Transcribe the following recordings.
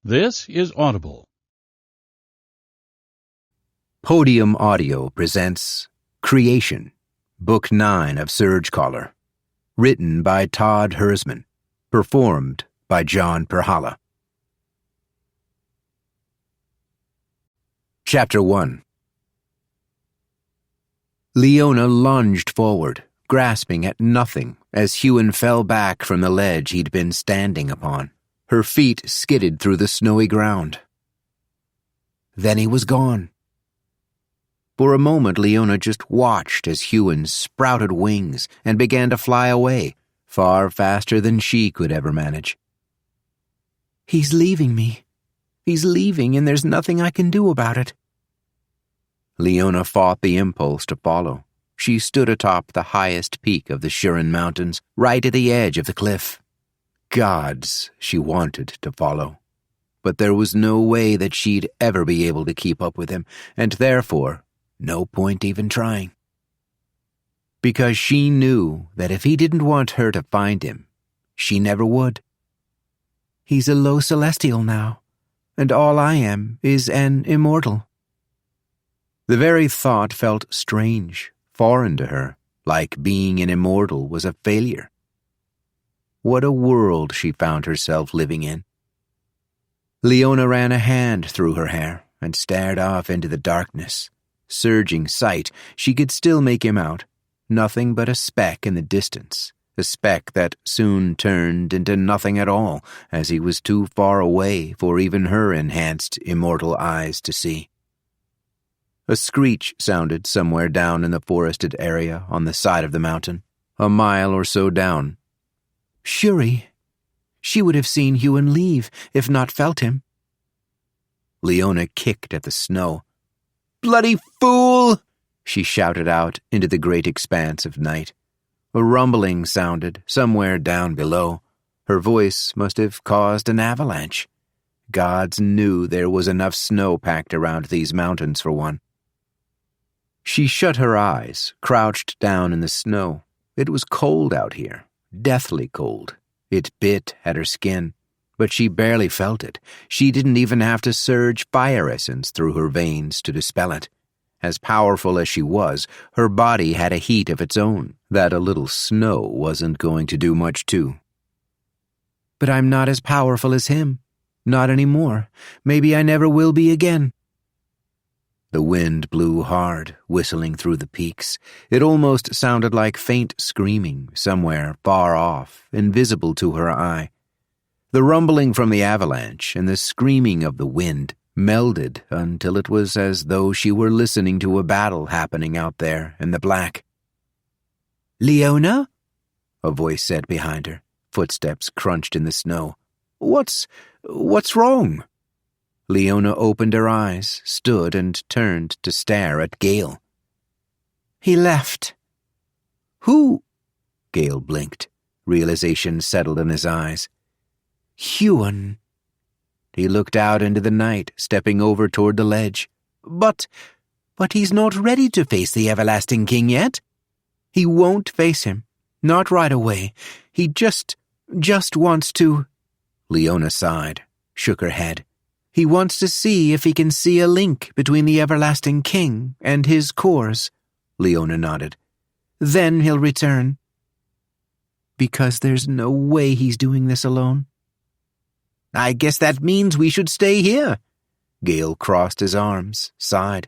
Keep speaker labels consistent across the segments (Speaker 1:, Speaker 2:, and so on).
Speaker 1: This is Audible.
Speaker 2: Podium Audio presents Creation, Book 9 of Surgecaller, written by Todd Herzman, performed by John Perhala. Chapter 1. Leona lunged forward, grasping at nothing as Huon fell back from the ledge he'd been standing upon. Her feet skidded through the snowy ground. Then he was gone. For a moment, Leona just watched as Huon sprouted wings and began to fly away, far faster than she could ever manage. "He's leaving me. He's leaving, and there's nothing I can do about it." Leona fought the impulse to follow. She stood atop the highest peak of the Huon Mountains, right at the edge of the cliff. Gods, she wanted to follow. But there was no way that she'd ever be able to keep up with him, and therefore, no point even trying. Because she knew that if he didn't want her to find him, she never would. "He's a low celestial now, and all I am is an immortal." The very thought felt strange, foreign to her, like being an immortal was a failure. What a world she found herself living in. Leona ran a hand through her hair and stared off into the darkness. Surging sight, she could still make him out. Nothing but a speck in the distance, a speck that soon turned into nothing at all, as he was too far away for even her enhanced immortal eyes to see. A screech sounded somewhere down in the forested area on the side of the mountain, a mile or so down. Shuri. She would have seen Huon leave, if not felt him. Leona kicked at the snow. "Bloody fool!" she shouted out into the great expanse of night. A rumbling sounded somewhere down below. Her voice must have caused an avalanche. Gods knew there was enough snow packed around these mountains for one. She shut her eyes, crouched down in the snow. It was cold out here, deathly cold. It bit at her skin, but she barely felt it. She didn't even have to surge fire essence through her veins to dispel it. As powerful as she was, her body had a heat of its own that a little snow wasn't going to do much to. "But I'm not as powerful as him. Not anymore. Maybe I never will be again." The wind blew hard, whistling through the peaks. It almost sounded like faint screaming, somewhere far off, invisible to her eye. The rumbling from the avalanche and the screaming of the wind melded until it was as though she were listening to a battle happening out there in the black. "Leona?" a voice said behind her. Footsteps crunched in the snow. What's wrong?" Leona opened her eyes, stood and turned to stare at Gale. "He left." "Who?" Gale blinked. Realization settled in his eyes. "Huon." He looked out into the night, stepping over toward the ledge. But he's not ready to face the Everlasting King yet." "He won't face him. Not right away. He just wants to—" Leona sighed, shook her head. "He wants to see if he can see a link between the Everlasting King and his cores." Leona nodded. "Then he'll return." "Because there's no way he's doing this alone." "I guess that means we should stay here." Gale crossed his arms, sighed.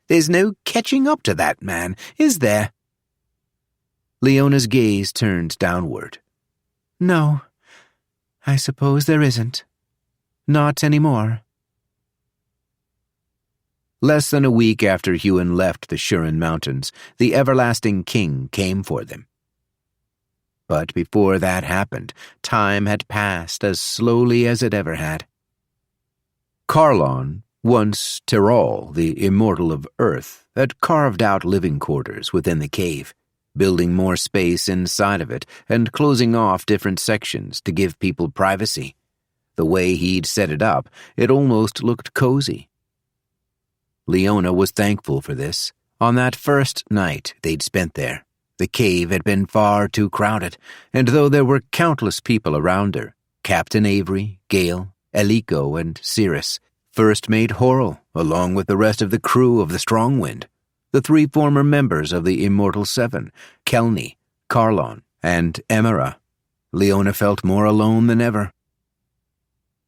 Speaker 2: "There's no catching up to that man, is there?" Leona's gaze turned downward. "No, I suppose there isn't. Not anymore." Less than a week after Huon left the Huron Mountains, the Everlasting King came for them. But before that happened, time had passed as slowly as it ever had. Carlon, once Tyrol, the immortal of Earth, had carved out living quarters within the cave, building more space inside of it and closing off different sections to give people privacy. The way he'd set it up, it almost looked cozy. Leona was thankful for this. On that first night they'd spent there, the cave had been far too crowded, and though there were countless people around her, Captain Avery, Gale, Eliko and Cirrus, first mate Horrell, along with the rest of the crew of the Strongwind, the 3 former members of the Immortal Seven, Kelny, Karlon, and Emera. Leona felt more alone than ever.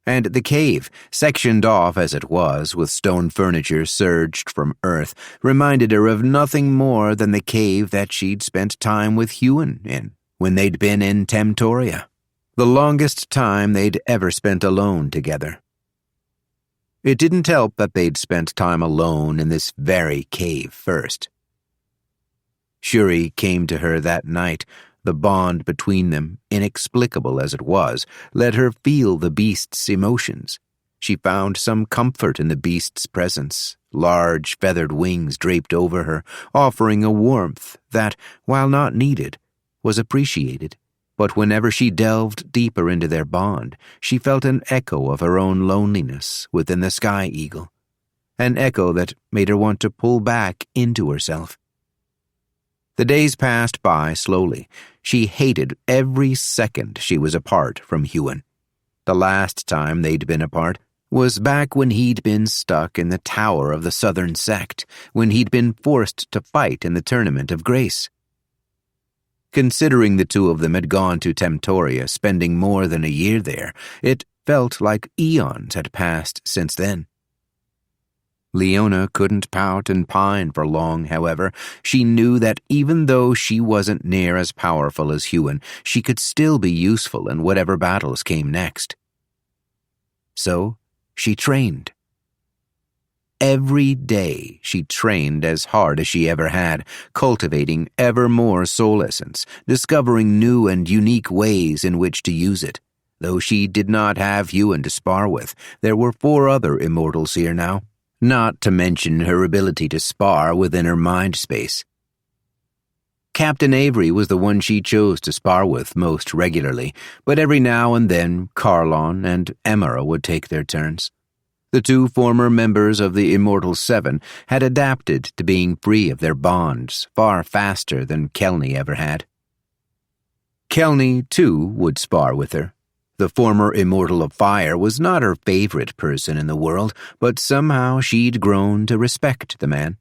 Speaker 2: And the cave, sectioned off as it was with stone furniture surged from earth, reminded her of nothing more than the cave that she'd spent time with Huon in when they'd been in Temtoria, the longest time they'd ever spent alone together. It didn't help that they'd spent time alone in this very cave first. Shuri came to her that night. The bond between them, inexplicable as it was, let her feel the beast's emotions. She found some comfort in the beast's presence, large feathered wings draped over her, offering a warmth that, while not needed, was appreciated. But whenever she delved deeper into their bond, she felt an echo of her own loneliness within the Sky Eagle, an echo that made her want to pull back into herself. The days passed by slowly. She hated every second she was apart from Huon. The last time they'd been apart was back when he'd been stuck in the tower of the Southern Sect, when he'd been forced to fight in the Tournament of Grace. Considering the 2 of them had gone to Temtoria, spending more than a year there, it felt like eons had passed since then. Leona couldn't pout and pine for long, however. She knew that even though she wasn't near as powerful as Huon, she could still be useful in whatever battles came next. So she trained. Every day she trained as hard as she ever had, cultivating ever more soul essence, discovering new and unique ways in which to use it. Though she did not have Huon to spar with, there were 4 other immortals here now. Not to mention her ability to spar within her mind space. Captain Avery was the one she chose to spar with most regularly, but every now and then Karlon and Emera would take their turns. The 2 former members of the Immortal Seven had adapted to being free of their bonds far faster than Kelny ever had. Kelny, too, would spar with her. The former Immortal of Fire was not her favorite person in the world, but somehow she'd grown to respect the man.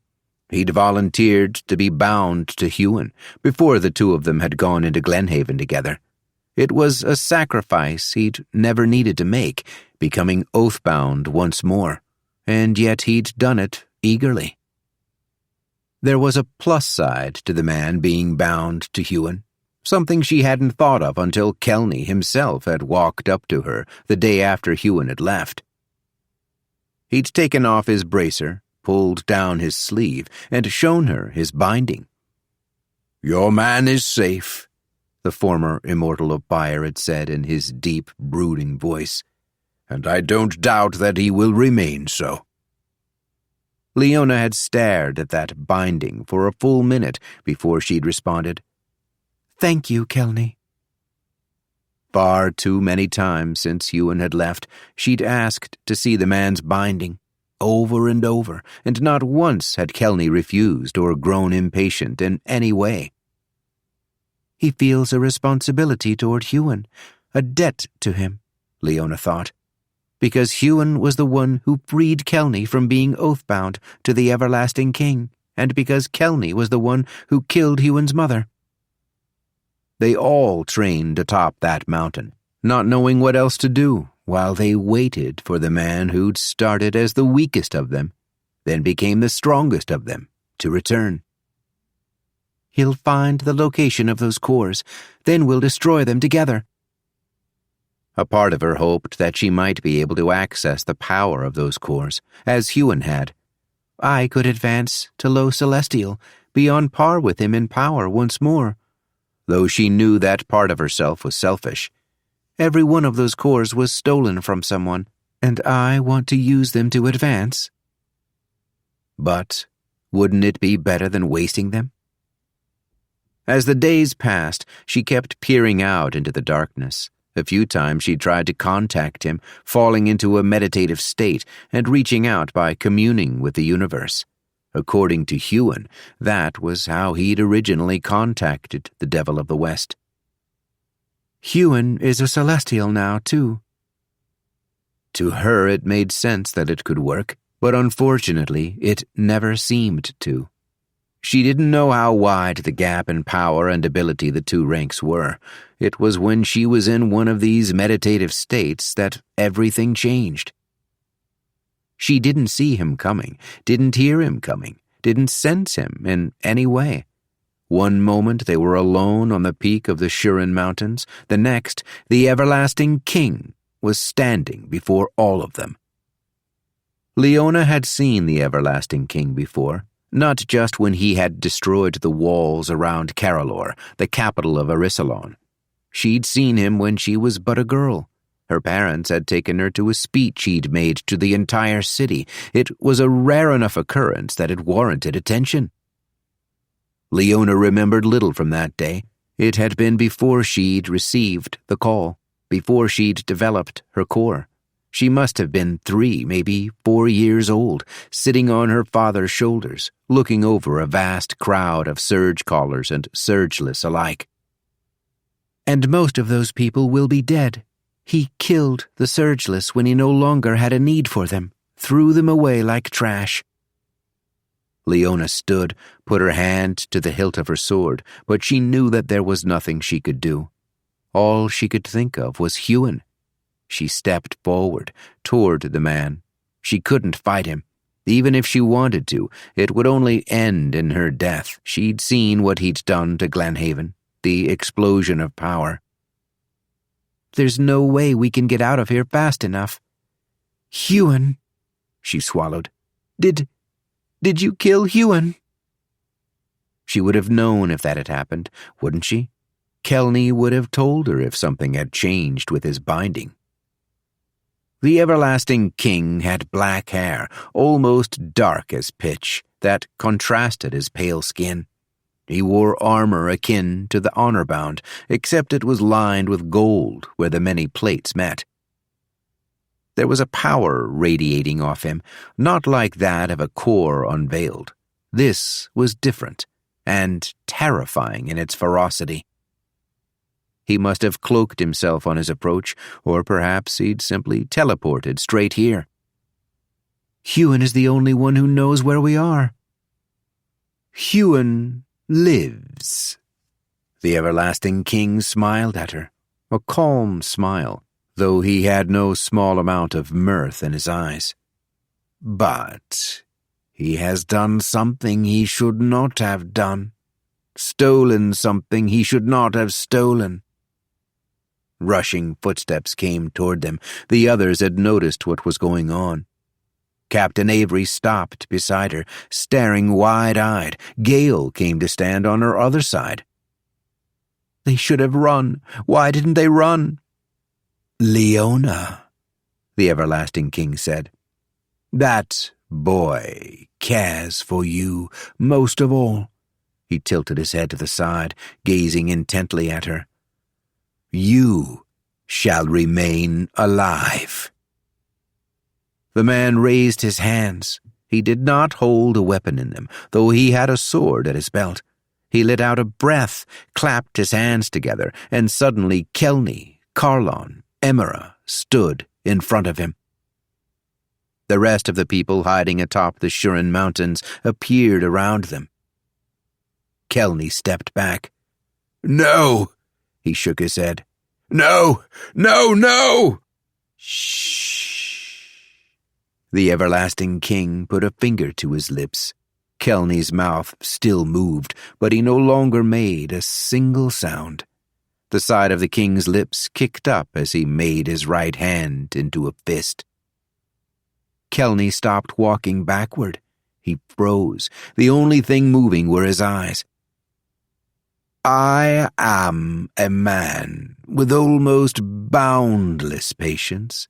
Speaker 2: He'd volunteered to be bound to Huon before the 2 of them had gone into Glenhaven together. It was a sacrifice he'd never needed to make, becoming oath-bound once more, and yet he'd done it eagerly. There was a plus side to the man being bound to Huon. Something she hadn't thought of until Kelny himself had walked up to her the day after Huon had left. He'd taken off his bracer, pulled down his sleeve, and shown her his binding. "Your man is safe," the former Immortal of Fire had said in his deep, brooding voice, "and I don't doubt that he will remain so." Leona had stared at that binding for a full minute before she'd responded, "Thank you, Kelny." Far too many times since Huon had left, she'd asked to see the man's binding, over and over, and not once had Kelny refused or grown impatient in any way. He feels a responsibility toward Huon, a debt to him, Leona thought, because Huon was the one who freed Kelny from being oath-bound to the Everlasting King, and because Kelny was the one who killed Huon's mother. They all trained atop that mountain, not knowing what else to do, while they waited for the man who'd started as the weakest of them, then became the strongest of them, to return. He'll find the location of those cores, then we'll destroy them together. A part of her hoped that she might be able to access the power of those cores, as Huon had. I could advance to Low Celestial, be on par with him in power once more. Though she knew that part of herself was selfish. Every one of those cores was stolen from someone, and I want to use them to advance. But wouldn't it be better than wasting them? As the days passed, she kept peering out into the darkness. A few times she tried to contact him, falling into a meditative state and reaching out by communing with the universe. According to Huon, that was how he'd originally contacted the Devil of the West. Huon is a Celestial now, too. To her it made sense that it could work, but unfortunately it never seemed to. She didn't know how wide the gap in power and ability the two ranks were. It was when she was in one of these meditative states that everything changed. She didn't see him coming, didn't hear him coming, didn't sense him in any way. One moment they were alone on the peak of the Huon Mountains, the next, the everlasting king was standing before all of them. Leona had seen the everlasting king before, not just when he had destroyed the walls around Carolor, the capital of Arisalon. She'd seen him when she was but a girl. Her parents had taken her to a speech he'd made to the entire city. It was a rare enough occurrence that it warranted attention. Leona remembered little from that day. It had been before she'd received the call, before she'd developed her core. She must have been 3, maybe 4 years old, sitting on her father's shoulders, looking over a vast crowd of Surgecallers and Surgeless alike. "And most of those people will be dead. He killed the Surgeless when he no longer had a need for them, threw them away like trash." Leona stood, put her hand to the hilt of her sword, but she knew that there was nothing she could do. All she could think of was Huon. She stepped forward, toward the man. She couldn't fight him. Even if she wanted to, it would only end in her death. She'd seen what he'd done to Glenhaven, the explosion of power. "There's no way we can get out of here fast enough." "Huon," she swallowed. Did you kill Huon?" She would have known if that had happened, wouldn't she? Kelny would have told her if something had changed with his binding. The everlasting king had black hair, almost dark as pitch, that contrasted his pale skin. He wore armor akin to the honor-bound, except it was lined with gold where the many plates met. There was a power radiating off him, not like that of a core unveiled. This was different, and terrifying in its ferocity. He must have cloaked himself on his approach, or perhaps he'd simply teleported straight here. "Huon is the only one who knows where we are." "Huon lives." The everlasting king smiled at her, a calm smile, though he had no small amount of mirth in his eyes. "But he has done something he should not have done, stolen something he should not have stolen." Rushing footsteps came toward them. The others had noticed what was going on. Captain Avery stopped beside her, staring wide-eyed. Gale came to stand on her other side. "They should have run. Why didn't they run?" "Leona," the everlasting king said, "that boy cares for you most of all." He tilted his head to the side, gazing intently at her. "You shall remain alive." The man raised his hands. He did not hold a weapon in them, though he had a sword at his belt. He let out a breath, clapped his hands together, and suddenly Kelny, Carlon, Emera stood in front of him. The rest of the people hiding atop the Huon Mountains appeared around them. Kelny stepped back. "No!" He shook his head. "No! No! No!" "Shh!" The everlasting king put a finger to his lips. Kelny's mouth still moved, but he no longer made a single sound. The side of the king's lips kicked up as he made his right hand into a fist. Kelny stopped walking backward. He froze. The only thing moving were his eyes. "I am a man with almost boundless patience,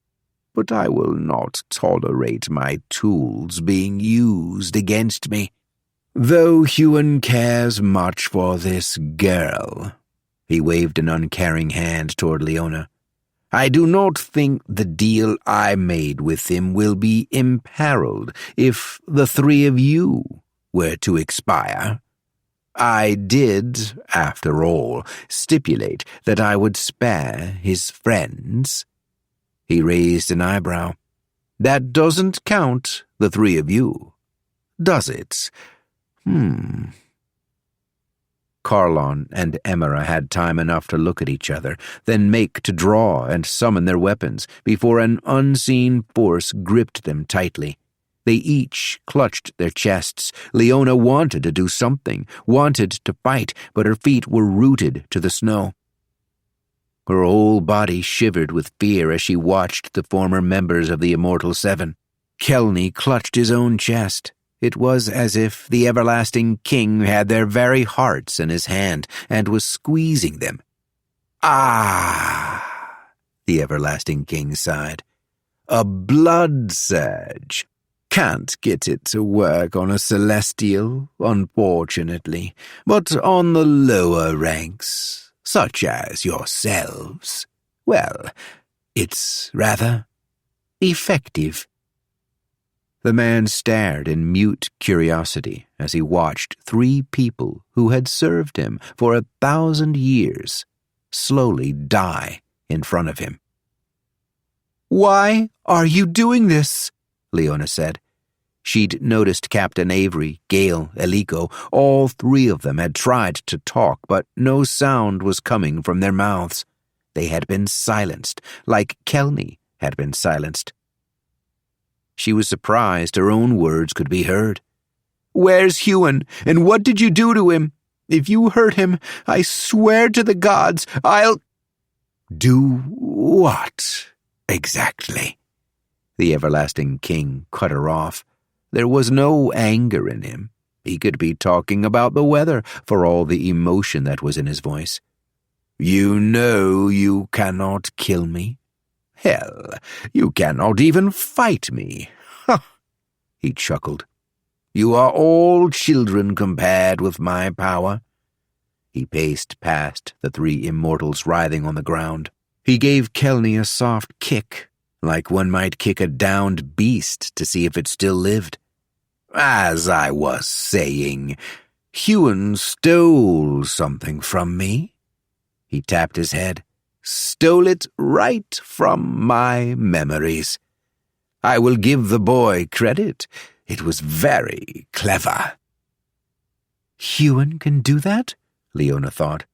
Speaker 2: but I will not tolerate my tools being used against me. Though Huon cares much for this girl," he waved an uncaring hand toward Leona, "I do not think the deal I made with him will be imperiled if the 3 of you were to expire. I did, after all, stipulate that I would spare his friends." He raised an eyebrow. That doesn't count, the three of you, does it? Carlon and Emera had time enough to look at each other, then make to draw and summon their weapons before an unseen force gripped them tightly. They each clutched their chests. Leona wanted to do something, wanted to fight, but her feet were rooted to the snow. Her whole body shivered with fear as she watched the former members of the Immortal Seven. Kelney clutched his own chest. It was as if the Everlasting King had their very hearts in his hand and was squeezing them. Ah! The Everlasting King sighed. A blood surge. Can't get it to work on a celestial, unfortunately, but on the lower ranks, such as yourselves, well, it's rather effective. The man stared in mute curiosity as he watched three people who had served him for 1,000 years slowly die in front of him. "Why are you doing this?" Leona said. She'd noticed Captain Avery, Gale, Eliko. All three of them had tried to talk, but no sound was coming from their mouths. They had been silenced, like Kelney had been silenced. She was surprised her own words could be heard. "Where's Huon, and what did you do to him? If you hurt him, I swear to the gods, I'll—" "Do what, exactly?" The Everlasting King cut her off. There was no anger in him. He could be talking about the weather for all the emotion that was in his voice. "You know you cannot kill me. Hell, you cannot even fight me." "Ha!" He chuckled. "You are all children compared with my power." He paced past the three immortals writhing on the ground. He gave Kelney a soft kick, like one might kick a downed beast to see if it still lived. "As I was saying, Huon stole something from me." He tapped his head. "Stole it right from my memories. I will give the boy credit. It was very clever." "Huon can do that?" Leona thought.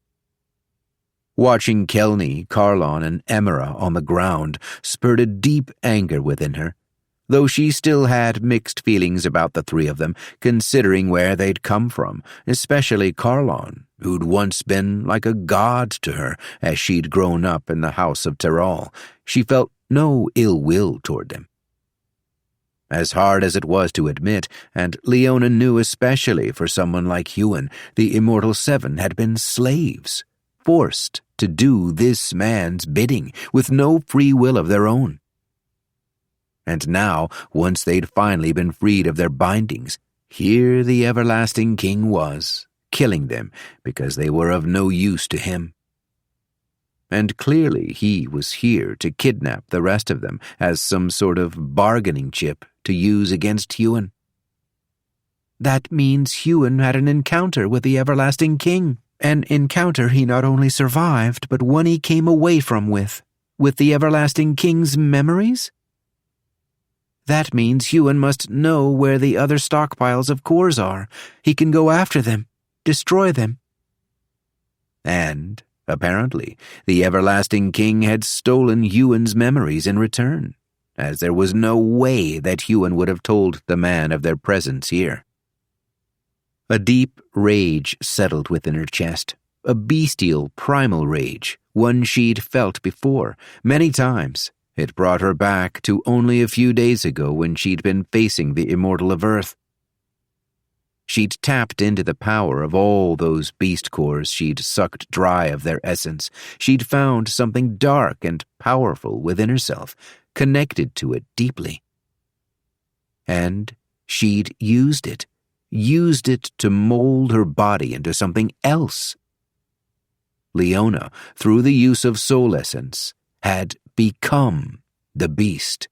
Speaker 2: Watching Kelney, Carlon, and Emera on the ground spurred a deep anger within her, though she still had mixed feelings about the three of them, considering where they'd come from, especially Carlon, who'd once been like a god to her as she'd grown up in the House of Terral. She felt no ill will toward them. As hard as it was to admit, and Leona knew especially for someone like Huon, the Immortal Seven had been slaves, forced to do this man's bidding with no free will of their own. And now, once they'd finally been freed of their bindings, here the Everlasting King was, killing them because they were of no use to him. And clearly he was here to kidnap the rest of them as some sort of bargaining chip to use against Huon. "That means Huon had an encounter with the Everlasting King. An encounter he not only survived, but one he came away from with the Everlasting King's memories? That means Huon must know where the other stockpiles of cores are. He can go after them, destroy them." And, apparently, the Everlasting King had stolen Huon's memories in return, as there was no way that Huon would have told the man of their presence here. A deep rage settled within her chest, a bestial, primal rage, one she'd felt before, many times. It brought her back to only a few days ago when she'd been facing the Immortal of Earth. She'd tapped into the power of all those beast cores she'd sucked dry of their essence. She'd found something dark and powerful within herself, connected to it deeply. And she'd used it to mold her body into something else. Leona, through the use of soul essence, had become the beast.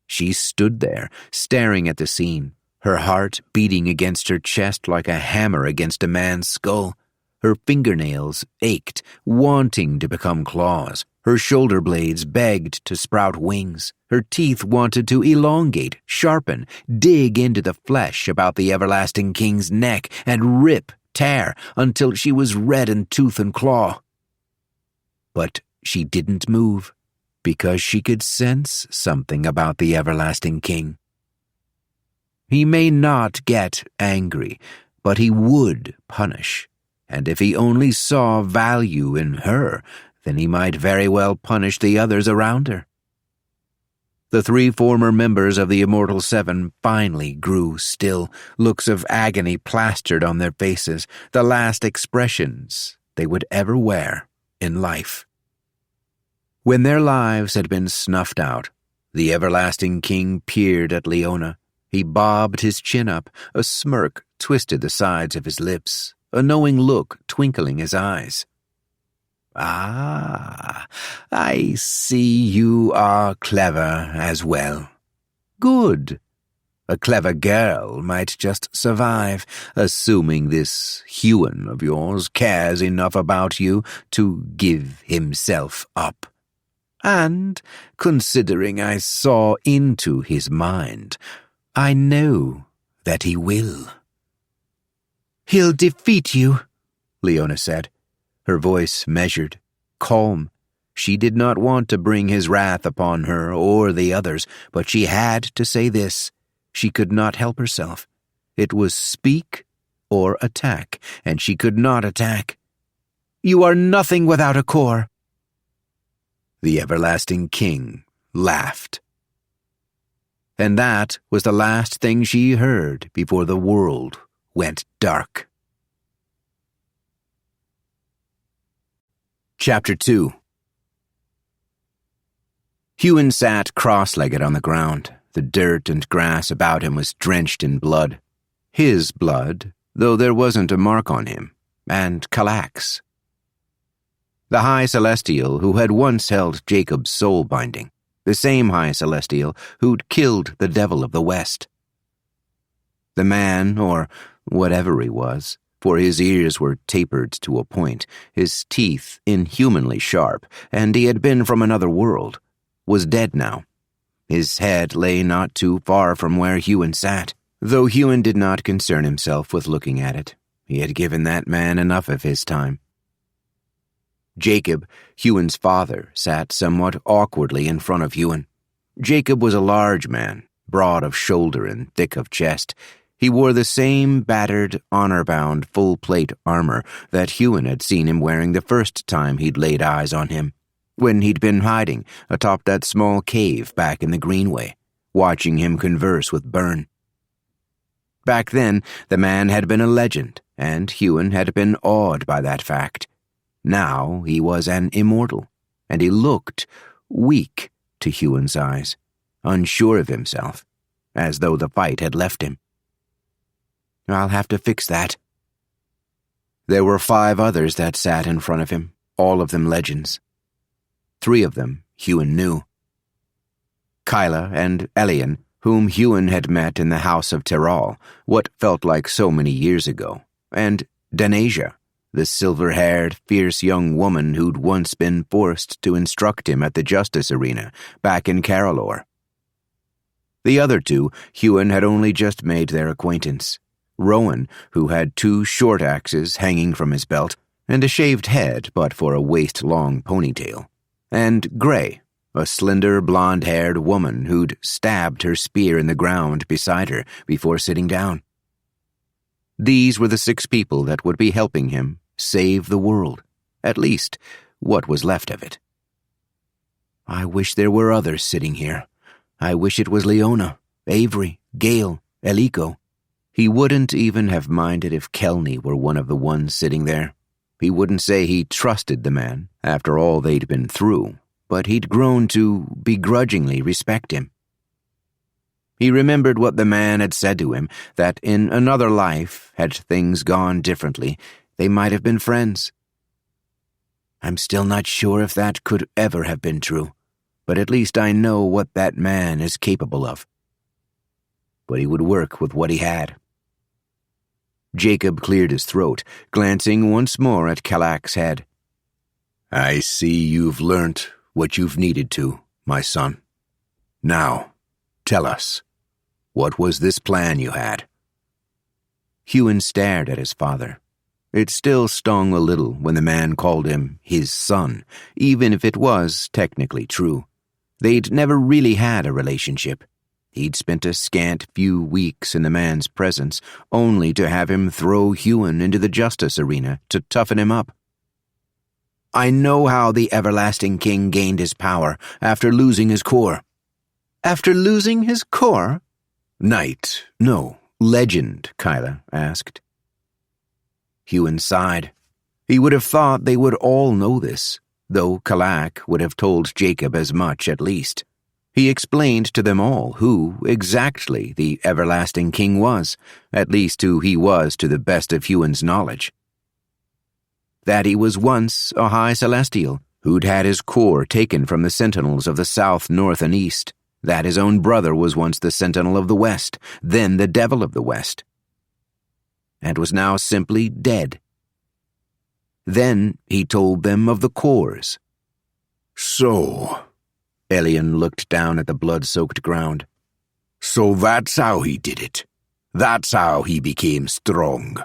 Speaker 2: She stood there, staring at the scene, her heart beating against her chest like a hammer against a man's skull. Her fingernails ached, wanting to become claws. Her shoulder blades begged to sprout wings. Her teeth wanted to elongate, sharpen, dig into the flesh about the everlasting king's neck and rip, tear, until she was red in tooth and claw. But she didn't move, because she could sense something about the everlasting king. He may not get angry, but he would punish. And if he only saw value in her, then he might very well punish the others around her. The 3 former members of the Immortal Seven finally grew still, looks of agony plastered on their faces, the last expressions they would ever wear in life. When their lives had been snuffed out, the everlasting king peered at Leona. He bobbed his chin up, a smirk twisted the sides of his lips, a knowing look twinkling his eyes. "Ah, I see you are clever as well. Good. A clever girl might just survive, assuming this Huon of yours cares enough about you to give himself up. And, considering I saw into his mind, I know that he will." "He'll defeat you," Leona said, her voice measured, calm. She did not want to bring his wrath upon her or the others, but she had to say this. She could not help herself. It was speak or attack, and she could not attack. "You are nothing without a core." The everlasting king laughed. And that was the last thing she heard before the world went dark. Chapter 2. Huon sat cross-legged on the ground. The dirt and grass about him was drenched in blood. His blood, though there wasn't a mark on him, and Kalak's. The High Celestial who had once held Jacob's soul binding, the same High Celestial who'd killed the Devil of the West. The man, or whatever he was, for his ears were tapered to a point, his teeth inhumanly sharp, and he had been from another world, was dead now. His head lay not too far from where Huon sat, though Huon did not concern himself with looking at it. He had given that man enough of his time. Jacob, Huon's father, sat somewhat awkwardly in front of Huon. Jacob was a large man, broad of shoulder and thick of chest. He wore the same battered, honor-bound, full-plate armor that Huon had seen him wearing the first time he'd laid eyes on him, when he'd been hiding atop that small cave back in the Greenway, watching him converse with Byrne. Back then, the man had been a legend, and Huon had been awed by that fact. Now he was an immortal, and he looked weak to Huon's eyes, unsure of himself, as though the fight had left him. "I'll have to fix that." There were 5 others that sat in front of him, all of them legends. 3 of them Huon knew. Kyla and Elian, whom Huon had met in the House of Terral, what felt like so many years ago, and Danasia, the silver-haired, fierce young woman who'd once been forced to instruct him at the Justice Arena back in Carolore. The other 2, Huon had only just made their acquaintance. Rowan, who had 2 short axes hanging from his belt, and a shaved head but for a waist-long ponytail, and Gray, a slender, blonde-haired woman who'd stabbed her spear in the ground beside her before sitting down. These were the 6 people that would be helping him save the world, at least what was left of it. I wish there were others sitting here. I wish it was Leona, Avery, Gale, Eliko. He wouldn't even have minded if Kelney were one of the ones sitting there. He wouldn't say he trusted the man, after all they'd been through, but he'd grown to begrudgingly respect him. He remembered what the man had said to him, that in another life, had things gone differently, they might have been friends. I'm still not sure if that could ever have been true, but at least I know what that man is capable of. But he would work with what he had. Jacob cleared his throat, glancing once more at Kalak's head. "I see you've learnt what you've needed to, my son. Now, tell us, what was this plan you had?" Huon stared at his father. It still stung a little when the man called him his son, even if it was technically true. They'd never really had a relationship. He'd spent a scant few weeks in the man's presence, only to have him throw Huon into the justice arena to toughen him up. "I know how the Everlasting King gained his power after losing his core." "After losing his core?" "Knight, no, legend," Kyla asked. Huon sighed. He would have thought they would all know this, though Kalak would have told Jacob as much at least. He explained to them all who exactly the Everlasting King was, at least who he was to the best of Huon's knowledge. That he was once a High Celestial who'd had his core taken from the Sentinels of the South, North, and East, that his own brother was once the Sentinel of the West, then the Devil of the West, and was now simply dead. Then he told them of the cores. "So," Elian looked down at the blood-soaked ground. "So that's how he did it. That's how he became strong.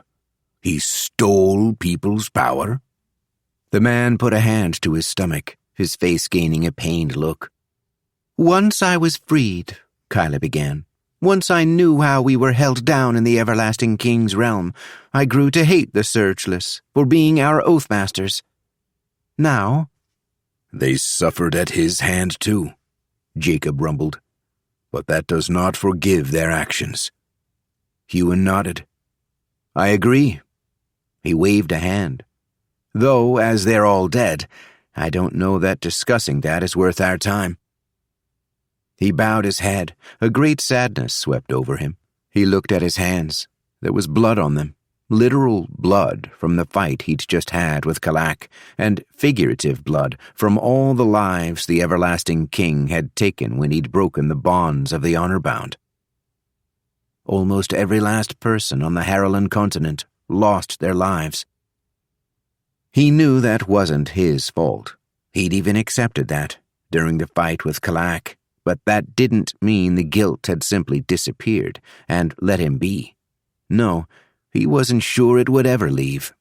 Speaker 2: He stole people's power?" The man put a hand to his stomach, his face gaining a pained look. "Once I was freed," Kyla began. "Once I knew how we were held down in the Everlasting King's realm, I grew to hate the Surgeless for being our Oathmasters. Now—" "They suffered at his hand too," Jacob rumbled. "But that does not forgive their actions." Huon nodded. "I agree." He waved a hand. "Though, as they're all dead, I don't know that discussing that is worth our time." He bowed his head. A great sadness swept over him. He looked at his hands. There was blood on them. Literal blood from the fight he'd just had with Kalak, and figurative blood from all the lives the Everlasting King had taken when he'd broken the bonds of the honor-bound. Almost every last person on the Harrowland continent lost their lives. He knew that wasn't his fault. He'd even accepted that during the fight with Kalak, but that didn't mean the guilt had simply disappeared and let him be. No, he wasn't sure it would ever leave.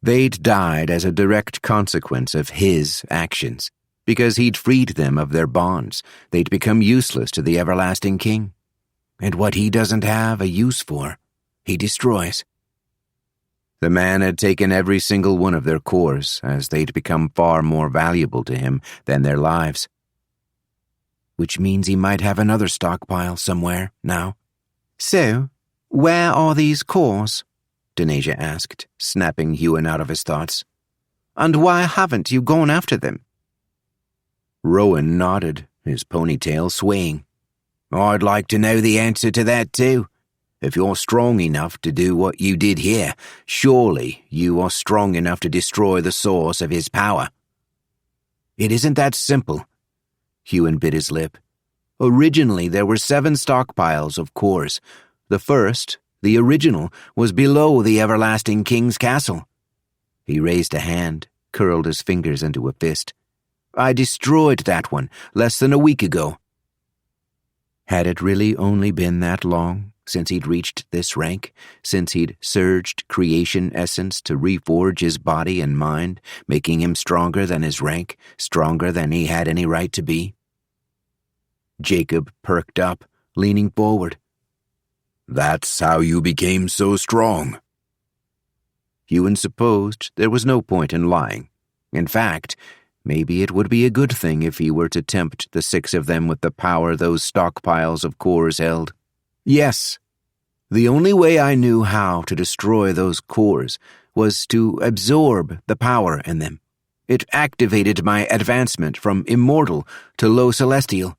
Speaker 2: They'd died as a direct consequence of his actions. Because he'd freed them of their bonds, they'd become useless to the Everlasting King. And what he doesn't have a use for, he destroys. The man had taken every single one of their cores, as they'd become far more valuable to him than their lives. Which means he might have another stockpile somewhere now. "So, where are these cores?" Denasia asked, snapping Huon out of his thoughts. "And why haven't you gone after them?" Rowan nodded, his ponytail swaying. "I'd like to know the answer to that too. If you're strong enough to do what you did here, surely you are strong enough to destroy the source of his power." "It isn't that simple." Huon bit his lip. "Originally there were 7 stockpiles of cores. The first, the original, was below the Everlasting King's castle." He raised a hand, curled his fingers into a fist. "I destroyed that one less than a week ago." Had it really only been that long since he'd reached this rank, since he'd surged creation essence to reforge his body and mind, making him stronger than his rank, stronger than he had any right to be? Jacob perked up, leaning forward. "That's how you became so strong." Huon supposed there was no point in lying. In fact, maybe it would be a good thing if he were to tempt the 6 of them with the power those stockpiles of cores held. "Yes. The only way I knew how to destroy those cores was to absorb the power in them. It activated my advancement from immortal to low celestial."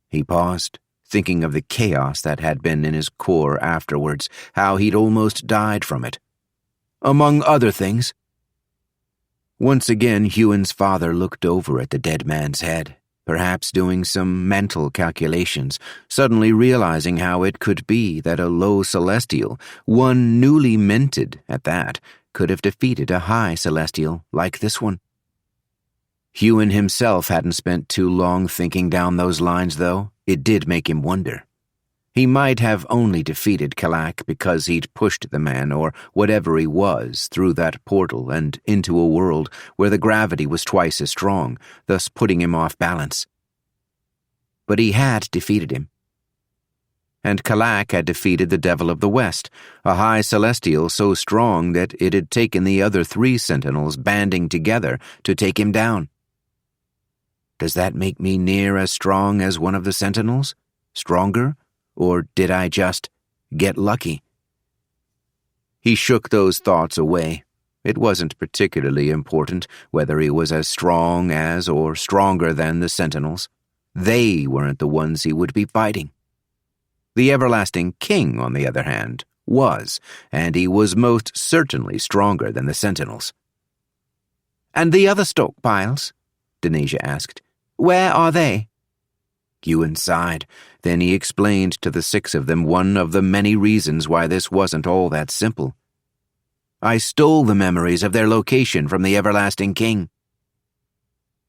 Speaker 2: He paused, thinking of the chaos that had been in his core afterwards, how he'd almost died from it. "Among other things." Once again, Huon's father looked over at the dead man's head, perhaps doing some mental calculations, suddenly realizing how it could be that a low celestial, one newly minted at that, could have defeated a high celestial like this one. Huon himself hadn't spent too long thinking down those lines, though. It did make him wonder. He might have only defeated Kalak because he'd pushed the man, or whatever he was, through that portal and into a world where the gravity was twice as strong, thus putting him off balance. But he had defeated him. And Kalak had defeated the Devil of the West, a high celestial so strong that it had taken the other 3 sentinels banding together to take him down. Does that make me near as strong as one of the sentinels? Stronger? Or did I just get lucky? He shook those thoughts away. It wasn't particularly important whether he was as strong as or stronger than the sentinels. They weren't the ones he would be fighting. The Everlasting King, on the other hand, was, and he was most certainly stronger than the sentinels. "And the other stockpiles?" Denasia asked. "Where are they?" Huon sighed. Then he explained to the 6 of them one of the many reasons why this wasn't all that simple. "I stole the memories of their location from the Everlasting King."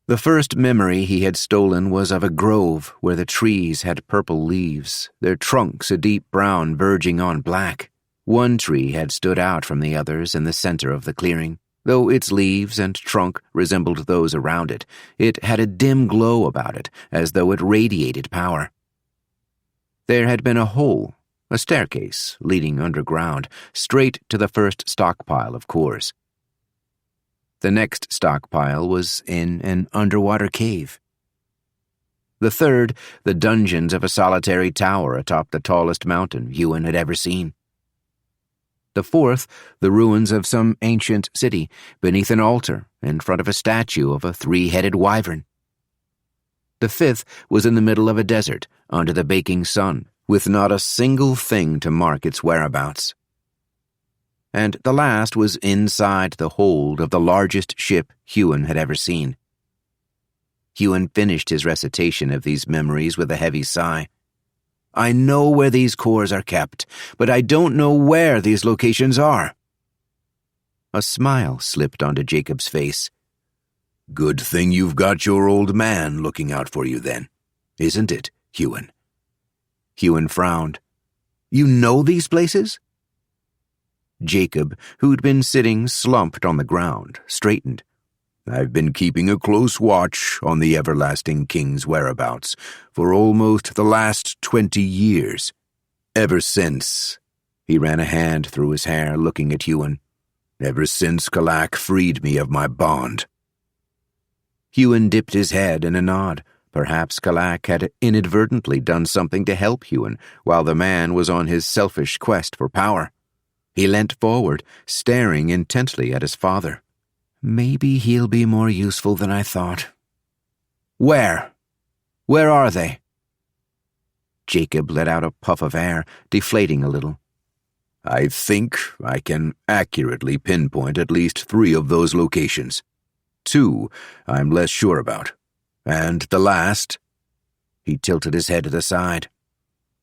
Speaker 2: The first memory he had stolen was of a grove where the trees had purple leaves, their trunks a deep brown verging on black. One tree had stood out from the others in the center of the clearing. Though its leaves and trunk resembled those around it, it had a dim glow about it, as though it radiated power. There had been a hole, a staircase leading underground, straight to the first stockpile of cores. The next stockpile was in an underwater cave. The third, the dungeons of a solitary tower atop the tallest mountain Huon had ever seen. The fourth, the ruins of some ancient city, beneath an altar, in front of a statue of a 3-headed wyvern. The fifth was in the middle of a desert, under the baking sun, with not a single thing to mark its whereabouts. And the last was inside the hold of the largest ship Huon had ever seen. Huon finished his recitation of these memories with a heavy sigh. "I know where these cores are kept, but I don't know where these locations are." A smile slipped onto Jacob's face. "Good thing you've got your old man looking out for you then, isn't it, Huon?" Huon frowned. "You know these places?" Jacob, who'd been sitting slumped on the ground, straightened. "I've been keeping a close watch on the Everlasting King's whereabouts for almost the last 20 years. Ever since," he ran a hand through his hair, looking at Huon, "ever since Kalak freed me of my bond." Huon dipped his head in a nod. Perhaps Kalak had inadvertently done something to help Huon while the man was on his selfish quest for power. He leant forward, staring intently at his father. "Maybe he'll be more useful than I thought." "Where? Where are they?" Jacob let out a puff of air, deflating a little. "I think I can accurately pinpoint at least 3 of those locations. 2 I'm less sure about. And the last—" He tilted his head to the side.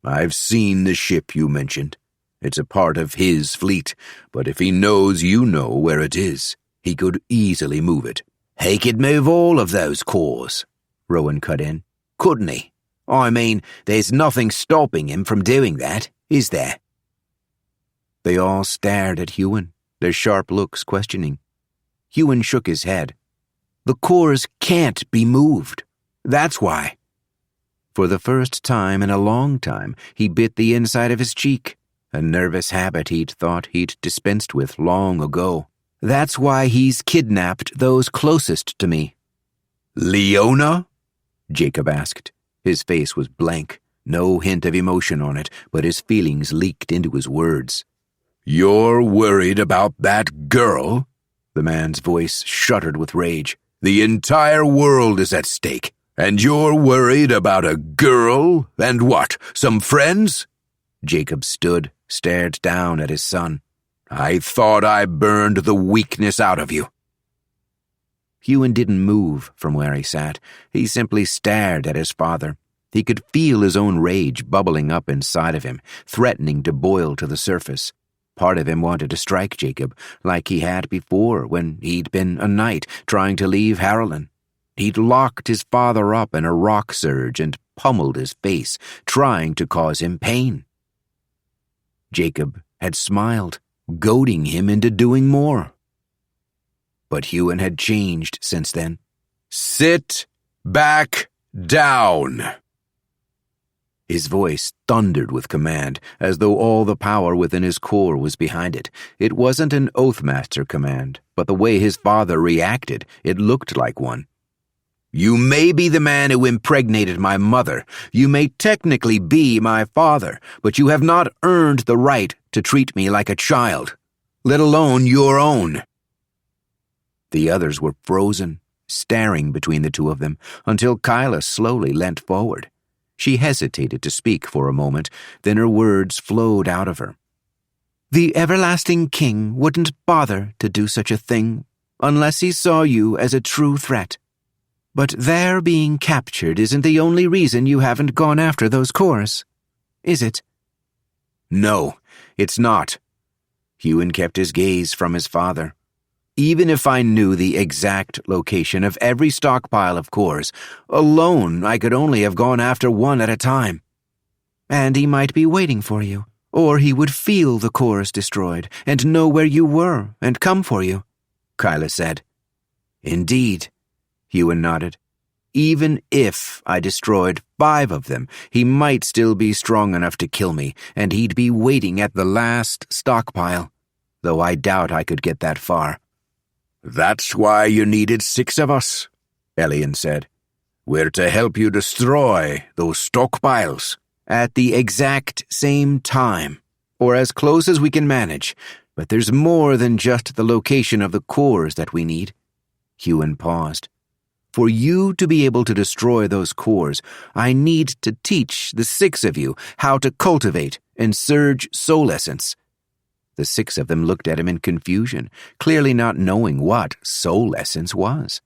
Speaker 2: "I've seen the ship you mentioned. It's a part of his fleet, but if he knows you know where it is, he could easily move it." "He could move all of those cores," Rowan cut in. "Couldn't he? I mean, there's nothing stopping him from doing that, is there?" They all stared at Huon, their sharp looks questioning. Huon shook his head. "The cores can't be moved. That's why." For the first time in a long time, he bit the inside of his cheek, a nervous habit he'd thought he'd dispensed with long ago. "That's why he's kidnapped those closest to me." "Leona?" Jacob asked. His face was blank, no hint of emotion on it, but his feelings leaked into his words. "You're worried about that girl?" The man's voice shuddered with rage. "The entire world is at stake, and you're worried about a girl? And what, some friends?" Jacob stood, stared down at his son. "I thought I burned the weakness out of you." Huon didn't move from where he sat. He simply stared at his father. He could feel his own rage bubbling up inside of him, threatening to boil to the surface. Part of him wanted to strike Jacob, like he had before when he'd been a knight trying to leave Harlan. He'd locked his father up in a rock surge and pummeled his face, trying to cause him pain. Jacob had smiled, goading him into doing more. But Huon had changed since then. "Sit back down!" His voice thundered with command, as though all the power within his core was behind it. It wasn't an Oathmaster command, but the way his father reacted, it looked like one. "You may be the man who impregnated my mother. You may technically be my father, but you have not earned the right to treat me like a child, let alone your own." The others were frozen, staring between the two of them, until Kyla slowly leant forward. She hesitated to speak for a moment, then her words flowed out of her. "The Everlasting King wouldn't bother to do such a thing unless he saw you as a true threat. But their being captured isn't the only reason you haven't gone after those cores, is it?" "No, it's not." Huon kept his gaze from his father. "Even if I knew the exact location of every stockpile of cores, alone I could only have gone after one at a time." "And he might be waiting for you, or he would feel the cores destroyed and know where you were and come for you," Kyla said. "Indeed," Huon nodded. "Even if I destroyed 5 of them, he might still be strong enough to kill me, and he'd be waiting at the last stockpile, though I doubt I could get that far." "That's why you needed 6 of us," Elian said. "We're to help you destroy those stockpiles." "At the exact same time, or as close as we can manage, but there's more than just the location of the cores that we need." Huon paused. "For you to be able to destroy those cores, I need to teach the 6 of you how to cultivate and surge soul essence." The 6 of them looked at him in confusion, clearly not knowing what soul essence was.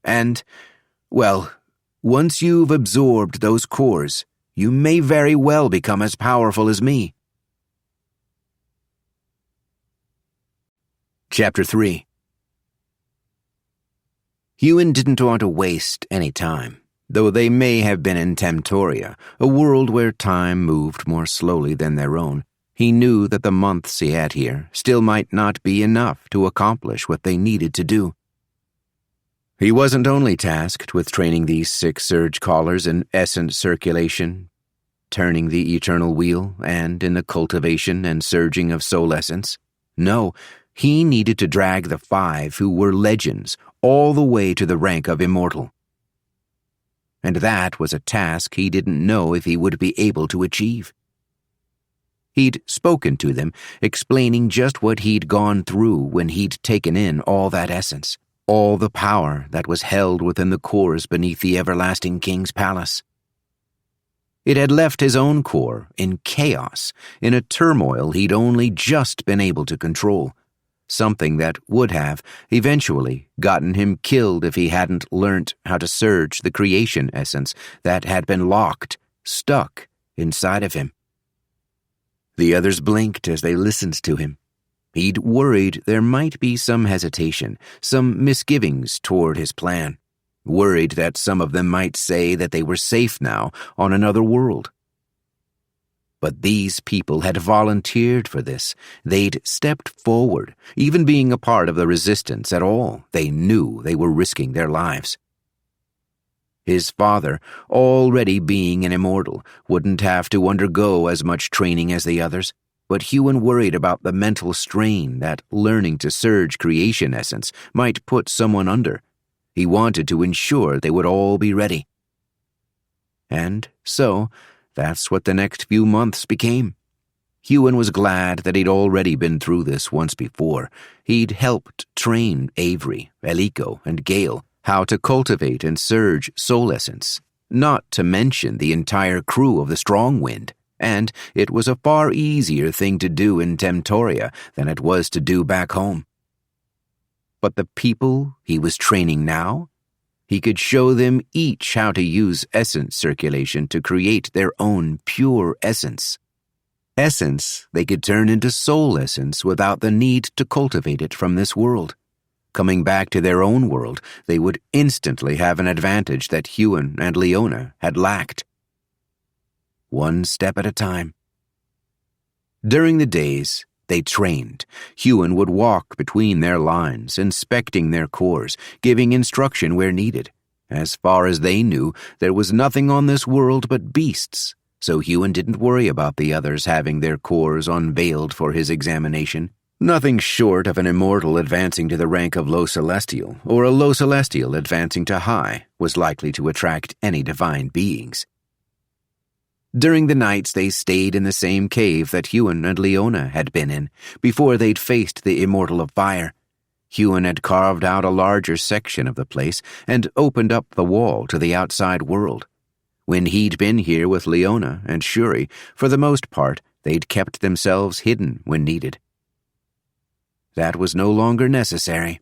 Speaker 2: "And, well, once you've absorbed those cores, you may very well become as powerful as me." Chapter 3. Huon didn't want to waste any time, though they may have been in Temtoria, a world where time moved more slowly than their own. He knew that the months he had here still might not be enough to accomplish what they needed to do. He wasn't only tasked with training these 6 Surgecallers in essence circulation, turning the eternal wheel, and in the cultivation and surging of soul essence. No, he needed to drag the 5 who were legends all the way to the rank of immortal. And that was a task he didn't know if he would be able to achieve. He'd spoken to them, explaining just what he'd gone through when he'd taken in all that essence, all the power that was held within the cores beneath the Everlasting King's palace. It had left his own core in chaos, in a turmoil he'd only just been able to control, something that would have, eventually, gotten him killed if he hadn't learnt how to surge the creation essence that had been locked, stuck, inside of him. The others blinked as they listened to him. He'd worried there might be some hesitation, some misgivings toward his plan, worried that some of them might say that they were safe now on another world. But these people had volunteered for this. They'd stepped forward, even being a part of the resistance at all. They knew they were risking their lives. His father, already being an immortal, wouldn't have to undergo as much training as the others, but Huon worried about the mental strain that learning to surge creation essence might put someone under. He wanted to ensure they would all be ready. And so, that's what the next few months became. Huon was glad that he'd already been through this once before. He'd helped train Avery, Eliko, and Gale how to cultivate and surge soul essence, not to mention the entire crew of the Strong Wind, and it was a far easier thing to do in Temtoria than it was to do back home. But the people he was training now? He could show them each how to use essence circulation to create their own pure essence. Essence they could turn into soul essence without the need to cultivate it from this world. Coming back to their own world, they would instantly have an advantage that Huon and Leona had lacked. One step at a time. During the days they trained, Huon would walk between their lines, inspecting their cores, giving instruction where needed. As far as they knew, there was nothing on this world but beasts, so Huon didn't worry about the others having their cores unveiled for his examination. Nothing short of an immortal advancing to the rank of low celestial, or a low celestial advancing to high, was likely to attract any divine beings. During the nights they stayed in the same cave that Huon and Leona had been in, before they'd faced the Immortal of Fire. Huon had carved out a larger section of the place and opened up the wall to the outside world. When he'd been here with Leona and Shuri, for the most part, they'd kept themselves hidden when needed. That was no longer necessary.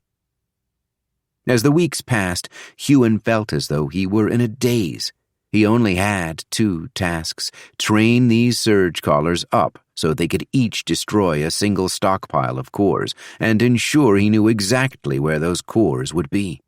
Speaker 2: As the weeks passed, Huon felt as though he were in a daze. He only had 2 tasks: train these Surgecallers up so they could each destroy a single stockpile of cores, and ensure he knew exactly where those cores would be.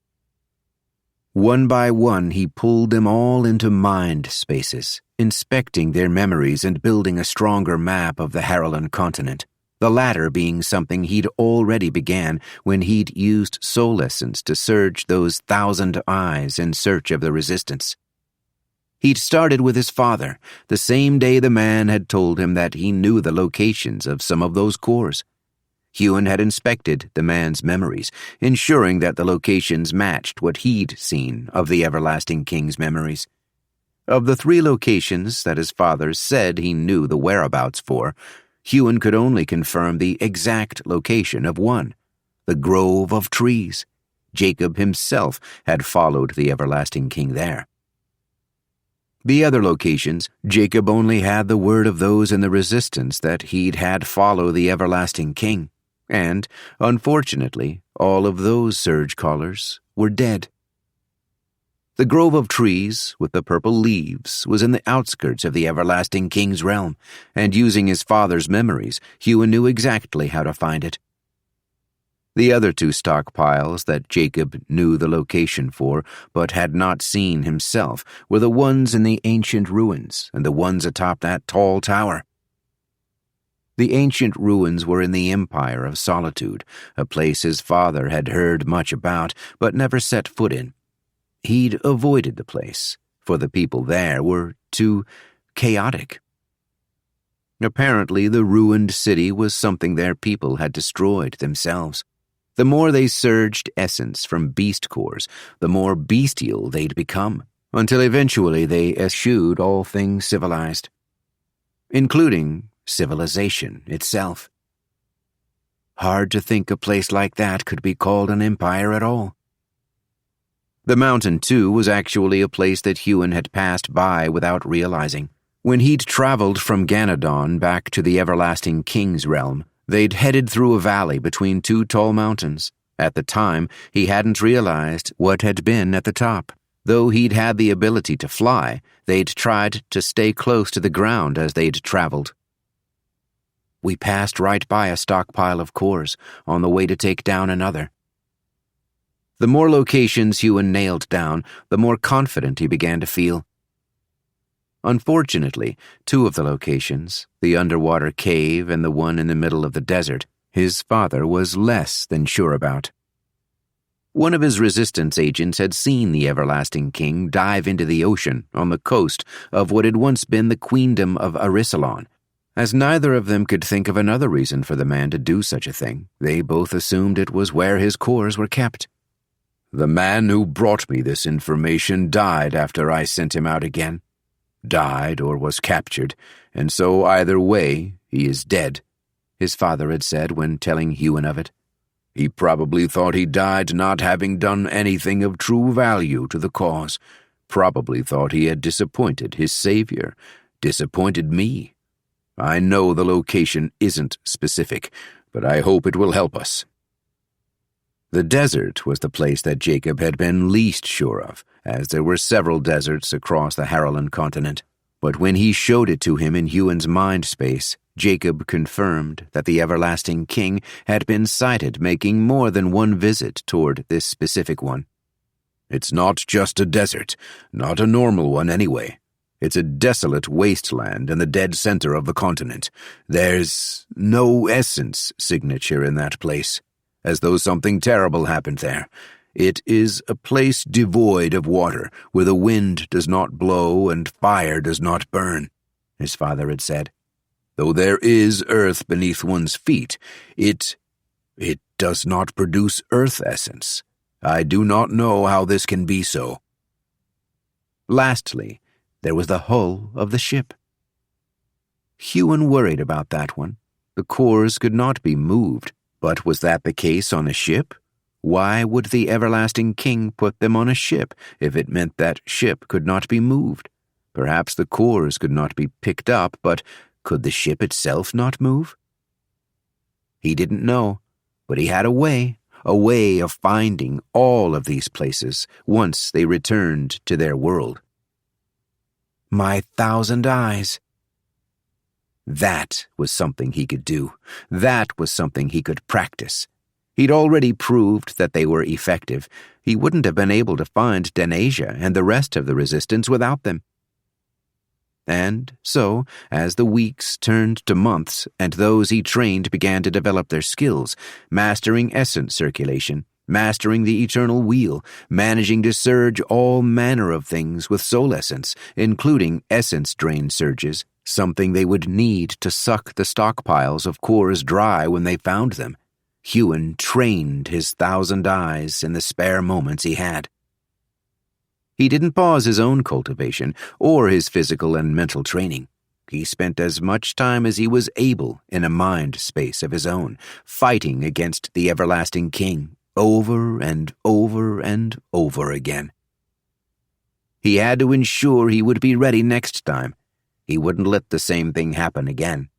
Speaker 2: One by one, he pulled them all into mind spaces, inspecting their memories and building a stronger map of the Harallan continent. The latter being something he'd already began when he'd used soul essence to search those 1,000 eyes in search of the resistance. He'd started with his father, the same day the man had told him that he knew the locations of some of those cores. Huon had inspected the man's memories, ensuring that the locations matched what he'd seen of the Everlasting King's memories. Of the 3 locations that his father said he knew the whereabouts for, Huon could only confirm the exact location of one, the Grove of Trees. Jacob himself had followed the Everlasting King there. The other locations, Jacob only had the word of those in the Resistance that he'd had follow the Everlasting King, and, unfortunately, all of those Surgecallers were dead. The Grove of Trees, with the purple leaves, was in the outskirts of the Everlasting King's realm, and using his father's memories, Huon knew exactly how to find it. The other 2 stockpiles that Jacob knew the location for, but had not seen himself, were the ones in the ancient ruins and the ones atop that tall tower. The ancient ruins were in the Empire of Solitude, a place his father had heard much about, but never set foot in. He'd avoided the place, for the people there were too chaotic. Apparently, the ruined city was something their people had destroyed themselves. The more they surged essence from beast cores, the more bestial they'd become, until eventually they eschewed all things civilized, including civilization itself. Hard to think a place like that could be called an empire at all. The mountain, too, was actually a place that Huon had passed by without realizing. When he'd traveled from Ganadon back to the Everlasting King's realm, they'd headed through a valley between 2 tall mountains. At the time, he hadn't realized what had been at the top. Though he'd had the ability to fly, they'd tried to stay close to the ground as they'd traveled. We passed right by a stockpile of cores, on the way to take down another. The more locations Huon nailed down, the more confident he began to feel. Unfortunately, 2 of the locations, the underwater cave and the one in the middle of the desert, his father was less than sure about. One of his resistance agents had seen the Everlasting King dive into the ocean on the coast of what had once been the Queendom of Arisalon. As neither of them could think of another reason for the man to do such a thing, they both assumed it was where his cores were kept. "The man who brought me this information died after I sent him out again. Died or was captured, and so either way, he is dead," his father had said when telling Huon of it. "He probably thought he died not having done anything of true value to the cause, probably thought he had disappointed his savior, disappointed me. I know the location isn't specific, but I hope it will help us." The desert was the place that Jacob had been least sure of, as there were several deserts across the Harlan continent. But when he showed it to him in Huon's mind space, Jacob confirmed that the everlasting king had been sighted making more than one visit toward this specific one. "It's not just a desert, not a normal one anyway. It's a desolate wasteland in the dead center of the continent. There's no essence signature in that place, as though something terrible happened there. It is a place devoid of water, where the wind does not blow and fire does not burn," his father had said. "Though there is earth beneath one's feet, it does not produce earth essence. I do not know how this can be so." Lastly, there was the hull of the ship. Huon worried about that one. The cores could not be moved, but was that the case on a ship? Why would the everlasting king put them on a ship if it meant that ship could not be moved? Perhaps the cores could not be picked up, but could the ship itself not move? He didn't know, but he had a way of finding all of these places once they returned to their world. My 1,000 eyes. That was something he could do. That was something he could practice. He'd already proved that they were effective. He wouldn't have been able to find Denasia and the rest of the resistance without them. And so, as the weeks turned to months and those he trained began to develop their skills, mastering essence circulation, mastering the eternal wheel, managing to surge all manner of things with soul essence, including essence drain surges, something they would need to suck the stockpiles of cores dry when they found them, Huon trained his 1,000 eyes in the spare moments he had. He didn't pause his own cultivation or his physical and mental training. He spent as much time as he was able in a mind space of his own, fighting against the everlasting king, over and over and over again. He had to ensure he would be ready next time. He wouldn't let the same thing happen again.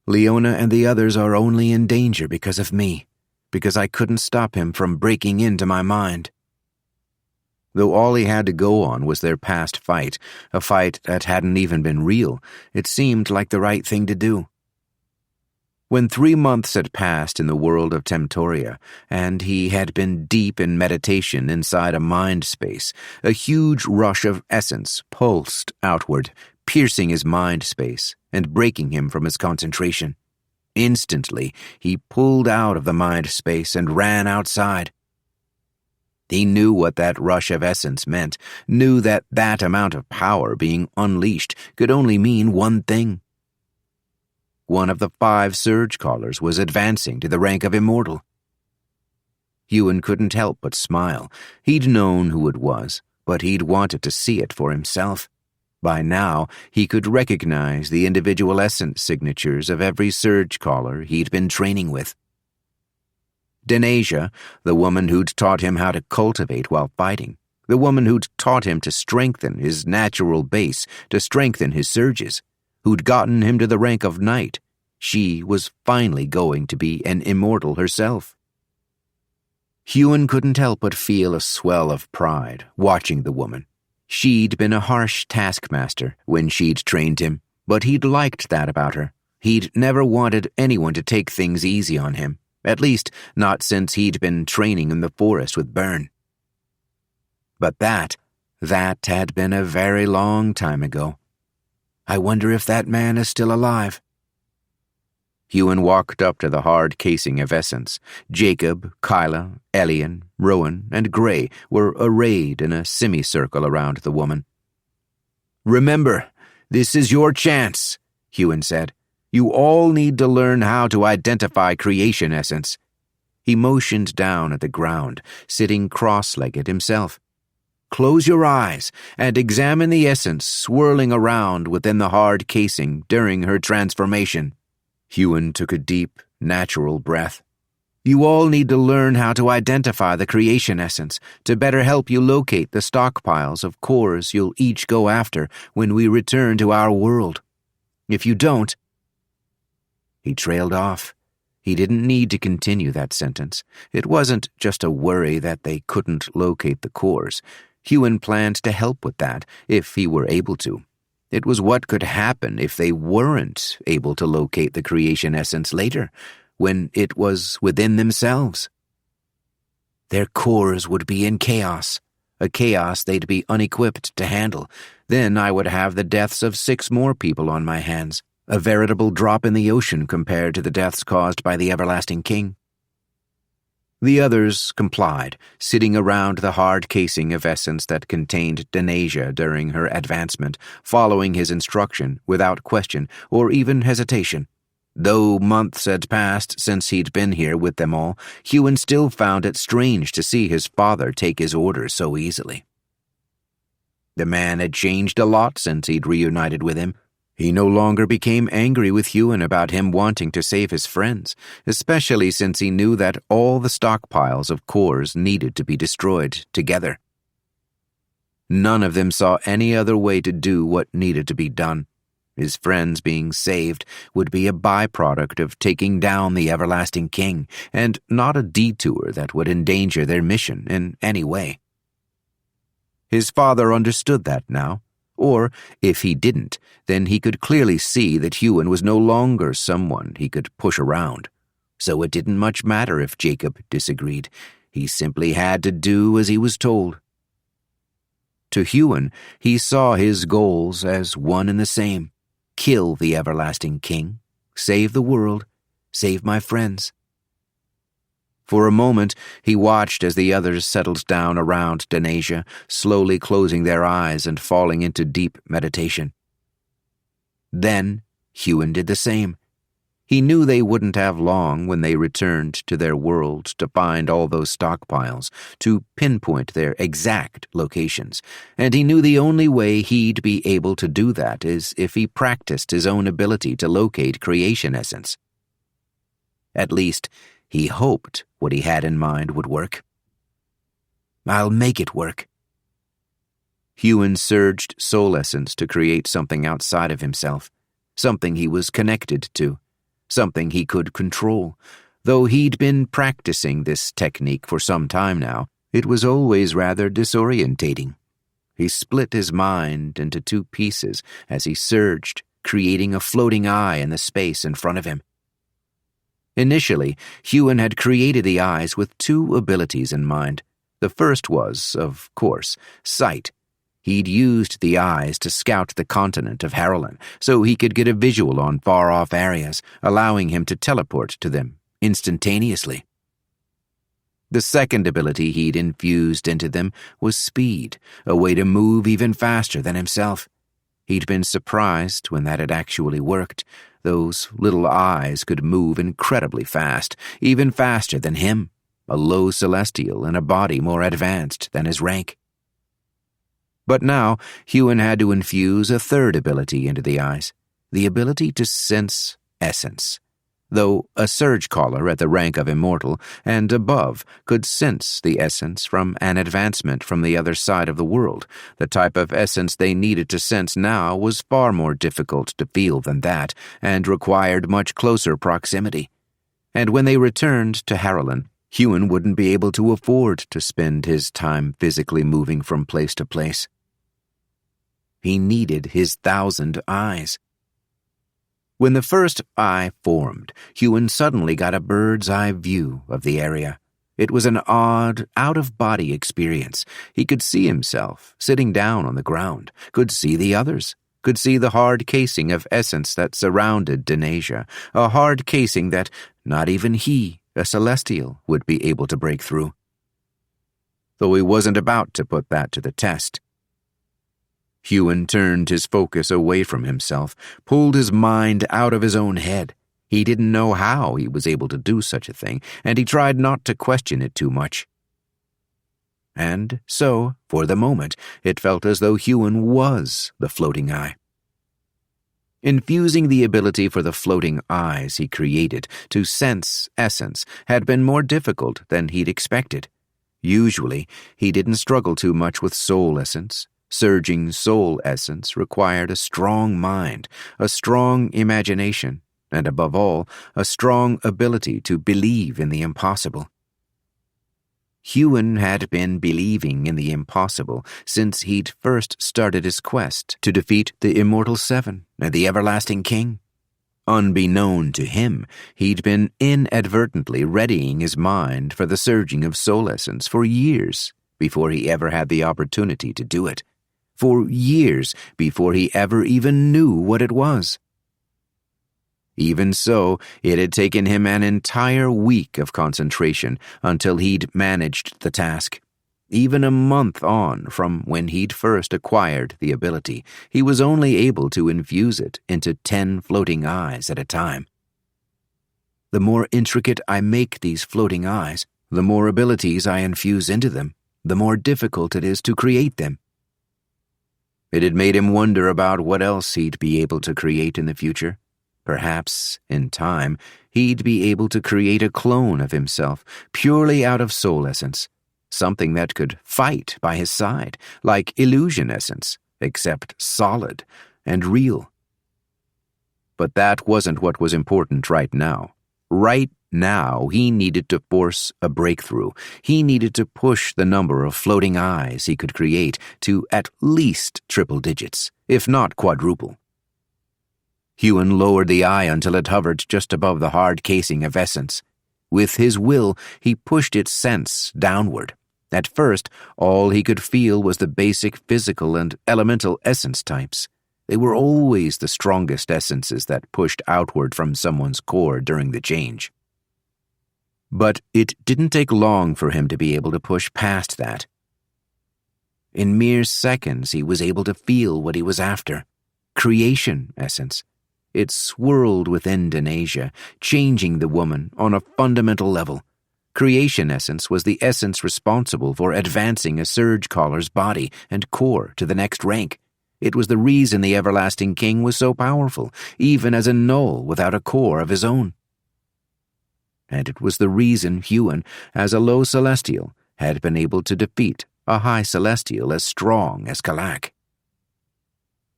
Speaker 2: "Leona and the others are only in danger because of me, because I couldn't stop him from breaking into my mind." Though all he had to go on was their past fight, a fight that hadn't even been real, it seemed like the right thing to do. When 3 months had passed in the world of Temtoria, and he had been deep in meditation inside a mind space, a huge rush of essence pulsed outward, piercing his mind space and breaking him from his concentration. Instantly, he pulled out of the mind space and ran outside. He knew what that rush of essence meant, knew that that amount of power being unleashed could only mean one thing. One of the 5 Surgecallers was advancing to the rank of immortal. Huon couldn't help but smile. He'd known who it was, but he'd wanted to see it for himself. By now, he could recognize the individual essence signatures of every Surgecaller he'd been training with. Denasia, the woman who'd taught him how to cultivate while fighting, the woman who'd taught him to strengthen his natural base, to strengthen his surges, who'd gotten him to the rank of knight, she was finally going to be an immortal herself. Huon couldn't help but feel a swell of pride watching the woman. She'd been a harsh taskmaster when she'd trained him, but he'd liked that about her. He'd never wanted anyone to take things easy on him, at least not since he'd been training in the forest with Byrne. But that had been a very long time ago. I wonder if that man is still alive. Huon walked up to the hard casing of essence. Jacob, Kyla, Elian, Rowan, and Gray were arrayed in a semicircle around the woman. "Remember, this is your chance," Huon said. "You all need to learn how to identify creation essence." He motioned down at the ground, sitting cross-legged himself. "Close your eyes and examine the essence swirling around within the hard casing during her transformation." Huon took a deep, natural breath. "You all need to learn how to identify the creation essence to better help you locate the stockpiles of cores you'll each go after when we return to our world. If you don't..." He trailed off. He didn't need to continue that sentence. It wasn't just a worry that they couldn't locate the cores. Huon planned to help with that, if he were able to. It was what could happen if they weren't able to locate the creation essence later, when it was within themselves. Their cores would be in chaos, a chaos they'd be unequipped to handle. Then I would have the deaths of 6 more people on my hands, a veritable drop in the ocean compared to the deaths caused by the Everlasting King. The others complied, sitting around the hard casing of essence that contained Denasia during her advancement, following his instruction without question or even hesitation. Though months had passed since he'd been here with them all, Huon still found it strange to see his father take his orders so easily. The man had changed a lot since he'd reunited with him. He no longer became angry with Huon about him wanting to save his friends, especially since he knew that all the stockpiles of cores needed to be destroyed together. None of them saw any other way to do what needed to be done. His friends being saved would be a byproduct of taking down the Everlasting King, and not a detour that would endanger their mission in any way. His father understood that now. Or, if he didn't, then he could clearly see that Huon was no longer someone he could push around. So it didn't much matter if Jacob disagreed. He simply had to do as he was told. To Huon, he saw his goals as one and the same. Kill the Everlasting King, save the world, save my friends. For a moment, he watched as the others settled down around Denasia, slowly closing their eyes and falling into deep meditation. Then, Huon did the same. He knew they wouldn't have long when they returned to their world to find all those stockpiles, to pinpoint their exact locations, and he knew the only way he'd be able to do that is if he practiced his own ability to locate creation essence. At least, he hoped what he had in mind would work. I'll make it work. Huon surged soul essence to create something outside of himself, something he was connected to, something he could control. Though he'd been practicing this technique for some time now, it was always rather disorientating. He split his mind into 2 pieces as he surged, creating a floating eye in the space in front of him. Initially, Huon had created the eyes with 2 abilities in mind. The first was, of course, sight. He'd used the eyes to scout the continent of Harlan, so he could get a visual on far-off areas, allowing him to teleport to them instantaneously. The second ability he'd infused into them was speed, a way to move even faster than himself. He'd been surprised when that had actually worked. Those little eyes could move incredibly fast, even faster than him, a low celestial in a body more advanced than his rank. But now, Huon had to infuse a third ability into the eyes, the ability to sense essence. Though a Surgecaller at the rank of immortal and above could sense the essence from an advancement from the other side of the world, the type of essence they needed to sense now was far more difficult to feel than that and required much closer proximity. And when they returned to Harlan, Huon wouldn't be able to afford to spend his time physically moving from place to place. He needed his 1,000 eyes. When the first eye formed, Huon suddenly got a bird's-eye view of the area. It was an odd, out-of-body experience. He could see himself sitting down on the ground, could see the others, could see the hard casing of essence that surrounded Denasia, a hard casing that not even he, a celestial, would be able to break through. Though he wasn't about to put that to the test. Huon turned his focus away from himself, pulled his mind out of his own head. He didn't know how he was able to do such a thing, and he tried not to question it too much. And so, for the moment, it felt as though Huon was the floating eye. Infusing the ability for the floating eyes he created to sense essence had been more difficult than he'd expected. Usually, he didn't struggle too much with soul essence. Surging soul essence required a strong mind, a strong imagination. and above all, a strong ability to believe in the impossible. Huon had been believing in the impossible since he'd first started his quest to defeat the Immortal Seven and the Everlasting King. Unbeknown to him, he'd been inadvertently readying his mind for the surging of soul essence for years before he ever had the opportunity to do it. For years before he ever even knew what it was. Even so, it had taken him an entire week of concentration until he'd managed the task. Even a month on from when he'd first acquired the ability, he was only able to infuse it into 10 floating eyes at a time. The more intricate I make these floating eyes, the more abilities I infuse into them, the more difficult it is to create them. It had made him wonder about what else he'd be able to create in the future. Perhaps, in time, he'd be able to create a clone of himself, purely out of soul essence, something that could fight by his side, like illusion essence, except solid and real. But that wasn't what was important right now. Right now, he needed to force a breakthrough. He needed to push the number of floating eyes he could create to at least triple digits, if not quadruple. Huon lowered the eye until it hovered just above the hard casing of essence. With his will, he pushed its sense downward. At first, all he could feel was the basic physical and elemental essence types. They were always the strongest essences that pushed outward from someone's core during the change. But it didn't take long for him to be able to push past that. In mere seconds, he was able to feel what he was after. Creation essence. It swirled within Denasia, changing the woman on a fundamental level. Creation essence was the essence responsible for advancing a Surgecaller's body and core to the next rank. It was the reason the Everlasting King was so powerful, even as a null without a core of his own. And it was the reason Huon, as a low celestial, had been able to defeat a high celestial as strong as Kalak.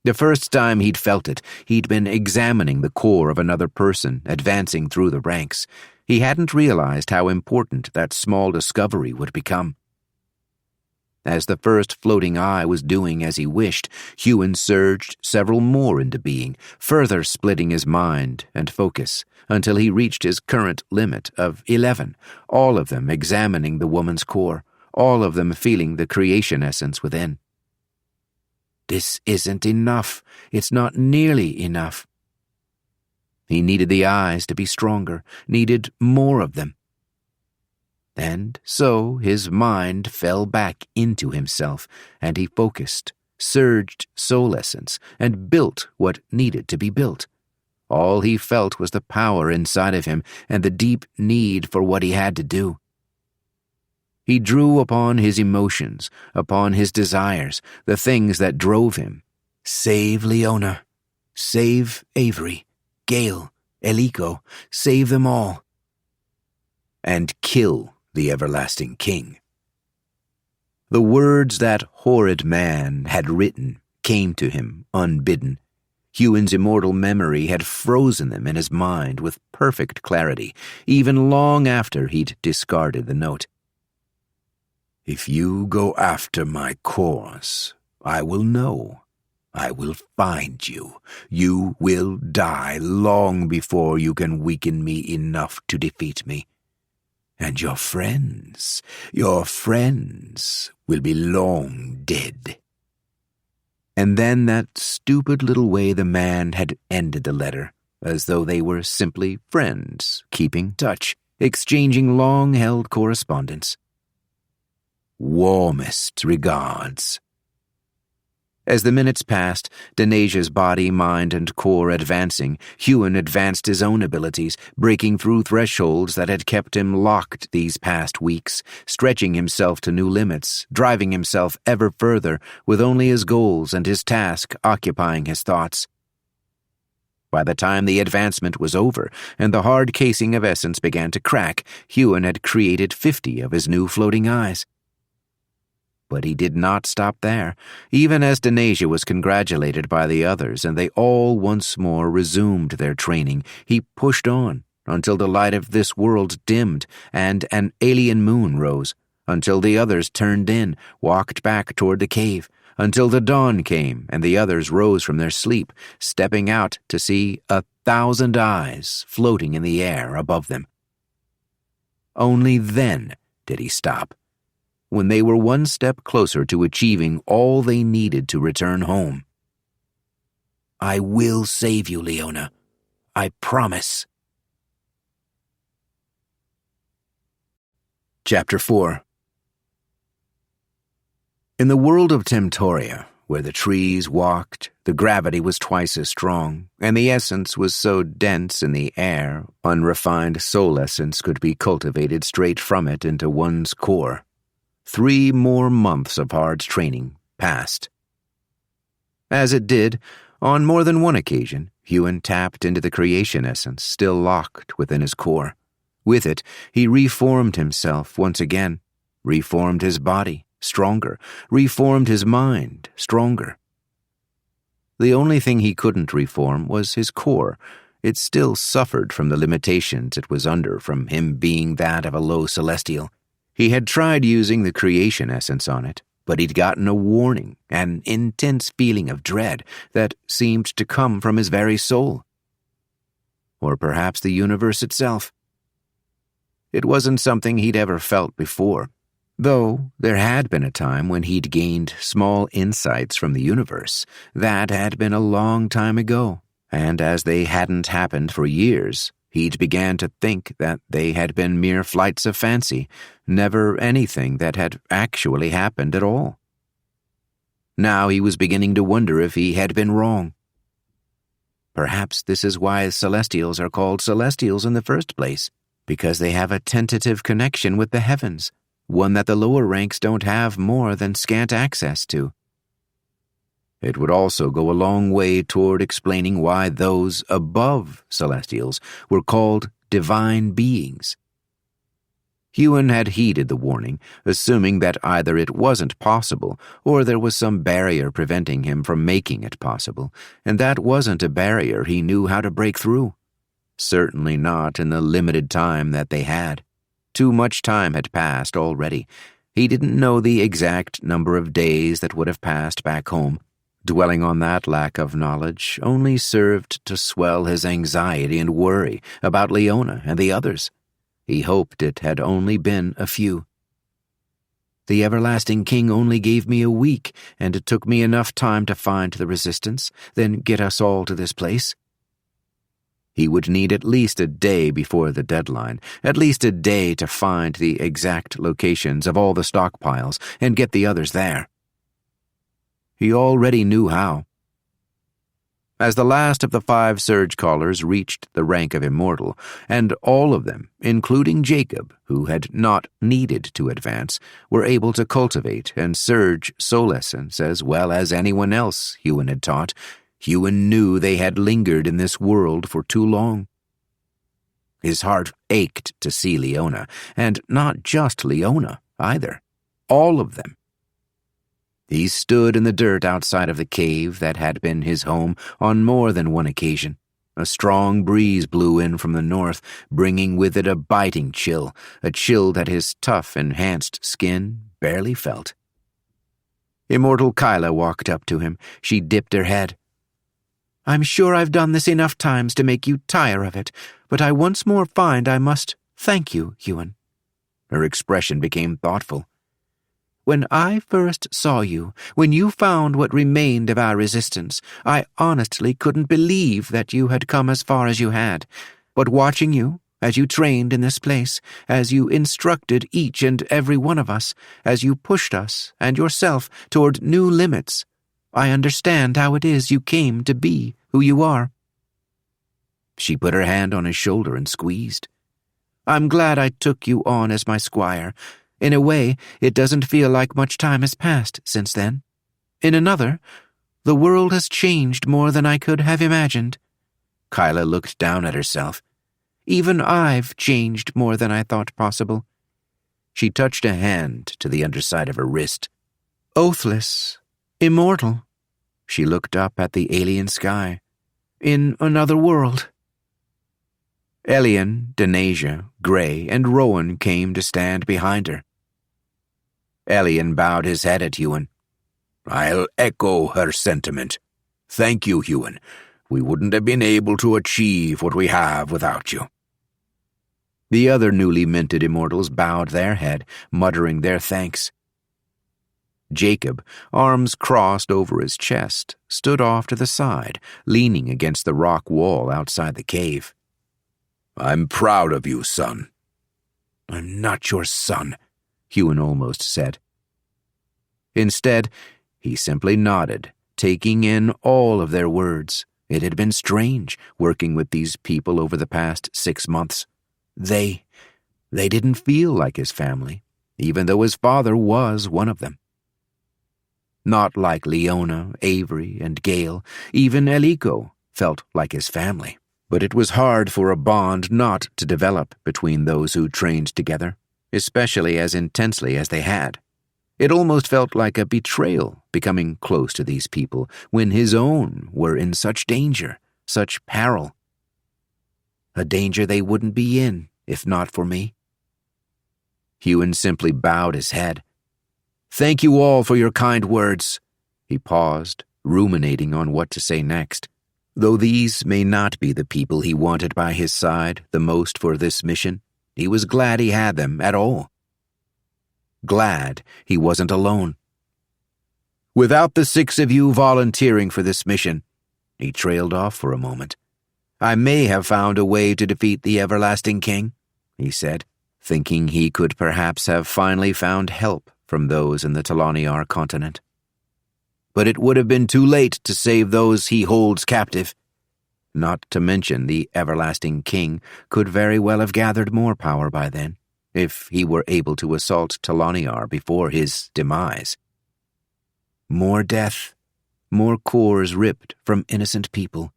Speaker 2: The first time he'd felt it, he'd been examining the core of another person advancing through the ranks. He hadn't realized how important that small discovery would become. As the first floating eye was doing as he wished, Huon surged several more into being, further splitting his mind and focus, until he reached his current limit of 11, all of them examining the woman's core, all of them feeling the creation essence within. This isn't enough. It's not nearly enough. He needed the eyes to be stronger, needed more of them. And so his mind fell back into himself, and he focused, surged soul essence, and built what needed to be built. All he felt was the power inside of him and the deep need for what he had to do. He drew upon his emotions, upon his desires, the things that drove him. Save Leona. Save Avery, Gale, Eliko. Save them all. And kill the Everlasting King. The words that horrid man had written came to him unbidden. Huon's immortal memory had frozen them in his mind with perfect clarity, even long after he'd discarded the note. If you go after my cause, I will know. I will find you. You will die long before you can weaken me enough to defeat me. And your friends will be long dead. And then that stupid little way the man had ended the letter, as though they were simply friends, keeping touch, exchanging long-held correspondence. Warmest regards. As the minutes passed, Denasia's body, mind, and core advancing, Huon advanced his own abilities, breaking through thresholds that had kept him locked these past weeks, stretching himself to new limits, driving himself ever further, with only his goals and his task occupying his thoughts. By the time the advancement was over, and the hard casing of essence began to crack, Huon had created 50 of his new floating eyes. But he did not stop there. Even as Denasia was congratulated by the others and they all once more resumed their training, he pushed on until the light of this world dimmed and an alien moon rose, until the others turned in, walked back toward the cave, until the dawn came and the others rose from their sleep, stepping out to see 1,000 eyes floating in the air above them. Only then did he stop, when they were one step closer to achieving all they needed to return home. "I will save you, Leona. I promise." Chapter 4. In the world of Temtoria, where the trees walked, the gravity was twice as strong, and the essence was so dense in the air, unrefined soul essence could be cultivated straight from it into one's core. 3 more months of hard training passed. As it did, on more than one occasion, Huon tapped into the creation essence still locked within his core. With it, he reformed himself once again, reformed his body, stronger, reformed his mind, stronger. The only thing he couldn't reform was his core. It still suffered from the limitations it was under from him being that of a low celestial. He had tried using the creation essence on it, but he'd gotten a warning, an intense feeling of dread that seemed to come from his very soul. Or perhaps the universe itself. It wasn't something he'd ever felt before, though there had been a time when he'd gained small insights from the universe. That had been a long time ago, and as they hadn't happened for years, he'd began to think that they had been mere flights of fancy, never anything that had actually happened at all. Now he was beginning to wonder if he had been wrong. Perhaps this is why Celestials are called Celestials in the first place, because they have a tentative connection with the heavens, one that the lower ranks don't have more than scant access to. It would also go a long way toward explaining why those above Celestials were called divine beings. Huon had heeded the warning, assuming that either it wasn't possible or there was some barrier preventing him from making it possible, and that wasn't a barrier he knew how to break through. Certainly not in the limited time that they had. Too much time had passed already. He didn't know the exact number of days that would have passed back home. Dwelling on that lack of knowledge only served to swell his anxiety and worry about Leona and the others. He hoped it had only been a few. The Everlasting King only gave me a week, and it took me enough time to find the resistance, then get us all to this place. He would need at least a day before the deadline, at least a day to find the exact locations of all the stockpiles and get the others there. He already knew how. As the last of the 5 Surgecallers reached the rank of immortal, and all of them, including Jacob, who had not needed to advance, were able to cultivate and surge soul essence as well as anyone else Huon had taught, Huon knew they had lingered in this world for too long. His heart ached to see Leona, and not just Leona, either. All of them. He stood in the dirt outside of the cave that had been his home on more than one occasion. A strong breeze blew in from the north, bringing with it a biting chill, a chill that his tough, enhanced skin barely felt. Immortal Kyla walked up to him. She dipped her head. "I'm sure I've done this enough times to make you tire of it, but I once more find I must thank you, Huon." Her expression became thoughtful. "When I first saw you, when you found what remained of our resistance, I honestly couldn't believe that you had come as far as you had. But watching you, as you trained in this place, as you instructed each and every one of us, as you pushed us and yourself toward new limits, I understand how it is you came to be who you are." She put her hand on his shoulder and squeezed. "I'm glad I took you on as my squire. In a way, it doesn't feel like much time has passed since then. In another, the world has changed more than I could have imagined." Kyla looked down at herself. "Even I've changed more than I thought possible." She touched a hand to the underside of her wrist. Oathless, immortal. She looked up at the alien sky. In another world. Elian, Denasia, Gray, and Rowan came to stand behind her. Elian bowed his head at Huon.
Speaker 1: I'll echo her sentiment. Thank you, Huon. We wouldn't have been able to achieve what we have without you.
Speaker 2: The other newly minted immortals bowed their head, muttering their thanks. Jacob, arms crossed over his chest, stood off to the side, leaning against the rock wall outside the cave.
Speaker 1: I'm proud of you, son.
Speaker 2: I'm not your son, Huon almost said. Instead, he simply nodded, taking in all of their words. It had been strange, working with these people over the past 6 months. They didn't feel like his family, even though his father was one of them. Not like Leona, Avery, and Gale, even Eliko felt like his family. But it was hard for a bond not to develop between those who trained together, especially as intensely as they had. It almost felt like a betrayal becoming close to these people when his own were in such danger, such peril. A danger they wouldn't be in if not for me. Huon simply bowed his head. Thank you all for your kind words. He paused, ruminating on what to say next. Though these may not be the people he wanted by his side the most for this mission, he was glad he had them at all. Glad he wasn't alone. Without the 6 of you volunteering for this mission, he trailed off for a moment. I may have found a way to defeat the Everlasting King, he said, thinking he could perhaps have finally found help from those in the Talaniar continent. But it would have been too late to save those he holds captive. Not to mention the Everlasting King could very well have gathered more power by then, if he were able to assault Talaniar before his demise. More death, more cores ripped from innocent people,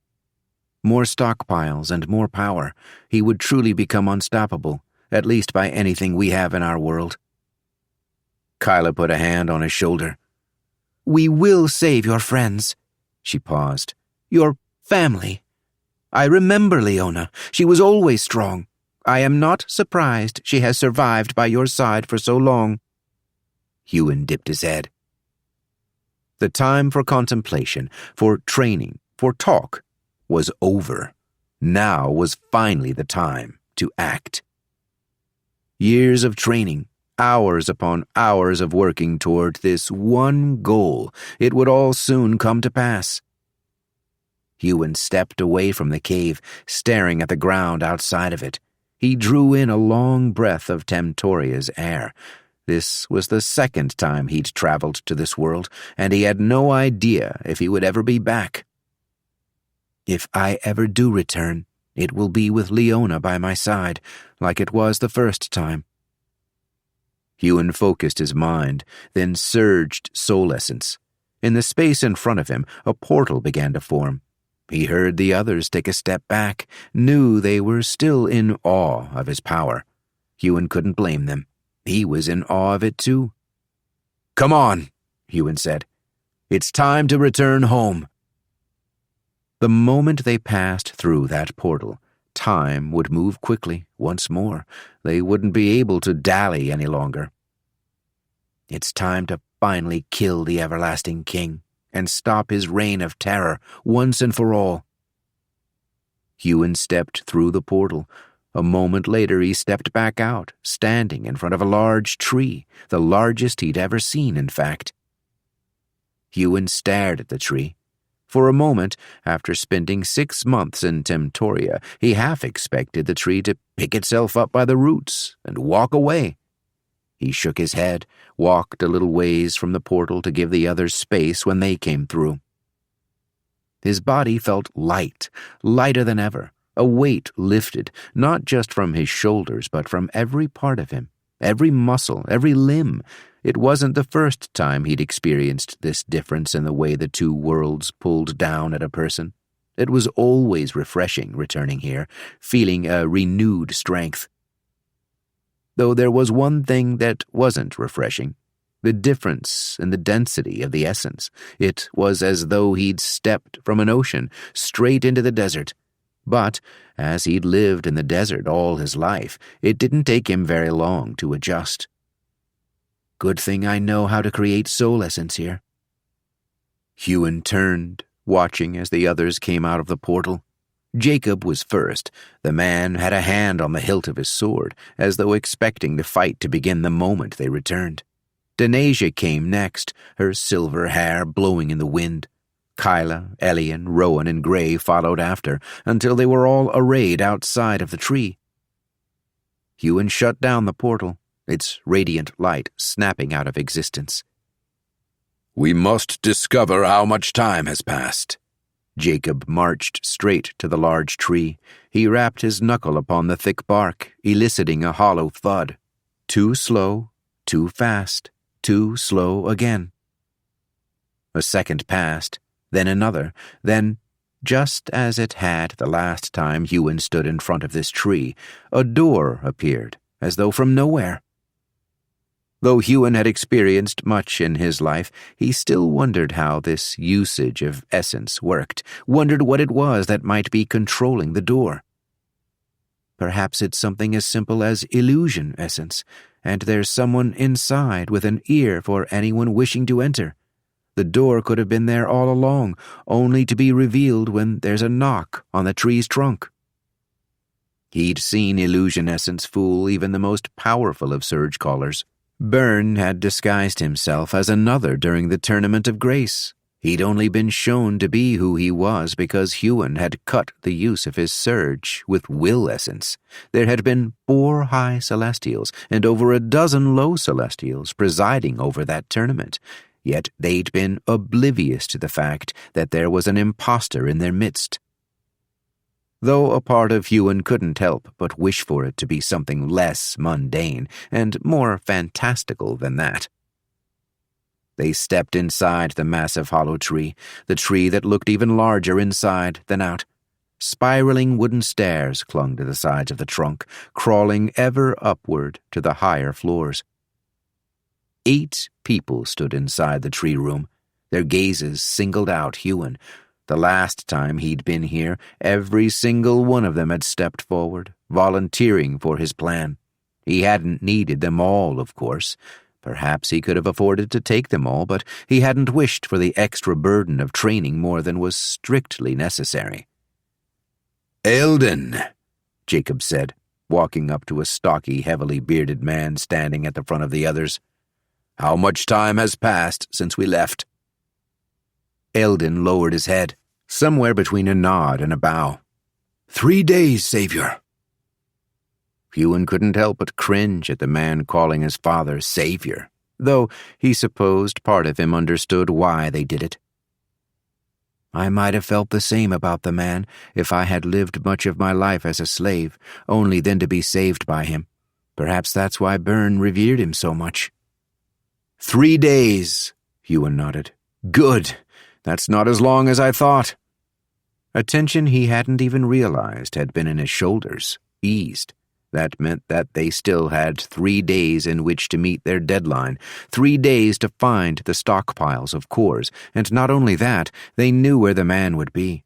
Speaker 2: more stockpiles and more power. He would truly become unstoppable, at least by anything we have in our world. Kyla put a hand on his shoulder. We will save your friends. She paused. Your family. I remember Leona. She was always strong. I am not surprised she has survived by your side for so long. Huon dipped his head. The time for contemplation, for training, for talk, was over. Now was finally the time to act. Years of training, hours upon hours of working toward this one goal, it would all soon come to pass. Huon stepped away from the cave, staring at the ground outside of it. He drew in a long breath of Temtoria's air. This was the 2nd time he'd traveled to this world, and he had no idea if he would ever be back. If I ever do return, it will be with Leona by my side, like it was the first time. Huon focused his mind, then surged soul essence. In the space in front of him, a portal began to form. He heard the others take a step back, knew they were still in awe of his power. Huon couldn't blame them. He was in awe of it too. Come on, Huon said. It's time to return home. The moment they passed through that portal, time would move quickly once more. They wouldn't be able to dally any longer. It's time to finally kill the Everlasting King and stop his reign of terror once and for all. Huon stepped through the portal. A moment later he stepped back out, standing in front of a large tree, the largest he'd ever seen, in fact. Huon stared at the tree. For a moment, after spending 6 months in Temtoria, he half expected the tree to pick itself up by the roots and walk away. He shook his head, walked a little ways from the portal to give the others space when they came through. His body felt light, lighter than ever. A weight lifted, not just from his shoulders, but from every part of him, every muscle, every limb. It wasn't the first time he'd experienced this difference in the way the two worlds pulled down at a person. It was always refreshing returning here, feeling a renewed strength. Though there was one thing that wasn't refreshing. The difference in the density of the essence. It was as though he'd stepped from an ocean straight into the desert. But, as he'd lived in the desert all his life, it didn't take him very long to adjust. Good thing I know how to create soul essence here. Huon turned, watching as the others came out of the portal. Jacob was first. The man had a hand on the hilt of his sword, as though expecting the fight to begin the moment they returned. Denasia came next, her silver hair blowing in the wind. Kyla, Elian, Rowan, and Gray followed after, until they were all arrayed outside of the tree. Huon shut down the portal, its radiant light snapping out of existence.
Speaker 1: "We must discover how much time has passed."
Speaker 2: Jacob marched straight to the large tree. He rapped his knuckle upon the thick bark, eliciting a hollow thud. Too slow, too fast, too slow again. A second passed, then another, then, just as it had the last time Huon stood in front of this tree, a door appeared, as though from nowhere. Though Huon had experienced much in his life, he still wondered how this usage of essence worked, wondered what it was that might be controlling the door. Perhaps it's something as simple as illusion essence, and there's someone inside with an ear for anyone wishing to enter. The door could have been there all along, only to be revealed when there's a knock on the tree's trunk. He'd seen illusion essence fool even the most powerful of Surgecallers. Byrne had disguised himself as another during the Tournament of Grace. He'd only been shown to be who he was because Huon had cut the use of his surge with will essence. There had been 4 high celestials and over a dozen low celestials presiding over that tournament, yet they'd been oblivious to the fact that there was an imposter in their midst. Though a part of Huon couldn't help but wish for it to be something less mundane and more fantastical than that. They stepped inside the massive hollow tree, the tree that looked even larger inside than out. Spiraling wooden stairs clung to the sides of the trunk, crawling ever upward to the higher floors. 8 people stood inside the tree room. Their gazes singled out Huon. The last time he'd been here, every single one of them had stepped forward, volunteering for his plan. He hadn't needed them all, of course. Perhaps he could have afforded to take them all, but he hadn't wished for the extra burden of training more than was strictly necessary.
Speaker 1: "Eldon,"
Speaker 2: Jacob said, walking up to a stocky, heavily bearded man standing at the front of the others.
Speaker 1: "How much time has passed since we left?"
Speaker 2: Eldon lowered his head, somewhere between a nod and a bow.
Speaker 1: 3 days, Savior."
Speaker 2: Huon couldn't help but cringe at the man calling his father Savior, though he supposed part of him understood why they did it. I might have felt the same about the man if I had lived much of my life as a slave, only then to be saved by him. Perhaps that's why Byrne revered him so much.
Speaker 1: 3 days,
Speaker 2: Huon nodded.
Speaker 1: Good. That's not as long as I thought.
Speaker 2: A tension he hadn't even realized had been in his shoulders eased. That meant that they still had 3 days in which to meet their deadline, 3 days to find the stockpiles of cores, and not only that, they knew where the man would be.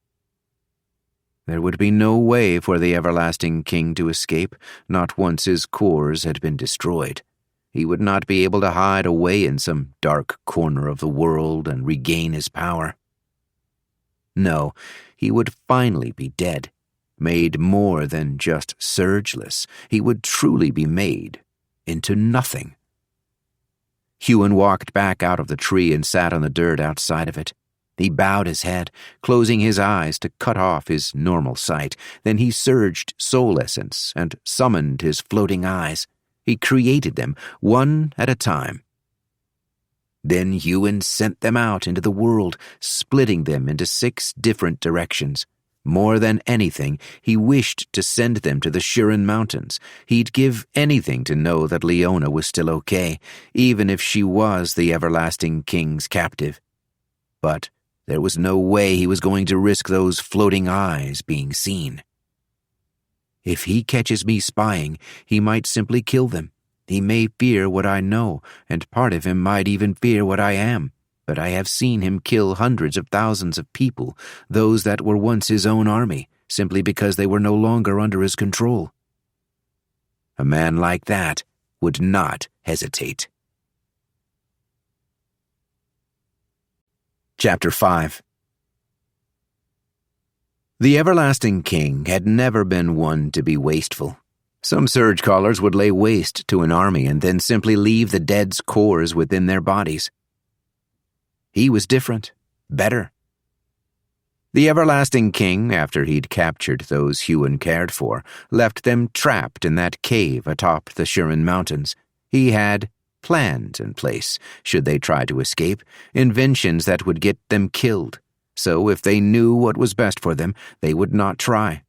Speaker 2: There would be no way for the Everlasting King to escape, not once his cores had been destroyed. He would not be able to hide away in some dark corner of the world and regain his power. No, he would finally be dead, made more than just surgeless. He would truly be made into nothing. Huon walked back out of the tree and sat on the dirt outside of it. He bowed his head, closing his eyes to cut off his normal sight. Then he surged soul essence and summoned his floating eyes. He created them, one at a time. Then Huon sent them out into the world, splitting them into 6 different directions. More than anything, he wished to send them to the Huron Mountains. He'd give anything to know that Leona was still okay, even if she was the Everlasting King's captive. But there was no way he was going to risk those floating eyes being seen. If he catches me spying, he might simply kill them. He may fear what I know, and part of him might even fear what I am, but I have seen him kill hundreds of thousands of people, those that were once his own army, simply because they were no longer under his control. A man like that would not hesitate. Chapter 5. The Everlasting King had never been one to be wasteful. Some Surgecallers would lay waste to an army and then simply leave the dead's cores within their bodies. He was different, better. The Everlasting King, after he'd captured those Huon cared for, left them trapped in that cave atop the Huron Mountains. He had plans in place, should they try to escape, inventions that would get them killed. So if they knew what was best for them, they would not try.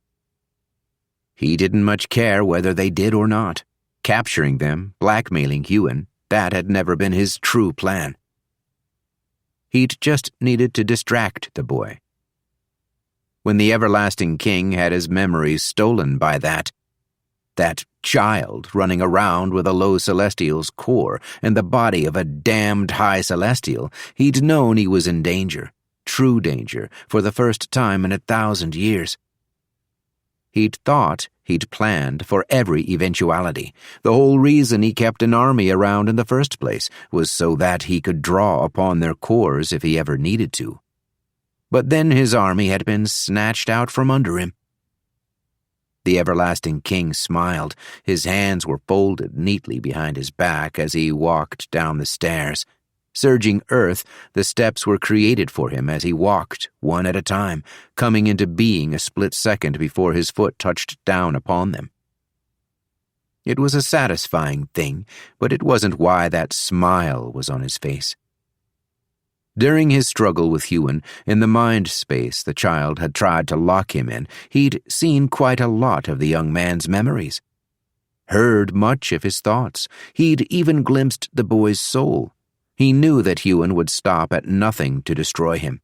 Speaker 2: He didn't much care whether they did or not. Capturing them, blackmailing Huon, that had never been his true plan. He'd just needed to distract the boy. When the Everlasting King had his memories stolen by that child running around with a low Celestial's core and the body of a damned high Celestial, he'd known he was in danger, true danger, for the first time in 1,000 years. He'd thought he'd planned for every eventuality. The whole reason he kept an army around in the first place was so that he could draw upon their cores if he ever needed to. But then his army had been snatched out from under him. The Everlasting King smiled. His hands were folded neatly behind his back as he walked down the stairs. Surging earth, the steps were created for him as he walked, one at a time, coming into being a split second before his foot touched down upon them. It was a satisfying thing, but it wasn't why that smile was on his face. During his struggle with Huon, in the mind space the child had tried to lock him in, he'd seen quite a lot of the young man's memories. Heard much of his thoughts. He'd even glimpsed the boy's soul. He knew that Huon would stop at nothing to destroy him.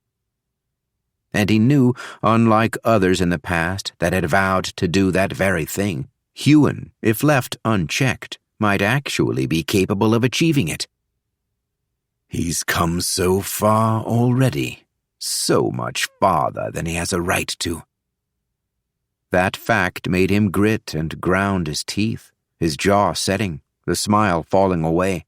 Speaker 2: And he knew, unlike others in the past that had vowed to do that very thing, Huon, if left unchecked, might actually be capable of achieving it. He's come so far already, so much farther than he has a right to. That fact made him grit and ground his teeth, his jaw setting, the smile falling away.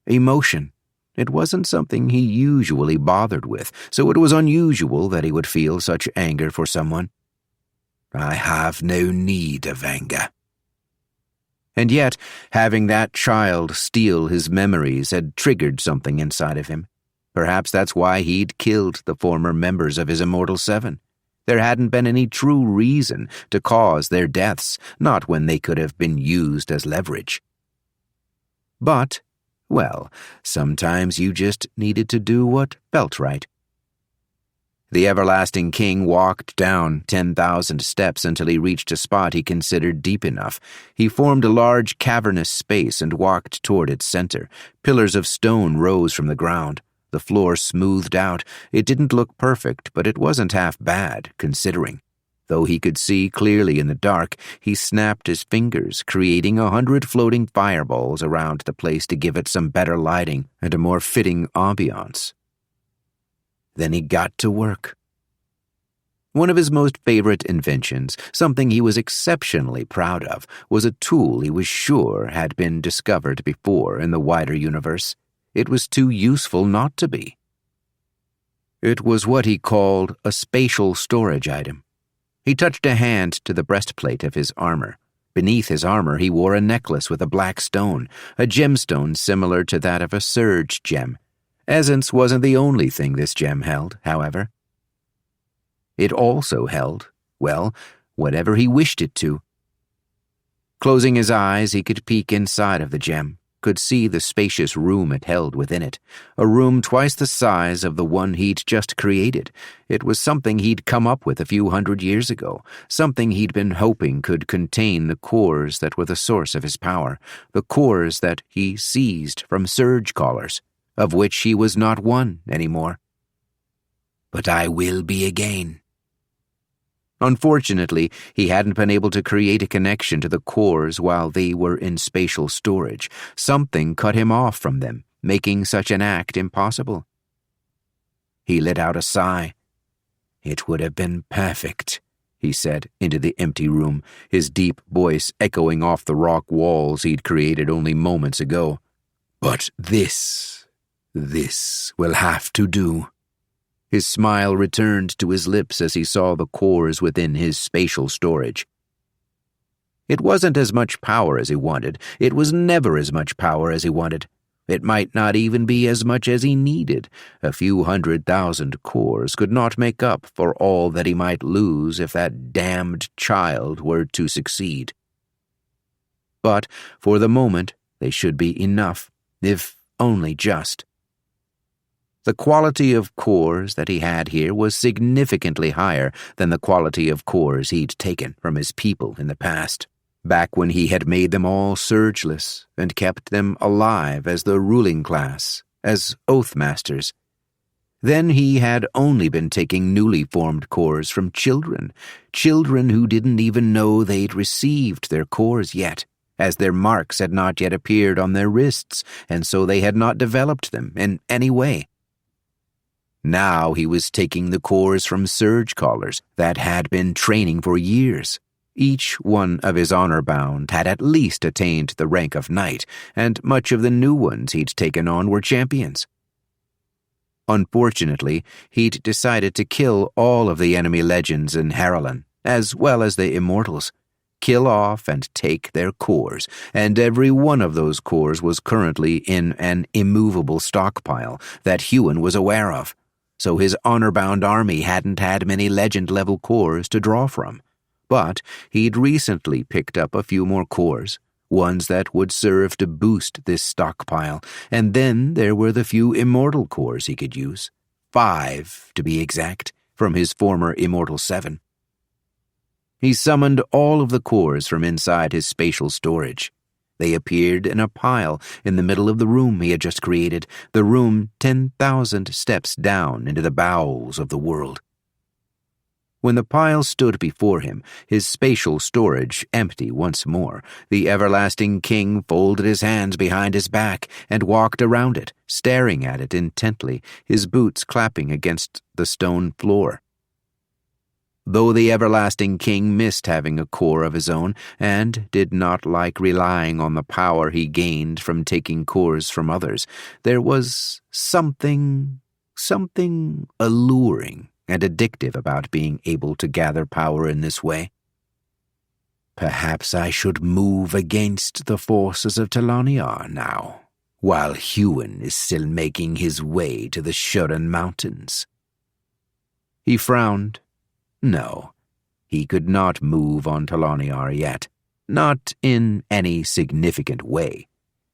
Speaker 2: Emotion. It wasn't something he usually bothered with, so it was unusual that he would feel such anger for someone. I have no need of anger. And yet, having that child steal his memories had triggered something inside of him. Perhaps that's why he'd killed the former members of his Immortal Seven. There hadn't been any true reason to cause their deaths, not when they could have been used as leverage. But, well, sometimes you just needed to do what felt right. The Everlasting King walked down 10,000 steps until he reached a spot he considered deep enough. He formed a large cavernous space and walked toward its center. Pillars of stone rose from the ground. The floor smoothed out. It didn't look perfect, but it wasn't half bad, considering. Though he could see clearly in the dark, he snapped his fingers, creating 100 floating fireballs around the place to give it some better lighting and a more fitting ambiance. Then he got to work. One of his most favorite inventions, something he was exceptionally proud of, was a tool he was sure had been discovered before in the wider universe. It was too useful not to be. It was what he called a spatial storage item. He touched a hand to the breastplate of his armor. Beneath his armor he wore a necklace with a black stone, a gemstone similar to that of a surge gem. Essence wasn't the only thing this gem held, however. It also held, well, whatever he wished it to. Closing his eyes, he could peek inside of the gem, could see the spacious room it held within it, a room twice the size of the one he'd just created. It was something he'd come up with a few hundred years ago, something he'd been hoping could contain the cores that were the source of his power, the cores that he seized from Surgecallers, of which he was not one anymore. But I will be again. Unfortunately, he hadn't been able to create a connection to the cores while they were in spatial storage. Something cut him off from them, making such an act impossible. He let out a sigh. "It would have been perfect," he said into the empty room, his deep voice echoing off the rock walls he'd created only moments ago. "But this will have to do." His smile returned to his lips as he saw the cores within his spatial storage. It wasn't as much power as he wanted. It was never as much power as he wanted. It might not even be as much as he needed. A few 100,000 cores could not make up for all that he might lose if that damned child were to succeed. But for the moment, they should be enough, if only just. The quality of cores that he had here was significantly higher than the quality of cores he'd taken from his people in the past, back when he had made them all surgeless and kept them alive as the ruling class, as Oathmasters. Then he had only been taking newly formed cores from children who didn't even know they'd received their cores yet, as their marks had not yet appeared on their wrists, and so they had not developed them in any way. Now he was taking the cores from Surgecallers that had been training for years. Each one of his honor-bound had at least attained the rank of knight, and much of the new ones he'd taken on were champions. Unfortunately, he'd decided to kill all of the enemy legends in Harlan, as well as the immortals. Kill off and take their cores, and every one of those cores was currently in an immovable stockpile that Huon was aware of. So his honor-bound army hadn't had many legend-level cores to draw from. But he'd recently picked up a few more cores, ones that would serve to boost this stockpile, and then there were the few immortal cores he could use. 5, to be exact, from his former Immortal 7. He summoned all of the cores from inside his spatial storage. They appeared in a pile in the middle of the room he had just created, the room 10,000 steps down into the bowels of the world. When the pile stood before him, his spatial storage empty once more, the everlasting king folded his hands behind his back and walked around it, staring at it intently, his boots clapping against the stone floor. Though the everlasting king missed having a core of his own and did not like relying on the power he gained from taking cores from others, there was something alluring and addictive about being able to gather power in this way. Perhaps I should move against the forces of Telaniar now, while Huon is still making his way to the Shuren Mountains. He frowned. No, he could not move on Telaniar yet, not in any significant way.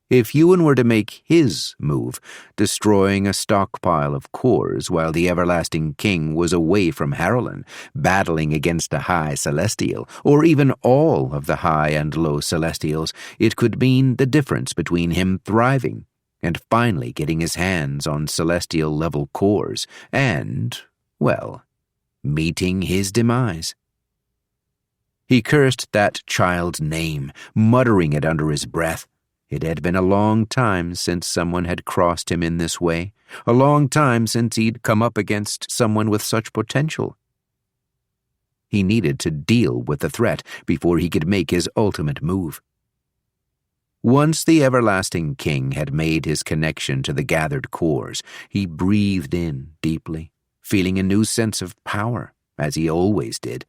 Speaker 2: If Huon were to make his move, destroying a stockpile of cores while the everlasting king was away from Harlan, battling against a high celestial, or even all of the high and low celestials, it could mean the difference between him thriving and finally getting his hands on celestial-level cores and, well, meeting his demise. He cursed that child's name, muttering it under his breath. It had been a long time since someone had crossed him in this way, a long time since he'd come up against someone with such potential. He needed to deal with the threat before he could make his ultimate move. Once the everlasting king had made his connection to the gathered cores, he breathed in deeply, feeling a new sense of power, as he always did.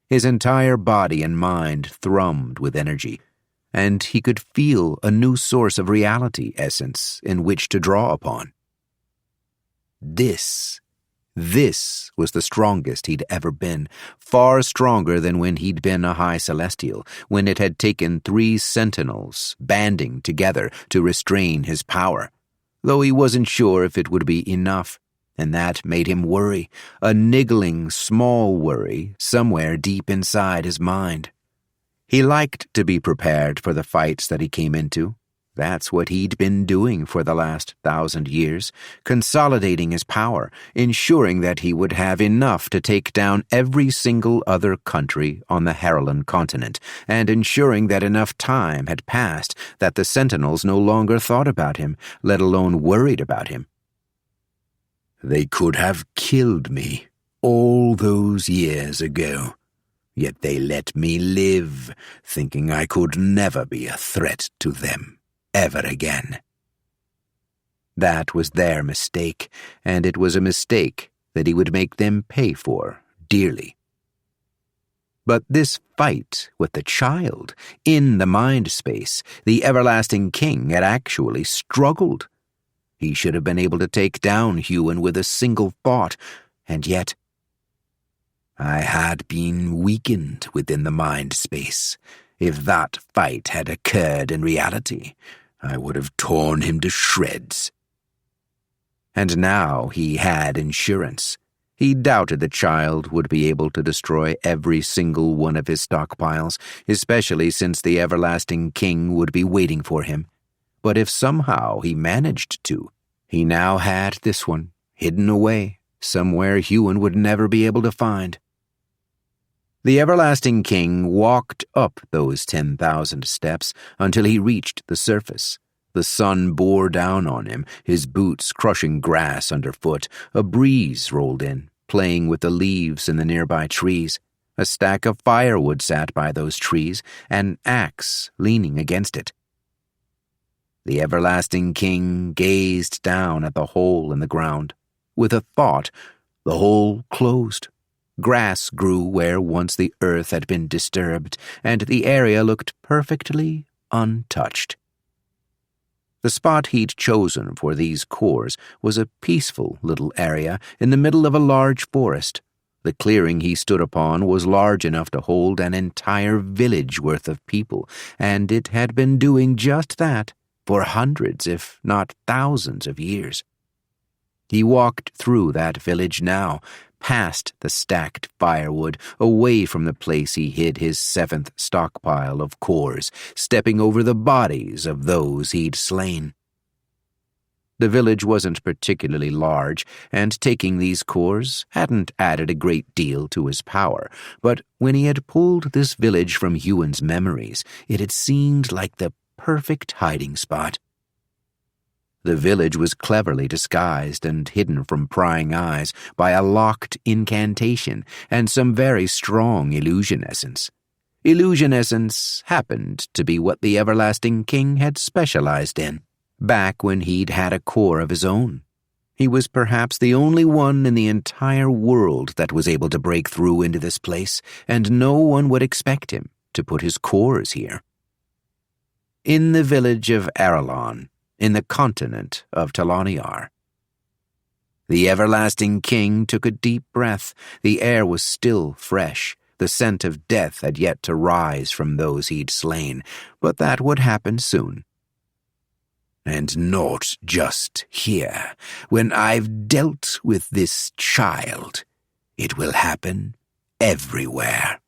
Speaker 2: His entire body and mind thrummed with energy, and he could feel a new source of reality essence in which to draw upon. This was the strongest he'd ever been, far stronger than when he'd been a high celestial, when it had taken 3 sentinels banding together to restrain his power, though he wasn't sure if it would be enough. And that made him worry, a niggling, small worry somewhere deep inside his mind. He liked to be prepared for the fights that he came into. That's what he'd been doing for the last 1,000 years, consolidating his power, ensuring that he would have enough to take down every single other country on the Harlan continent, and ensuring that enough time had passed that the Sentinels no longer thought about him, let alone worried about him.
Speaker 1: They could have killed me all those years ago, yet they let me live, thinking I could never be a threat to them ever again.
Speaker 2: That was their mistake, and it was a mistake that he would make them pay for dearly. But this fight with the child, in the mind space, the Everlasting King had actually struggled. He should have been able to take down Huon with a single thought, and yet
Speaker 1: I had been weakened within the mind space. If that fight had occurred in reality, I would have torn him to shreds.
Speaker 2: And now he had insurance. He doubted the child would be able to destroy every single one of his stockpiles, especially since the Everlasting King would be waiting for him. But if somehow he managed to, he now had this one, hidden away, somewhere Huon would never be able to find. The Everlasting King walked up those 10,000 steps until he reached the surface. The sun bore down on him, his boots crushing grass underfoot. A breeze rolled in, playing with the leaves in the nearby trees. A stack of firewood sat by those trees, an axe leaning against it. The Everlasting King gazed down at the hole in the ground. With a thought, the hole closed. Grass grew where once the earth had been disturbed, and the area looked perfectly untouched. The spot he'd chosen for these cores was a peaceful little area in the middle of a large forest. The clearing he stood upon was large enough to hold an entire village worth of people, and it had been doing just that for hundreds, if not thousands of years. He walked through that village now, past the stacked firewood, away from the place he hid his 7th stockpile of cores, stepping over the bodies of those he'd slain. The village wasn't particularly large, and taking these cores hadn't added a great deal to his power, but when he had pulled this village from Huon's memories, it had seemed like the perfect hiding spot. The village was cleverly disguised and hidden from prying eyes by a locked incantation and some very strong illusion essence. Illusion essence happened to be what the Everlasting King had specialized in, back when he'd had a core of his own. He was perhaps the only one in the entire world that was able to break through into this place, and no one would expect him to put his cores here. In the village of Aralon, in the continent of Talaniar. The Everlasting King took a deep breath. The air was still fresh. The scent of death had yet to rise from those he'd slain, but that would happen soon.
Speaker 1: And not just here. When I've dealt with this child, it will happen everywhere.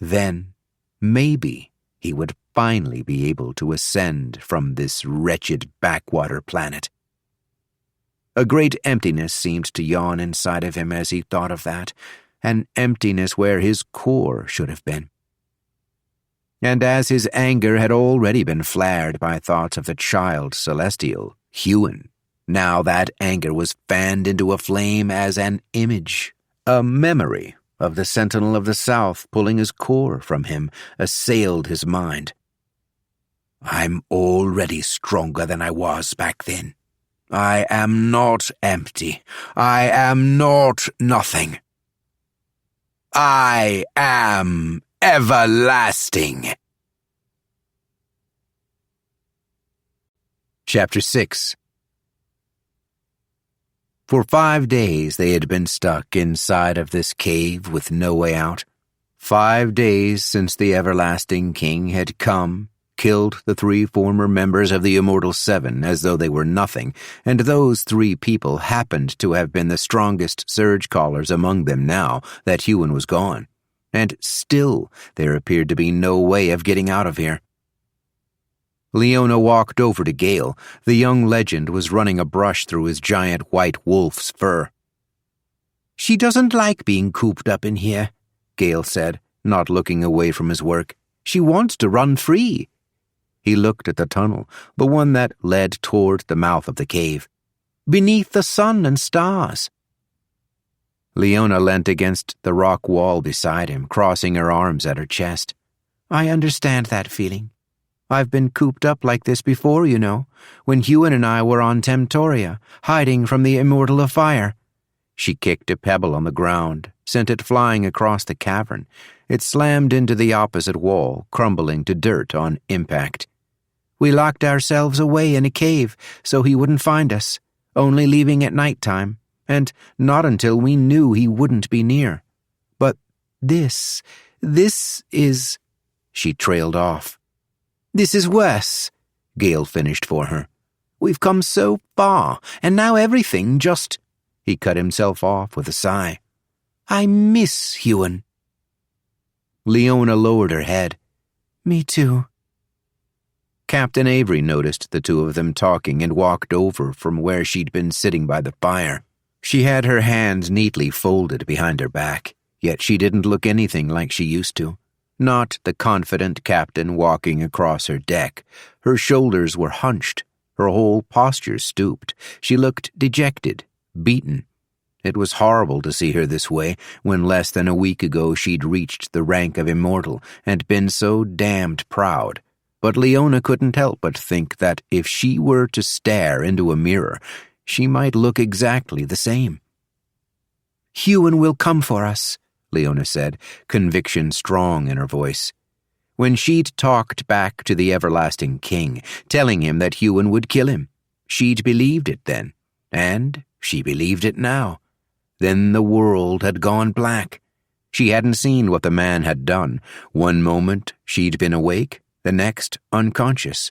Speaker 2: Then, maybe, he would finally be able to ascend from this wretched backwater planet. A great emptiness seemed to yawn inside of him as he thought of that, an emptiness where his core should have been. And as his anger had already been flared by thoughts of the child celestial, Huon, now that anger was fanned into a flame as an image, a memory of the Sentinel of the South pulling his core from him, assailed his mind.
Speaker 1: I'm already stronger than I was back then. I am not empty. I am not nothing. I am everlasting.
Speaker 2: Chapter 6. For 5 days they had been stuck inside of this cave with no way out. 5 days since the Everlasting King had come, killed the 3 former members of the Immortal Seven as though they were nothing, and those 3 people happened to have been the strongest Surgecallers among them now that Huon was gone. And still there appeared to be no way of getting out of here. Leona walked over to Gale. The young legend was running a brush through his giant white wolf's fur. "She doesn't like being cooped up in here," Gale said, not looking away from his work. "She wants to run free." He looked at the tunnel, the one that led toward the mouth of the cave. "Beneath the sun and stars." Leona leant against the rock wall beside him, crossing her arms at her chest. "I understand that feeling. I've been cooped up like this before, you know, when Huon and I were on Temtoria, hiding from the Immortal of Fire." She kicked a pebble on the ground, sent it flying across the cavern. It slammed into the opposite wall, crumbling to dirt on impact. "We locked ourselves away in a cave so he wouldn't find us, only leaving at night time, and not until we knew he wouldn't be near. But this is—" She trailed off. "This is worse," Gale finished for her. "We've come so far, and now everything just—" He cut himself off with a sigh. "I miss Huon." Leona lowered her head. "Me too." Captain Avery noticed the two of them talking and walked over from where she'd been sitting by the fire. She had her hands neatly folded behind her back, yet she didn't look anything like she used to. Not the confident captain walking across her deck. Her shoulders were hunched, her whole posture stooped. She looked dejected, beaten. It was horrible to see her this way, when less than a week ago she'd reached the rank of immortal and been so damned proud. But Leona couldn't help but think that if she were to stare into a mirror, she might look exactly the same. "Huon will come for us," Leona said, conviction strong in her voice. When she'd talked back to the everlasting king, telling him that Huon would kill him, she'd believed it then, and she believed it now. Then the world had gone black. She hadn't seen what the man had done. One moment she'd been awake, the next unconscious.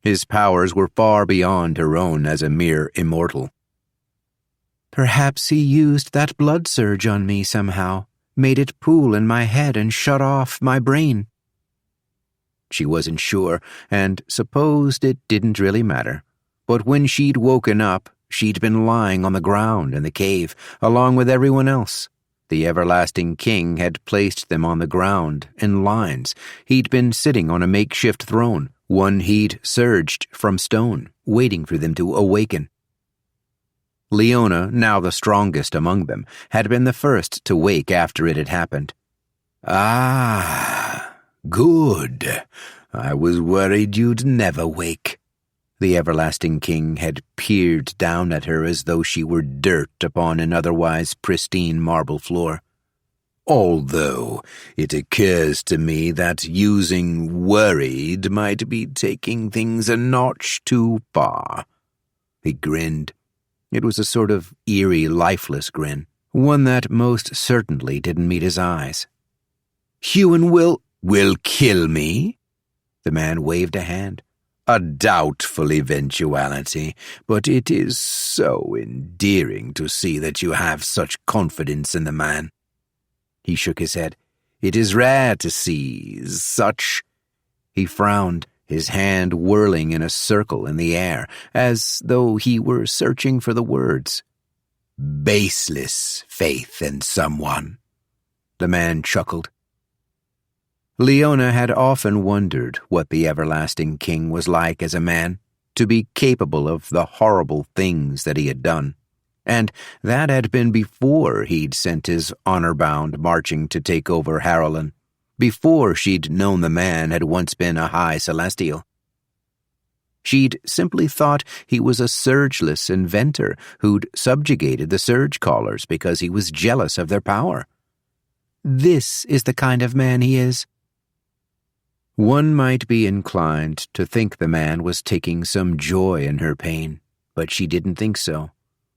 Speaker 2: His powers were far beyond her own as a mere immortal. "Perhaps he used that blood surge on me somehow, made it pool in my head and shut off my brain." She wasn't sure, and supposed it didn't really matter. But when she'd woken up, she'd been lying on the ground in the cave, along with everyone else. The everlasting king had placed them on the ground, in lines. He'd been sitting on a makeshift throne, one he'd surged from stone, waiting for them to awaken. Leona, now the strongest among them, had been the first to wake after it had happened.
Speaker 1: "Ah, good. I was worried you'd never wake."
Speaker 2: The everlasting king had peered down at her as though she were dirt upon an otherwise pristine marble floor.
Speaker 1: "Although it occurs to me that using worried might be taking things a notch too far."
Speaker 2: He grinned. It was a sort of eerie, lifeless grin, one that most certainly didn't meet his eyes.
Speaker 1: "Huon will kill me?"
Speaker 2: The man waved a hand.
Speaker 1: "A doubtful eventuality, but it is so endearing to see that you have such confidence in the man."
Speaker 2: He shook his head.
Speaker 1: "It is rare to see such—"
Speaker 2: He frowned, his hand whirling in a circle in the air, as though he were searching for the words.
Speaker 1: "Baseless faith in someone."
Speaker 2: The man chuckled. Leona had often wondered what the everlasting king was like as a man, to be capable of the horrible things that he had done. And that had been before he'd sent his honor-bound marching to take over Harrowland, before she'd known the man had once been a high celestial. She'd simply thought he was a surgeless inventor who'd subjugated the Surgecallers because he was jealous of their power. This is the kind of man he is. One might be inclined to think the man was taking some joy in her pain, but she didn't think so.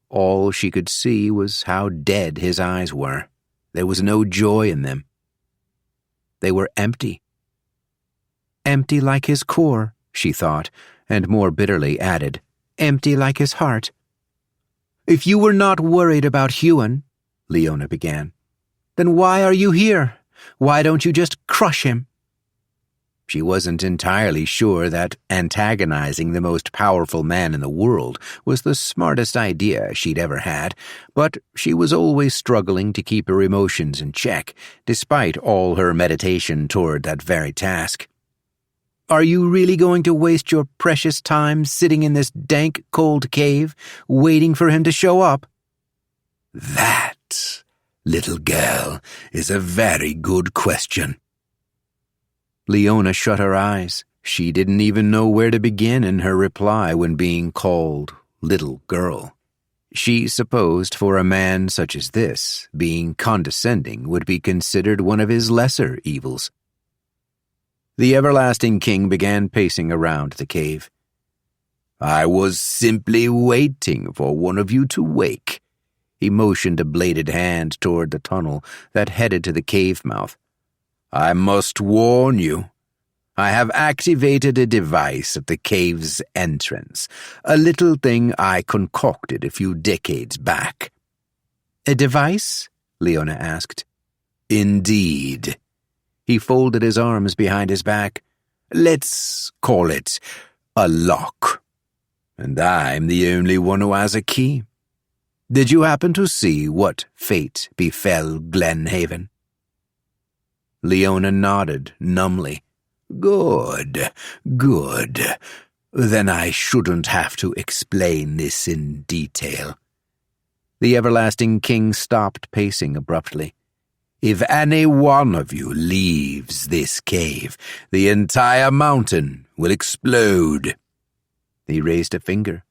Speaker 2: All she could see was how dead his eyes were. There was no joy in them. They were empty. Empty like his core, she thought, and more bitterly added, empty like his heart. "If you were not worried about Huon," Leona began, "then why are you here? Why don't you just crush him?" She wasn't entirely sure that antagonizing the most powerful man in the world was the smartest idea she'd ever had, but she was always struggling to keep her emotions in check, despite all her meditation toward that very task. "Are you really going to waste your precious time sitting in this dank, cold cave, waiting for him to show up?"
Speaker 1: "That, little girl, is a very good question."
Speaker 2: Leona shut her eyes. She didn't even know where to begin in her reply when being called little girl. She supposed for a man such as this, being condescending would be considered one of his lesser evils. The everlasting king began pacing around the cave.
Speaker 1: "I was simply waiting for one of you to wake."
Speaker 2: He motioned a bladed hand toward the tunnel that headed to the cave mouth.
Speaker 1: "I must warn you. I have activated a device at the cave's entrance, a little thing I concocted a few decades back."
Speaker 2: "A device?" Leona asked.
Speaker 1: "Indeed."
Speaker 2: He folded his arms behind his back.
Speaker 1: "Let's call it a lock. And I'm the only one who has a key. Did you happen to see what fate befell Glenhaven?"
Speaker 2: Leona nodded numbly.
Speaker 1: Good. Then I shouldn't have to explain this in detail."
Speaker 2: The everlasting king stopped pacing abruptly.
Speaker 1: "If any one of you leaves this cave, the entire mountain will explode."
Speaker 2: He raised a finger.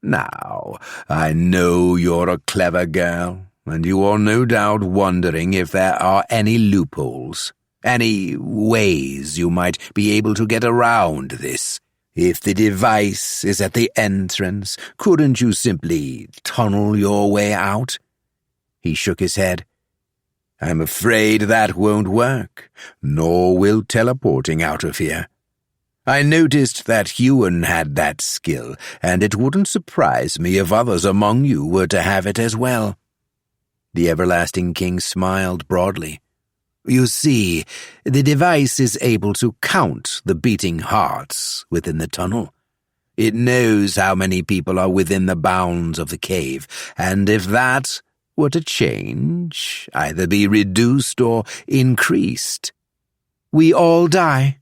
Speaker 1: "Now, I know you're a clever girl, and you are no doubt wondering if there are any loopholes, any ways you might be able to get around this. If the device is at the entrance, couldn't you simply tunnel your way out?"
Speaker 2: He shook his head.
Speaker 1: "I'm afraid that won't work, nor will teleporting out of here. I noticed that Huon had that skill, and it wouldn't surprise me if others among you were to have it as well."
Speaker 2: The everlasting king smiled broadly.
Speaker 1: "You see, the device is able to count the beating hearts within the tunnel. It knows how many people are within the bounds of the cave, and if that were to change, either be reduced or increased,
Speaker 2: we all die."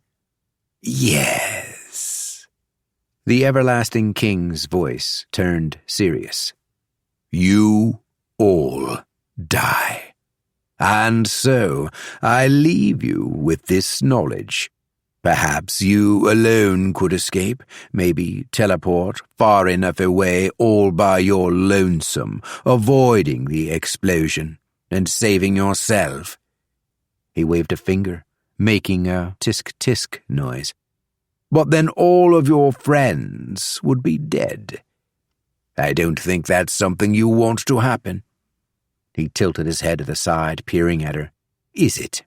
Speaker 1: "Yes."
Speaker 2: The everlasting king's voice turned serious.
Speaker 1: "You all die. And so I leave you with this knowledge. Perhaps you alone could escape, maybe teleport far enough away all by your lonesome, avoiding the explosion and saving yourself."
Speaker 2: He waved a finger, making a tisk-tisk noise.
Speaker 1: "But then all of your friends would be dead. I don't think that's something you want to happen."
Speaker 2: He tilted his head to the side, peering at her.
Speaker 1: "Is it?"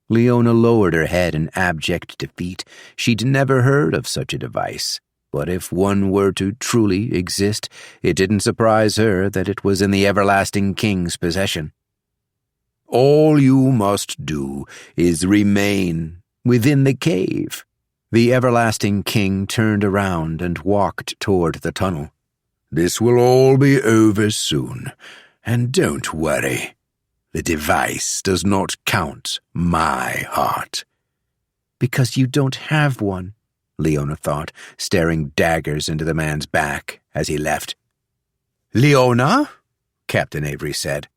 Speaker 2: Leona lowered her head in abject defeat. She'd never heard of such a device, but if one were to truly exist, it didn't surprise her that it was in the everlasting king's possession.
Speaker 1: "All you must do is remain within the cave."
Speaker 2: The everlasting king turned around and walked toward the tunnel.
Speaker 1: "This will all be over soon. And don't worry, the device does not count my heart."
Speaker 2: "Because you don't have one," Leona thought, staring daggers into the man's back as he left.
Speaker 1: "Leona?" Captain Avery said.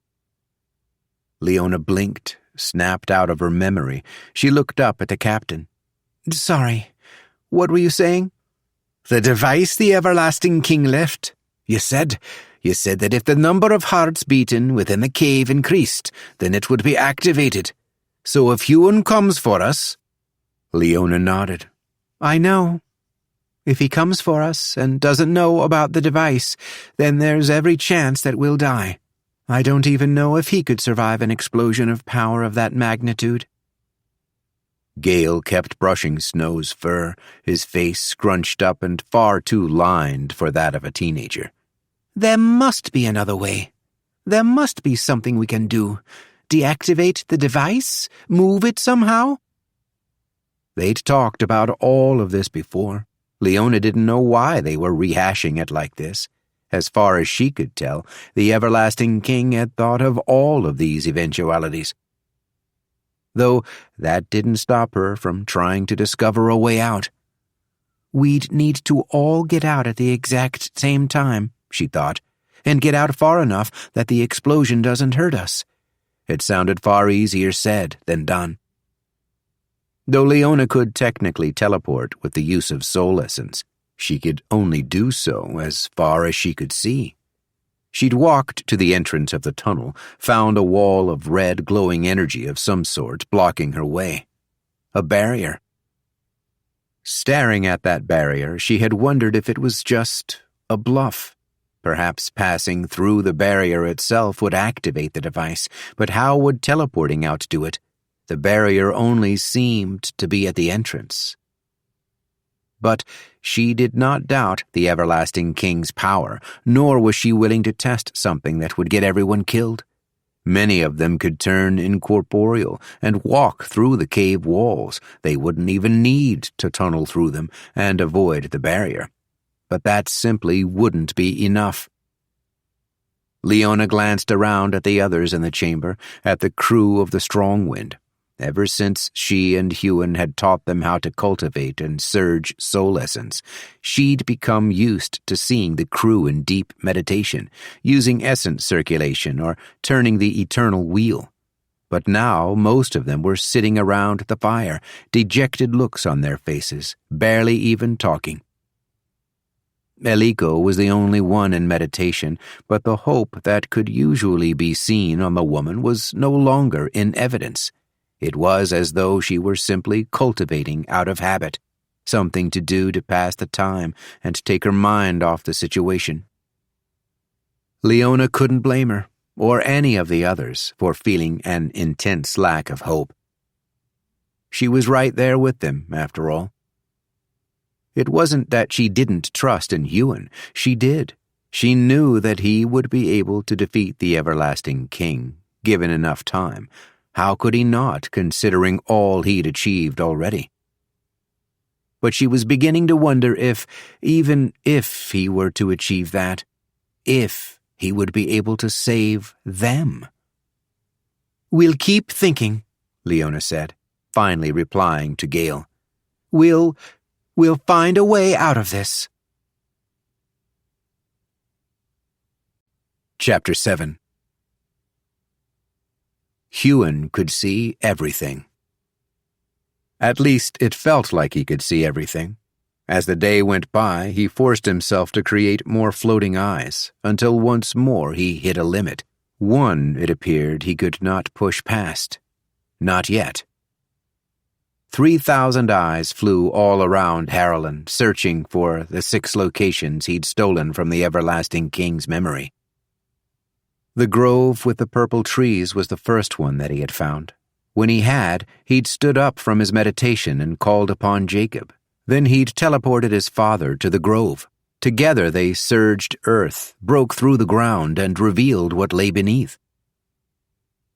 Speaker 2: Leona blinked, snapped out of her memory. She looked up at the captain. "Sorry, what were you saying?"
Speaker 1: "The device the everlasting king left. You said that if the number of hearts beaten within the cave increased, then it would be activated. So if Huon comes for us—"
Speaker 2: Leona nodded. "I know. If he comes for us and doesn't know about the device, then there's every chance that we'll die. I don't even know if he could survive an explosion of power of that magnitude." Gale kept brushing Snow's fur, his face scrunched up and far too lined for that of a teenager. "There must be another way. There must be something we can do. Deactivate the device? Move it somehow?" They'd talked about all of this before. Leona didn't know why they were rehashing it like this. As far as she could tell, the Everlasting King had thought of all of these eventualities. Though that didn't stop her from trying to discover a way out. "We'd need to all get out at the exact same time," she thought, "and get out far enough that the explosion doesn't hurt us." It sounded far easier said than done. Though Leona could technically teleport with the use of soul essence, she could only do so as far as she could see. She'd walked to the entrance of the tunnel, found a wall of red glowing energy of some sort blocking her way. A barrier. Staring at that barrier, she had wondered if it was just a bluff. Perhaps passing through the barrier itself would activate the device, but how would teleporting out do it? The barrier only seemed to be at the entrance. But she did not doubt the Everlasting King's power, nor was she willing to test something that would get everyone killed. Many of them could turn incorporeal and walk through the cave walls. They wouldn't even need to tunnel through them and avoid the barrier. But that simply wouldn't be enough. Leona glanced around at the others in the chamber, at the crew of the Strongwind. Ever since she and Huon had taught them how to cultivate and surge soul essence, she'd become used to seeing the crew in deep meditation, using essence circulation or turning the eternal wheel. But now most of them were sitting around the fire, dejected looks on their faces, barely even talking. Eliko was the only one in meditation, but the hope that could usually be seen on the woman was no longer in evidence. It was as though she were simply cultivating out of habit, something to do to pass the time and take her mind off the situation. Leona couldn't blame her, or any of the others, for feeling an intense lack of hope. She was right there with them, after all. It wasn't that she didn't trust in Huon. She did. She knew that he would be able to defeat the Everlasting King, given enough time. How could he not, considering all he'd achieved already? But she was beginning to wonder if, even if he were to achieve that, if he would be able to save them. "We'll keep thinking," Leona said, finally replying to Gale. We'll find a way out of this." Chapter 7. Huon could see everything. At least it felt like he could see everything. As the day went by, he forced himself to create more floating eyes, until once more he hit a limit. One, it appeared, he could not push past. Not yet. 3,000 eyes flew all around Harlan, searching for the 6 locations he'd stolen from the Everlasting King's memory. The grove with the purple trees was the first one that he had found. When he had, he'd stood up from his meditation and called upon Jacob. Then he'd teleported his father to the grove. Together they surged earth, broke through the ground, and revealed what lay beneath.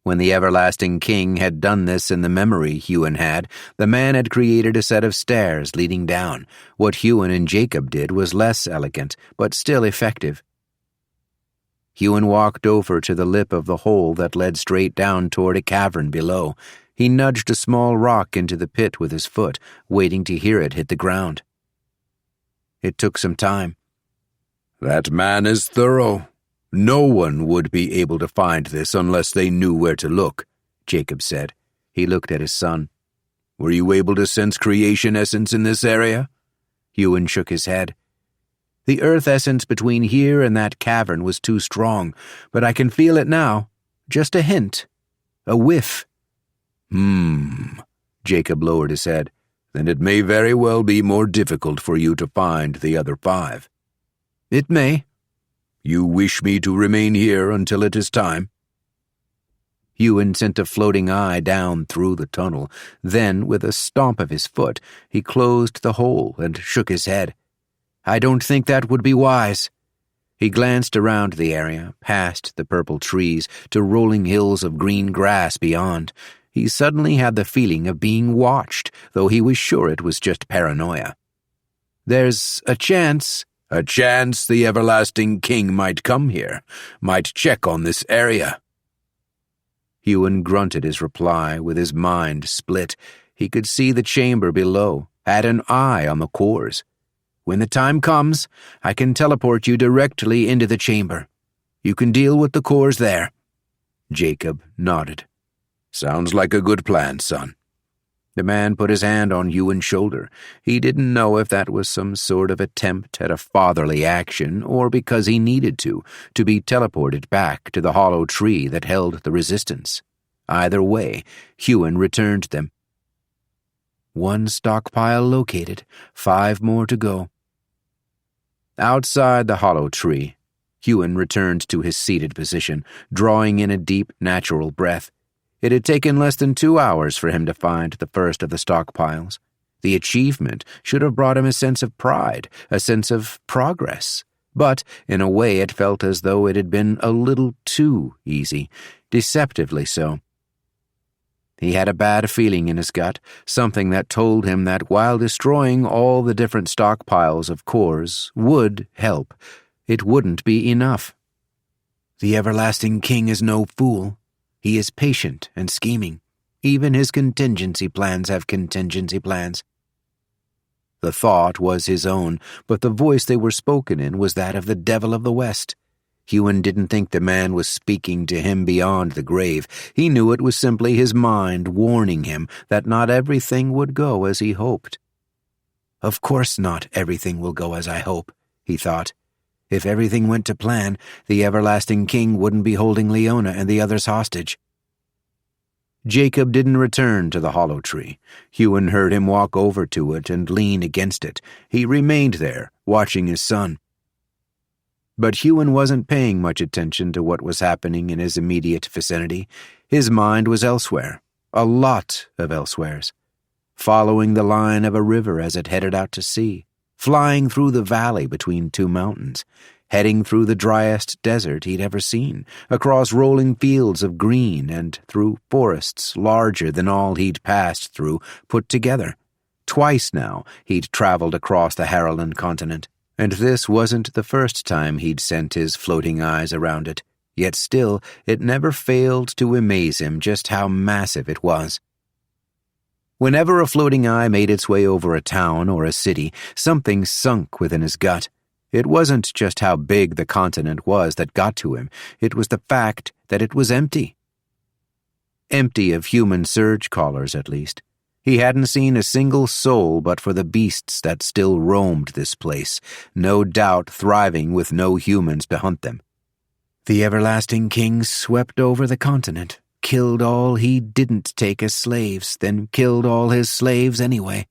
Speaker 2: When the Everlasting King had done this in the memory Huon had, the man had created a set of stairs leading down. What Huon and Jacob did was less elegant, but still effective. Huon walked over to the lip of the hole that led straight down toward a cavern below. He nudged a small rock into the pit with his foot, waiting to hear it hit the ground. It took some time.
Speaker 1: "That man is thorough. No one would be able to find this unless they knew where to look," Jacob said. He looked at his son. "Were you able to sense creation essence in this area?"
Speaker 2: Huon shook his head. "The earth essence between here and that cavern was too strong, but I can feel it now. Just a hint. A whiff."
Speaker 1: Jacob lowered his head. "Then it may very well be more difficult for you to find the other 5.
Speaker 2: "It may."
Speaker 1: "You wish me to remain here until it is time?"
Speaker 2: Huon sent a floating eye down through the tunnel. Then, with a stomp of his foot, he closed the hole and shook his head. "I don't think that would be wise." He glanced around the area, past the purple trees, to rolling hills of green grass beyond. He suddenly had the feeling of being watched, though he was sure it was just paranoia. "There's a chance the everlasting king might come here, might check on this area." Huon grunted his reply, with his mind split. He could see the chamber below, had an eye on the cores. "When the time comes, I can teleport you directly into the chamber. You can deal with the cores there." Jacob nodded. "Sounds like a good plan, son." The man put his hand on Huon's shoulder. He didn't know if that was some sort of attempt at a fatherly action, or because he needed to be teleported back to the hollow tree that held the resistance. Either way, Huon returned them. 1 stockpile located, 5 more to go. Outside the hollow tree, Huon returned to his seated position, drawing in a deep, natural breath. It had taken less than 2 hours for him to find the first of the stockpiles. The achievement should have brought him a sense of pride, a sense of progress. But, in a way, it felt as though it had been a little too easy, deceptively so. He had a bad feeling in his gut, something that told him that while destroying all the different stockpiles of cores would help, it wouldn't be enough. The everlasting king is no fool. He is patient and scheming. Even his contingency plans have contingency plans. The thought was his own, but the voice they were spoken in was that of the devil of the West. Huon didn't think the man was speaking to him beyond the grave. He knew it was simply his mind warning him that not everything would go as he hoped. "Of course not everything will go as I hope," he thought. "If everything went to plan, the everlasting king wouldn't be holding Leona and the others hostage." Jacob didn't return to the hollow tree. Huon heard him walk over to it and lean against it. He remained there, watching his son. But Huon wasn't paying much attention to what was happening in his immediate vicinity. His mind was elsewhere, a lot of elsewheres. Following the line of a river as it headed out to sea, flying through the valley between 2 mountains, heading through the driest desert he'd ever seen, across rolling fields of green and through forests larger than all he'd passed through put together. Twice now he'd traveled across the Harlan continent, and this wasn't the first time he'd sent his floating eyes around it. Yet still, it never failed to amaze him just how massive it was. Whenever a floating eye made its way over a town or a city, something sunk within his gut. It wasn't just how big the continent was that got to him, it was the fact that it was empty. Empty of human Surgecallers, at least. He hadn't seen a single soul but for the beasts that still roamed this place, no doubt thriving with no humans to hunt them. The everlasting king swept over the continent, killed all he didn't take as slaves, then killed all his slaves anyway.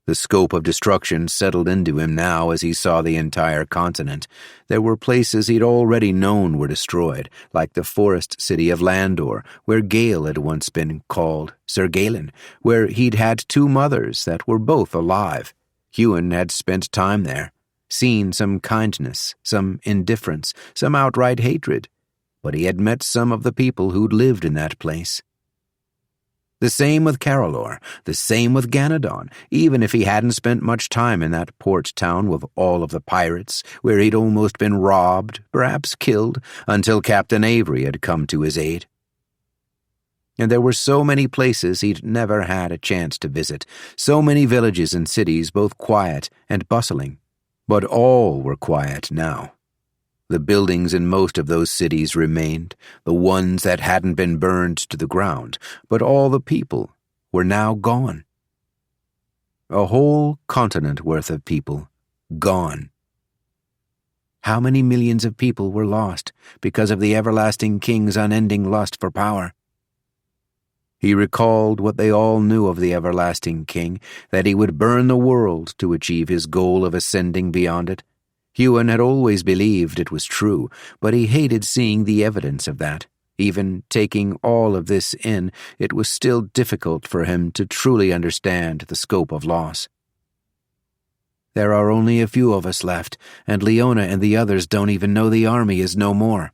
Speaker 2: The scope of destruction settled into him now as he saw the entire continent. There were places he'd already known were destroyed, like the forest city of Landor, where Gale had once been called Surgecaller, where he'd had 2 mothers that were both alive. Huon had spent time there, seen some kindness, some indifference, some outright hatred, but he had met some of the people who'd lived in that place. The same with Carolor, the same with Ganadon, even if he hadn't spent much time in that port town with all of the pirates, where he'd almost been robbed, perhaps killed, until Captain Avery had come to his aid. And there were so many places he'd never had a chance to visit, so many villages and cities both quiet and bustling. But all were quiet now. The buildings in most of those cities remained, the ones that hadn't been burned to the ground, but all the people were now gone. A whole continent worth of people gone. How many millions of people were lost because of the everlasting king's unending lust for power? He recalled what they all knew of the everlasting king, that he would burn the world to achieve his goal of ascending beyond it. Huon had always believed it was true, but he hated seeing the evidence of that. Even taking all of this in, it was still difficult for him to truly understand the scope of loss. There are only a few of us left, and Leona and the others don't even know the army is no more.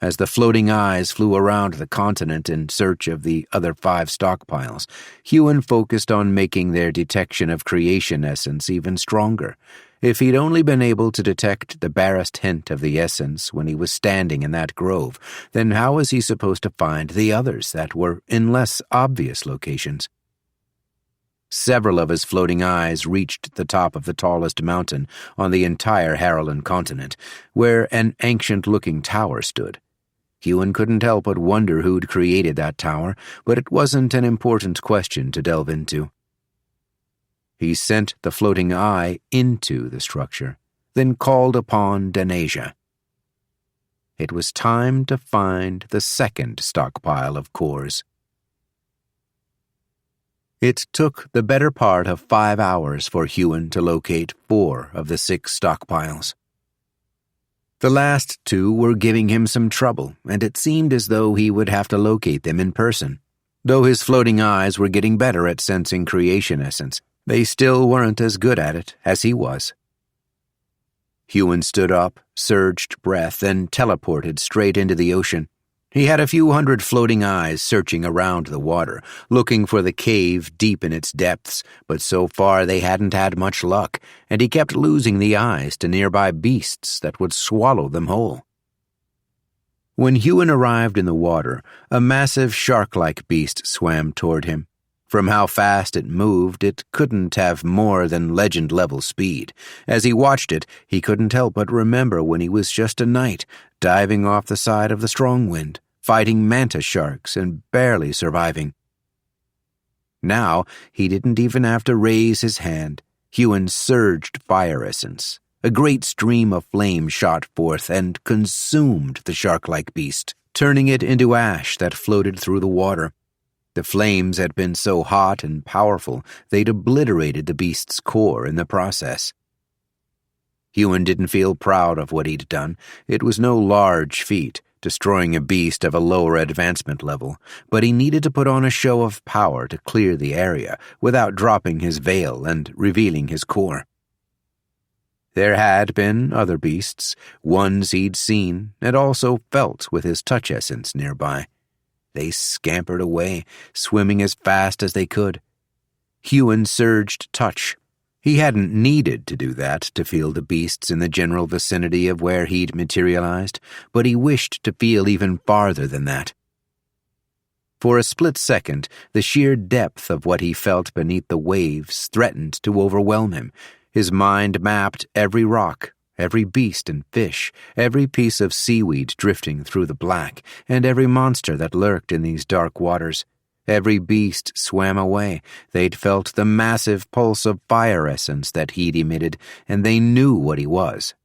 Speaker 2: As the floating eyes flew around the continent in search of the other 5 stockpiles, Huon focused on making their detection of creation essence even stronger. If he'd only been able to detect the barest hint of the essence when he was standing in that grove, then how was he supposed to find the others that were in less obvious locations? Several of his floating eyes reached the top of the tallest mountain on the entire Harlan continent, where an ancient-looking tower stood. Huon couldn't help but wonder who'd created that tower, but it wasn't an important question to delve into. He sent the floating eye into the structure, then called upon Danasia. It was time to find the second stockpile of cores. It took the better part of 5 hours for Huon to locate 4 of the 6 stockpiles. The last 2 were giving him some trouble, and it seemed as though he would have to locate them in person. Though his floating eyes were getting better at sensing creation essence, they still weren't as good at it as he was. Huon stood up, surged breath, and teleported straight into the ocean. He had a few hundred floating eyes searching around the water, looking for the cave deep in its depths, but so far they hadn't had much luck, and he kept losing the eyes to nearby beasts that would swallow them whole. When Huon arrived in the water, a massive shark-like beast swam toward him. From how fast it moved, it couldn't have more than legend-level speed. As he watched it, he couldn't help but remember when he was just a knight, diving off the side of the strong wind, fighting mantis sharks and barely surviving. Now, he didn't even have to raise his hand. Huon surged fire essence. A great stream of flame shot forth and consumed the shark-like beast, turning it into ash that floated through the water. The flames had been so hot and powerful they'd obliterated the beast's core in the process. Huon didn't feel proud of what he'd done. It was no large feat, destroying a beast of a lower advancement level, but he needed to put on a show of power to clear the area without dropping his veil and revealing his core. There had been other beasts, ones he'd seen and also felt with his touch essence nearby. They scampered away, swimming as fast as they could. Huon surged touch. He hadn't needed to do that to feel the beasts in the general vicinity of where he'd materialized, but he wished to feel even farther than that. For a split second, the sheer depth of what he felt beneath the waves threatened to overwhelm him. His mind mapped every rock, every beast and fish, every piece of seaweed drifting through the black, and every monster that lurked in these dark waters. Every beast swam away. They'd felt the massive pulse of fire essence that he'd emitted, and they knew what he was.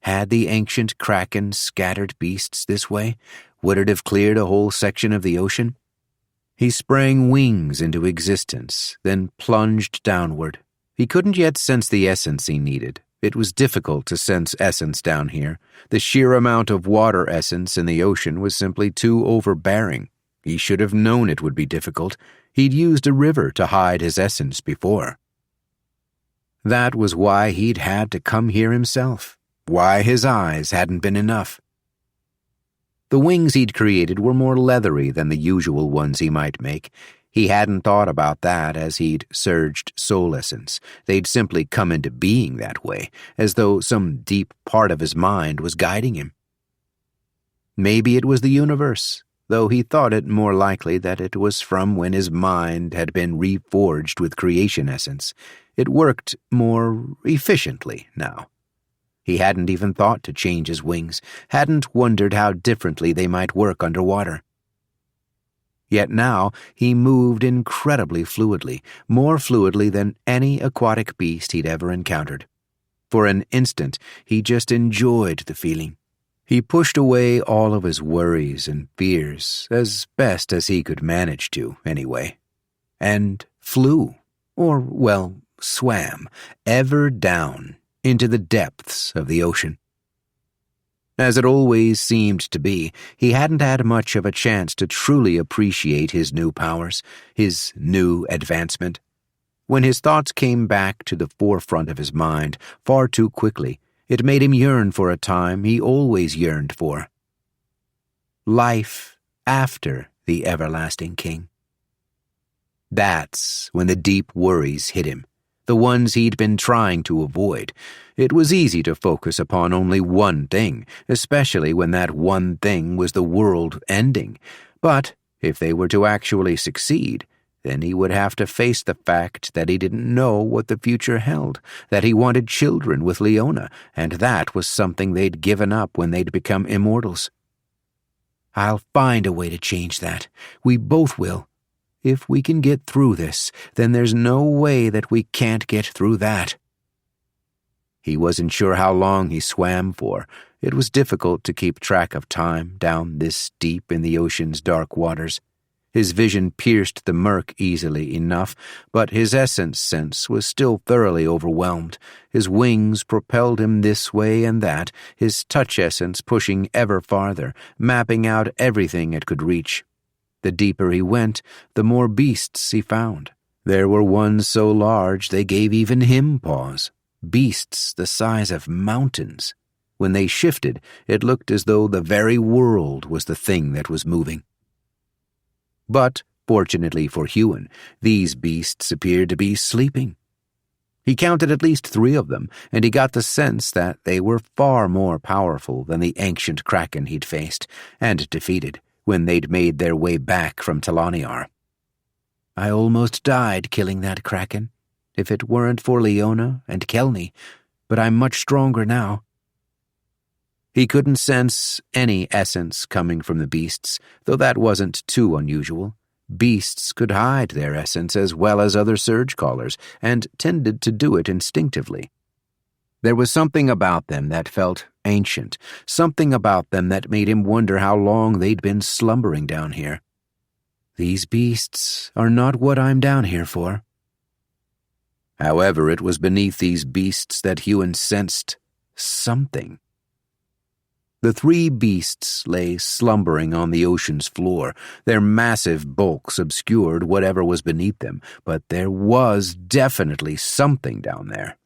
Speaker 2: Had the ancient kraken scattered beasts this way? Would it have cleared a whole section of the ocean? He sprang wings into existence, then plunged downward. He couldn't yet sense the essence he needed. It was difficult to sense essence down here. The sheer amount of water essence in the ocean was simply too overbearing. He should have known it would be difficult. He'd used a river to hide his essence before. That was why he'd had to come here himself, why his eyes hadn't been enough. The wings he'd created were more leathery than the usual ones he might make. He hadn't thought about that as he'd surged soul essence. They'd simply come into being that way, as though some deep part of his mind was guiding him. Maybe it was the universe, though he thought it more likely that it was from when his mind had been reforged with creation essence. It worked more efficiently now. He hadn't even thought to change his wings, hadn't wondered how differently they might work underwater. Yet now he moved incredibly fluidly, more fluidly than any aquatic beast he'd ever encountered. For an instant, he just enjoyed the feeling. He pushed away all of his worries and fears, as best as he could manage to, anyway, and flew, or, well, swam, ever down into the depths of the ocean. As it always seemed to be, he hadn't had much of a chance to truly appreciate his new powers, his new advancement. When his thoughts came back to the forefront of his mind far too quickly, it made him yearn for a time he always yearned for, life after the everlasting king. That's when the deep worries hit him, the ones he'd been trying to avoid. It was easy to focus upon only one thing, especially when that one thing was the world ending. But if they were to actually succeed, then he would have to face the fact that he didn't know what the future held, that he wanted children with Leona, and that was something they'd given up when they'd become immortals. I'll find a way to change that. We both will. If we can get through this, then there's no way that we can't get through that. He wasn't sure how long he swam for. It was difficult to keep track of time down this deep in the ocean's dark waters. His vision pierced the murk easily enough, but his essence sense was still thoroughly overwhelmed. His wings propelled him this way and that, his touch essence pushing ever farther, mapping out everything it could reach. The deeper he went, the more beasts he found. There were ones so large they gave even him pause. Beasts the size of mountains. When they shifted, it looked as though the very world was the thing that was moving. But, fortunately for Huon, these beasts appeared to be sleeping. He counted at least 3 of them, and he got the sense that they were far more powerful than the ancient kraken he'd faced, and defeated, when they'd made their way back from Talaniar. I almost died killing that kraken, if it weren't for Leona and Kelny, but I'm much stronger now. He couldn't sense any essence coming from the beasts, though that wasn't too unusual. Beasts could hide their essence as well as other Surgecallers, and tended to do it instinctively. There was something about them that felt ancient, something about them that made him wonder how long they'd been slumbering down here. These beasts are not what I'm down here for. However, it was beneath these beasts that Huon sensed something. The 3 beasts lay slumbering on the ocean's floor. Their massive bulks obscured whatever was beneath them, but there was definitely something down there.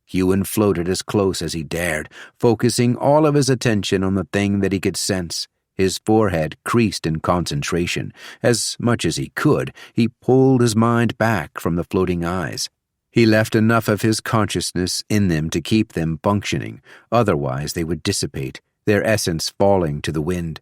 Speaker 2: Huon floated as close as he dared, focusing all of his attention on the thing that he could sense. His forehead creased in concentration. As much as he could, he pulled his mind back from the floating eyes. He left enough of his consciousness in them to keep them functioning, otherwise they would dissipate, their essence falling to the wind.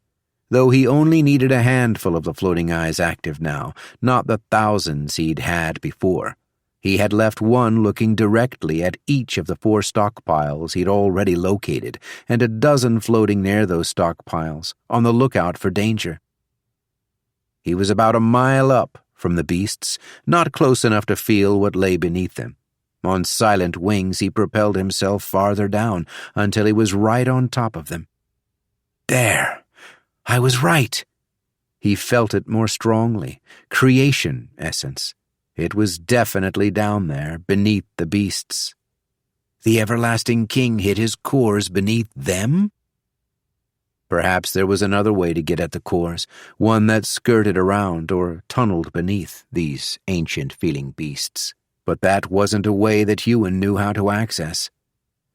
Speaker 2: Though he only needed a handful of the floating eyes active now, not the thousands he'd had before. He had left one looking directly at each of the 4 stockpiles he'd already located, and a dozen floating near those stockpiles, on the lookout for danger. He was about a mile up from the beasts, not close enough to feel what lay beneath them. On silent wings he propelled himself farther down, until he was right on top of them. There! I was right! He felt it more strongly. Creation essence. It was definitely down there, beneath the beasts. The everlasting king hid his cores beneath them? Perhaps there was another way to get at the cores, one that skirted around or tunneled beneath these ancient-feeling beasts. But that wasn't a way that Huon knew how to access.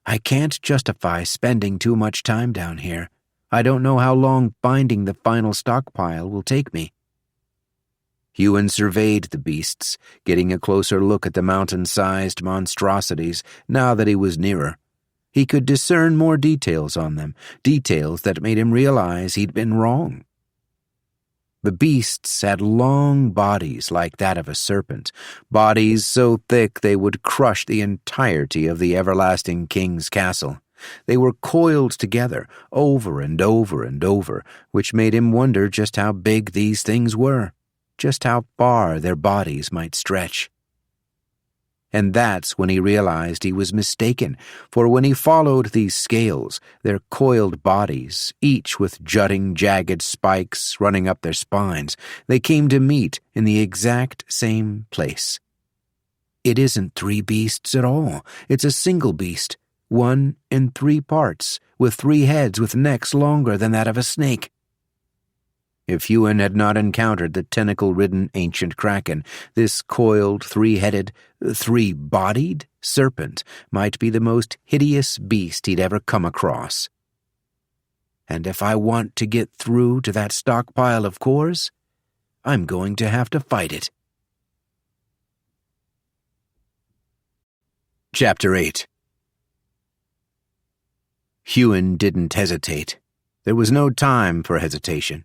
Speaker 2: I can't justify spending too much time down here. I don't know how long finding the final stockpile will take me. Huon surveyed the beasts, getting a closer look at the mountain-sized monstrosities now that he was nearer. He could discern more details on them, details that made him realize he'd been wrong. The beasts had long bodies like that of a serpent, bodies so thick they would crush the entirety of the everlasting king's castle. They were coiled together, over and over and over, which made him wonder just how big these things were, just how far their bodies might stretch. And that's when he realized he was mistaken, for when he followed these scales, their coiled bodies, each with jutting, jagged spikes running up their spines, they came to meet in the exact same place. It isn't 3 beasts at all. It's a single beast, one in 3 parts, with 3 heads with necks longer than that of a snake. If Huon had not encountered the tentacle-ridden ancient kraken, this coiled, 3-headed, 3-bodied serpent might be the most hideous beast he'd ever come across. And if I want to get through to that stockpile of cores, I'm going to have to fight it. Chapter 8. Huon didn't hesitate. There was no time for hesitation.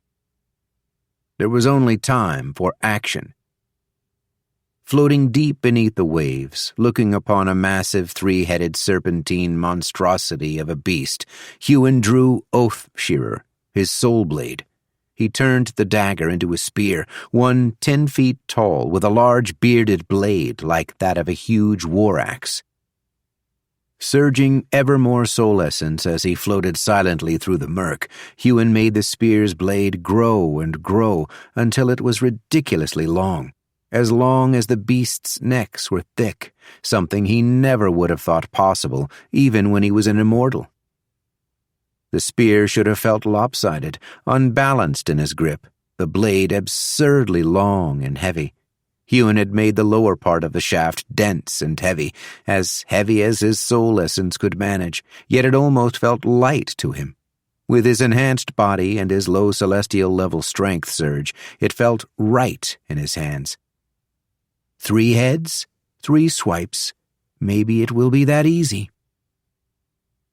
Speaker 2: There was only time for action. Floating deep beneath the waves, looking upon a massive three-headed serpentine monstrosity of a beast, Huon drew Oath-Shearer, his soul blade. He turned the dagger into a spear, one 10 feet tall, with a large bearded blade like that of a huge war axe. Surging ever more soul essence as he floated silently through the murk, Huon made the spear's blade grow and grow until it was ridiculously long as the beast's necks were thick, something he never would have thought possible, even when he was an immortal. The spear should have felt lopsided, unbalanced in his grip, the blade absurdly long and heavy. Huon had made the lower part of the shaft dense and heavy as his soul essence could manage, yet it almost felt light to him. With his enhanced body and his low celestial level strength surge, it felt right in his hands. 3 heads, 3 swipes. Maybe it will be that easy.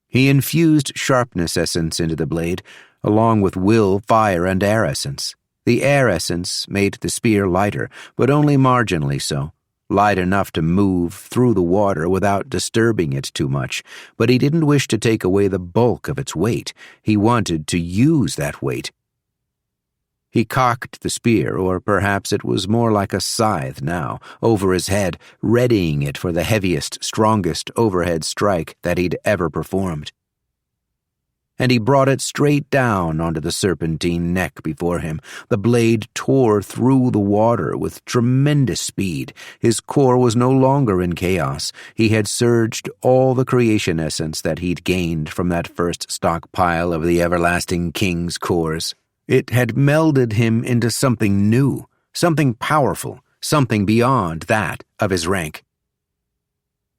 Speaker 2: He infused sharpness essence into the blade, along with will, fire, and air essence. The air essence made the spear lighter, but only marginally so. Light enough to move through the water without disturbing it too much, but he didn't wish to take away the bulk of its weight. He wanted to use that weight. He cocked the spear, or perhaps it was more like a scythe now, over his head, readying it for the heaviest, strongest overhead strike that he'd ever performed. And he brought it straight down onto the serpentine neck before him. The blade tore through the water with tremendous speed. His core was no longer in chaos. He had surged all the creation essence that he'd gained from that first stockpile of the everlasting king's cores. It had melded him into something new, something powerful, something beyond that of his rank.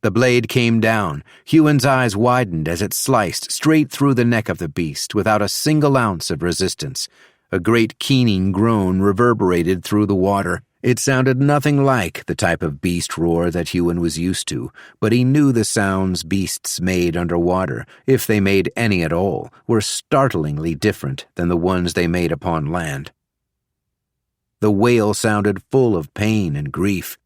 Speaker 2: The blade came down. Huon's eyes widened as it sliced straight through the neck of the beast without a single ounce of resistance. A great keening groan reverberated through the water. It sounded nothing like the type of beast roar that Huon was used to, but he knew the sounds beasts made underwater, if they made any at all, were startlingly different than the ones they made upon land. The wail sounded full of pain and grief.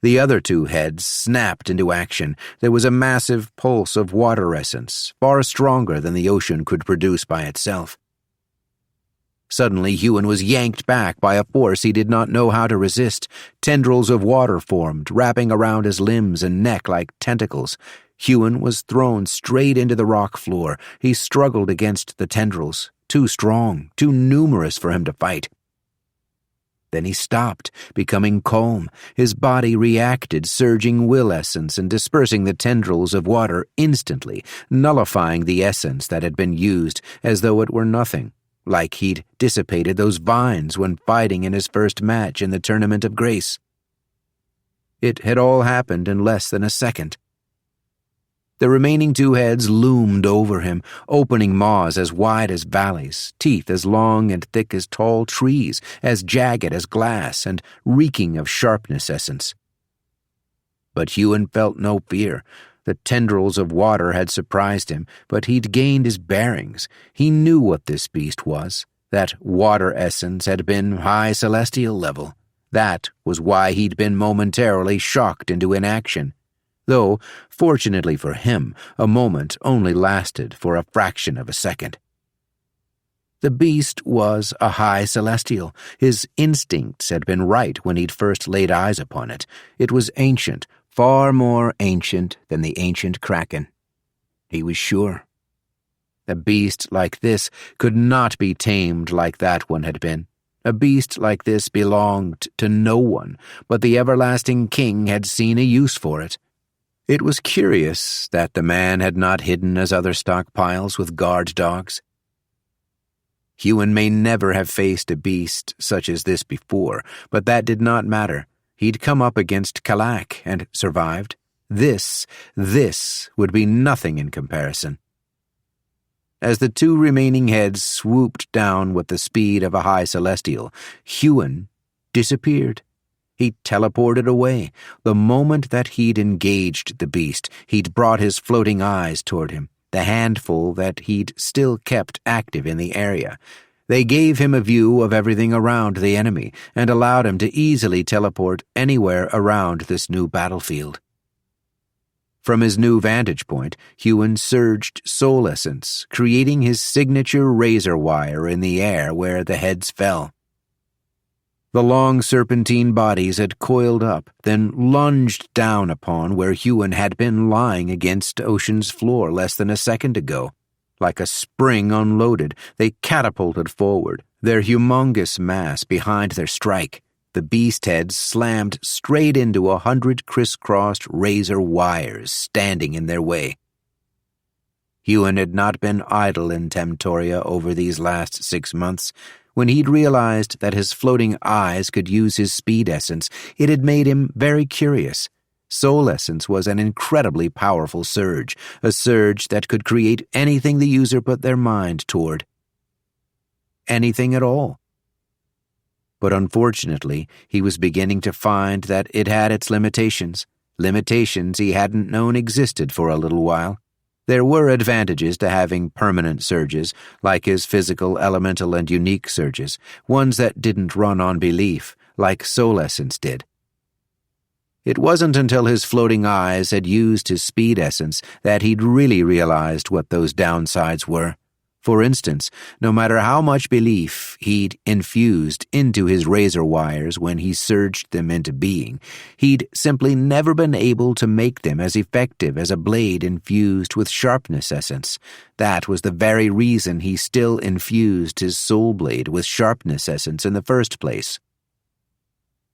Speaker 2: The other 2 heads snapped into action. There was a massive pulse of water essence, far stronger than the ocean could produce by itself. Suddenly, Huon was yanked back by a force he did not know how to resist. Tendrils of water formed, wrapping around his limbs and neck like tentacles. Huon was thrown straight into the rock floor. He struggled against the tendrils, too strong, too numerous for him to fight. Then he stopped, becoming calm. His body reacted, surging will essence and dispersing the tendrils of water instantly, nullifying the essence that had been used as though it were nothing. Like he'd dissipated those vines when fighting in his first match in the Tournament of Grace. It had all happened in less than a second. The remaining 2 heads loomed over him, opening maws as wide as valleys, teeth as long and thick as tall trees, as jagged as glass, and reeking of sharpness essence. But Huon felt no fear. The tendrils of water had surprised him, but he'd gained his bearings. He knew what this beast was. That water essence had been high celestial level. That was why he'd been momentarily shocked into inaction. Though, fortunately for him, a moment only lasted for a fraction of a second. The beast was a high celestial. His instincts had been right when he'd first laid eyes upon it. It was ancient, far more ancient than the ancient kraken. He was sure. A beast like this could not be tamed like that one had been. A beast like this belonged to no one, but the everlasting king had seen a use for it. It was curious that the man had not hidden his other stockpiles with guard dogs. Huon may never have faced a beast such as this before, but that did not matter. He'd come up against Kalak and survived. This would be nothing in comparison. As the two remaining heads swooped down with the speed of a high celestial, Huon disappeared. He teleported away. The moment that he'd engaged the beast, he'd brought his floating eyes toward him, the handful that he'd still kept active in the area. They gave him a view of everything around the enemy and allowed him to easily teleport anywhere around this new battlefield. From his new vantage point, Huon surged soul essence, creating his signature razor wire in the air where the heads fell. The long serpentine bodies had coiled up, then lunged down upon where Huon had been lying against ocean's floor less than a second ago. Like a spring unloaded, they catapulted forward, their humongous mass behind their strike. The beast heads slammed straight into 100 crisscrossed razor wires standing in their way. Huon had not been idle in Temtoria over these last 6 months. When he'd realized that his floating eyes could use his speed essence, it had made him very curious. Soul essence was an incredibly powerful surge, a surge that could create anything the user put their mind toward. Anything at all. But unfortunately, he was beginning to find that it had its limitations he hadn't known existed for a little while. There were advantages to having permanent surges, like his physical, elemental, and unique surges, ones that didn't run on belief, like soul essence did. It wasn't until his floating eyes had used his speed essence that he'd really realized what those downsides were. For instance, no matter how much belief he'd infused into his razor wires when he surged them into being, he'd simply never been able to make them as effective as a blade infused with sharpness essence. That was the very reason he still infused his soul blade with sharpness essence in the first place.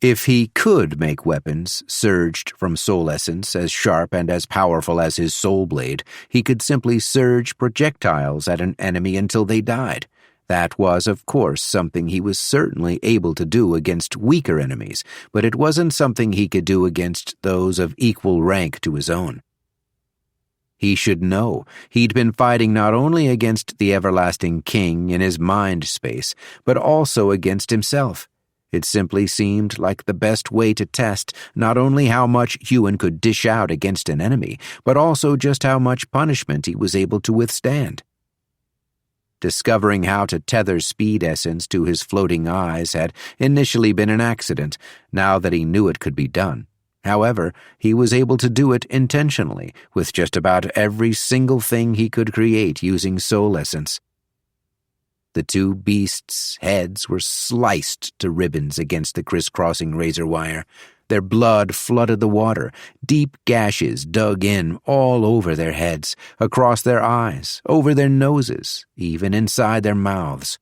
Speaker 2: If he could make weapons surged from soul essence as sharp and as powerful as his soul blade, he could simply surge projectiles at an enemy until they died. That was, of course, something he was certainly able to do against weaker enemies, but it wasn't something he could do against those of equal rank to his own. He should know he'd been fighting not only against the everlasting king in his mind space, but also against himself. It simply seemed like the best way to test not only how much Huon could dish out against an enemy, but also just how much punishment he was able to withstand. Discovering how to tether speed essence to his floating eyes had initially been an accident, now that he knew it could be done. However, he was able to do it intentionally, with just about every single thing he could create using soul essence. The two beasts' heads were sliced to ribbons against the crisscrossing razor wire. Their blood flooded the water. Deep gashes dug in all over their heads, across their eyes, over their noses, even inside their mouths.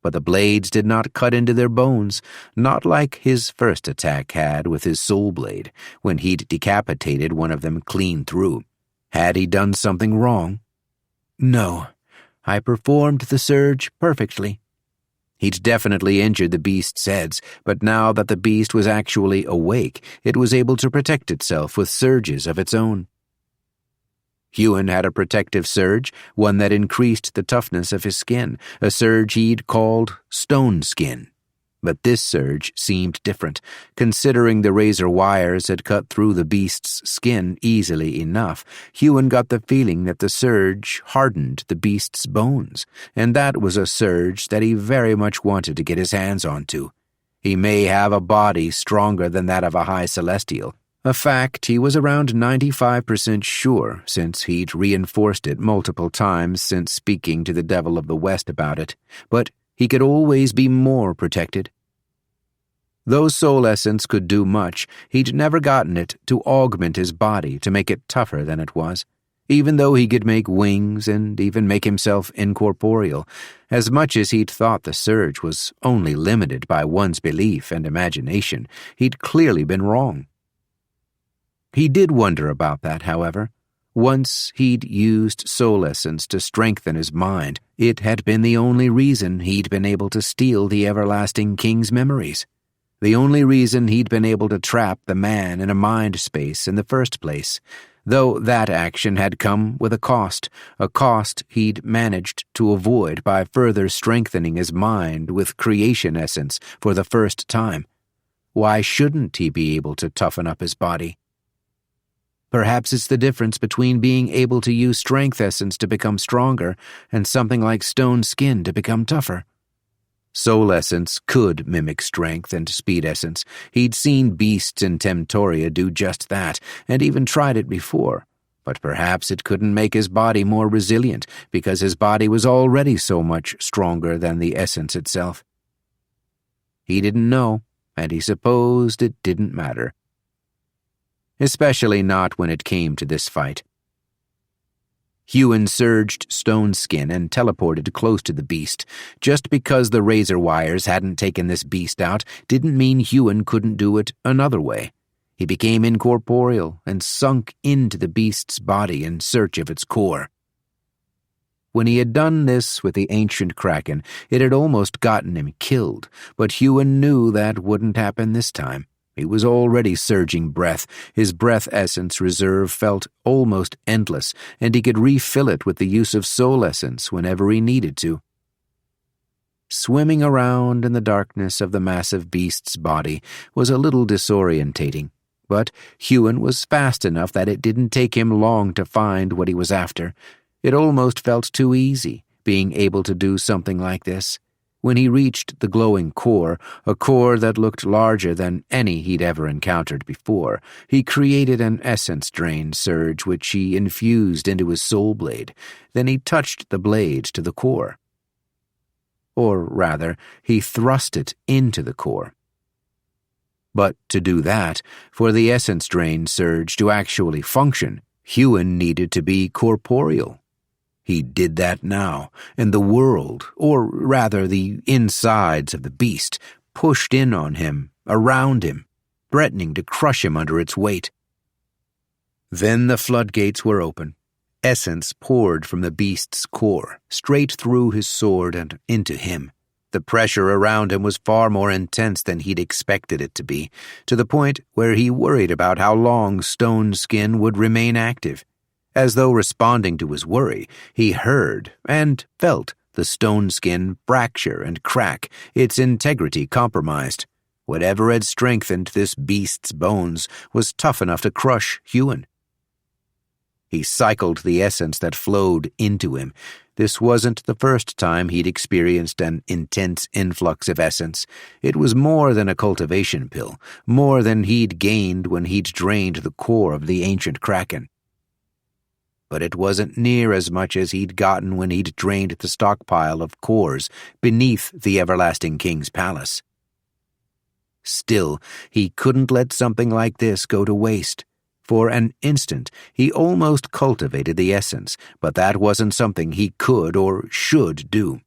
Speaker 2: But the blades did not cut into their bones, not like his first attack had with his soul blade, when he'd decapitated one of them clean through. Had he done something wrong? No. I performed the surge perfectly. He'd definitely injured the beast's heads, but now that the beast was actually awake, it was able to protect itself with surges of its own. Huon had a protective surge, one that increased the toughness of his skin, a surge he'd called stone skin. But this surge seemed different, considering the razor wires had cut through the beast's skin easily enough. Huon got the feeling that the surge hardened the beast's bones, and that was a surge that he very much wanted to get his hands onto. He may have a body stronger than that of a high celestial, a fact he was around 95% sure, since he'd reinforced it multiple times since speaking to the Devil of the West about it, but he could always be more protected. Though soul essence could do much, he'd never gotten it to augment his body to make it tougher than it was. Even though he could make wings and even make himself incorporeal, as much as he'd thought the surge was only limited by one's belief and imagination, he'd clearly been wrong. He did wonder about that, however. Once he'd used soul essence to strengthen his mind, it had been the only reason he'd been able to steal the everlasting king's memories. The only reason he'd been able to trap the man in a mind space in the first place. though that action had come with a cost he'd managed to avoid by further strengthening his mind with creation essence for the first time. Why shouldn't he be able to toughen up his body? Perhaps it's the difference between being able to use strength essence to become stronger and something like stone skin to become tougher. Soul essence could mimic strength and speed essence. He'd seen beasts in Temtoria do just that, and even tried it before. But perhaps it couldn't make his body more resilient, because his body was already so much stronger than the essence itself. He didn't know, and he supposed it didn't matter. Especially not when it came to this fight. Huon surged stone skin and teleported close to the beast. Just because the razor wires hadn't taken this beast out didn't mean Huon couldn't do it another way. He became incorporeal and sunk into the beast's body in search of its core. When he had done this with the ancient kraken, it had almost gotten him killed, but Huon knew that wouldn't happen this time. He was already surging breath. His breath essence reserve felt almost endless, and he could refill it with the use of soul essence whenever he needed to. Swimming around in the darkness of the massive beast's body was a little disorientating, but Huon was fast enough that it didn't take him long to find what he was after. It almost felt too easy, being able to do something like this. When he reached the glowing core, a core that looked larger than any he'd ever encountered before, he created an essence drain surge which he infused into his soul blade. Then he touched the blade to the core. Or rather, he thrust it into the core. But to do that, for the essence drain surge to actually function, Huon needed to be corporeal. He did that now, and the world, or rather the insides of the beast, pushed in on him, around him, threatening to crush him under its weight. Then the floodgates were open. Essence poured from the beast's core, straight through his sword and into him. The pressure around him was far more intense than he'd expected it to be, to the point where he worried about how long Stone Skin would remain active. As though responding to his worry, he heard and felt the stone skin fracture and crack, its integrity compromised. Whatever had strengthened this beast's bones was tough enough to crush Huon. He cycled the essence that flowed into him. This wasn't the first time he'd experienced an intense influx of essence. It was more than a cultivation pill, more than he'd gained when he'd drained the core of the ancient kraken. But it wasn't near as much as he'd gotten when he'd drained the stockpile of cores beneath the Everlasting King's palace. Still, he couldn't let something like this go to waste. For an instant, he almost cultivated the essence, but that wasn't something he could or should do.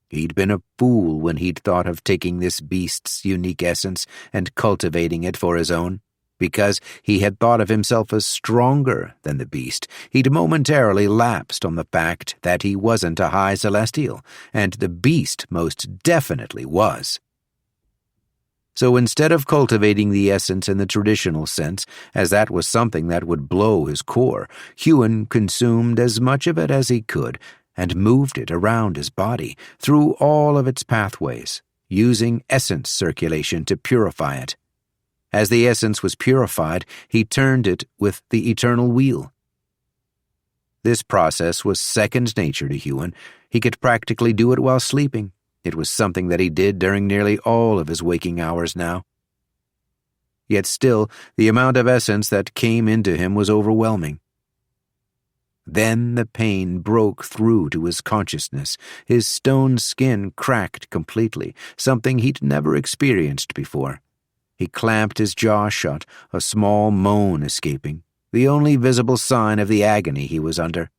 Speaker 2: He'd been a fool when he'd thought of taking this beast's unique essence and cultivating it for his own. Because he had thought of himself as stronger than the beast, he'd momentarily lapsed on the fact that he wasn't a high celestial, and the beast most definitely was. So instead of cultivating the essence in the traditional sense, as that was something that would blow his core, Huon consumed as much of it as he could and moved it around his body through all of its pathways, using essence circulation to purify it. As the essence was purified, he turned it with the eternal wheel. This process was second nature to Huon. He could practically do it while sleeping. It was something that he did during nearly all of his waking hours now. Yet still, the amount of essence that came into him was overwhelming. Then the pain broke through to his consciousness. His stone skin cracked completely, something he'd never experienced before. He clamped his jaw shut, a small moan escaping, the only visible sign of the agony he was under.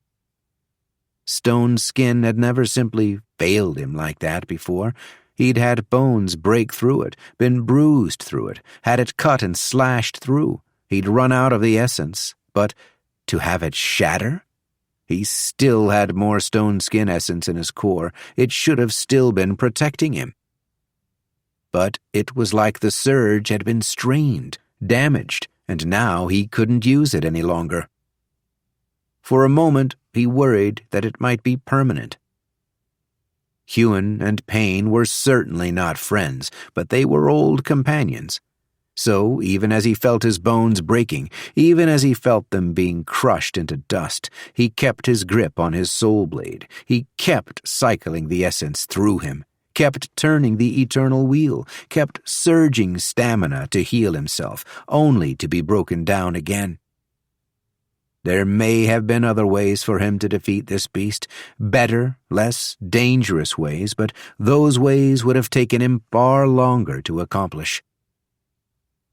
Speaker 2: Stone skin had never simply failed him like that before. He'd had bones break through it, been bruised through it, had it cut and slashed through. He'd run out of the essence, but to have it shatter? He still had more stone skin essence in his core. It should have still been protecting him. But it was like the surge had been strained, damaged, and now he couldn't use it any longer. For a moment, he worried that it might be permanent. Huon and Pain were certainly not friends, but they were old companions. So, even as he felt his bones breaking, even as he felt them being crushed into dust, he kept his grip on his soul blade. He kept cycling the essence through him, kept turning the eternal wheel, kept surging stamina to heal himself, only to be broken down again. There may have been other ways for him to defeat this beast, better, less dangerous ways, but those ways would have taken him far longer to accomplish.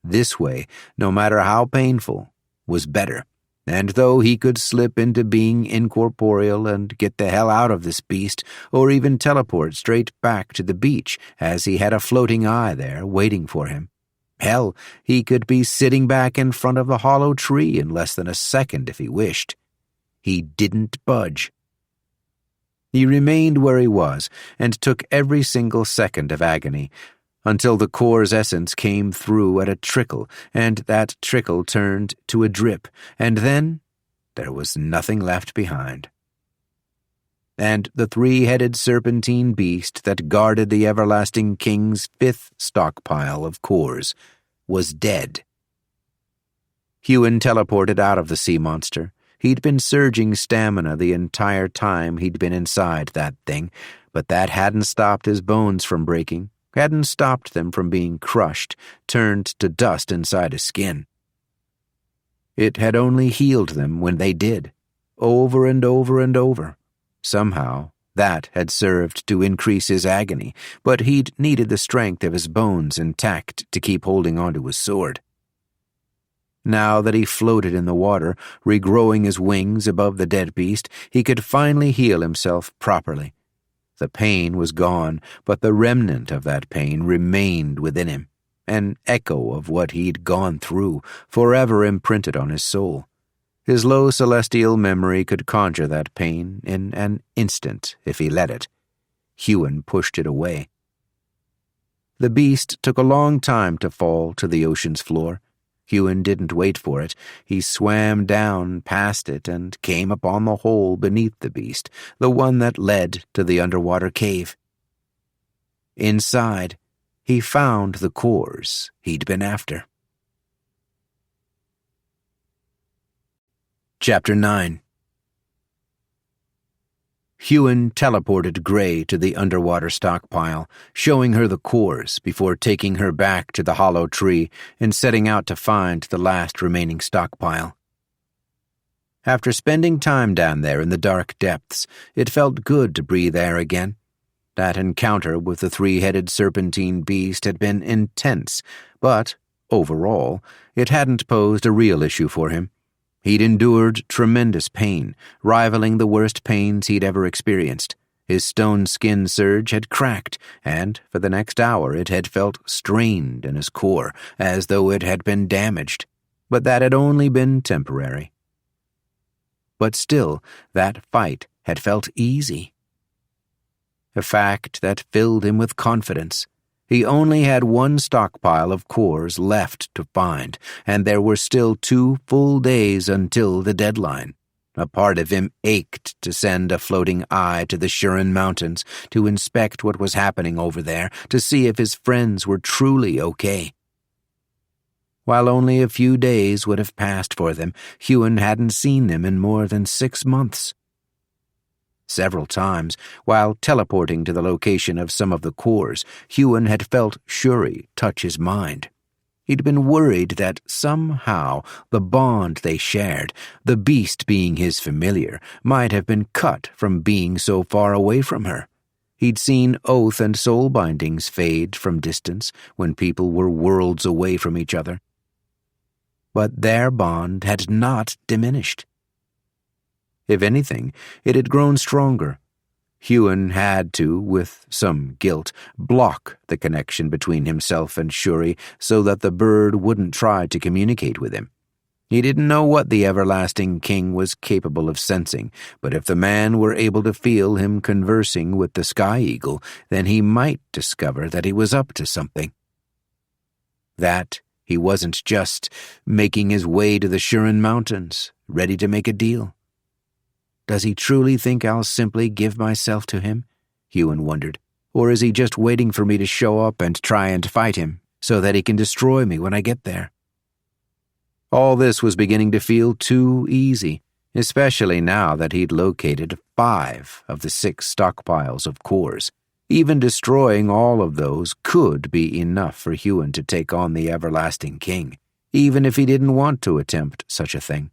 Speaker 2: This way, no matter how painful, was better, and though he could slip into being incorporeal and get the hell out of this beast, or even teleport straight back to the beach as he had a floating eye there waiting for him, hell, he could be sitting back in front of the hollow tree in less than a second if he wished. He didn't budge. He remained where he was and took every single second of agony, until the core's essence came through at a trickle, and that trickle turned to a drip, and then there was nothing left behind. And the three-headed serpentine beast that guarded the everlasting king's fifth stockpile of cores was dead. Huon teleported out of the sea monster. He'd been surging stamina the entire time he'd been inside that thing, but that hadn't stopped his bones from breaking, hadn't stopped them from being crushed, turned to dust inside his skin. It had only healed them when they did, over and over and over. Somehow, that had served to increase his agony, but he'd needed the strength of his bones intact to keep holding onto his sword. Now that he floated in the water, regrowing his wings above the dead beast, he could finally heal himself properly. The pain was gone, but the remnant of that pain remained within him, an echo of what he'd gone through, forever imprinted on his soul. His low celestial memory could conjure that pain in an instant if he let it. Huon pushed it away. The beast took a long time to fall to the ocean's floor. Huon didn't wait for it. He swam down past it and came upon the hole beneath the beast, the one that led to the underwater cave. Inside, he found the cores he'd been after. Chapter 9. Huon teleported Gray to the underwater stockpile, showing her the cores before taking her back to the hollow tree and setting out to find the last remaining stockpile. After spending time down there in the dark depths, it felt good to breathe air again. That encounter with the three-headed serpentine beast had been intense, but, overall, it hadn't posed a real issue for him. He'd endured tremendous pain, rivaling the worst pains he'd ever experienced. His stone skin surge had cracked, and for the next hour it had felt strained in his core, as though it had been damaged. But that had only been temporary. But still, that fight had felt easy. A fact that filled him with confidence. He only had one stockpile of cores left to find, and there were still 2 full days until the deadline. A part of him ached to send a floating eye to the Huron Mountains to inspect what was happening over there, to see if his friends were truly okay. While only a few days would have passed for them, Huon hadn't seen them in more than 6 months. Several times, while teleporting to the location of some of the cores, Huon had felt Shuri touch his mind. He'd been worried that somehow the bond they shared, the beast being his familiar, might have been cut from being so far away from her. He'd seen oath and soul bindings fade from distance when people were worlds away from each other. But their bond had not diminished. If anything, it had grown stronger. Huon had to, with some guilt, block the connection between himself and Shuri so that the bird wouldn't try to communicate with him. He didn't know what the everlasting king was capable of sensing, but if the man were able to feel him conversing with the sky eagle, then he might discover that he was up to something. That He wasn't just making his way to the Huon Mountains, ready to make a deal. Does he truly think I'll simply give myself to him? Huon wondered. Or is he just waiting for me to show up and try and fight him, so that he can destroy me when I get there? All this was beginning to feel too easy, especially now that he'd located 5 of the 6 stockpiles of cores. Even destroying all of those could be enough for Huon to take on the Everlasting King, even if he didn't want to attempt such a thing.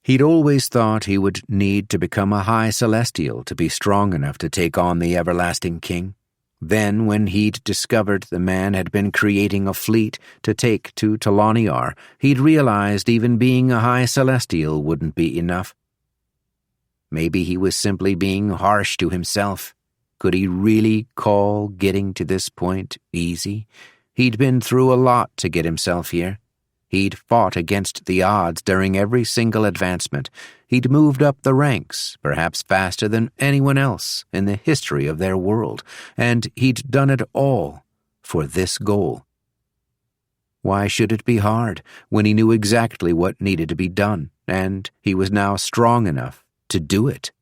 Speaker 2: He'd always thought he would need to become a High Celestial to be strong enough to take on the Everlasting King. Then, when he'd discovered the man had been creating a fleet to take to Talaniar, he'd realized even being a High Celestial wouldn't be enough. Maybe he was simply being harsh to himself. Could he really call getting to this point easy? He'd been through a lot to get himself here. He'd fought against the odds during every single advancement. He'd moved up the ranks, perhaps faster than anyone else in the history of their world, and he'd done it all for this goal. Why should it be hard when he knew exactly what needed to be done, and he was now strong enough to do it?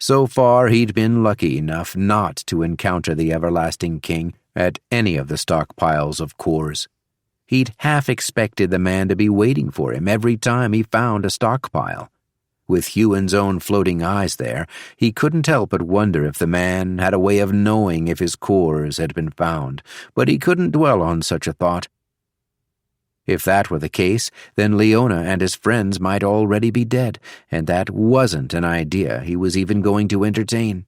Speaker 2: So far, he'd been lucky enough not to encounter the Everlasting King at any of the stockpiles of cores. He'd half expected the man to be waiting for him every time he found a stockpile. With Huon's own floating eyes there, he couldn't help but wonder if the man had a way of knowing if his cores had been found, but he couldn't dwell on such a thought. If that were the case, then Leona and his friends might already be dead, and that wasn't an idea he was even going to entertain.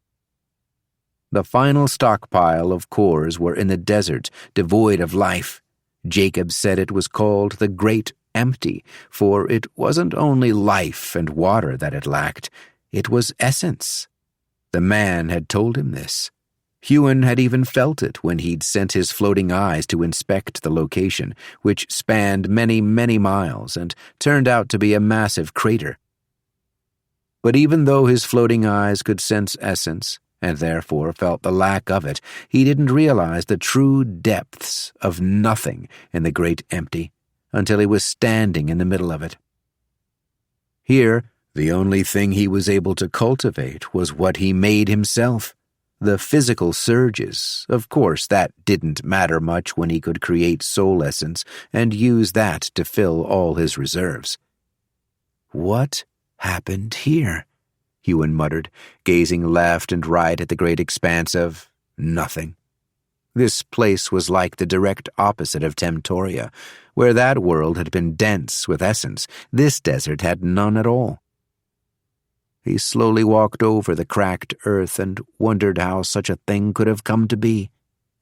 Speaker 2: The final stockpile of cores were in the desert, devoid of life. Jacob said it was called the Great Empty, for it wasn't only life and water that it lacked, it was essence. The man had told him this. Huon had even felt it when he'd sent his floating eyes to inspect the location, which spanned many, many miles and turned out to be a massive crater. But even though his floating eyes could sense essence, and therefore felt the lack of it, he didn't realize the true depths of nothing in the Great Empty until he was standing in the middle of it. Here, the only thing he was able to cultivate was what he made himself. The physical surges. Of course, that didn't matter much when he could create soul essence and use that to fill all his reserves. What happened here? Huon muttered, gazing left and right at the great expanse of nothing. This place was like the direct opposite of Temtoria. Where that world had been dense with essence, this desert had none at all. He slowly walked over the cracked earth and wondered how such a thing could have come to be.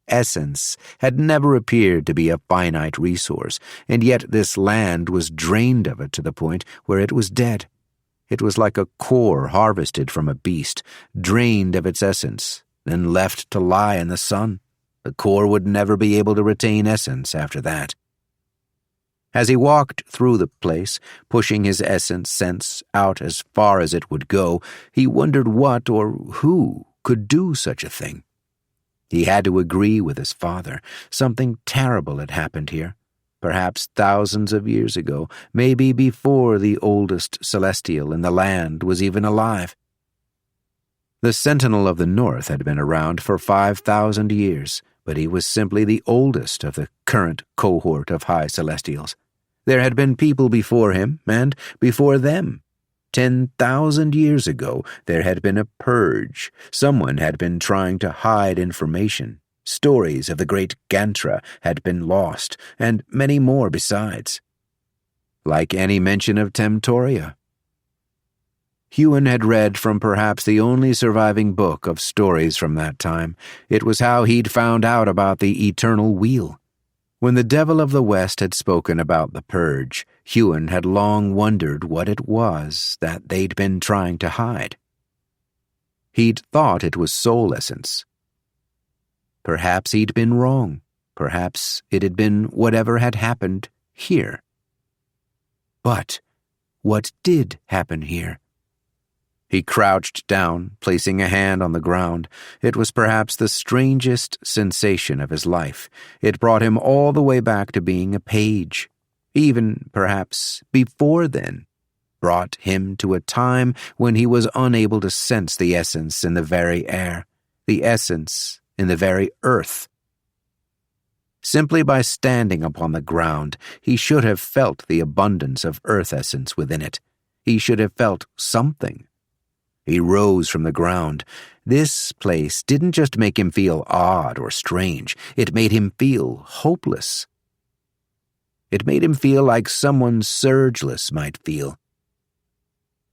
Speaker 2: Essence had never appeared to be a finite resource, and yet this land was drained of it to the point where it was dead. It was like a core harvested from a beast, drained of its essence, then left to lie in the sun. The core would never be able to retain essence after that. As he walked through the place, pushing his essence sense out as far as it would go, he wondered what or who could do such a thing. He had to agree with his father. Something terrible had happened here. Perhaps thousands of years ago, maybe before the oldest celestial in the land was even alive. The Sentinel of the North had been around for 5,000 years, but he was simply the oldest of the current cohort of High Celestials. There had been people before him, and before them. 10,000 years ago, there had been a purge. Someone had been trying to hide information. Stories of the great Gantra had been lost, and many more besides. Like any mention of Temtoria. Huon had read from perhaps the only surviving book of stories from that time. It was how he'd found out about the Eternal Wheel. When the Devil of the West had spoken about the Purge, Huon had long wondered what it was that they'd been trying to hide. He'd thought it was soul essence. Perhaps he'd been wrong. Perhaps it had been whatever had happened here. But what did happen here? He crouched down, placing a hand on the ground. It was perhaps the strangest sensation of his life. It brought him all the way back to being a page. Even, perhaps, before then, brought him to a time when he was unable to sense the essence in the very air, the essence in the very earth. Simply by standing upon the ground, he should have felt the abundance of earth essence within it. He should have felt something. He rose from the ground. This place didn't just make him feel odd or strange. It made him feel hopeless. It made him feel like someone surgeless might feel.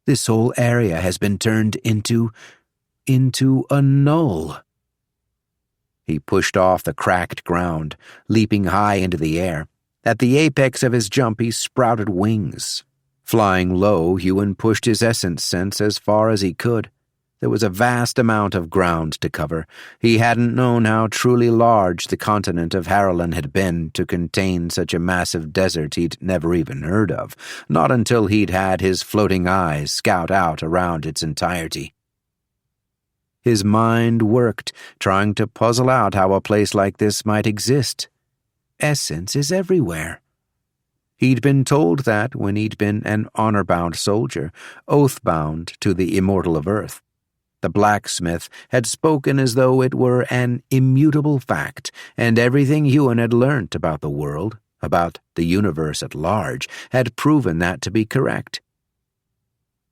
Speaker 2: This whole area has been turned into a null. He pushed off the cracked ground, leaping high into the air. At the apex of his jump, he sprouted wings. Flying low, Huon pushed his essence sense as far as he could. There was a vast amount of ground to cover. He hadn't known how truly large the continent of Harlan had been to contain such a massive desert he'd never even heard of, not until he'd had his floating eyes scout out around its entirety. His mind worked, trying to puzzle out how a place like this might exist. Essence is everywhere. He'd been told that when he'd been an honor-bound soldier, oath-bound to the immortal of Earth. The blacksmith had spoken as though it were an immutable fact, and everything Huon had learnt about the world, about the universe at large, had proven that to be correct.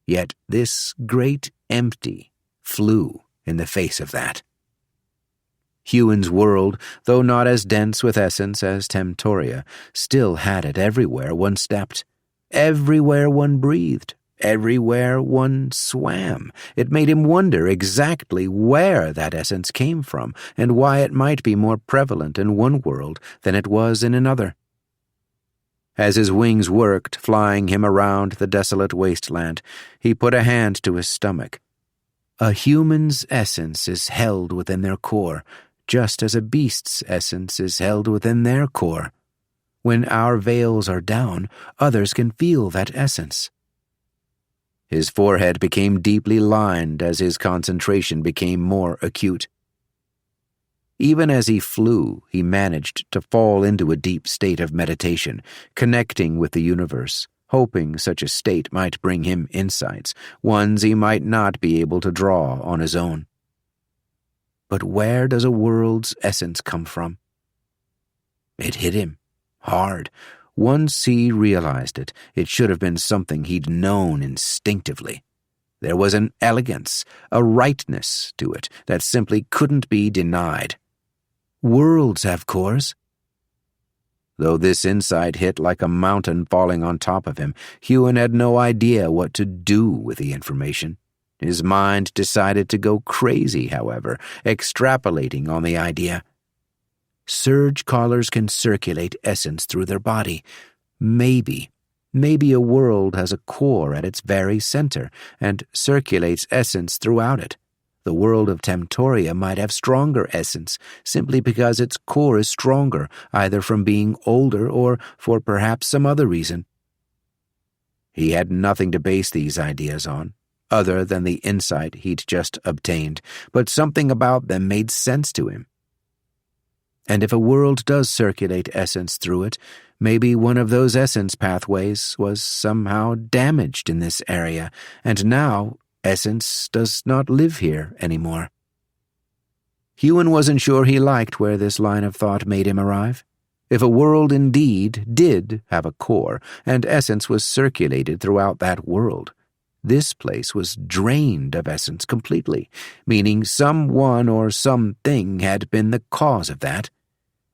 Speaker 2: Yet this great empty flew in the face of that. Huon's world, though not as dense with essence as Temtoria, still had it everywhere one stepped, everywhere one breathed, everywhere one swam. It made him wonder exactly where that essence came from and why it might be more prevalent in one world than it was in another. As his wings worked, flying him around the desolate wasteland, he put a hand to his stomach. A human's essence is held within their core, just as a beast's essence is held within their core. When our veils are down, others can feel that essence. His forehead became deeply lined as his concentration became more acute. Even as he flew, he managed to fall into a deep state of meditation, connecting with the universe, hoping such a state might bring him insights, ones he might not be able to draw on his own. But where does a world's essence come from? It hit him, hard. Once he realized it, it should have been something he'd known instinctively. There was an elegance, a rightness to it that simply couldn't be denied. Worlds have cores. Though this insight hit like a mountain falling on top of him, Huon had no idea what to do with the information. His mind decided to go crazy, however, extrapolating on the idea. Surgecallers can circulate essence through their body. Maybe a world has a core at its very center and circulates essence throughout it. The world of Temtoria might have stronger essence, simply because its core is stronger, either from being older or for perhaps some other reason. He had nothing to base these ideas on, other than the insight he'd just obtained, but something about them made sense to him. And if a world does circulate essence through it, maybe one of those essence pathways was somehow damaged in this area, and now essence does not live here anymore. Huon wasn't sure he liked where this line of thought made him arrive. If a world indeed did have a core, and essence was circulated throughout that world, this place was drained of essence completely, meaning someone or something had been the cause of that.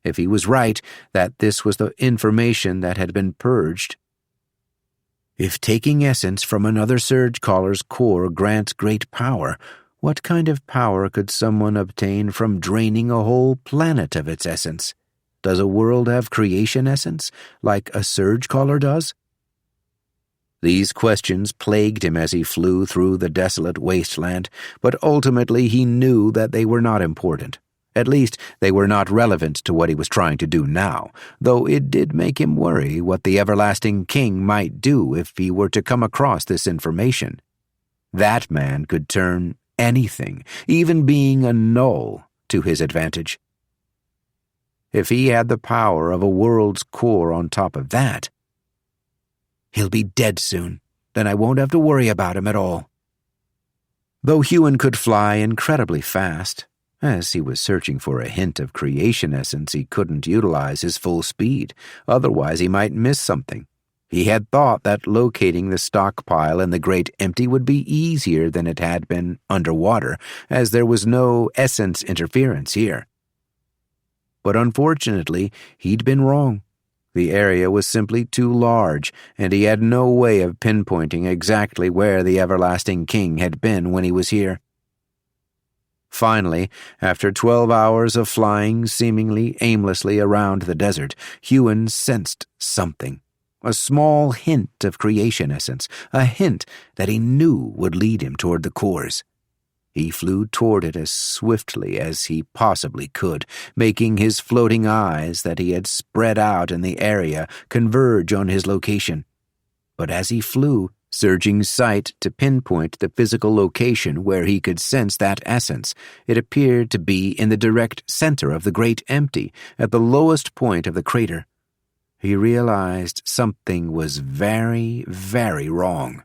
Speaker 2: If he was right, that this was the information that had been purged. If taking essence from another Surgecaller's core grants great power, what kind of power could someone obtain from draining a whole planet of its essence? Does a world have creation essence, like a Surgecaller does? These questions plagued him as he flew through the desolate wasteland, but ultimately he knew that they were not important. At least, they were not relevant to what he was trying to do now, though it did make him worry what the everlasting king might do if he were to come across this information. That man could turn anything, even being a null, to his advantage. If he had the power of a world's core on top of that, he'll be dead soon. Then I won't have to worry about him at all. Though Huon could fly incredibly fast, as he was searching for a hint of creation essence, he couldn't utilize his full speed, otherwise he might miss something. He had thought that locating the stockpile in the Great Empty would be easier than it had been underwater, as there was no essence interference here. But unfortunately, he'd been wrong. The area was simply too large, and he had no way of pinpointing exactly where the Everlasting King had been when he was here. Finally, after 12 hours of flying seemingly aimlessly around the desert, Huon sensed something. A small hint of creation essence, a hint that he knew would lead him toward the cores. He flew toward it as swiftly as he possibly could, making his floating eyes that he had spread out in the area converge on his location. But as he flew, surging sight to pinpoint the physical location where he could sense that essence, it appeared to be in the direct center of the Great Empty, at the lowest point of the crater. He realized something was very, very wrong.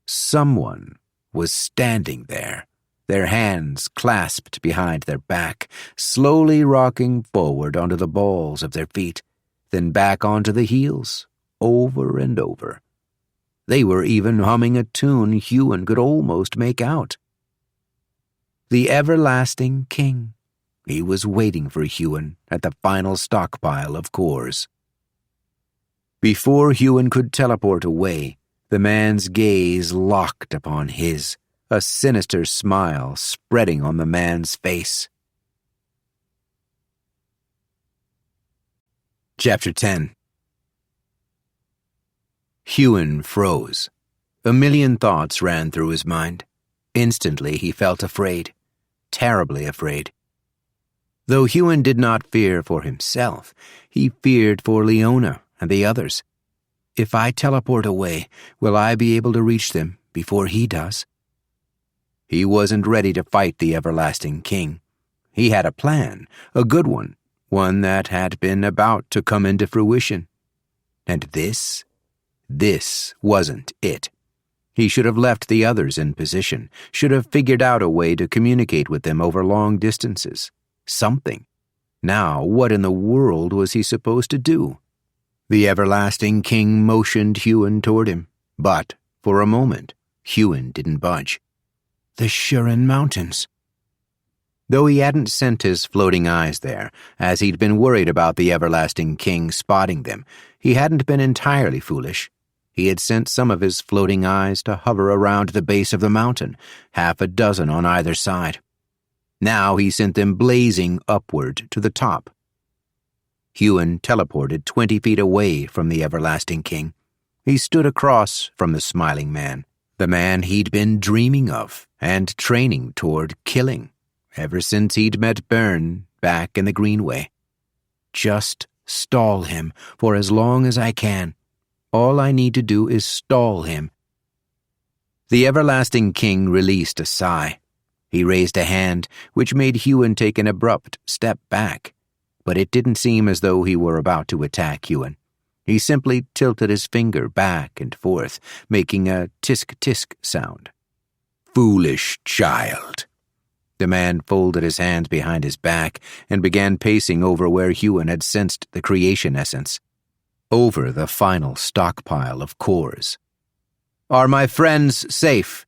Speaker 2: Someone was standing there, their hands clasped behind their back, slowly rocking forward onto the balls of their feet, then back onto the heels, over and over. They were even humming a tune Huon could almost make out. The Everlasting King. He was waiting for Huon at the final stockpile of cores. Before Huon could teleport away, the man's gaze locked upon his, a sinister smile spreading on the man's face. Chapter 10. Huon froze. A million thoughts ran through his mind. Instantly he felt afraid, terribly afraid. Though Huon did not fear for himself, he feared for Leona and the others. If I teleport away, will I be able to reach them before he does? He wasn't ready to fight the Everlasting King. He had a plan, a good one that had been about to come into fruition. And this wasn't it. He should have left the others in position, should have figured out a way to communicate with them over long distances. Something. Now, what in the world was he supposed to do? The Everlasting King motioned Huon toward him, but, for a moment, Huon didn't budge. The Huron Mountains. Though he hadn't sent his floating eyes there, as he'd been worried about the Everlasting King spotting them, he hadn't been entirely foolish. He had sent some of his floating eyes to hover around the base of the mountain, 6 on either side. Now he sent them blazing upward to the top. Huon teleported 20 feet away from the Everlasting King. He stood across from the smiling man, the man he'd been dreaming of and training toward killing ever since he'd met Byrne back in the Greenway. Just stall him for as long as I can. All I need to do is stall him. The Everlasting King released a sigh. He raised a hand, which made Huon take an abrupt step back. But it didn't seem as though he were about to attack Huon. He simply tilted his finger back and forth, making a tisk-tisk sound. Foolish child. The man folded his hands behind his back and began pacing over where Huon had sensed the creation essence. Over the final stockpile of cores. Are my friends safe?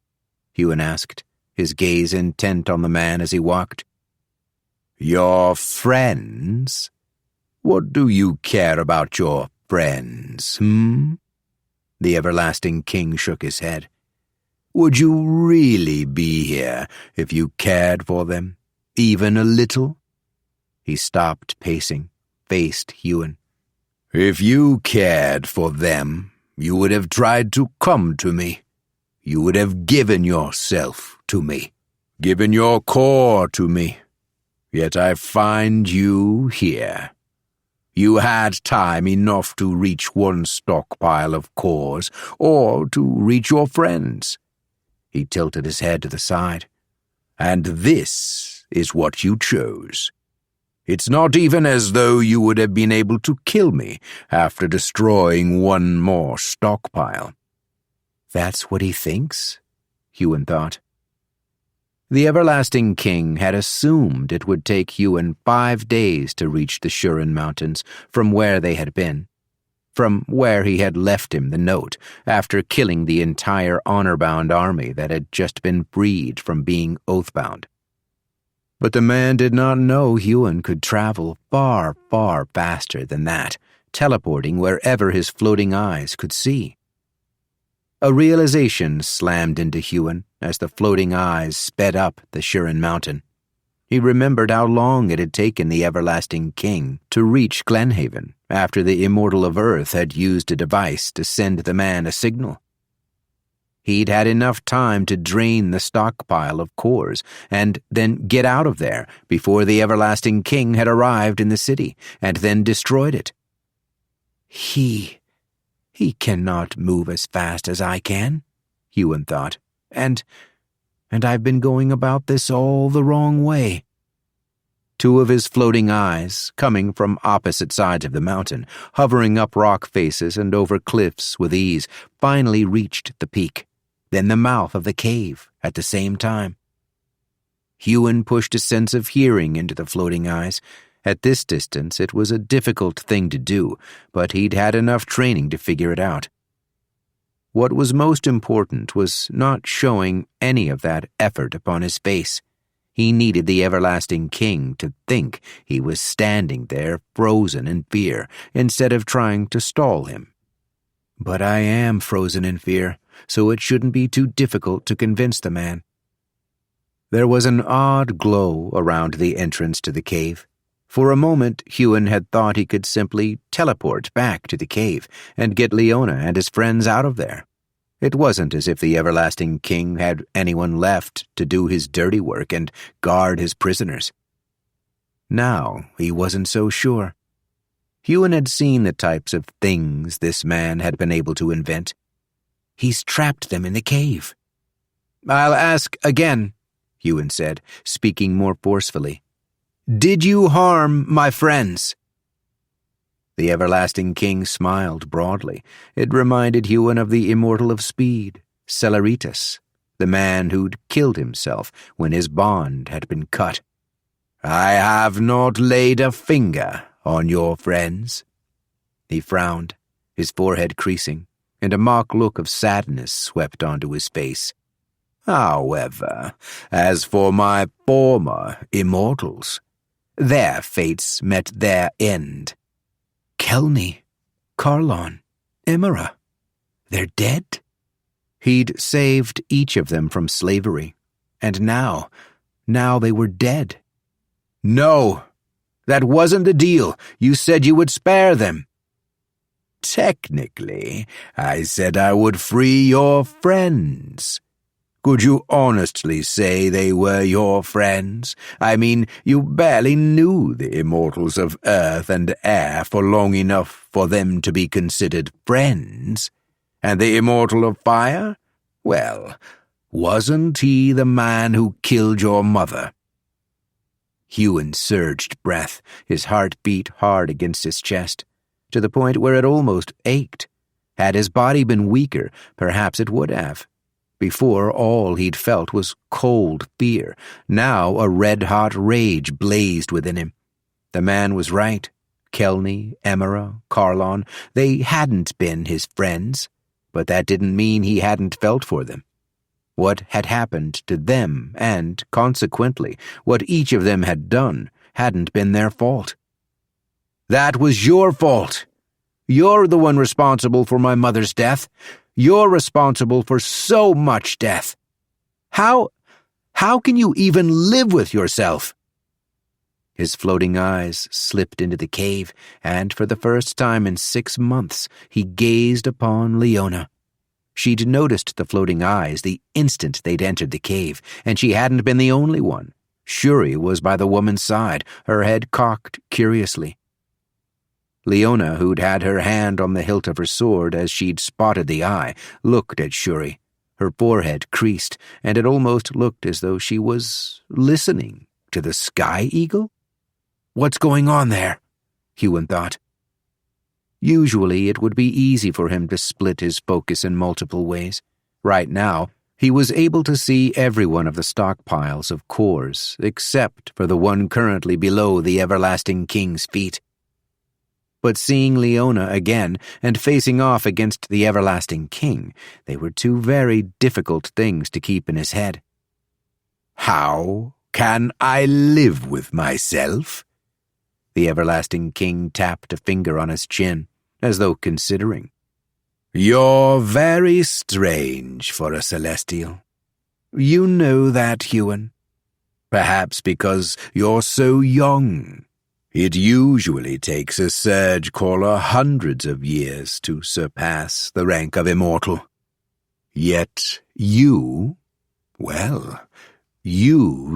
Speaker 2: Huon asked, his gaze intent on the man as he walked. Your friends? What do you care about your friends, The Everlasting King shook his head. Would you really be here if you cared for them, even a little? He stopped pacing, faced Huon. If you cared for them, you would have tried to come to me. You would have given yourself to me, given your core to me. Yet I find you here. You had time enough to reach one stockpile of cores, or to reach your friends.
Speaker 1: He tilted his head to the side. "And this is what you chose. It's not even as though you would have been able to kill me after destroying one more stockpile."
Speaker 2: That's what he thinks? Huon thought. The Everlasting King had assumed it would take Huon 5 days to reach the Shuren Mountains from where they had been, from where he had left him the note after killing the entire honor-bound army that had just been freed from being oath-bound. But the man did not know Huon could travel far, far faster than that, teleporting wherever his floating eyes could see. A realization slammed into Huon as the floating eyes sped up the Shuren Mountain. He remembered how long it had taken the Everlasting King to reach Glenhaven after the Immortal of Earth had used a device to send the man a signal. He'd had enough time to drain the stockpile of cores and then get out of there before the Everlasting King had arrived in the city and then destroyed it. He cannot move as fast as I can, Huon thought, and I've been going about this all the wrong way. 2 of his floating eyes, coming from opposite sides of the mountain, hovering up rock faces and over cliffs with ease, finally reached the peak, then the mouth of the cave at the same time. Huon pushed a sense of hearing into the floating eyes. At this distance, it was a difficult thing to do, but he'd had enough training to figure it out. What was most important was not showing any of that effort upon his face. He needed the Everlasting King to think he was standing there frozen in fear, instead of trying to stall him. But I am frozen in fear, so it shouldn't be too difficult to convince the man. There was an odd glow around the entrance to the cave. For a moment, Huon had thought he could simply teleport back to the cave and get Leona and his friends out of there. It wasn't as if the Everlasting King had anyone left to do his dirty work and guard his prisoners. Now he wasn't so sure. Huon had seen the types of things this man had been able to invent. He's trapped them in the cave. "I'll ask again," Huon said, speaking more forcefully. "Did you harm my friends?" The Everlasting King smiled broadly. It reminded Huon of the Immortal of Speed, Celeritas, the man who'd killed himself when his bond had been cut. "I have not laid a finger on your friends." He frowned, his forehead creasing, and a mock look of sadness swept onto his face. "However, as for my former immortals, their fates met their end. Kelny, Karlon, Emera, they're dead?" He'd saved each of them from slavery, and now they were dead. "No, that wasn't the deal. You said you would spare them." "Technically, I said I would free your friends. Could you honestly say they were your friends? I mean, you barely knew the Immortals of Earth and Air for long enough for them to be considered friends. And the Immortal of Fire? Well, wasn't he the man who killed your mother?" Huon surged breath, his heart beat hard against his chest, to the point where it almost ached. Had his body been weaker, perhaps it would have. Before, all he'd felt was cold fear. Now a red-hot rage blazed within him. The man was right. Kelny, Emera, Karlon, they hadn't been his friends, but that didn't mean he hadn't felt for them. What had happened to them, and, consequently, what each of them had done, hadn't been their fault. "That was your fault. You're the one responsible for my mother's death. You're responsible for so much death. How can you even live with yourself?" His floating eyes slipped into the cave, and for the first time in 6 months, he gazed upon Leona. She'd noticed the floating eyes the instant they'd entered the cave, and she hadn't been the only one. Shuri was by the woman's side, her head cocked curiously. Leona, who'd had her hand on the hilt of her sword as she'd spotted the eye, looked at Shuri, Her forehead creased, and it almost looked as though she was listening to the sky eagle. What's going on there? Huon thought. Usually it would be easy for him to split his focus in multiple ways. Right now, he was able to see every one of the stockpiles of cores, except for the one currently below the Everlasting King's feet. But seeing Leona again and facing off against the Everlasting King, they were two very difficult things to keep in his head.
Speaker 1: How can I live with myself?
Speaker 2: The Everlasting King tapped a finger on his chin, as though considering.
Speaker 1: You're very strange for a Celestial. You know that, Huon? Perhaps because you're so young. It usually takes a Surgecaller hundreds of years to surpass the rank of immortal. Yet you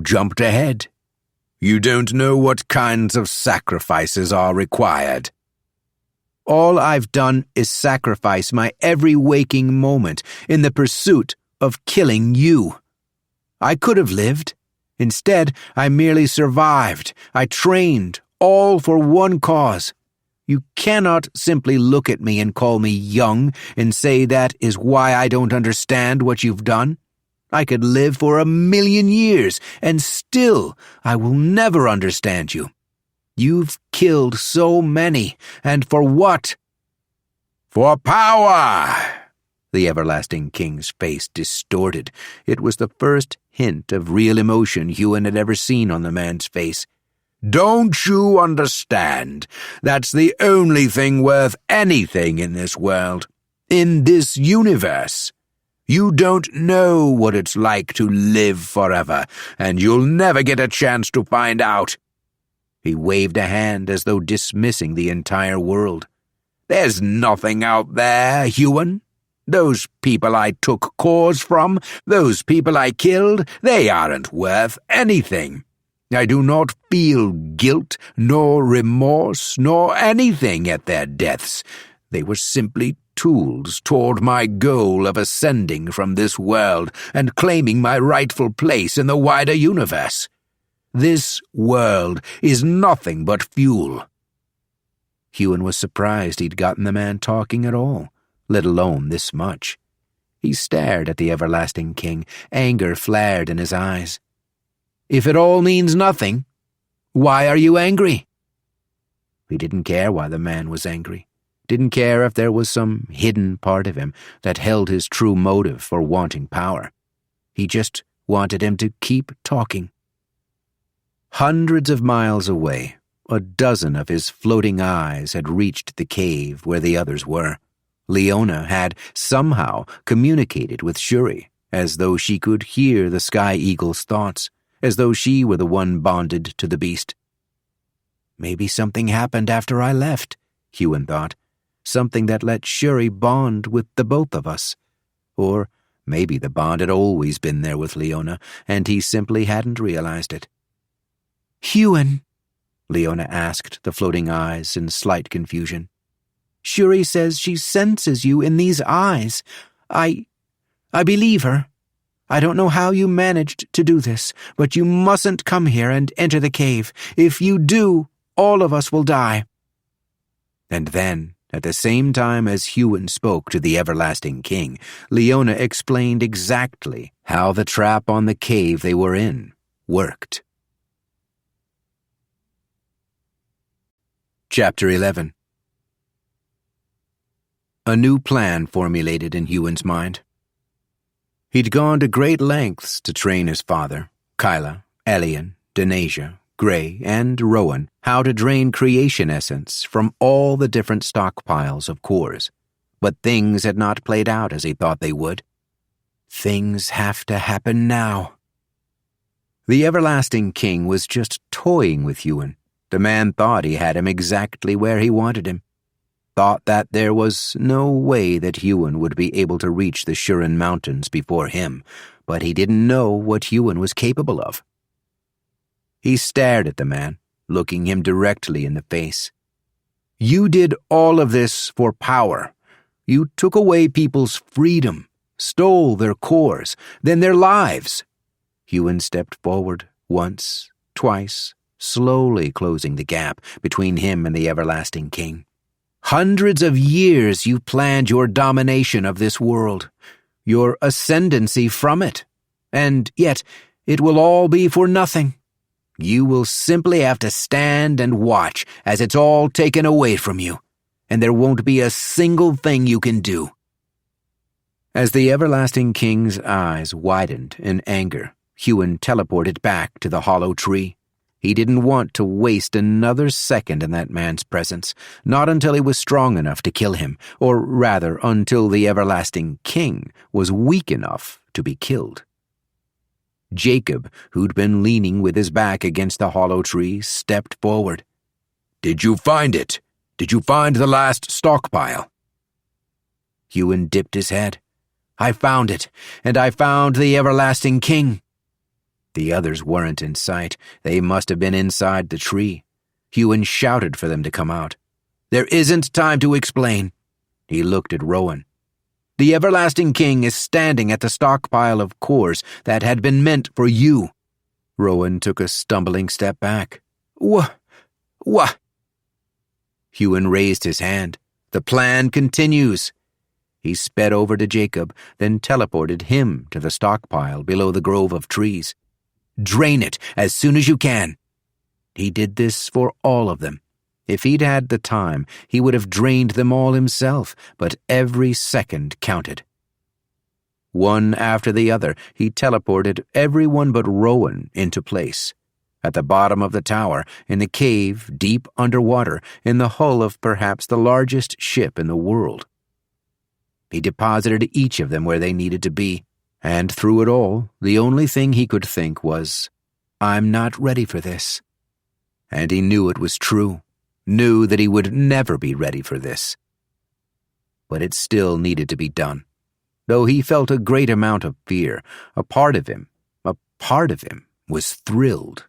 Speaker 1: jumped ahead. You don't know what kinds of sacrifices are required.
Speaker 2: All I've done is sacrifice my every waking moment in the pursuit of killing you. I could have lived. Instead, I merely survived. I trained, all for one cause. You cannot simply look at me and call me young and say that is why I don't understand what you've done. I could live for 1,000,000 years, and still I will never understand you. You've killed so many, and for what?
Speaker 1: For power!
Speaker 2: The Everlasting King's face distorted. It was the first hint of real emotion Huon had ever seen on the man's face.
Speaker 1: Don't you understand? That's the only thing worth anything in this world, in this universe. You don't know what it's like to live forever, and you'll never get a chance to find out.
Speaker 2: He waved a hand as though dismissing the entire world.
Speaker 1: There's nothing out there, Huon. Those people I took cores from, those people I killed, they aren't worth anything. I do not feel guilt, nor remorse, nor anything at their deaths. They were simply tools toward my goal of ascending from this world and claiming my rightful place in the wider universe. This world is nothing but fuel.
Speaker 2: Huon was surprised he'd gotten the man talking at all, let alone this much. He stared at the Everlasting King. Anger flared in his eyes. If it all means nothing, why are you angry? He didn't care why the man was angry. Didn't care if there was some hidden part of him that held his true motive for wanting power. He just wanted him to keep talking. Hundreds of miles away, a dozen of his floating eyes had reached the cave where the others were. Leona had somehow communicated with Shuri, as though she could hear the Sky Eagle's thoughts, as though she were the one bonded to the beast. Maybe something happened after I left, Huon thought. Something that let Shuri bond with the both of us. Or maybe the bond had always been there with Leona, and he simply hadn't realized it. Huon, Leona asked the floating eyes in slight confusion. Shuri says she senses you in these eyes. I believe her. I don't know how you managed to do this, but you mustn't come here and enter the cave. If you do, all of us will die. And then, at the same time as Huon spoke to the Everlasting King, Leona explained exactly how the trap on the cave they were in worked. Chapter 11. A new plan formulated in Huon's mind. He'd gone to great lengths to train his father, Kyla, Elian, Denasia, Gray, and Rowan how to drain creation essence from all the different stockpiles of cores. But things had not played out as he thought they would. Things have to happen now. The Everlasting King was just toying with Huon. The man thought he had him exactly where he wanted him. Thought that there was no way that Huon would be able to reach the Shurin Mountains before him, but he didn't know what Huon was capable of. He stared at the man, looking him directly in the face. You did all of this for power. You took away people's freedom, stole their cores, then their lives. Huon stepped forward once, twice, slowly closing the gap between him and the everlasting king. Hundreds of years you planned your domination of this world, your ascendancy from it, and yet it will all be for nothing. You will simply have to stand and watch as it's all taken away from you, and there won't be a single thing you can do. As the everlasting king's eyes widened in anger, Huon teleported back to the hollow tree. He didn't want to waste another second in that man's presence, not until he was strong enough to kill him, or rather until the everlasting king was weak enough to be killed. Jacob, who'd been leaning with his back against the hollow tree, stepped forward.
Speaker 1: "Did you find it? Did you find the last stockpile?"
Speaker 2: Huon dipped his head. "I found it, and I found the everlasting king." The others weren't in sight. They must have been inside the tree. Huon shouted for them to come out. "There isn't time to explain." He looked at Rowan. "The everlasting king is standing at the stockpile of cores that had been meant for you." Rowan took a stumbling step back. What? Huon raised his hand. "The plan continues." He sped over to Jacob, then teleported him to the stockpile below the grove of trees. "Drain it as soon as you can." He did this for all of them. If he'd had the time, he would have drained them all himself, but every second counted. One after the other, he teleported everyone but Rowan into place. At the bottom of the tower, in the cave deep underwater, in the hull of perhaps the largest ship in the world. He deposited each of them where they needed to be, and through it all, the only thing he could think was, "I'm not ready for this." And he knew it was true, knew that he would never be ready for this. But it still needed to be done. Though he felt a great amount of fear, a part of him was thrilled.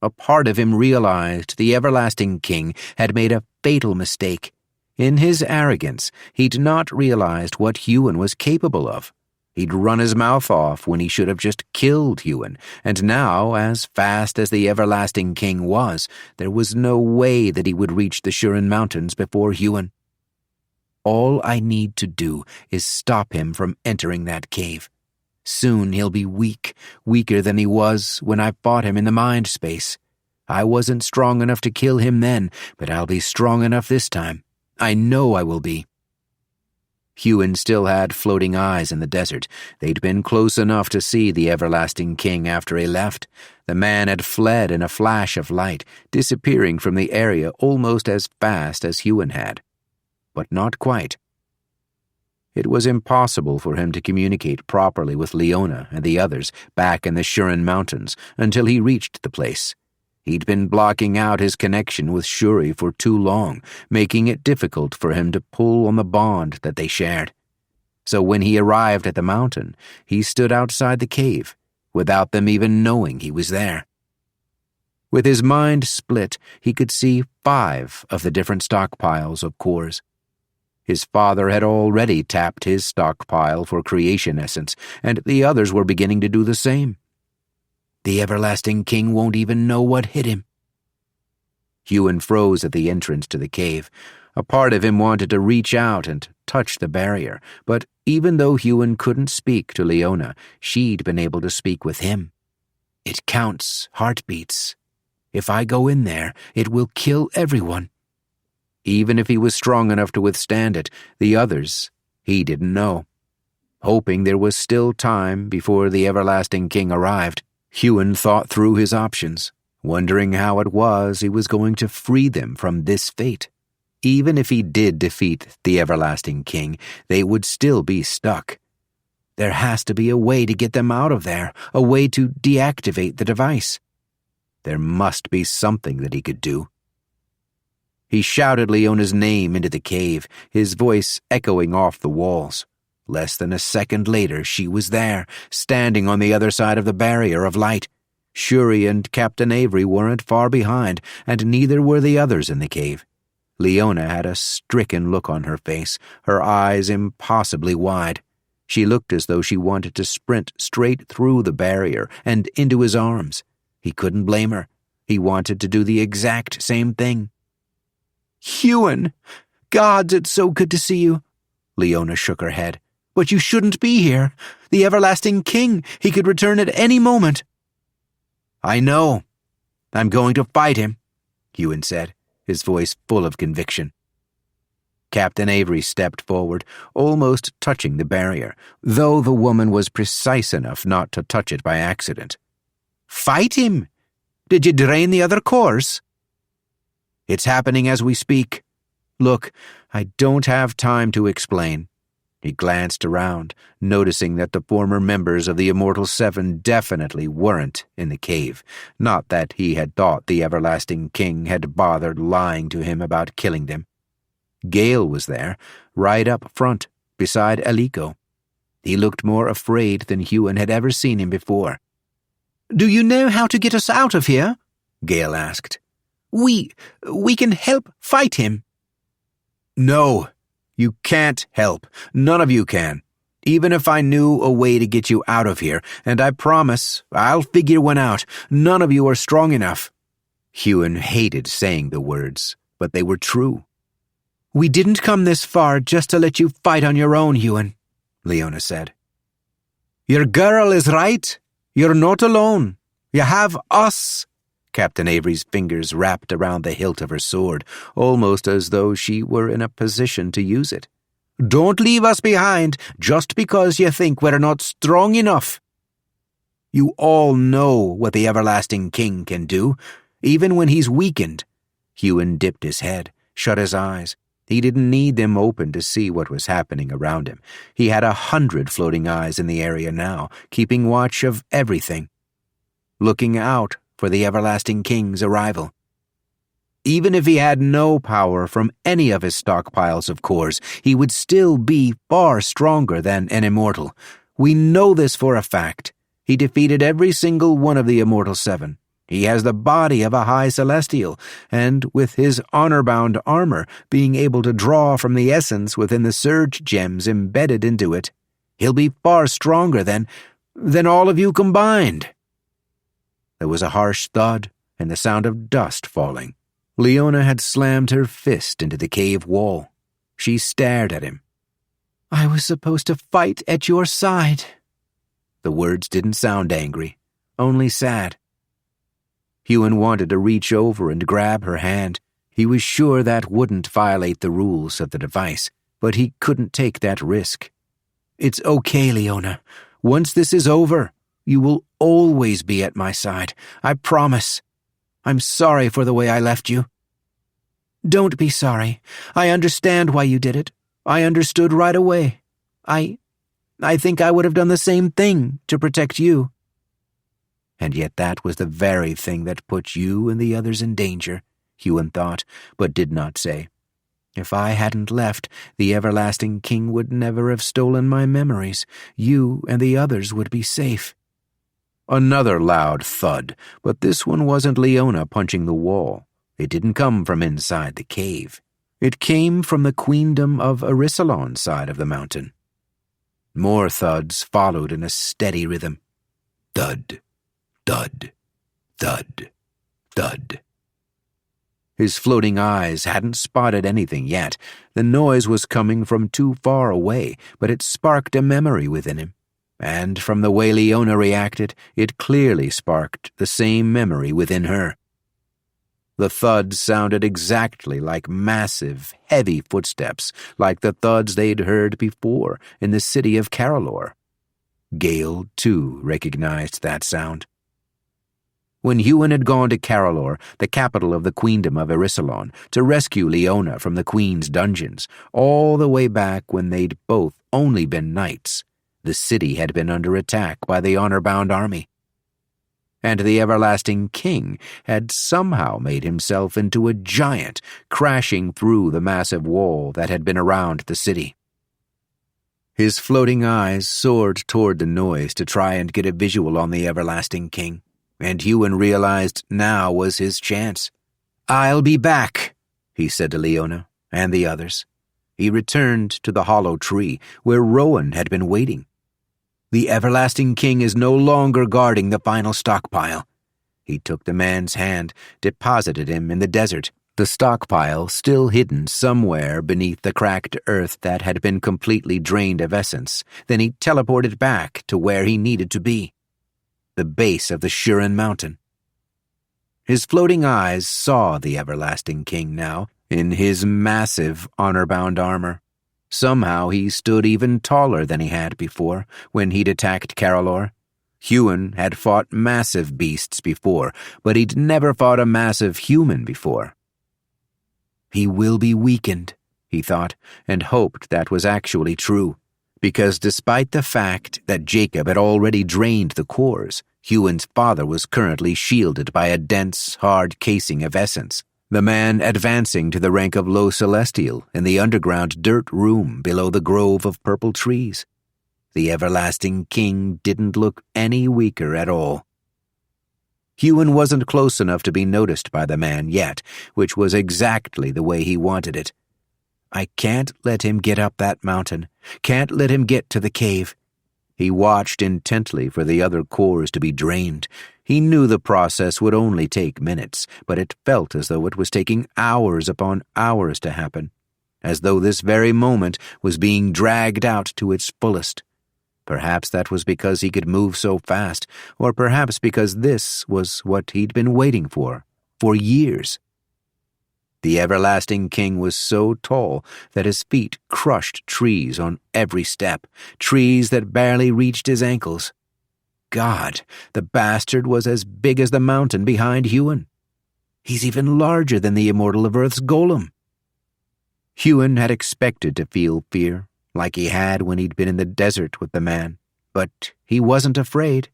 Speaker 2: A part of him realized the everlasting king had made a fatal mistake. In his arrogance, he'd not realized what Huon was capable of. He'd run his mouth off when he should have just killed Huon, and now, as fast as the everlasting king was, there was no way that he would reach the Shurin Mountains before Huon. "All I need to do is stop him from entering that cave. Soon he'll be weak, weaker than he was when I fought him in the mind space. I wasn't strong enough to kill him then, but I'll be strong enough this time. I know I will be." Huon still had floating eyes in the desert. They'd been close enough to see the everlasting king after he left. The man had fled in a flash of light, disappearing from the area almost as fast as Huon had. But not quite. It was impossible for him to communicate properly with Leona and the others back in the Shurin Mountains until he reached the place. He'd been blocking out his connection with Shuri for too long, making it difficult for him to pull on the bond that they shared. So when he arrived at the mountain, he stood outside the cave, without them even knowing he was there. With his mind split, he could see 5 of the different stockpiles of cores. His father had already tapped his stockpile for creation essence, and the others were beginning to do the same. The everlasting king won't even know what hit him. Huon froze at the entrance to the cave. A part of him wanted to reach out and touch the barrier, but even though Huon couldn't speak to Leona, she'd been able to speak with him. "It counts heartbeats. If I go in there, it will kill everyone." Even if he was strong enough to withstand it, the others, he didn't know. Hoping there was still time before the everlasting king arrived, Huon thought through his options, wondering how it was he was going to free them from this fate. Even if he did defeat the everlasting king, they would still be stuck. There has to be a way to get them out of there, a way to deactivate the device. There must be something that he could do. He shouted Leona's name into the cave, his voice echoing off the walls. Less than a second later, she was there, standing on the other side of the barrier of light. Shuri and Captain Avery weren't far behind, and neither were the others in the cave. Leona had a stricken look on her face, her eyes impossibly wide. She looked as though she wanted to sprint straight through the barrier and into his arms. He couldn't blame her. He wanted to do the exact same thing. "Huon! Gods, it's so good to see you." Leona shook her head. "But you shouldn't be here. The everlasting king, he could return at any moment." "I know. I'm going to fight him," Huon said, his voice full of conviction. Captain Avery stepped forward, almost touching the barrier, though the woman was precise enough not to touch it by accident. "Fight him? Did you drain the other cores?" "It's happening as we speak. Look, I don't have time to explain." He glanced around, noticing that the former members of the Immortal Seven definitely weren't in the cave. Not that he had thought the Everlasting King had bothered lying to him about killing them. Gale was there, right up front, beside Aliko. He looked more afraid than Huon had ever seen him before. "Do you know how to get us out of here?" Gale asked. We can help fight him." "No, you can't help. None of you can. Even if I knew a way to get you out of here, and I promise I'll figure one out, none of you are strong enough." Huon hated saying the words, but they were true. "We didn't come this far just to let you fight on your own, Huon," Leona said. "Your girl is right. You're not alone. You have us." Captain Avery's fingers wrapped around the hilt of her sword, almost as though she were in a position to use it. "Don't leave us behind just because you think we're not strong enough. You all know what the Everlasting King can do, even when he's weakened." Huon dipped his head, shut his eyes. He didn't need them open to see what was happening around him. He had 100 floating eyes in the area now, keeping watch of everything, looking out for the Everlasting King's arrival. Even if he had no power from any of his stockpiles of cores, he would still be far stronger than an immortal. We know this for a fact. He defeated every single one of the Immortal Seven. He has the body of a high celestial, and with his honor-bound armor being able to draw from the essence within the surge gems embedded into it, he'll be far stronger than all of you combined." There was a harsh thud and the sound of dust falling. Leona had slammed her fist into the cave wall. She stared at him. "I was supposed to fight at your side." The words didn't sound angry, only sad. Huon wanted to reach over and grab her hand. He was sure that wouldn't violate the rules of the device, but he couldn't take that risk. "It's okay, Leona. Once this is over, you will always be at my side. I promise. I'm sorry for the way I left you." "Don't be sorry. I understand why you did it. I understood right away. I think I would have done the same thing to protect you." And yet that was the very thing that put you and the others in danger, Huon thought, but did not say. "If I hadn't left, the Everlasting King would never have stolen my memories. You and the others would be safe." Another loud thud, but this one wasn't Leona punching the wall. It didn't come from inside the cave. It came from the queendom of Arisalon's side of the mountain. More thuds followed in a steady rhythm. Thud, thud, thud, thud. His floating eyes hadn't spotted anything yet. The noise was coming from too far away, but it sparked a memory within him. And from the way Leona reacted, it clearly sparked the same memory within her. The thuds sounded exactly like massive, heavy footsteps, like the thuds they'd heard before in the city of Carolor. Gale, too, recognized that sound. When Huon had gone to Carolor, the capital of the Queendom of Arisalon, to rescue Leona from the Queen's dungeons, all the way back when they'd both only been knights, the city had been under attack by the honor-bound army. And the Everlasting King had somehow made himself into a giant, crashing through the massive wall that had been around the city. His floating eyes soared toward the noise to try and get a visual on the Everlasting King, and Huon realized now was his chance. "I'll be back," he said to Leona and the others. he returned to the hollow tree where Rowan had been waiting. The Everlasting King is no longer guarding the final stockpile. He took the man's hand, deposited him in the desert, the stockpile still hidden somewhere beneath the cracked earth that had been completely drained of essence. Then he teleported back to where he needed to be, the base of the Huon mountain. His floating eyes saw the Everlasting King now, in his massive honor-bound armor. Somehow he stood even taller than he had before, when he'd attacked Carolor. Huon had fought massive beasts before, but he'd never fought a massive human before. He will be weakened, he thought, and hoped that was actually true, because despite the fact that Jacob had already drained the cores, Huon's father was currently shielded by a dense, hard casing of essence, the man advancing to the rank of low celestial in the underground dirt room below the grove of purple trees. The Everlasting King didn't look any weaker at all. Huon wasn't close enough to be noticed by the man yet, which was exactly the way he wanted it. I can't let him get up that mountain. Can't let him get to the cave. He watched intently for the other cores to be drained. He knew the process would only take minutes, but it felt as though it was taking hours upon hours to happen, as though this very moment was being dragged out to its fullest. Perhaps that was because he could move so fast, or perhaps because this was what he'd been waiting for years. The Everlasting King was so tall that his feet crushed trees on every step, trees that barely reached his ankles. God, the bastard was as big as the mountain behind Huon. He's even larger than the Immortal of Earth's golem. Huon had expected to feel fear, like he had when he'd been in the desert with the man, but he wasn't afraid.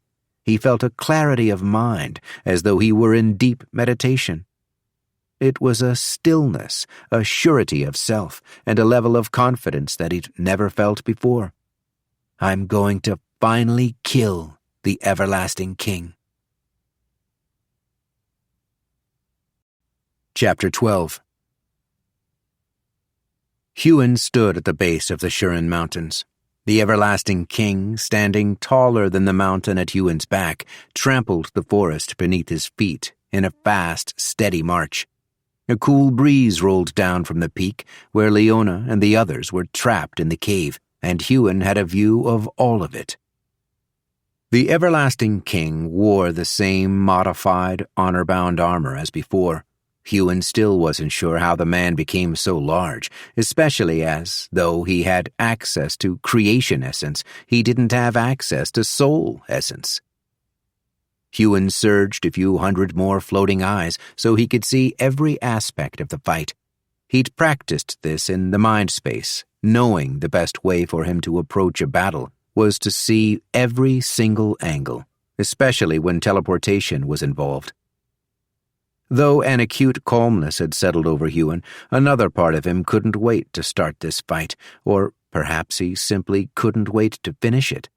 Speaker 2: He felt a clarity of mind, as though he were in deep meditation. It was a stillness, a surety of self, and a level of confidence that he'd never felt before. I'm going to finally kill the Everlasting King. Chapter 12. Huon stood at the base of the Huron Mountains. The Everlasting King, standing taller than the mountain at Huon's back, trampled the forest beneath his feet in a fast, steady march. A cool breeze rolled down from the peak, where Leona and the others were trapped in the cave, and Huon had a view of all of it. The Everlasting King wore the same modified, honor-bound armor as before. Huon still wasn't sure how the man became so large, especially as, though he had access to creation essence, he didn't have access to soul essence. Huon surged a few hundred more floating eyes so he could see every aspect of the fight. He'd practiced this in the mind space, knowing the best way for him to approach a battle was to see every single angle, especially when teleportation was involved. Though an acute calmness had settled over Huon, another part of him couldn't wait to start this fight, or perhaps he simply couldn't wait to finish it.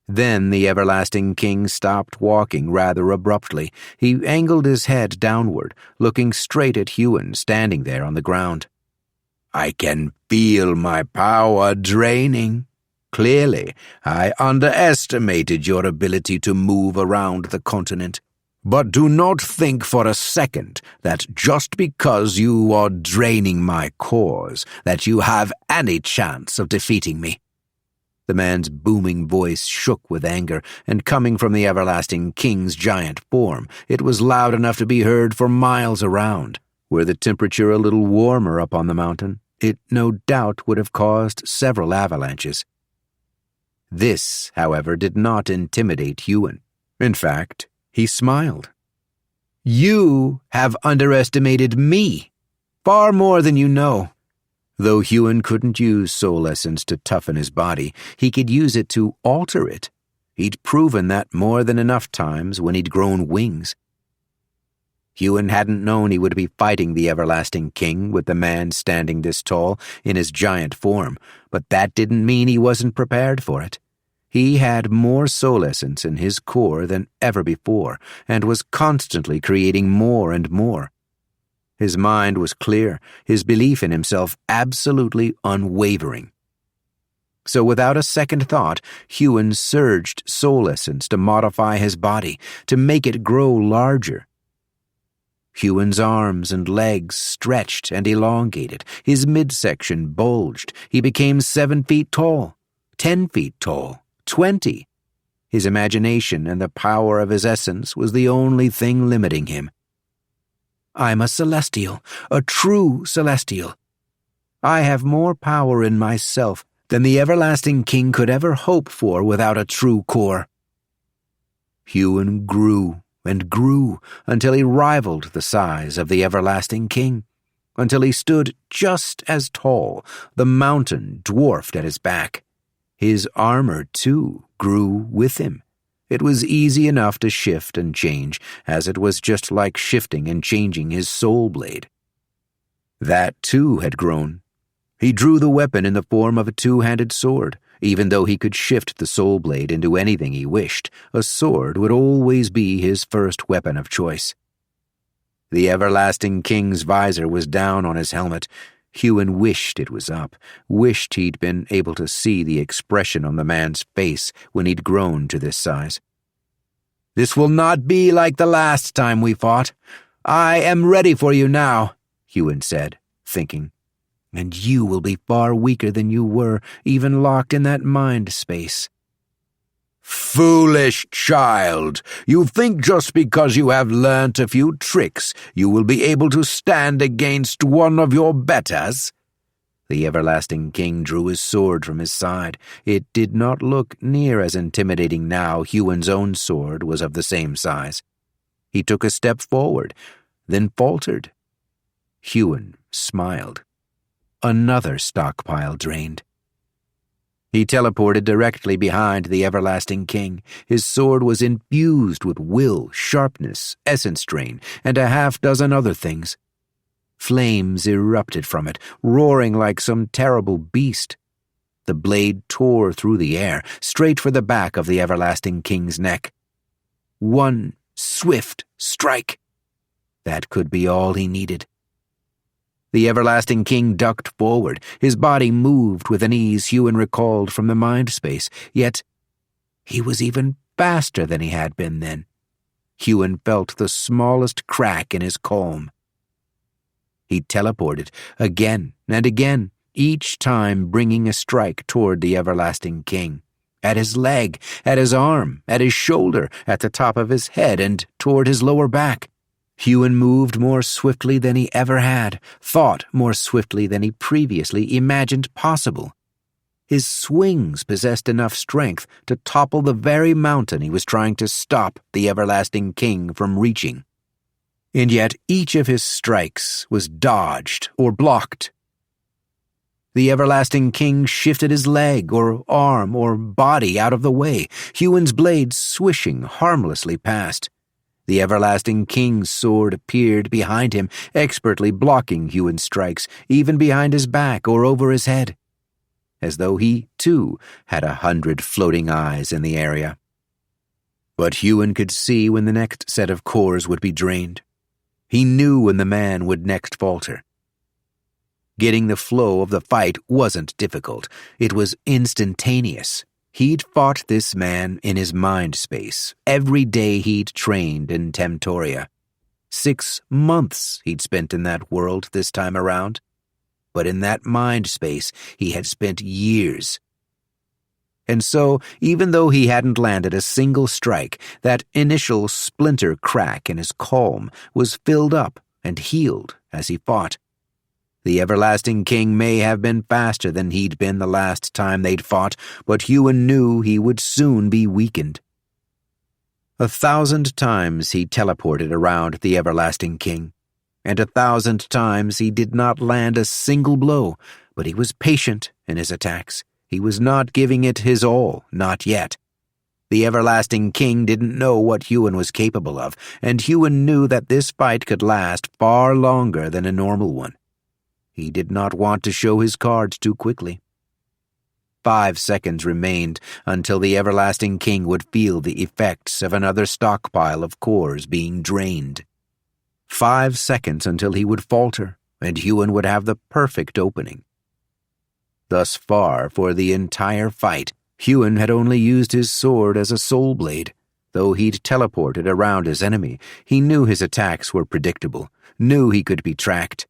Speaker 2: Then the Everlasting King stopped walking rather abruptly. He angled his head downward, looking straight at Huon standing there on the ground. I can feel my power draining. Clearly, I underestimated your ability to move around the continent. But do not think for a second that just because you are draining my cores, that you have any chance of defeating me. The man's booming voice shook with anger, and coming from the Everlasting King's giant form, it was loud enough to be heard for miles around. Were the temperature a little warmer up on the mountain, it no doubt would have caused several avalanches. This, however, did not intimidate Huon. In fact, he smiled. You have underestimated me, far more than you know. Though Huon couldn't use soul essence to toughen his body, he could use it to alter it. He'd proven that more than enough times when he'd grown wings. Huon hadn't known he would be fighting the Everlasting King with the man standing this tall in his giant form, but that didn't mean he wasn't prepared for it. He had more soul essence in his core than ever before, and was constantly creating more and more. His mind was clear, his belief in himself absolutely unwavering. So without a second thought, Huon surged soul essence to modify his body, to make it grow larger. Huon's arms and legs stretched and elongated. His midsection bulged. He became 7 feet tall, 10 feet tall, 20. His imagination and the power of his essence was the only thing limiting him. I'm a celestial, a true celestial. I have more power in myself than the everlasting king could ever hope for without a true core. Huon grew and grew until he rivaled the size of the everlasting king, until he stood just as tall, the mountain dwarfed at his back. His armor, too, grew with him. It was easy enough to shift and change, as it was just like shifting and changing his soul blade. That, too, had grown. He drew the weapon in the form of a two-handed sword. Even though he could shift the soul blade into anything he wished, a sword would always be his first weapon of choice. The everlasting king's visor was down on his helmet. Huon wished it was up, wished he'd been able to see the expression on the man's face when he'd grown to this size. This will not be like the last time we fought. I am ready for you now, Huon said, thinking. And you will be far weaker than you were, even locked in that mind space.
Speaker 1: Foolish child! You think just because you have learnt a few tricks, you will be able to stand against one of your betters?
Speaker 2: The everlasting king drew his sword from his side. It did not look near as intimidating now Huon's own sword was of the same size. He took a step forward, then faltered. Huon smiled. Another stockpile drained. He teleported directly behind the everlasting king. His sword was infused with will, sharpness, essence drain, and a half-dozen other things. Flames erupted from it, roaring like some terrible beast. The blade tore through the air, straight for the back of the everlasting king's neck. One swift strike. That could be all he needed. The everlasting king ducked forward. His body moved with an ease Huon recalled from the mind space, yet he was even faster than he had been then. Huon felt the smallest crack in his calm. He teleported again and again, each time bringing a strike toward the everlasting king. At his leg, at his arm, at his shoulder, at the top of his head, and toward his lower back. Huon moved more swiftly than he ever had, thought more swiftly than he previously imagined possible. His swings possessed enough strength to topple the very mountain he was trying to stop the everlasting king from reaching. And yet each of his strikes was dodged or blocked. The everlasting king shifted his leg or arm or body out of the way, Huon's blade swishing harmlessly past. The everlasting king's sword appeared behind him, expertly blocking Huon's strikes, even behind his back or over his head, as though he, too, had 100 floating eyes in the area. But Huon could see when the next set of cores would be drained. He knew when the man would next falter. Getting the flow of the fight wasn't difficult. It was instantaneous. He'd fought this man in his mind space every day he'd trained in Temtoria. 6 months he'd spent in that world this time around. But in that mind space he had spent years. And so, even though he hadn't landed a single strike, that initial splinter crack in his calm was filled up and healed as he fought. The everlasting king may have been faster than he'd been the last time they'd fought, but Huon knew he would soon be weakened. 1,000 times he teleported around the everlasting king, and 1,000 times he did not land a single blow, but he was patient in his attacks. He was not giving it his all, not yet. The everlasting king didn't know what Huon was capable of, and Huon knew that this fight could last far longer than a normal one. He did not want to show his cards too quickly. 5 seconds remained until the everlasting king would feel the effects of another stockpile of cores being drained. 5 seconds until he would falter, and Huon would have the perfect opening. Thus far, for the entire fight, Huon had only used his sword as a soul blade. Though he'd teleported around his enemy, he knew his attacks were predictable, knew he could be tracked.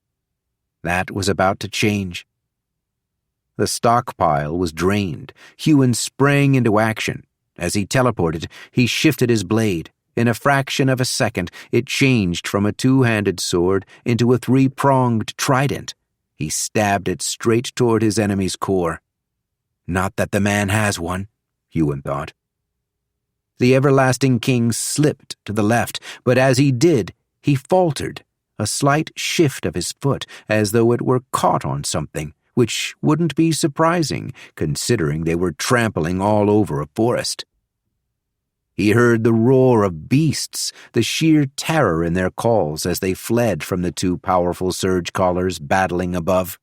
Speaker 2: That was about to change. The stockpile was drained. Huon sprang into action. As he teleported, he shifted his blade. In a fraction of a second, it changed from a 2-handed sword into a 3-pronged trident. He stabbed it straight toward his enemy's core. Not that the man has one, Huon thought. The everlasting king slipped to the left, but as he did, he faltered, a slight shift of his foot as though it were caught on something, which wouldn't be surprising, considering they were trampling all over a forest. He heard the roar of beasts, the sheer terror in their calls as they fled from the 2 powerful Surgecallers battling above.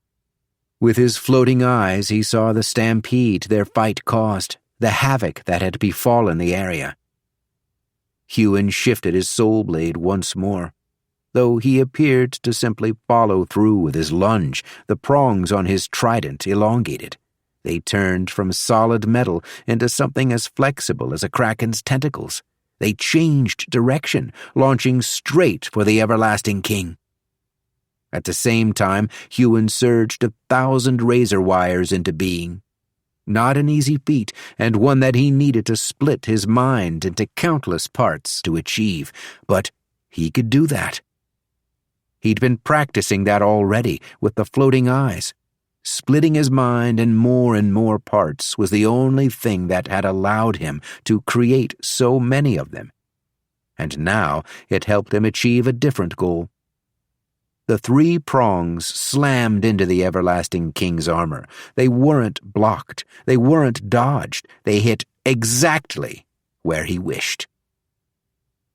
Speaker 2: With his floating eyes, he saw the stampede their fight caused, the havoc that had befallen the area. Huon shifted his soul blade once more. Though he appeared to simply follow through with his lunge, the prongs on his trident elongated. They turned from solid metal into something as flexible as a kraken's tentacles. They changed direction, launching straight for the everlasting king. At the same time, Huon surged 1,000 razor wires into being. Not an easy feat, and one that he needed to split his mind into countless parts to achieve, but he could do that. He'd been practicing that already with the floating eyes. Splitting his mind in more and more parts was the only thing that had allowed him to create so many of them. And now it helped him achieve a different goal. The 3 prongs slammed into the everlasting king's armor. They weren't blocked. They weren't dodged. They hit exactly where he wished.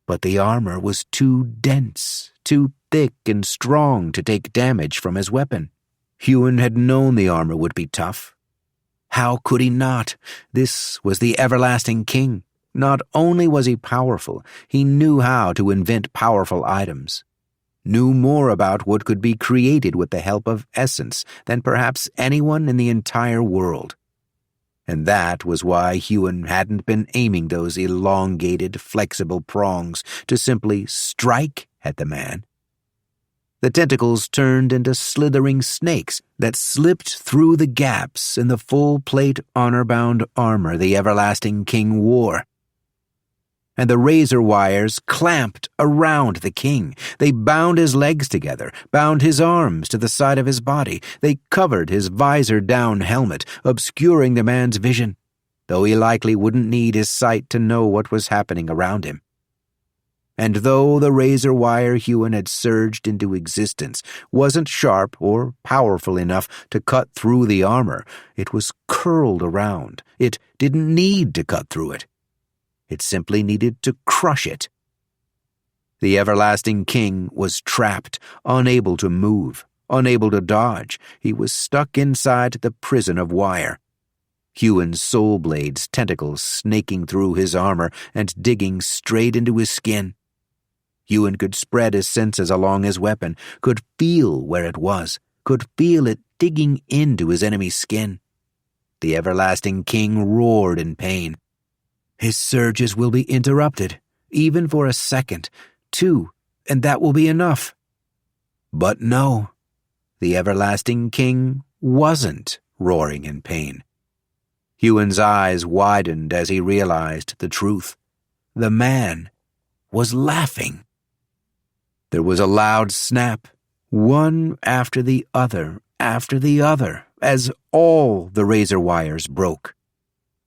Speaker 2: But the armor was too dense, too thick and strong to take damage from his weapon. Huon had known the armor would be tough. How could he not? This was the everlasting king. Not only was he powerful, he knew how to invent powerful items. Knew more about what could be created with the help of essence than perhaps anyone in the entire world. And that was why Huon hadn't been aiming those elongated, flexible prongs to simply strike at the man. The tentacles turned into slithering snakes that slipped through the gaps in the full-plate honor-bound armor the everlasting king wore. And the razor wires clamped around the king. They bound his legs together, bound his arms to the side of his body. They covered his visor-down helmet, obscuring the man's vision, though he likely wouldn't need his sight to know what was happening around him. And though the razor wire Huon had surged into existence wasn't sharp or powerful enough to cut through the armor, it was curled around. It didn't need to cut through it. It simply needed to crush it. The everlasting king was trapped, unable to move, unable to dodge. He was stuck inside the prison of wire. Huon's soul blades tentacles snaking through his armor and digging straight into his skin. Huon could spread his senses along his weapon, could feel where it was, could feel it digging into his enemy's skin. The everlasting king roared in pain. His surges will be interrupted, even for a second, 2, and that will be enough. But no, the everlasting king wasn't roaring in pain. Huon's eyes widened as he realized the truth. The man was laughing. There was a loud snap, one after the other, as all the razor wires broke.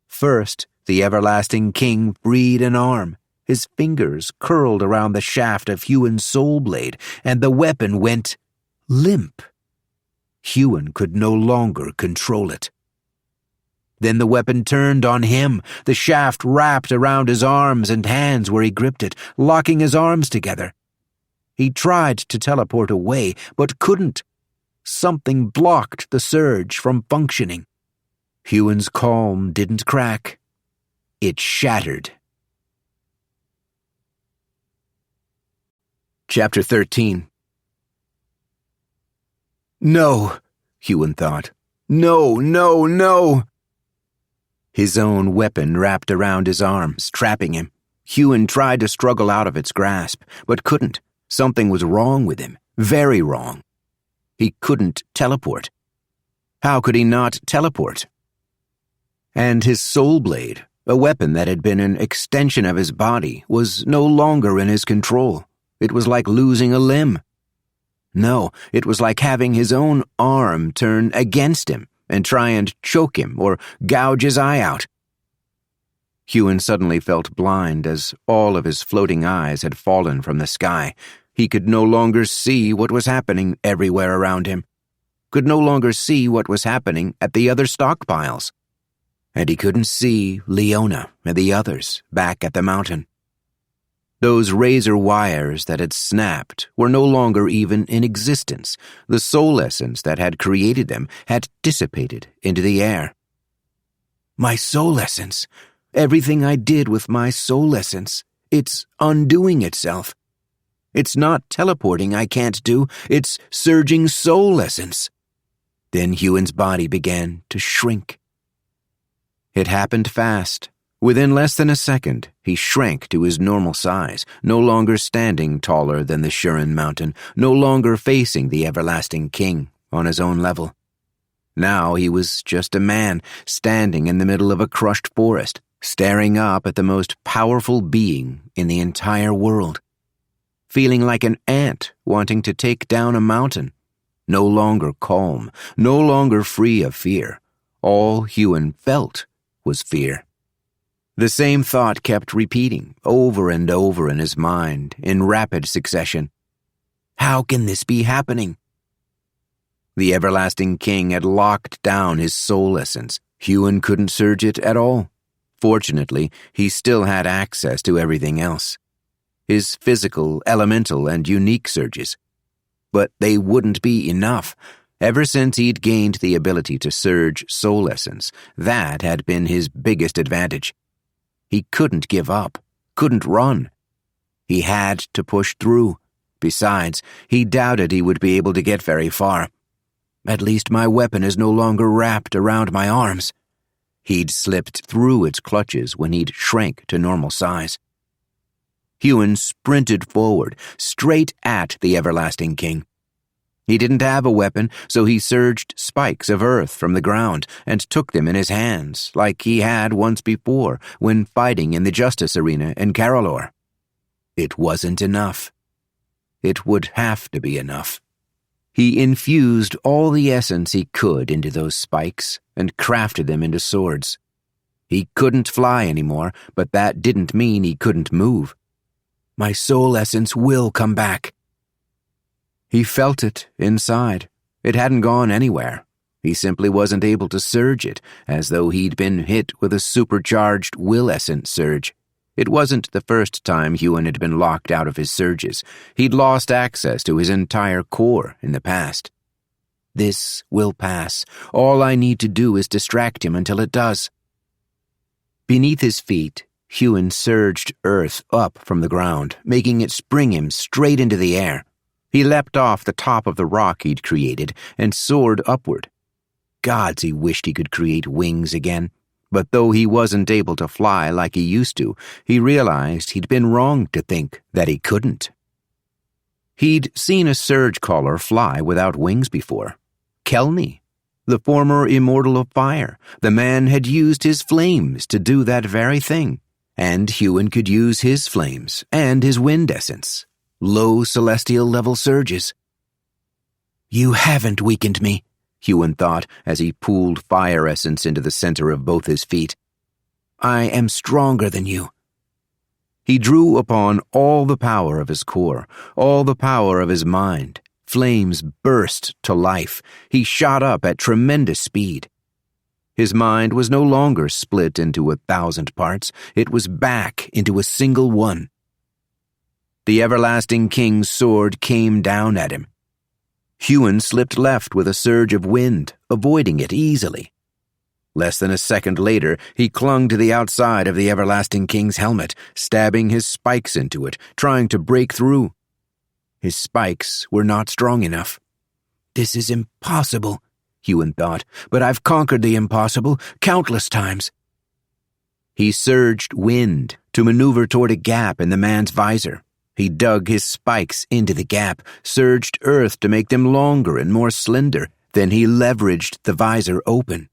Speaker 2: First, the everlasting king freed an arm. His fingers curled around the shaft of Huon's soul blade, and the weapon went limp. Huon could no longer control it. Then the weapon turned on him. The shaft wrapped around his arms and hands where he gripped it, locking his arms together. He tried to teleport away, but couldn't. Something blocked the surge from functioning. Huon's calm didn't crack. It shattered. Chapter 13. No, Huon thought. No, no, no! His own weapon wrapped around his arms, trapping him. Huon tried to struggle out of its grasp, but couldn't. Something was wrong with him. Very wrong. He couldn't teleport. How could he not teleport? And his soul blade, a weapon that had been an extension of his body, was no longer in his control. It was like losing a limb. No, it was like having his own arm turn against him and try and choke him or gouge his eye out. Huon suddenly felt blind as all of his floating eyes had fallen from the sky. He could no longer see what was happening everywhere around him, could no longer see what was happening at the other stockpiles. And he couldn't see Leona and the others back at the mountain. Those razor wires that had snapped were no longer even in existence. The soul essence that had created them had dissipated into the air. My soul essence. Everything I did with my soul essence. It's undoing itself. It's not teleporting I can't do. It's surging soul essence. Then Huon's body began to shrink. It happened fast. Within less than a second, he shrank to his normal size, no longer standing taller than the Shuren mountain, no longer facing the everlasting king on his own level. Now he was just a man standing in the middle of a crushed forest, staring up at the most powerful being in the entire world, feeling like an ant wanting to take down a mountain, no longer calm, no longer free of fear. All Huon felt was fear. The same thought kept repeating over and over in his mind in rapid succession. How can this be happening? The everlasting king had locked down his soul essence. Huon couldn't surge it at all. Fortunately, he still had access to everything else. His physical, elemental, and unique surges. But they wouldn't be enough. Ever since he'd gained the ability to surge soul essence, that had been his biggest advantage. He couldn't give up, couldn't run. He had to push through. Besides, he doubted he would be able to get very far. At least my weapon is no longer wrapped around my arms. He'd slipped through its clutches when he'd shrank to normal size. Huon sprinted forward, straight at the everlasting king. He didn't have a weapon, so he surged spikes of earth from the ground and took them in his hands, like he had once before when fighting in the Justice Arena in Carolor. It wasn't enough. It would have to be enough. He infused all the essence he could into those spikes and crafted them into swords. He couldn't fly anymore, but that didn't mean he couldn't move. My soul essence will come back. He felt it inside. It hadn't gone anywhere. He simply wasn't able to surge it, as though he'd been hit with a supercharged will essence surge. It wasn't the first time Huon had been locked out of his surges. He'd lost access to his entire core in the past. This will pass. All I need to do is distract him until it does. Beneath his feet, Huon surged earth up from the ground, making it spring him straight into the air. He leapt off the top of the rock he'd created and soared upward. Gods, he wished he could create wings again. But though he wasn't able to fly like he used to, he realized he'd been wrong to think that he couldn't. He'd seen a Surgecaller fly without wings before. Kelny, the former Immortal of Fire, the man had used his flames to do that very thing. And Huon could use his flames and his wind essence. Low celestial level surges. You haven't weakened me, Huon thought as he pooled fire essence into the center of both his feet. I am stronger than you. He drew upon all the power of his core, all the power of his mind. Flames burst to life. He shot up at tremendous speed. His mind was no longer split into 1,000 parts. It was back into a single one. The everlasting king's sword came down at him. Huon slipped left with a surge of wind, avoiding it easily. Less than a second later, he clung to the outside of the everlasting king's helmet, stabbing his spikes into it, trying to break through. His spikes were not strong enough. "This is impossible," Huon thought, "but I've conquered the impossible countless times." He surged wind to maneuver toward a gap in the man's visor. He dug his spikes into the gap, surged earth to make them longer and more slender. Then he leveraged the visor open.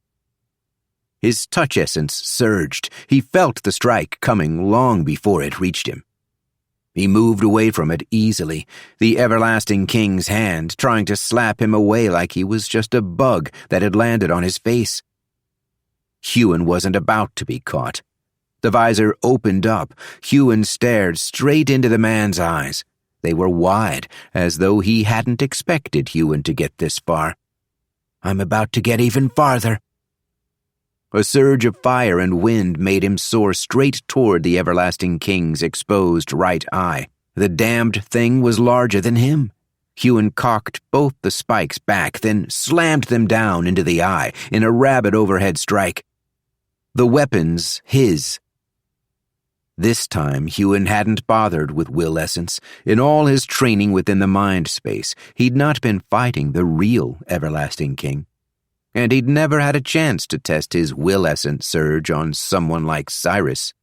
Speaker 2: His touch essence surged. He felt the strike coming long before it reached him. He moved away from it easily, the everlasting king's hand trying to slap him away like he was just a bug that had landed on his face. Huon wasn't about to be caught. The visor opened up. Huon stared straight into the man's eyes. They were wide, as though he hadn't expected Huon to get this far. "I'm about to get even farther." A surge of fire and wind made him soar straight toward the everlasting king's exposed right eye. The damned thing was larger than him. Huon cocked both the spikes back, then slammed them down into the eye in a rapid overhead strike. The weapons his. This time, Huon hadn't bothered with will essence. In all his training within the mind space, he'd not been fighting the real everlasting king. And he'd never had a chance to test his will essence surge on someone like Cyrus.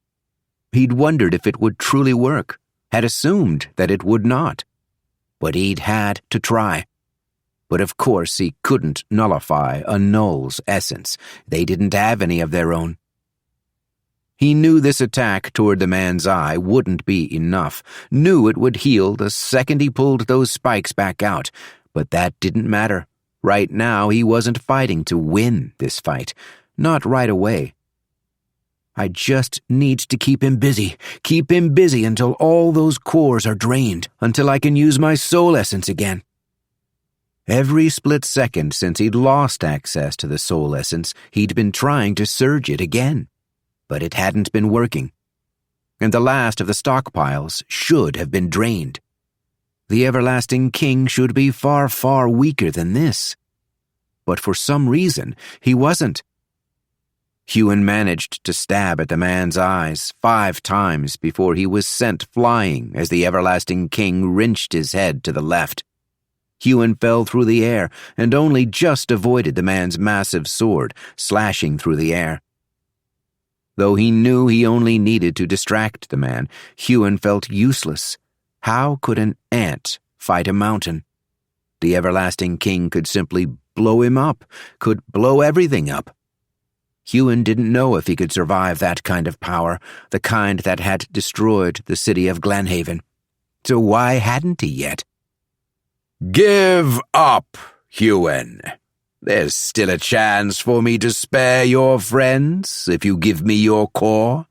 Speaker 2: He'd wondered if it would truly work, had assumed that it would not. But he'd had to try. But of course he couldn't nullify a null's essence. They didn't have any of their own. He knew this attack toward the man's eye wouldn't be enough, knew it would heal the second he pulled those spikes back out, but that didn't matter. Right now, he wasn't fighting to win this fight. Not right away. "I just need to keep him busy until all those cores are drained, until I can use my soul essence again." Every split second since he'd lost access to the soul essence, he'd been trying to surge it again. But it hadn't been working. And the last of the stockpiles should have been drained. The everlasting king should be far, far weaker than this. But for some reason, he wasn't. Huon managed to stab at the man's eyes 5 times before he was sent flying as the everlasting king wrenched his head to the left. Huon fell through the air and only just avoided the man's massive sword, slashing through the air. Though he knew he only needed to distract the man, Huon felt useless. How could an ant fight a mountain? The everlasting king could simply blow him up, could blow everything up. Huon didn't know if he could survive that kind of power, the kind that had destroyed the city of Glenhaven. So why hadn't he yet?
Speaker 1: "Give up, Huon. There's still a chance for me to spare your friends if you give me your core."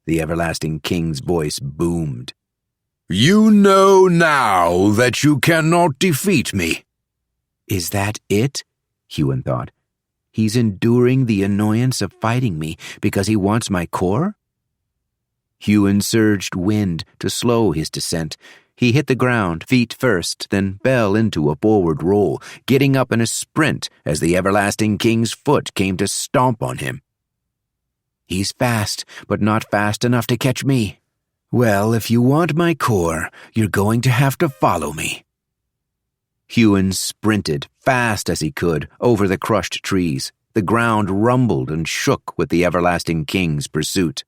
Speaker 1: The everlasting king's voice boomed. "You know now that you cannot defeat me."
Speaker 2: Is that it? Huon thought. He's enduring the annoyance of fighting me because he wants my core? Huon surged wind to slow his descent. He hit the ground, feet first, then fell into a forward roll, getting up in a sprint as the everlasting king's foot came to stomp on him. He's fast, but not fast enough to catch me. Well, if you want my core, you're going to have to follow me. Huon sprinted, fast as he could, over the crushed trees. The ground rumbled and shook with the everlasting king's pursuit.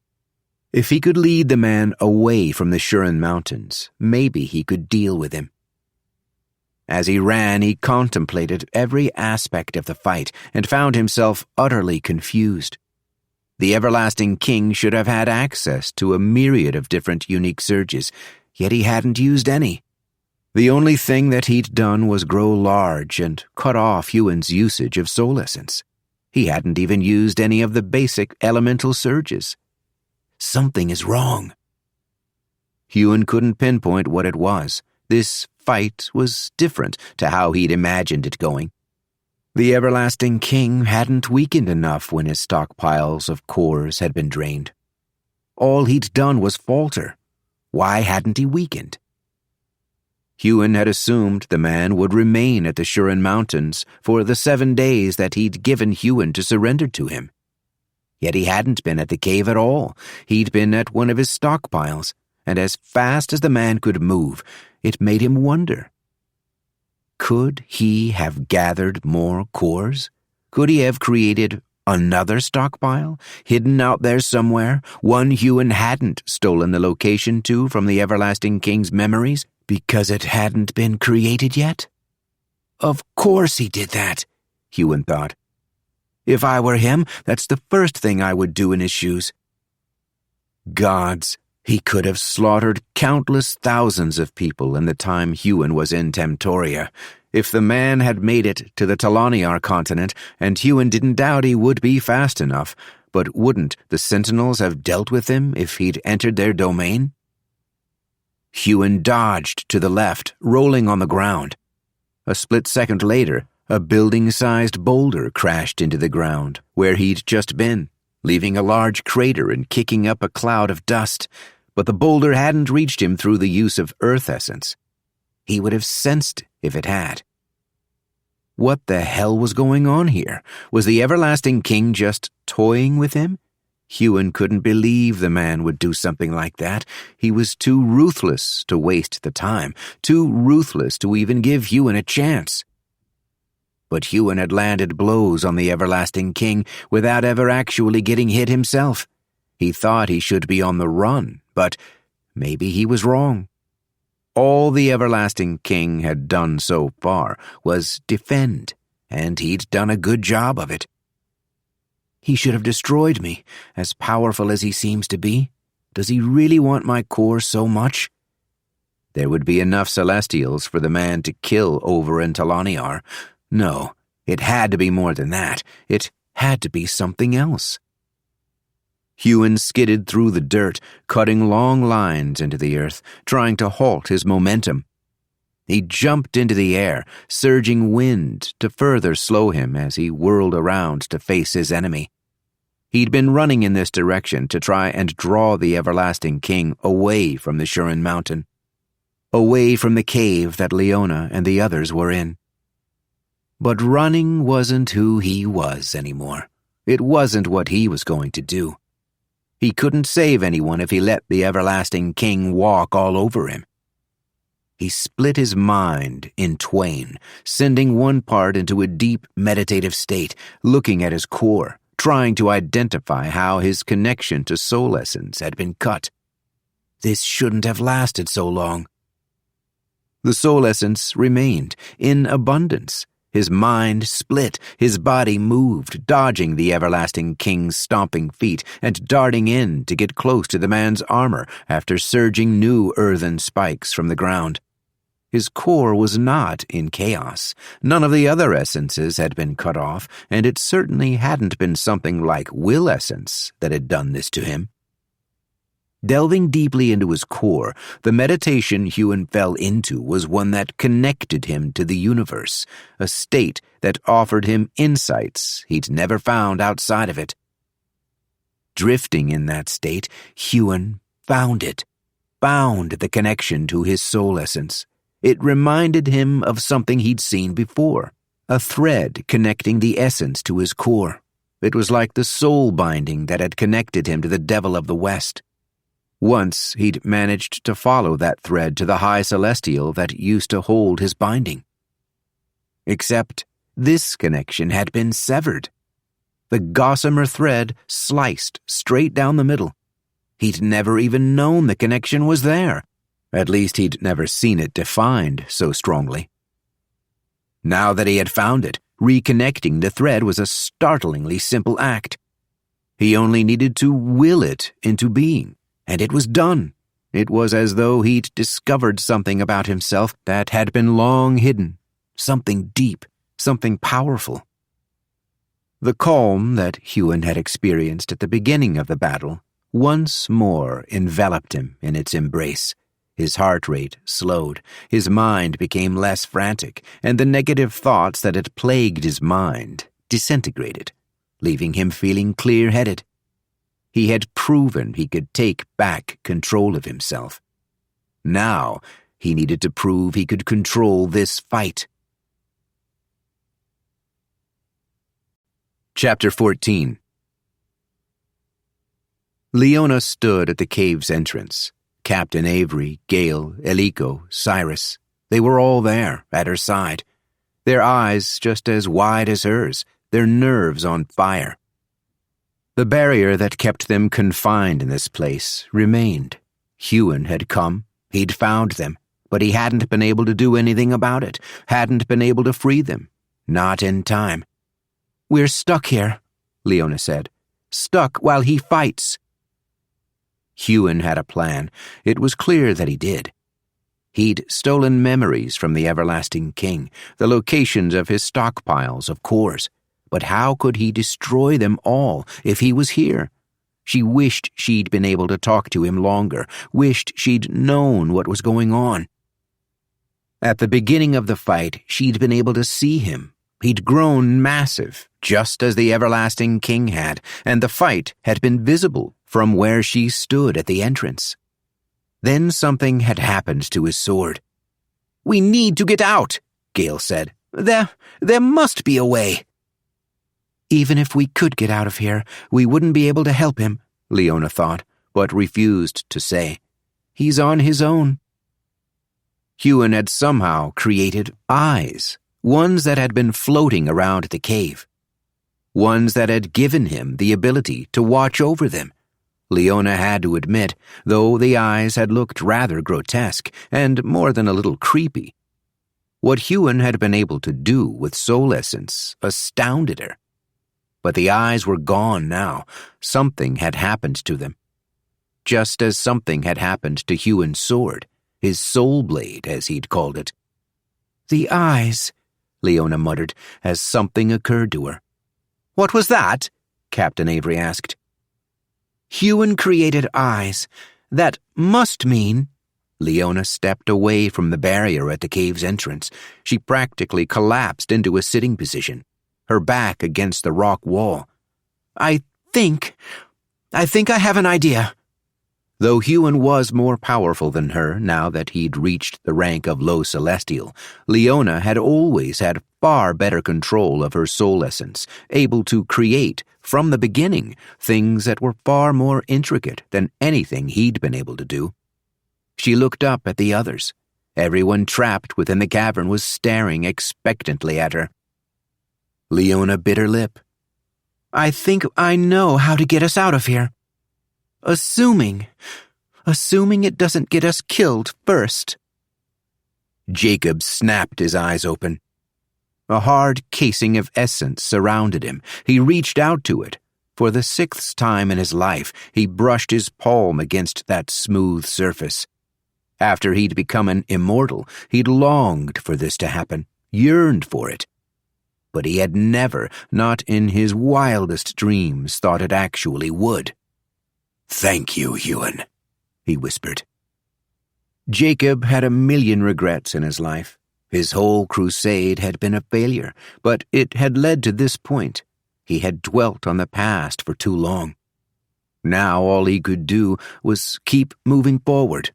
Speaker 2: If he could lead the man away from the Huon mountains, maybe he could deal with him. As he ran, he contemplated every aspect of the fight and found himself utterly confused. The everlasting king should have had access to a myriad of different unique surges, yet he hadn't used any. The only thing that he'd done was grow large and cut off Huon's usage of soul essence. He hadn't even used any of the basic elemental surges. Something is wrong. Huon couldn't pinpoint what it was. This fight was different to how he'd imagined it going. The everlasting king hadn't weakened enough when his stockpiles of cores had been drained. All he'd done was falter. Why hadn't he weakened? Huon had assumed the man would remain at the Huon mountains for the 7 days that he'd given Huon to surrender to him. Yet he hadn't been at the cave at all. He'd been at one of his stockpiles, and as fast as the man could move, it made him wonder. Could he have gathered more cores? Could he have created another stockpile, hidden out there somewhere, one Huon hadn't stolen the location to from the Everlasting King's memories because it hadn't been created yet? Of course he did that, Huon thought. If I were him, that's the first thing I would do in his shoes. Gods, he could have slaughtered countless thousands of people in the time Huon was in Temtoria. If the man had made it to the Talaniar continent, and Huon didn't doubt he would be fast enough, but wouldn't the Sentinels have dealt with him if he'd entered their domain? Huon dodged to the left, rolling on the ground. A split second later, a building-sized boulder crashed into the ground, where he'd just been, leaving a large crater and kicking up a cloud of dust, but the boulder hadn't reached him through the use of earth essence. He would have sensed if it had. What the hell was going on here? Was the Everlasting King just toying with him? Huon couldn't believe the man would do something like that. He was too ruthless to waste the time, too ruthless to even give Huon a chance. But Huon had landed blows on the Everlasting King without ever actually getting hit himself. He thought he should be on the run, but maybe he was wrong. All the Everlasting King had done so far was defend, and he'd done a good job of it. He should have destroyed me, as powerful as he seems to be. Does he really want my core so much? There would be enough Celestials for the man to kill over in Talaniar. No, it had to be more than that. It had to be something else. Huon skidded through the dirt, cutting long lines into the earth, trying to halt his momentum. He jumped into the air, surging wind to further slow him as he whirled around to face his enemy. He'd been running in this direction to try and draw the Everlasting King away from the Huron mountain, away from the cave that Leona and the others were in. But running wasn't who he was anymore. It wasn't what he was going to do. He couldn't save anyone if he let the Everlasting King walk all over him. He split his mind in twain, sending one part into a deep meditative state, looking at his core, trying to identify how his connection to soul essence had been cut. This shouldn't have lasted so long. The soul essence remained, in abundance. His mind split, his body moved, dodging the Everlasting King's stomping feet and darting in to get close to the man's armor after surging new earthen spikes from the ground. His core was not in chaos. None of the other essences had been cut off, and it certainly hadn't been something like will essence that had done this to him. Delving deeply into his core, the meditation Huon fell into was one that connected him to the universe, a state that offered him insights he'd never found outside of it. Drifting in that state, Huon found the connection to his soul essence. It reminded him of something he'd seen before, a thread connecting the essence to his core. It was like the soul binding that had connected him to the Devil of the West. Once he'd managed to follow that thread to the High Celestial that used to hold his binding. Except this connection had been severed. The gossamer thread sliced straight down the middle. He'd never even known the connection was there. At least he'd never seen it defined so strongly. Now that he had found it, reconnecting the thread was a startlingly simple act. He only needed to will it into being. And it was done. It was as though he'd discovered something about himself that had been long hidden, something deep, something powerful. The calm that Huon had experienced at the beginning of the battle once more enveloped him in its embrace. His heart rate slowed, his mind became less frantic, and the negative thoughts that had plagued his mind disintegrated, leaving him feeling clear-headed. He had proven he could take back control of himself. Now, he needed to prove he could control this fight. Chapter 14. Leona stood at the cave's entrance, Captain Avery, Gale, Eliko, Cyrus. They were all there, at her side. Their eyes just as wide as hers, their nerves on fire. The barrier that kept them confined in this place remained. Huon had come, he'd found them, but he hadn't been able to do anything about it, hadn't been able to free them. Not in time. "We're stuck here," Leona said. "Stuck while he fights." Huon had a plan. It was clear that he did. He'd stolen memories from the Everlasting King, the locations of his stockpiles of cores. But how could he destroy them all if he was here? She wished she'd been able to talk to him longer, wished she'd known what was going on. At the beginning of the fight, she'd been able to see him. He'd grown massive, just as the Everlasting King had, and the fight had been visible from where she stood at the entrance. Then something had happened to his sword. "We need to get out," Gale said. There must be a way." "Even if we could get out of here, we wouldn't be able to help him," Leona thought, but refused to say. "He's on his own." Huon had somehow created eyes, ones that had been floating around the cave. Ones that had given him the ability to watch over them. Leona had to admit, though the eyes had looked rather grotesque and more than a little creepy. What Huon had been able to do with soul essence astounded her. But the eyes were gone now. Something had happened to them. Just as something had happened to Huon's sword, his soul blade, as he'd called it. "The eyes," Leona muttered, as something occurred to her. "What was that?" Captain Avery asked. "Huon created eyes. That must mean—" Leona stepped away from the barrier at the cave's entrance. She practically collapsed into a sitting position, her back against the rock wall. I think I have an idea." Though Huon was more powerful than her now that he'd reached the rank of low celestial, Leona had always had far better control of her soul essence, able to create, from the beginning, things that were far more intricate than anything he'd been able to do. She looked up at the others. Everyone trapped within the cavern was staring expectantly at her. Leona bit her lip. "I think I know how to get us out of here. Assuming it doesn't get us killed first." Jacob snapped his eyes open. A hard casing of essence surrounded him. He reached out to it. For the 6th time in his life, he brushed his palm against that smooth surface. After he'd become an immortal, he'd longed for this to happen, yearned for it. But he had never, not in his wildest dreams, thought it actually would.
Speaker 1: "Thank you, Huon," he whispered.
Speaker 2: Jacob had a million regrets in his life. His whole crusade had been a failure, but it had led to this point. He had dwelt on the past for too long. Now all he could do was keep moving forward.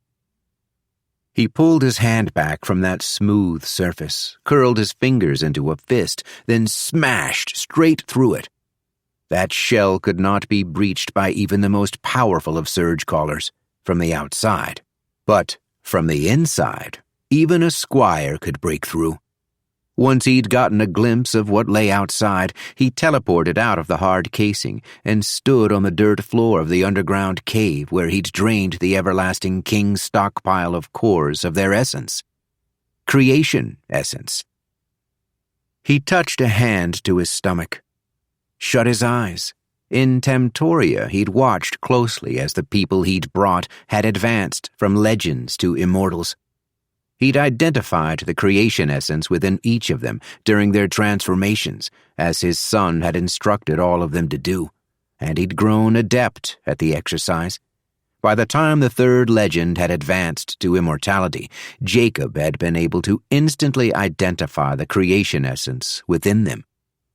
Speaker 2: He pulled his hand back from that smooth surface, curled his fingers into a fist, then smashed straight through it. That shell could not be breached by even the most powerful of Surgecallers from the outside. But from the inside, even a squire could break through. Once he'd gotten a glimpse of what lay outside, he teleported out of the hard casing and stood on the dirt floor of the underground cave where he'd drained the Everlasting King's stockpile of cores of their essence. Creation essence. He touched a hand to his stomach. Shut his eyes. In Temtoria, he'd watched closely as the people he'd brought had advanced from legends to immortals. He'd identified the creation essence within each of them during their transformations, as his son had instructed all of them to do, and he'd grown adept at the exercise. By the time the 3rd legend had advanced to immortality, Jacob had been able to instantly identify the creation essence within them,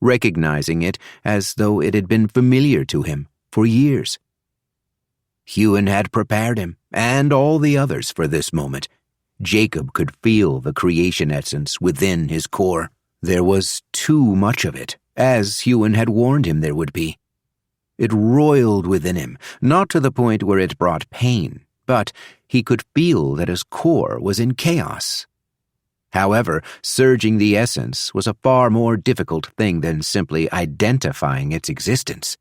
Speaker 2: recognizing it as though it had been familiar to him for years. Huon had prepared him, and all the others, for this moment. Jacob could feel the creation essence within his core. There was too much of it, as Huon had warned him there would be. It roiled within him, not to the point where it brought pain, but he could feel that his core was in chaos. However, surging the essence was a far more difficult thing than simply identifying its existence.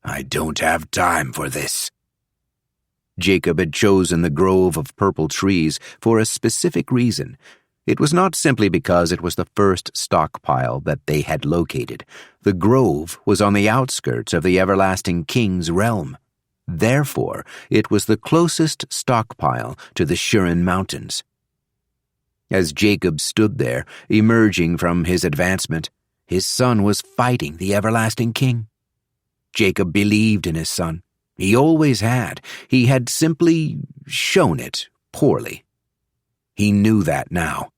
Speaker 1: I don't have time for this.
Speaker 2: Jacob had chosen the grove of purple trees for a specific reason. It was not simply because it was the first stockpile that they had located. The grove was on the outskirts of the Everlasting King's realm. Therefore, it was the closest stockpile to the Huon Mountains. As Jacob stood there, emerging from his advancement, his son was fighting the Everlasting King. Jacob believed in his son. He always had. He had simply shown it poorly. He knew that now.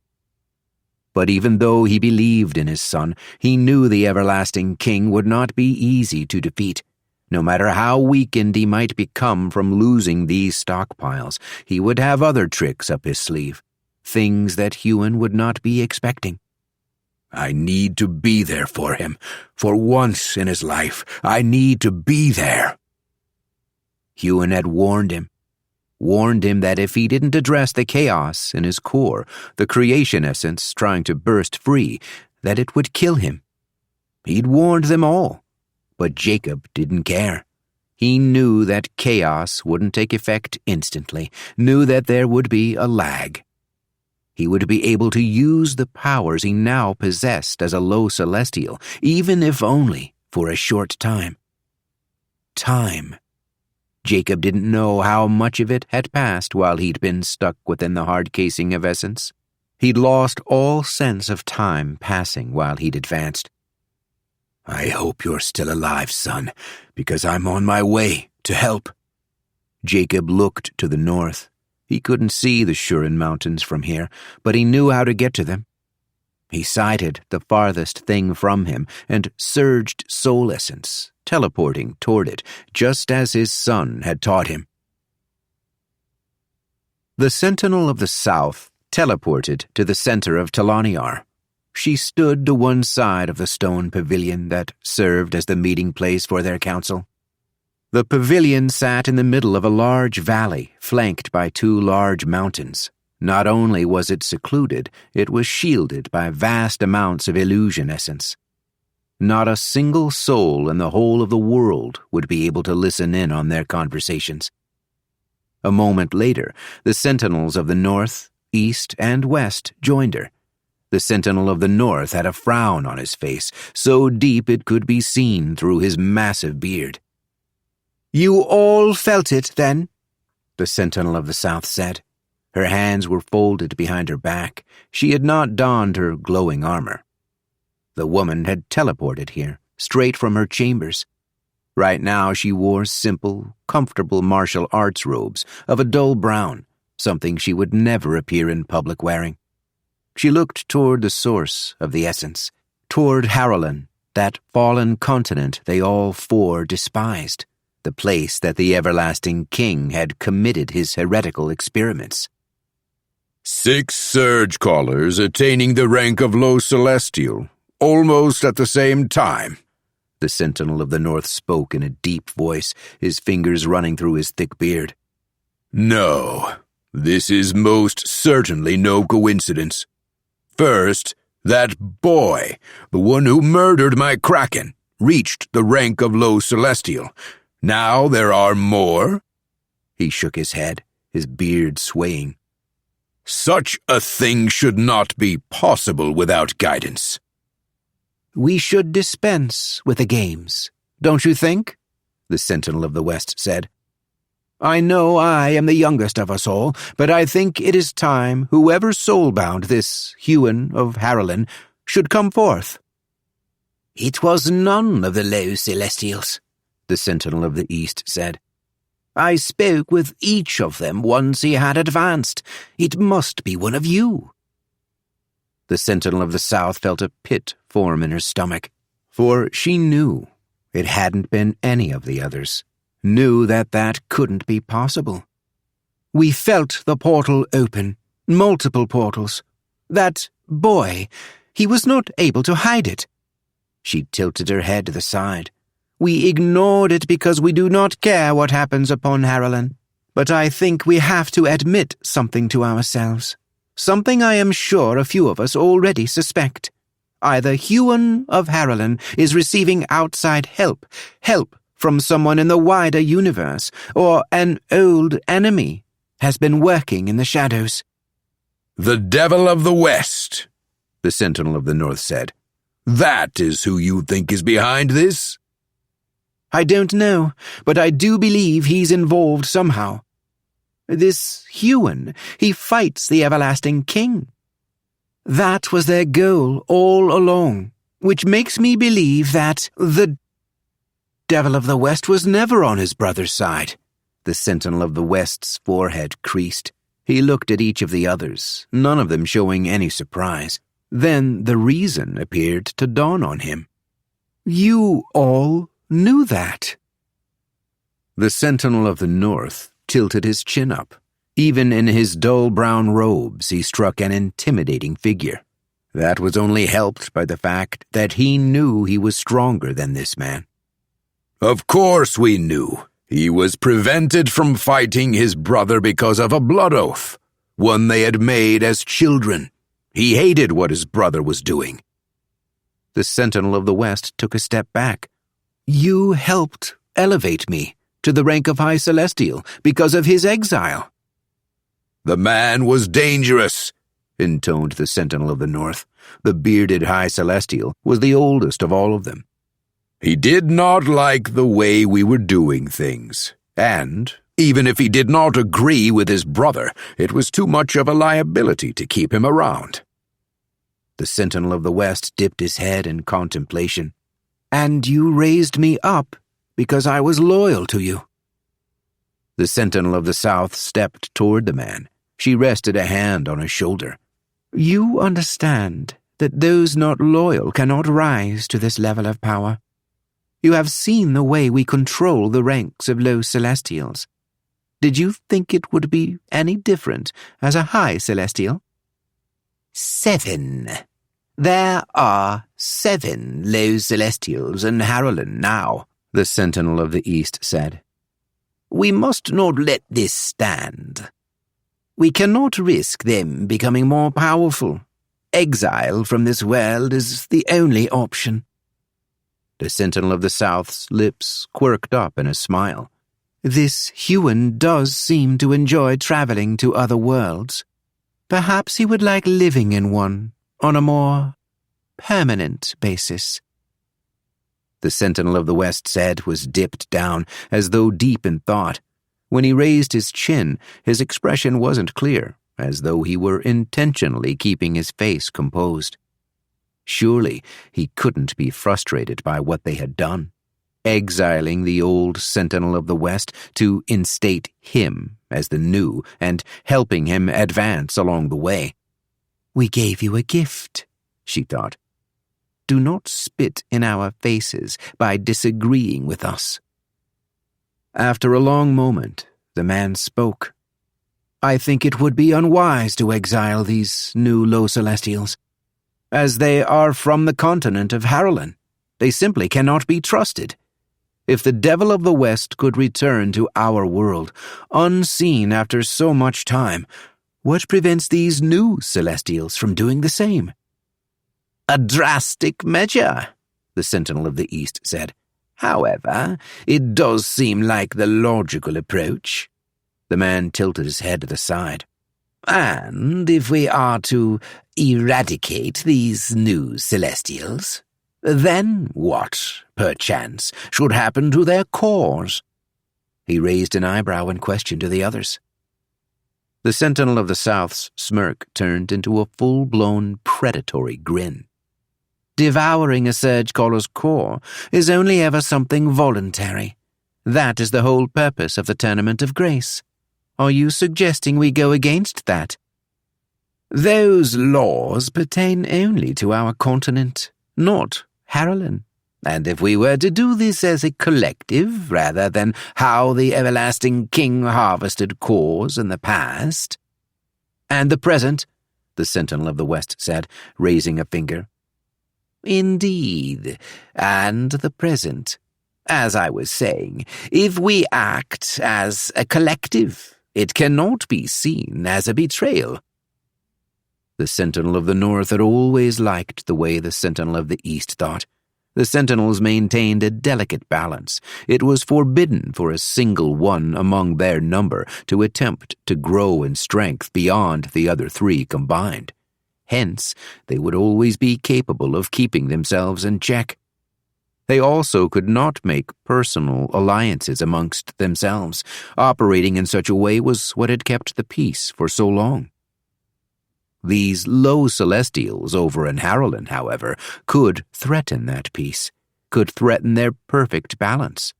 Speaker 2: But even though he believed in his son, he knew the Everlasting King would not be easy to defeat. No matter how weakened he might become from losing these stockpiles, he would have other tricks up his sleeve. Things that Huon would not be expecting.
Speaker 1: I need to be there for him. For once in his life, I need to be there.
Speaker 2: Huon had warned him that if he didn't address the chaos in his core, the creation essence trying to burst free, that it would kill him. He'd warned them all, but Jacob didn't care. He knew that chaos wouldn't take effect instantly, knew that there would be a lag. He would be able to use the powers he now possessed as a low celestial, even if only for a short time. Time. Jacob didn't know how much of it had passed while he'd been stuck within the hard casing of essence. He'd lost all sense of time passing while he'd advanced.
Speaker 1: I hope you're still alive, son, because I'm on my way to help.
Speaker 2: Jacob looked to the north. He couldn't see the Huon Mountains from here, but he knew how to get to them. He sighted the farthest thing from him and surged soul essence, teleporting toward it, just as his son had taught him. The Sentinel of the South teleported to the center of Telaniar. She stood to one side of the stone pavilion that served as the meeting place for their council. The pavilion sat in the middle of a large valley flanked by two large mountains. Not only was it secluded, it was shielded by vast amounts of illusion essence. Not a single soul in the whole of the world would be able to listen in on their conversations. A moment later, the sentinels of the north, east, and west joined her. The sentinel of the north had a frown on his face, so deep it could be seen through his massive beard. "You all felt it, then?" the sentinel of the south said. Her hands were folded behind her back. She had not donned her glowing armor. The woman had teleported here, straight from her chambers. Right now she wore simple, comfortable martial arts robes of a dull brown, something she would never appear in public wearing. She looked toward the source of the essence, toward Harlan, that fallen continent they all four despised, the place that the Everlasting King had committed his heretical experiments.
Speaker 1: 6 Surgecallers attaining the rank of low celestial, almost at the same time.
Speaker 2: The sentinel of the north spoke in a deep voice, his fingers running through his thick beard.
Speaker 1: No, this is most certainly no coincidence. First, that boy, the one who murdered my Kraken, reached the rank of low celestial. Now there are more?
Speaker 2: He shook his head, his beard swaying.
Speaker 1: Such a thing should not be possible without guidance.
Speaker 2: We should dispense with the games, don't you think? The sentinel of the west said. I know I am the youngest of us all, but I think it is time whoever soulbound this Huon of Harlan should come forth. It was none of the low celestials, the sentinel of the east said. I spoke with each of them once he had advanced. It must be one of you. The sentinel of the south felt a pit form in her stomach, for she knew it hadn't been any of the others, knew that that couldn't be possible. We felt the portal open, multiple portals. That boy, he was not able to hide it. She tilted her head to the side. We ignored it because we do not care what happens upon Harlan. But I think we have to admit something to ourselves. Something I am sure a few of us already suspect. Either Huon of Harlan is receiving outside help from someone in the wider universe, or an old enemy has been working in the shadows.
Speaker 1: "The Devil of the West," the Sentinel of the North said. "That is who you think is behind this?"
Speaker 2: I don't know, but I do believe he's involved somehow. This Huon, he fights the Everlasting King. That was their goal all along, which makes me believe that the Devil of the West was never on his brother's side. The Sentinel of the West's forehead creased. He looked at each of the others, none of them showing any surprise. Then the reason appeared to dawn on him. You all knew that. The Sentinel of the North tilted his chin up. Even in his dull brown robes, he struck an intimidating figure. That was only helped by the fact that he knew he was stronger than this man.
Speaker 1: "Of course we knew. He was prevented from fighting his brother because of a blood oath, one they had made as children. He hated what his brother was doing."
Speaker 2: The Sentinel of the West took a step back. You helped elevate me to the rank of High Celestial because of his exile.
Speaker 1: "The man was dangerous," intoned the Sentinel of the North. The bearded High Celestial was the oldest of all of them. "He did not like the way we were doing things, and even if he did not agree with his brother, it was too much of a liability to keep him around."
Speaker 2: The Sentinel of the West dipped his head in contemplation. "And you raised me up because I was loyal to you." The Sentinel of the South stepped toward the man. She rested a hand on his shoulder. "You understand that those not loyal cannot rise to this level of power. You have seen the way we control the ranks of low Celestials. Did you think it would be any different as a High Celestial?" 7. There are 7 low Celestials in Harlan now, the Sentinel of the East said. We must not let this stand. We cannot risk them becoming more powerful. Exile from this world is the only option. The Sentinel of the South's lips quirked up in a smile. This Huon does seem to enjoy traveling to other worlds. Perhaps he would like living in one on a more permanent basis. The Sentinel of the West said was dipped down as though deep in thought. When he raised his chin, his expression wasn't clear, as though he were intentionally keeping his face composed. Surely he couldn't be frustrated by what they had done, exiling the old Sentinel of the West to instate him as the new and helping him advance along the way. We gave you a gift, she thought. Do not spit in our faces by disagreeing with us. After a long moment, the man spoke. I think it would be unwise to exile these new low Celestials. As they are from the continent of Harlan, they simply cannot be trusted. If the Devil of the West could return to our world, unseen after so much time, what prevents these new Celestials from doing the same? A drastic measure, the Sentinel of the East said. However, it does seem like the logical approach. The man tilted his head to the side. And if we are to eradicate these new Celestials, then what, perchance, should happen to their cores? He raised an eyebrow in question to the others. The Sentinel of the South's smirk turned into a full-blown predatory grin. Devouring a Surgecaller's core is only ever something voluntary. That is the whole purpose of the Tournament of Grace. Are you suggesting we go against that? Those laws pertain only to our continent, not Harlan. And if we were to do this as a collective, rather than how the Everlasting King harvested cores in the past... And the present, the Sentinel of the West said, raising a finger. Indeed, and the present. As I was saying, if we act as a collective, it cannot be seen as a betrayal. The Sentinel of the North had always liked the way the Sentinel of the East thought. The Sentinels maintained a delicate balance. It was forbidden for a single one among their number to attempt to grow in strength beyond the other three combined. Hence, they would always be capable of keeping themselves in check. They also could not make personal alliances amongst themselves. Operating in such a way was what had kept the peace for so long. These low Celestials over in Harolyn, however, could threaten that peace, could threaten their perfect balance.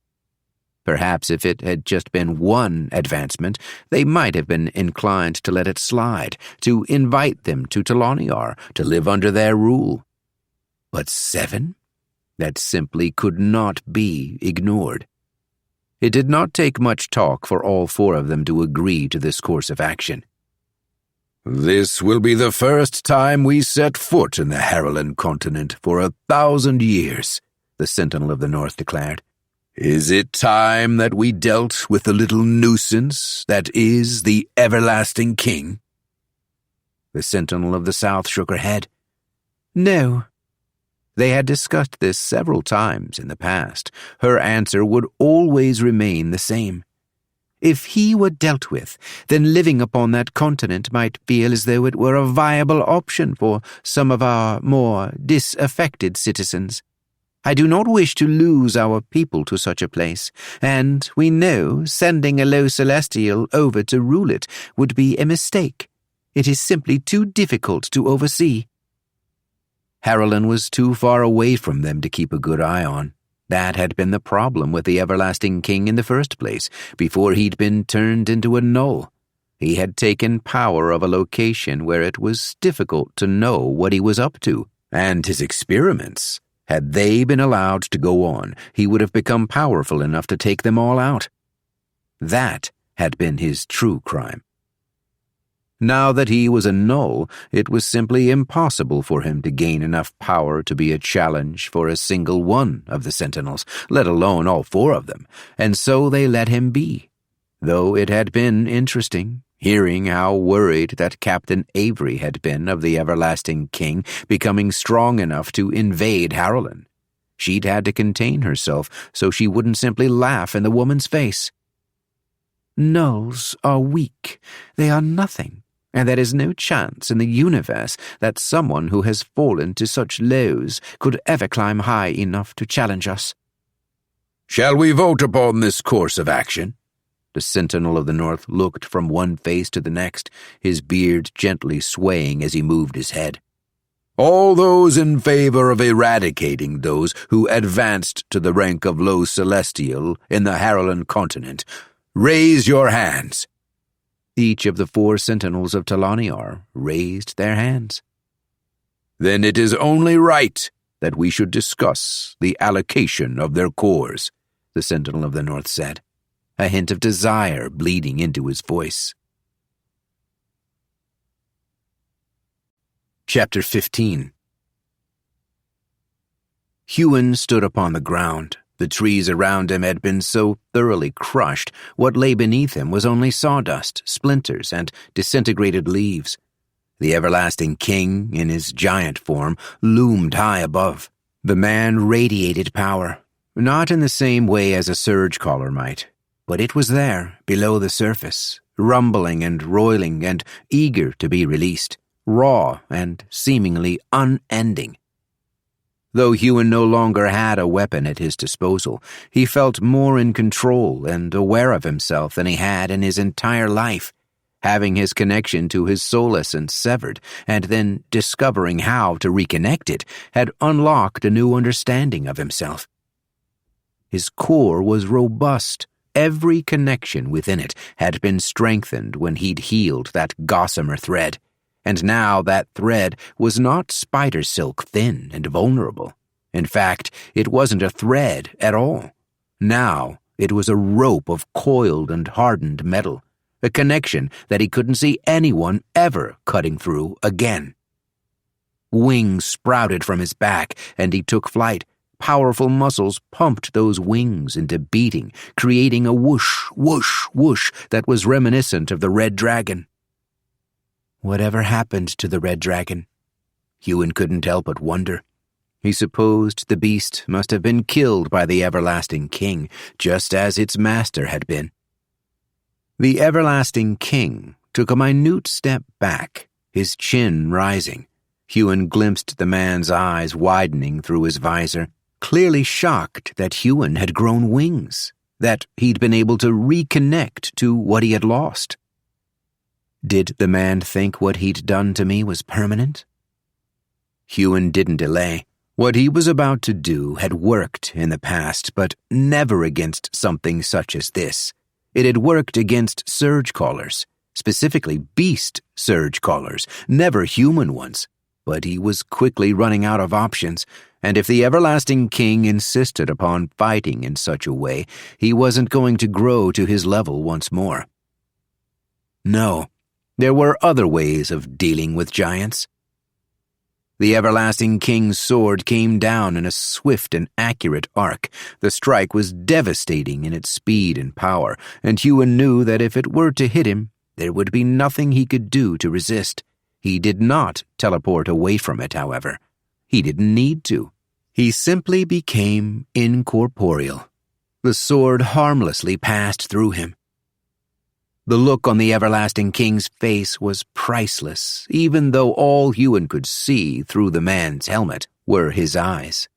Speaker 2: Perhaps if it had just been one advancement, they might have been inclined to let it slide, to invite them to Teloniar, to live under their rule. But 7? That simply could not be ignored. It did not take much talk for all 4 of them to agree to this course of action.
Speaker 1: "This will be the first time we set foot in the Harolyn continent for 1,000 years, the Sentinel of the North declared. Is it time that we dealt with the little nuisance that is the Everlasting King?
Speaker 2: The Sentinel of the South shook her head. No. They had discussed this several times in the past. Her answer would always remain the same. If he were dealt with, then living upon that continent might feel as though it were a viable option for some of our more disaffected citizens. I do not wish to lose our people to such a place, and we know sending a low celestial over to rule it would be a mistake. It is simply too difficult to oversee. Harolyn was too far away from them to keep a good eye on. That had been the problem with the Everlasting King in the first place, before he'd been turned into a null. He had taken power of a location where it was difficult to know what he was up to, and his experiments, had they been allowed to go on, he would have become powerful enough to take them all out. That had been his true crime. Now that he was a null, it was simply impossible for him to gain enough power to be a challenge for a single one of the Sentinels, let alone all 4 of them, and so they let him be. Though it had been interesting, hearing how worried that Captain Avery had been of the Everlasting King becoming strong enough to invade Harolyn. She'd had to contain herself so she wouldn't simply laugh in the woman's face. Nulls are weak. They are nothing. And there is no chance in the universe that someone who has fallen to such lows could ever climb high enough to challenge us.
Speaker 1: Shall we vote upon this course of action?
Speaker 2: The Sentinel of the North looked from one face to the next, his beard gently swaying as he moved his head.
Speaker 1: All those in favor of eradicating those who advanced to the rank of low celestial in the Harolyn continent, raise your hands.
Speaker 2: Each of the 4 Sentinels of Teloniar raised their hands.
Speaker 1: Then it is only right that we should discuss the allocation of their cores, the Sentinel of the North said, a hint of desire bleeding into his voice.
Speaker 2: Chapter 15. Huon stood upon the ground. The trees around him had been so thoroughly crushed, what lay beneath him was only sawdust, splinters, and disintegrated leaves. The Everlasting King, in his giant form, loomed high above. The man radiated power, not in the same way as a Surgecaller might, but it was there, below the surface, rumbling and roiling and eager to be released, raw and seemingly unending. Though Huon no longer had a weapon at his disposal, he felt more in control and aware of himself than he had in his entire life. Having his connection to his soul essence severed, and then discovering how to reconnect it, had unlocked a new understanding of himself. His core was robust. Every connection within it had been strengthened when he'd healed that gossamer thread. And now that thread was not spider silk thin and vulnerable. In fact, it wasn't a thread at all. Now it was a rope of coiled and hardened metal, a connection that he couldn't see anyone ever cutting through again. Wings sprouted from his back, and he took flight, Powerful muscles pumped those wings into beating, creating a whoosh, whoosh, whoosh that was reminiscent of the red dragon. Whatever happened to the red dragon? Huon couldn't help but wonder. He supposed the beast must have been killed by the Everlasting King, just as its master had been. The Everlasting King took a minute step back, his chin rising. Huon glimpsed the man's eyes widening through his visor, clearly shocked that Huon had grown wings, that he'd been able to reconnect to what he had lost. Did the man think what he'd done to me was permanent? Huon didn't delay. What he was about to do had worked in the past, but never against something such as this. It had worked against Surgecallers, specifically beast Surgecallers, never human ones. But he was quickly running out of options, and if the Everlasting King insisted upon fighting in such a way, he wasn't going to grow to his level once more. No, there were other ways of dealing with giants. The Everlasting King's sword came down in a swift and accurate arc. The strike was devastating in its speed and power, and Huon knew that if it were to hit him, there would be nothing he could do to resist. He did not teleport away from it, however. He didn't need to. He simply became incorporeal. The sword harmlessly passed through him. The look on the Everlasting King's face was priceless, even though all Huon could see through the man's helmet were his eyes.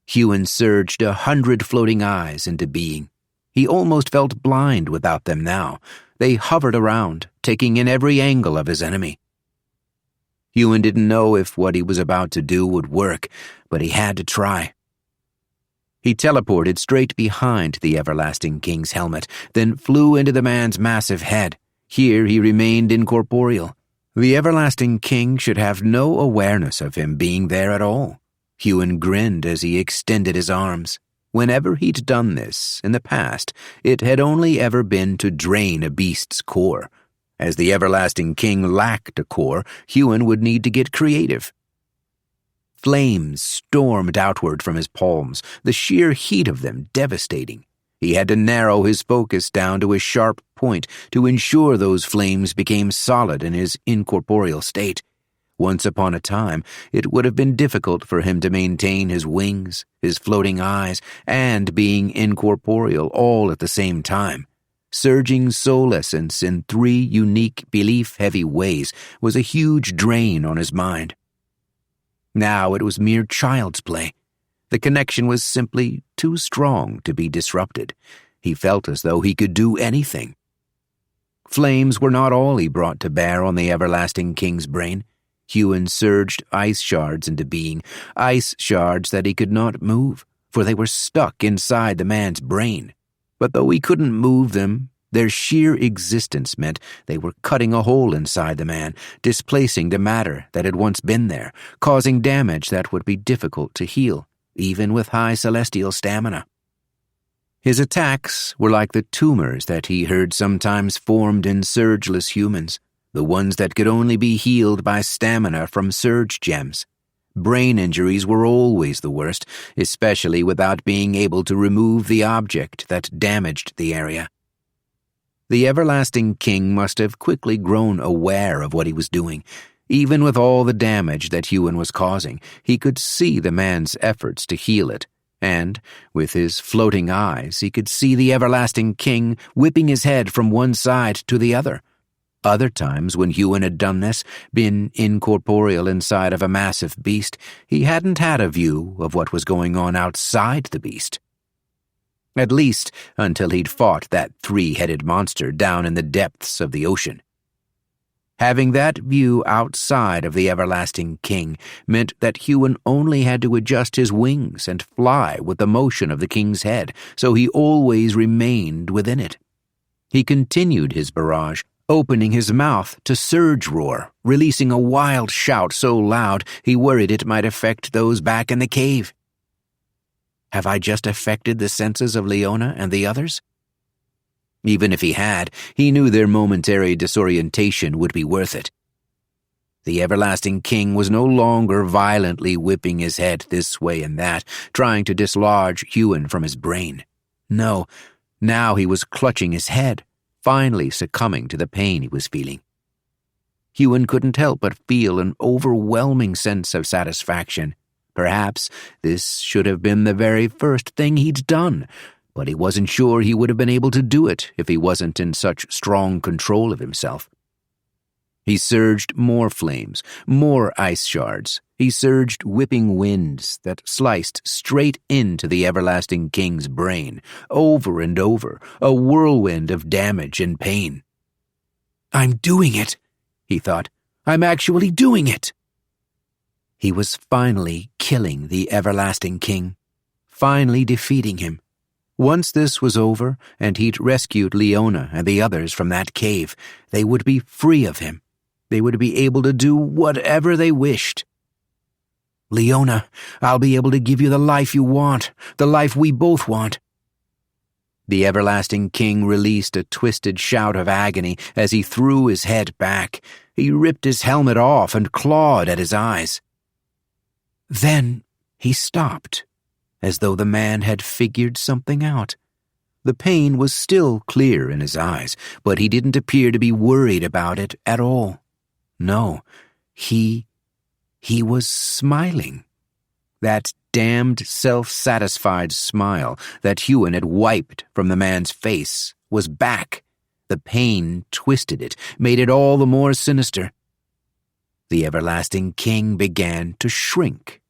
Speaker 2: Huon surged 100 floating eyes into being. He almost felt blind without them now. They hovered around, taking in every angle of his enemy. Huon didn't know if what he was about to do would work, but he had to try. He teleported straight behind the Everlasting King's helmet, then flew into the man's massive head. Here he remained incorporeal. The Everlasting King should have no awareness of him being there at all. Huon grinned as he extended his arms. Whenever he'd done this in the past, it had only ever been to drain a beast's core. As the Everlasting King lacked a core, Huon would need to get creative. Flames stormed outward from his palms, the sheer heat of them devastating. He had to narrow his focus down to a sharp point to ensure those flames became solid in his incorporeal state. Once upon a time, it would have been difficult for him to maintain his wings, his floating eyes, and being incorporeal all at the same time. Surging soul essence in 3 unique, belief-heavy ways was a huge drain on his mind. Now it was mere child's play. The connection was simply too strong to be disrupted. He felt as though he could do anything. Flames were not all he brought to bear on the Everlasting King's brain. Huon surged ice shards into being, ice shards that he could not move, for they were stuck inside the man's brain. But though he couldn't move them, their sheer existence meant they were cutting a hole inside the man, displacing the matter that had once been there, causing damage that would be difficult to heal, even with high celestial stamina. His attacks were like the tumors that he heard sometimes formed in surgeless humans, the ones that could only be healed by stamina from surge gems. Brain injuries were always the worst, especially without being able to remove the object that damaged the area. The Everlasting King must have quickly grown aware of what he was doing. Even with all the damage that Huon was causing, he could see the man's efforts to heal it, and, with his floating eyes, he could see the Everlasting King whipping his head from one side to the other. Other times when Huon had done this, been incorporeal inside of a massive beast, he hadn't had a view of what was going on outside the beast. At least until he'd fought that 3-headed monster down in the depths of the ocean. Having that view outside of the Everlasting King meant that Huon only had to adjust his wings and fly with the motion of the king's head, so he always remained within it. He continued his barrage, opening his mouth to surge roar, releasing a wild shout so loud he worried it might affect those back in the cave. Have I just affected the senses of Leona and the others? Even if he had, he knew their momentary disorientation would be worth it. The everlasting king was no longer violently whipping his head this way and that, trying to dislodge Huon from his brain. No, now he was clutching his head, finally succumbing to the pain he was feeling. Huon couldn't help but feel an overwhelming sense of satisfaction. Perhaps this should have been the very first thing he'd done, but he wasn't sure he would have been able to do it if he wasn't in such strong control of himself. He surged more flames, more ice shards. He surged whipping winds that sliced straight into the everlasting king's brain, over and over, a whirlwind of damage and pain. "I'm doing it," he thought. "I'm actually doing it." He was finally killing the everlasting king, finally defeating him. Once this was over, and he'd rescued Leona and the others from that cave, they would be free of him. They would be able to do whatever they wished. "Leona, I'll be able to give you the life you want, the life we both want." The everlasting king released a twisted shout of agony as he threw his head back. He ripped his helmet off and clawed at his eyes. Then he stopped, as though the man had figured something out. The pain was still clear in his eyes, but he didn't appear to be worried about it at all. No, he was smiling. That damned self-satisfied smile that Huon had wiped from the man's face was back. The pain twisted it, made it all the more sinister. The everlasting king began to shrink.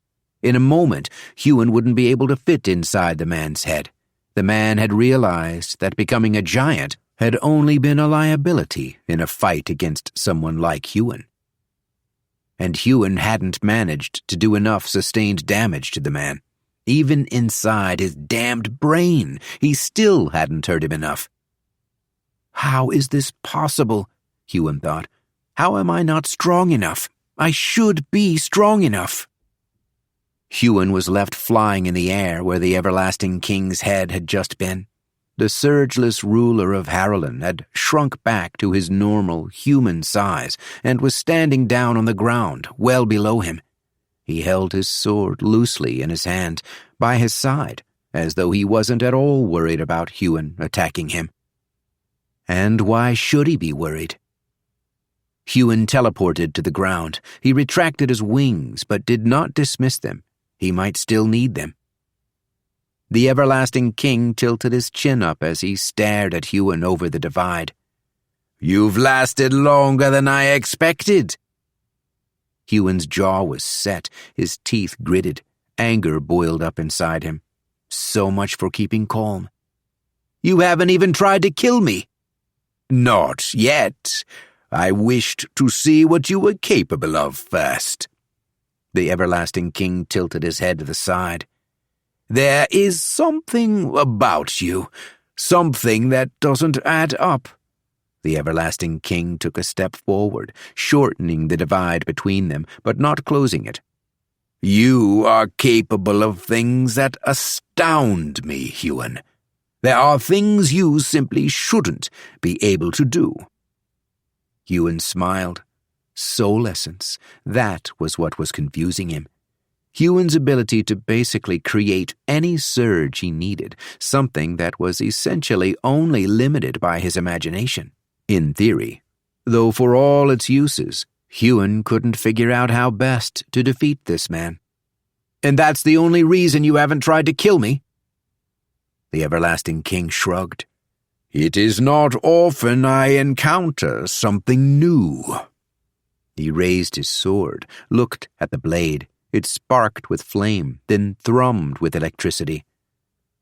Speaker 2: In a moment, Huon wouldn't be able to fit inside the man's head. The man had realized that becoming a giant had only been a liability in a fight against someone like Huon. And Huon hadn't managed to do enough sustained damage to the man. Even inside his damned brain, he still hadn't hurt him enough. "How is this possible?" Huon thought. "How am I not strong enough? I should be strong enough." Huon was left flying in the air where the everlasting king's head had just been. The surgeless ruler of Harlan had shrunk back to his normal human size and was standing down on the ground, well below him. He held his sword loosely in his hand, by his side, as though he wasn't at all worried about Huon attacking him. And why should he be worried? Huon teleported to the ground. He retracted his wings, but did not dismiss them. He might still need them. The everlasting king tilted his chin up as he stared at Huon over the divide. "You've lasted longer than I expected." Huon's jaw was set, his teeth gritted. Anger boiled up inside him. So much for keeping calm. "You haven't even tried to kill me." "Not yet. I wished to see what you were capable of first." The everlasting king tilted his head to the side. "There is something about you, something that doesn't add up." The everlasting king took a step forward, shortening the divide between them, but not closing it. "You are capable of things that astound me, Huon. There are things you simply shouldn't be able to do." Huon smiled. Soul essence, that was what was confusing him. Huon's ability to basically create any surge he needed, something that was essentially only limited by his imagination, in theory. Though for all its uses, Huon couldn't figure out how best to defeat this man. "And that's the only reason you haven't tried to kill me?" The everlasting king shrugged. "It is not often I encounter something new." He raised his sword, looked at the blade. It sparked with flame, then thrummed with electricity.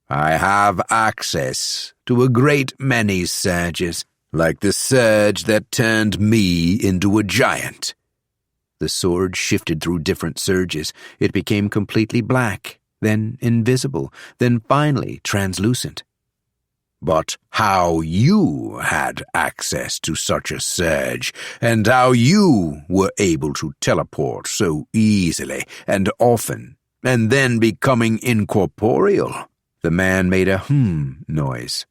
Speaker 2: "I have access to a great many surges, like the surge that turned me into a giant." The sword shifted through different surges. It became completely black, then invisible, then finally translucent. "But how you had access to such a surge, and how you were able to teleport so easily and often, and then becoming incorporeal." The man made a noise.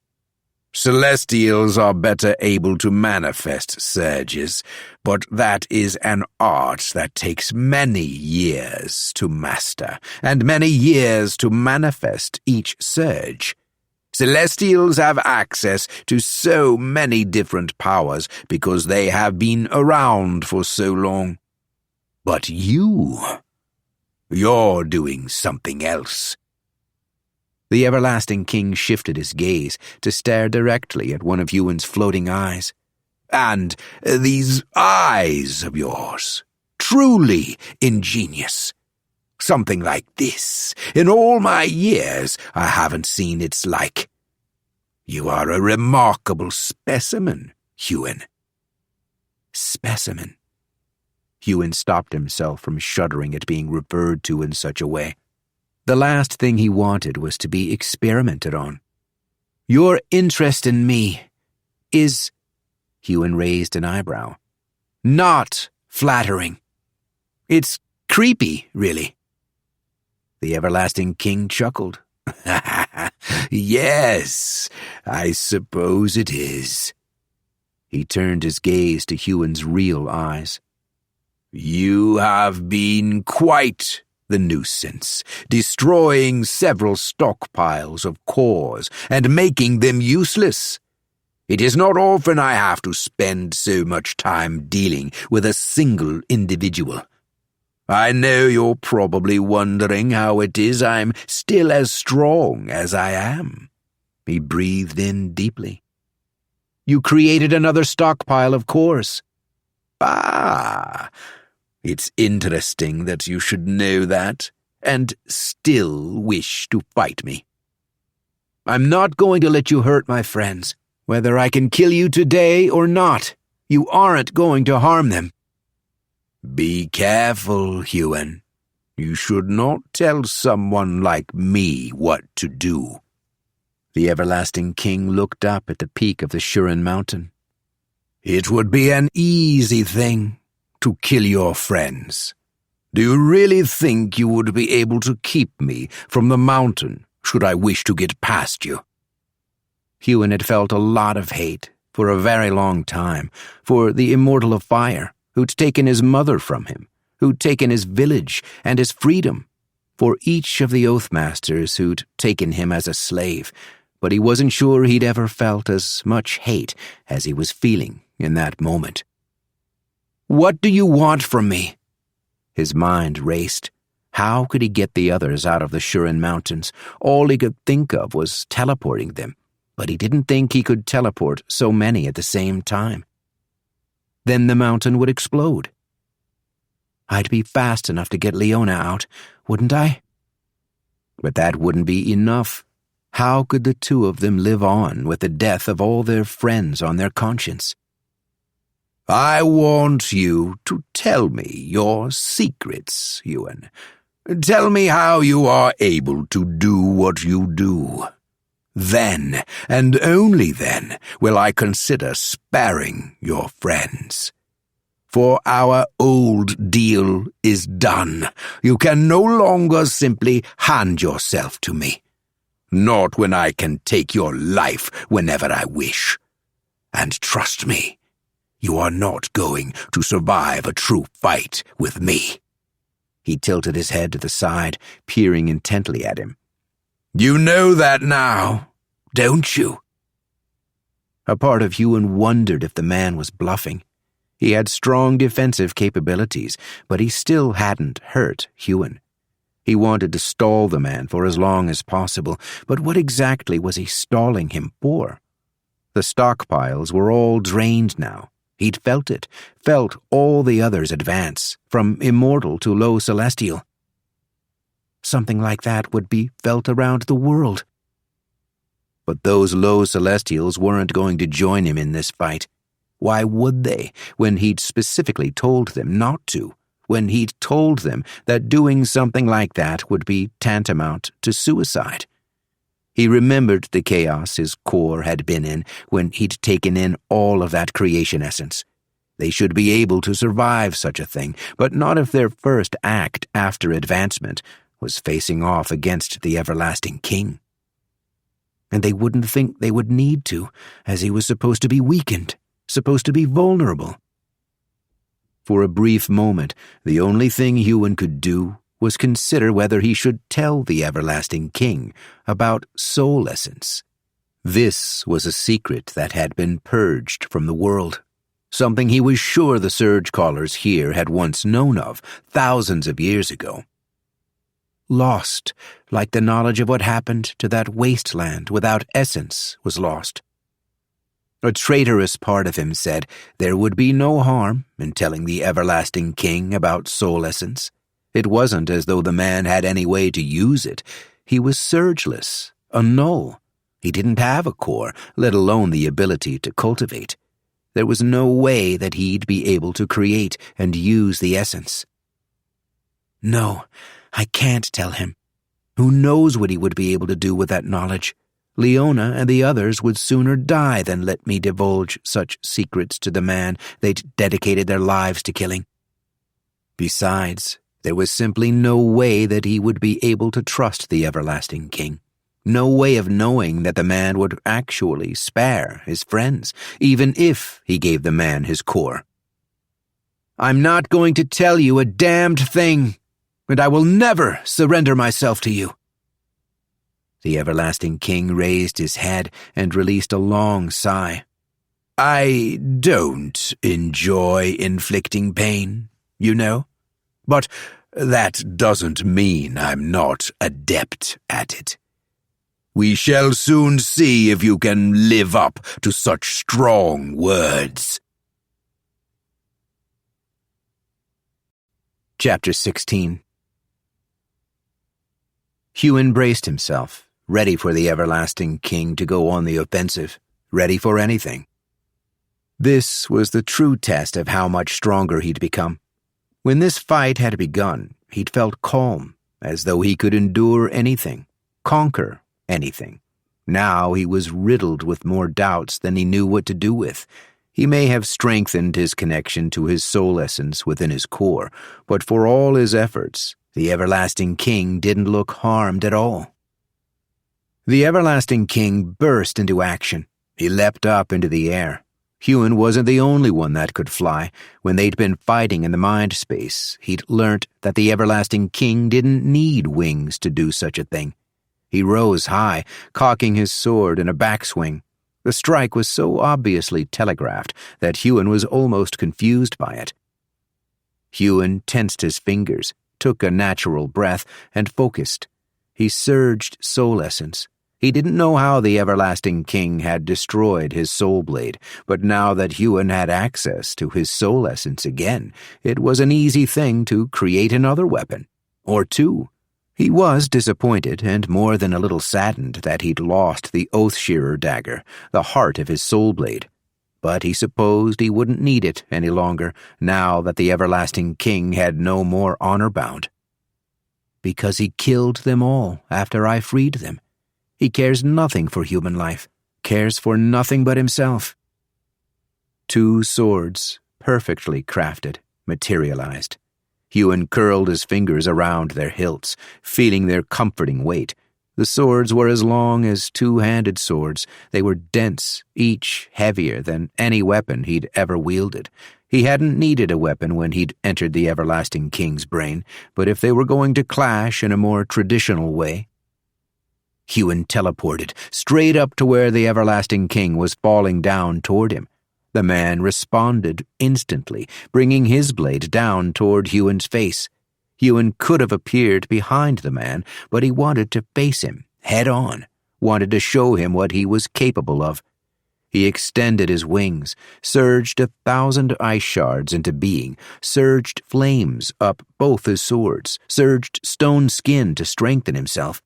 Speaker 1: Celestials are better able to manifest surges, but that is an art that takes many years to master, and many years to manifest each surge. Celestials have access to so many different powers because they have been around for so long. But you're doing something else.
Speaker 2: The everlasting king shifted his gaze to stare directly at one of Huon's floating eyes.
Speaker 1: And these eyes of yours, truly ingenious. Something like this, in all my years, I haven't seen its like. You are a remarkable specimen, Huon.
Speaker 2: Specimen. Huon stopped himself from shuddering at being referred to in such a way. The last thing he wanted was to be experimented on. Your interest in me is, Huon raised an eyebrow, not flattering. It's creepy, really. The everlasting king chuckled.
Speaker 1: Yes, I suppose it is.
Speaker 2: He turned his gaze to Huon's real eyes.
Speaker 1: You have been quite the nuisance, destroying several stockpiles of cores and making them useless. It is not often I have to spend so much time dealing with a single individual. I know you're probably wondering how it is I'm still as strong as I am.
Speaker 2: He breathed in deeply. You created another stockpile of cores.
Speaker 1: Ah, it's interesting that you should know that and still wish to fight me.
Speaker 2: I'm not going to let you hurt my friends. Whether I can kill you today or not, you aren't going to harm them.
Speaker 1: Be careful, Huon. You should not tell someone like me what to do.
Speaker 2: The everlasting king looked up at the peak of the Huon mountain.
Speaker 1: It would be an easy thing to kill your friends. Do you really think you would be able to keep me from the mountain should I wish to get past you?
Speaker 2: Huon had felt a lot of hate for a very long time for the Immortal of Fire, who'd taken his mother from him, who'd taken his village and his freedom, for each of the Oathmasters who'd taken him as a slave, but he wasn't sure he'd ever felt as much hate as he was feeling in that moment. What do you want from me? His mind raced. How could he get the others out of the Huon Mountains? All he could think of was teleporting them, but he didn't think he could teleport so many at the same time. Then the mountain would explode. I'd be fast enough to get Leona out, wouldn't I? But that wouldn't be enough. How could the two of them live on with the death of all their friends on their conscience?
Speaker 1: I want you to tell me your secrets, Huon. Tell me how you are able to do what you do. Then, and only then, will I consider sparing your friends. For our old deal is done. You can no longer simply hand yourself to me. Not when I can take your life whenever I wish. And trust me, you are not going to survive a true fight with me.
Speaker 2: He tilted his head to the side, peering intently at him.
Speaker 1: You know that now, don't you?
Speaker 2: A part of Huon wondered if the man was bluffing. He had strong defensive capabilities, but he still hadn't hurt Huon. He wanted to stall the man for as long as possible, but what exactly was he stalling him for? The stockpiles were all drained now. He'd felt it, felt all the others advance, from immortal to low celestial. Something like that would be felt around the world. But those low celestials weren't going to join him in this fight. Why would they, when he'd specifically told them not to, when he'd told them that doing something like that would be tantamount to suicide? He remembered the chaos his core had been in when he'd taken in all of that creation essence. They should be able to survive such a thing, but not if their first act after advancement was facing off against the everlasting king. and they wouldn't think they would need to, as he was supposed to be weakened, supposed to be vulnerable. For a brief moment, the only thing Huon could do was consider whether he should tell the Everlasting King about soul essence. This was a secret that had been purged from the world, something he was sure the Surgecallers here had once known of thousands of years ago. Lost, like the knowledge of what happened to that wasteland without essence was lost. A traitorous part of him said there would be no harm in telling the Everlasting King about soul essence. It wasn't as though the man had any way to use it. He was surgeless, a null. He didn't have a core, let alone the ability to cultivate. There was no way that he'd be able to create and use the essence. No, I can't tell him. Who knows what he would be able to do with that knowledge? Leona and the others would sooner die than let me divulge such secrets to the man they'd dedicated their lives to killing. Besides, there was simply no way that he would be able to trust the Everlasting King. No way of knowing that the man would actually spare his friends, even if he gave the man his core. I'm not going to tell you a damned thing, and I will never surrender myself to you. The Everlasting King raised his head and released a long sigh. I don't enjoy inflicting pain, you know, but that doesn't mean I'm not adept at it. We shall soon see if you can live up to such strong words. Chapter 16. Huon braced himself, ready for the Everlasting King to go on the offensive, ready for anything. This was the true test of how much stronger he'd become. When this fight had begun, he'd felt calm, as though he could endure anything, conquer anything. Now he was riddled with more doubts than he knew what to do with. He may have strengthened his connection to his soul essence within his core, but for all his efforts, the Everlasting King didn't look harmed at all. The Everlasting King burst into action. He leapt up into the air. Huon wasn't the only one that could fly. When they'd been fighting in the mind space, he'd learnt that the Everlasting King didn't need wings to do such a thing. He rose high, cocking his sword in a backswing. The strike was so obviously telegraphed that Huon was almost confused by it. Huon tensed his fingers, took a natural breath, and focused. He surged soul essence. He didn't know how the Everlasting King had destroyed his soul blade, but now that Huon had access to his soul essence again, it was an easy thing to create another weapon, or two. He was disappointed and more than a little saddened that he'd lost the Oathshearer dagger, the heart of his soul blade. But he supposed he wouldn't need it any longer, now that the Everlasting King had no more honor bound. Because he killed them all after I freed them. He cares nothing for human life, cares for nothing but himself. 2 swords, perfectly crafted, materialized. Huon curled his fingers around their hilts, feeling their comforting weight. The swords were as long as 2-handed swords. They were dense, each heavier than any weapon he'd ever wielded. He hadn't needed a weapon when he'd entered the Everlasting King's brain, but if they were going to clash in a more traditional way... Huon teleported straight up to where the Everlasting King was falling down toward him. The man responded instantly, bringing his blade down toward Huon's face. Huon could have appeared behind the man, but he wanted to face him, head on, wanted to show him what he was capable of. He extended his wings, surged 1,000 ice shards into being, surged flames up both his swords, surged stone skin to strengthen himself.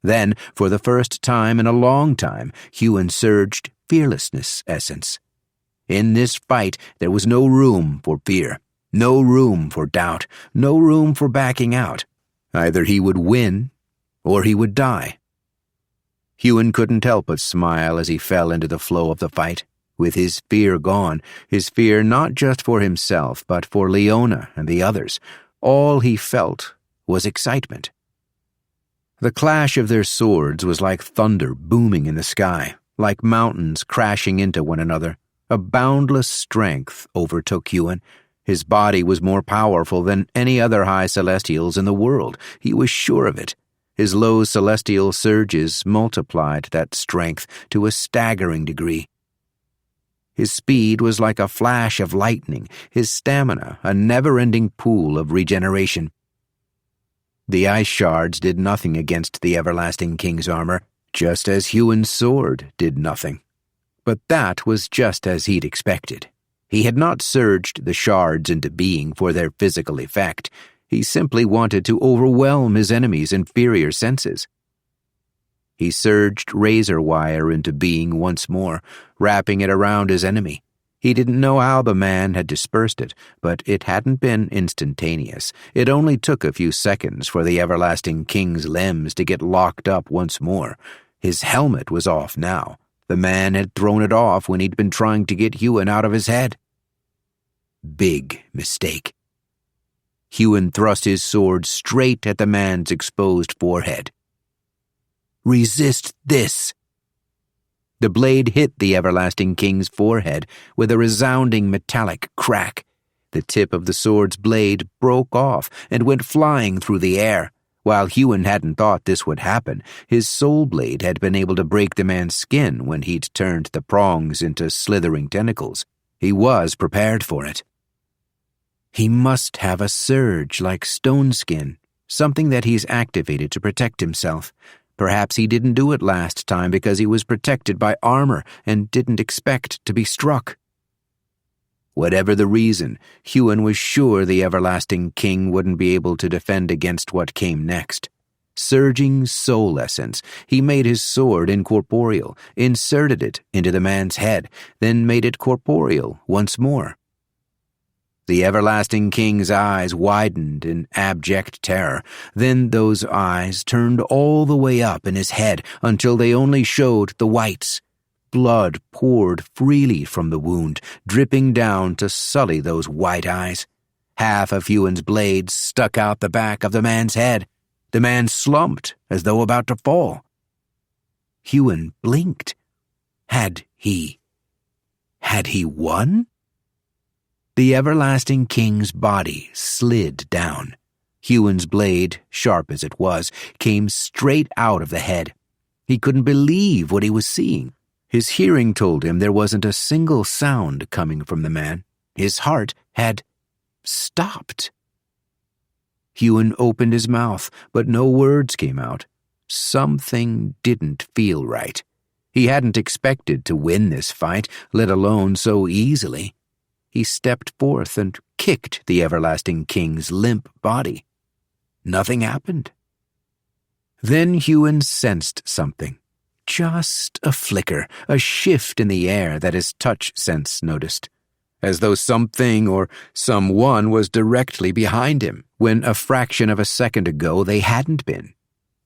Speaker 2: Then, for the first time in a long time, Huon surged fearlessness essence. In this fight, there was no room for fear, no room for doubt, no room for backing out. Either he would win, or he would die. Huon couldn't help but smile as he fell into the flow of the fight. With his fear gone, his fear not just for himself, but for Leona and the others, all he felt was excitement. The clash of their swords was like thunder booming in the sky, like mountains crashing into one another. A boundless strength overtook Huon. His body was more powerful than any other high celestials in the world. He was sure of it. His low celestial surges multiplied that strength to a staggering degree. His speed was like a flash of lightning, his stamina a never-ending pool of regeneration. The ice shards did nothing against the everlasting king's armor, just as Huon's sword did nothing. But that was just as he'd expected. He had not surged the shards into being for their physical effect. He simply wanted to overwhelm his enemy's inferior senses. He surged razor wire into being once more, wrapping it around his enemy. He didn't know how the man had dispersed it, but it hadn't been instantaneous. It only took a few seconds for the everlasting king's limbs to get locked up once more. His helmet was off now. The man had thrown it off when he'd been trying to get Huon out of his head. Big mistake. Huon thrust his sword straight at the man's exposed forehead. "Resist this!" The blade hit the everlasting king's forehead with a resounding metallic crack. The tip of the sword's blade broke off and went flying through the air. While Huon hadn't thought this would happen, his soul blade had been able to break the man's skin when he'd turned the prongs into slithering tentacles. He was prepared for it. He must have a surge like stone skin, something that he's activated to protect himself. Perhaps he didn't do it last time because he was protected by armor and didn't expect to be struck. Whatever the reason, Huon was sure the everlasting king wouldn't be able to defend against what came next. Surging soul essence, he made his sword incorporeal, inserted it into the man's head, then made it corporeal once more. The everlasting king's eyes widened in abject terror. Then those eyes turned all the way up in his head until they only showed the whites. Blood poured freely from the wound, dripping down to sully those white eyes. Half of Huon's blade stuck out the back of the man's head. The man slumped as though about to fall. Huon blinked. Had he won? The everlasting king's body slid down. Huon's blade, sharp as it was, came straight out of the head. He couldn't believe what he was seeing. His hearing told him there wasn't a single sound coming from the man. His heart had stopped. Huon opened his mouth, but no words came out. Something didn't feel right. He hadn't expected to win this fight, let alone so easily. He stepped forth and kicked the everlasting king's limp body. Nothing happened. Then Huon sensed something. Just a flicker, a shift in the air that his touch sense noticed, as though something or someone was directly behind him, when a fraction of a second ago they hadn't been.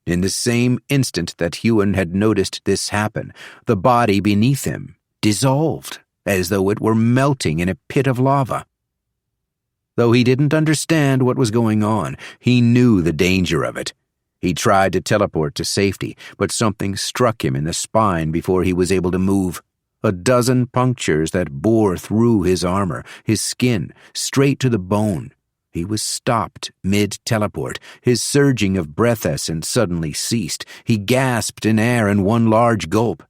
Speaker 2: In the same instant that Huon had noticed this happen, the body beneath him dissolved, as though it were melting in a pit of lava. Though he didn't understand what was going on, he knew the danger of it. He tried to teleport to safety, but something struck him in the spine before he was able to move. A dozen punctures that bore through his armor, his skin, straight to the bone. He was stopped mid-teleport. His surging of breath essence suddenly ceased. He gasped in air in one large gulp.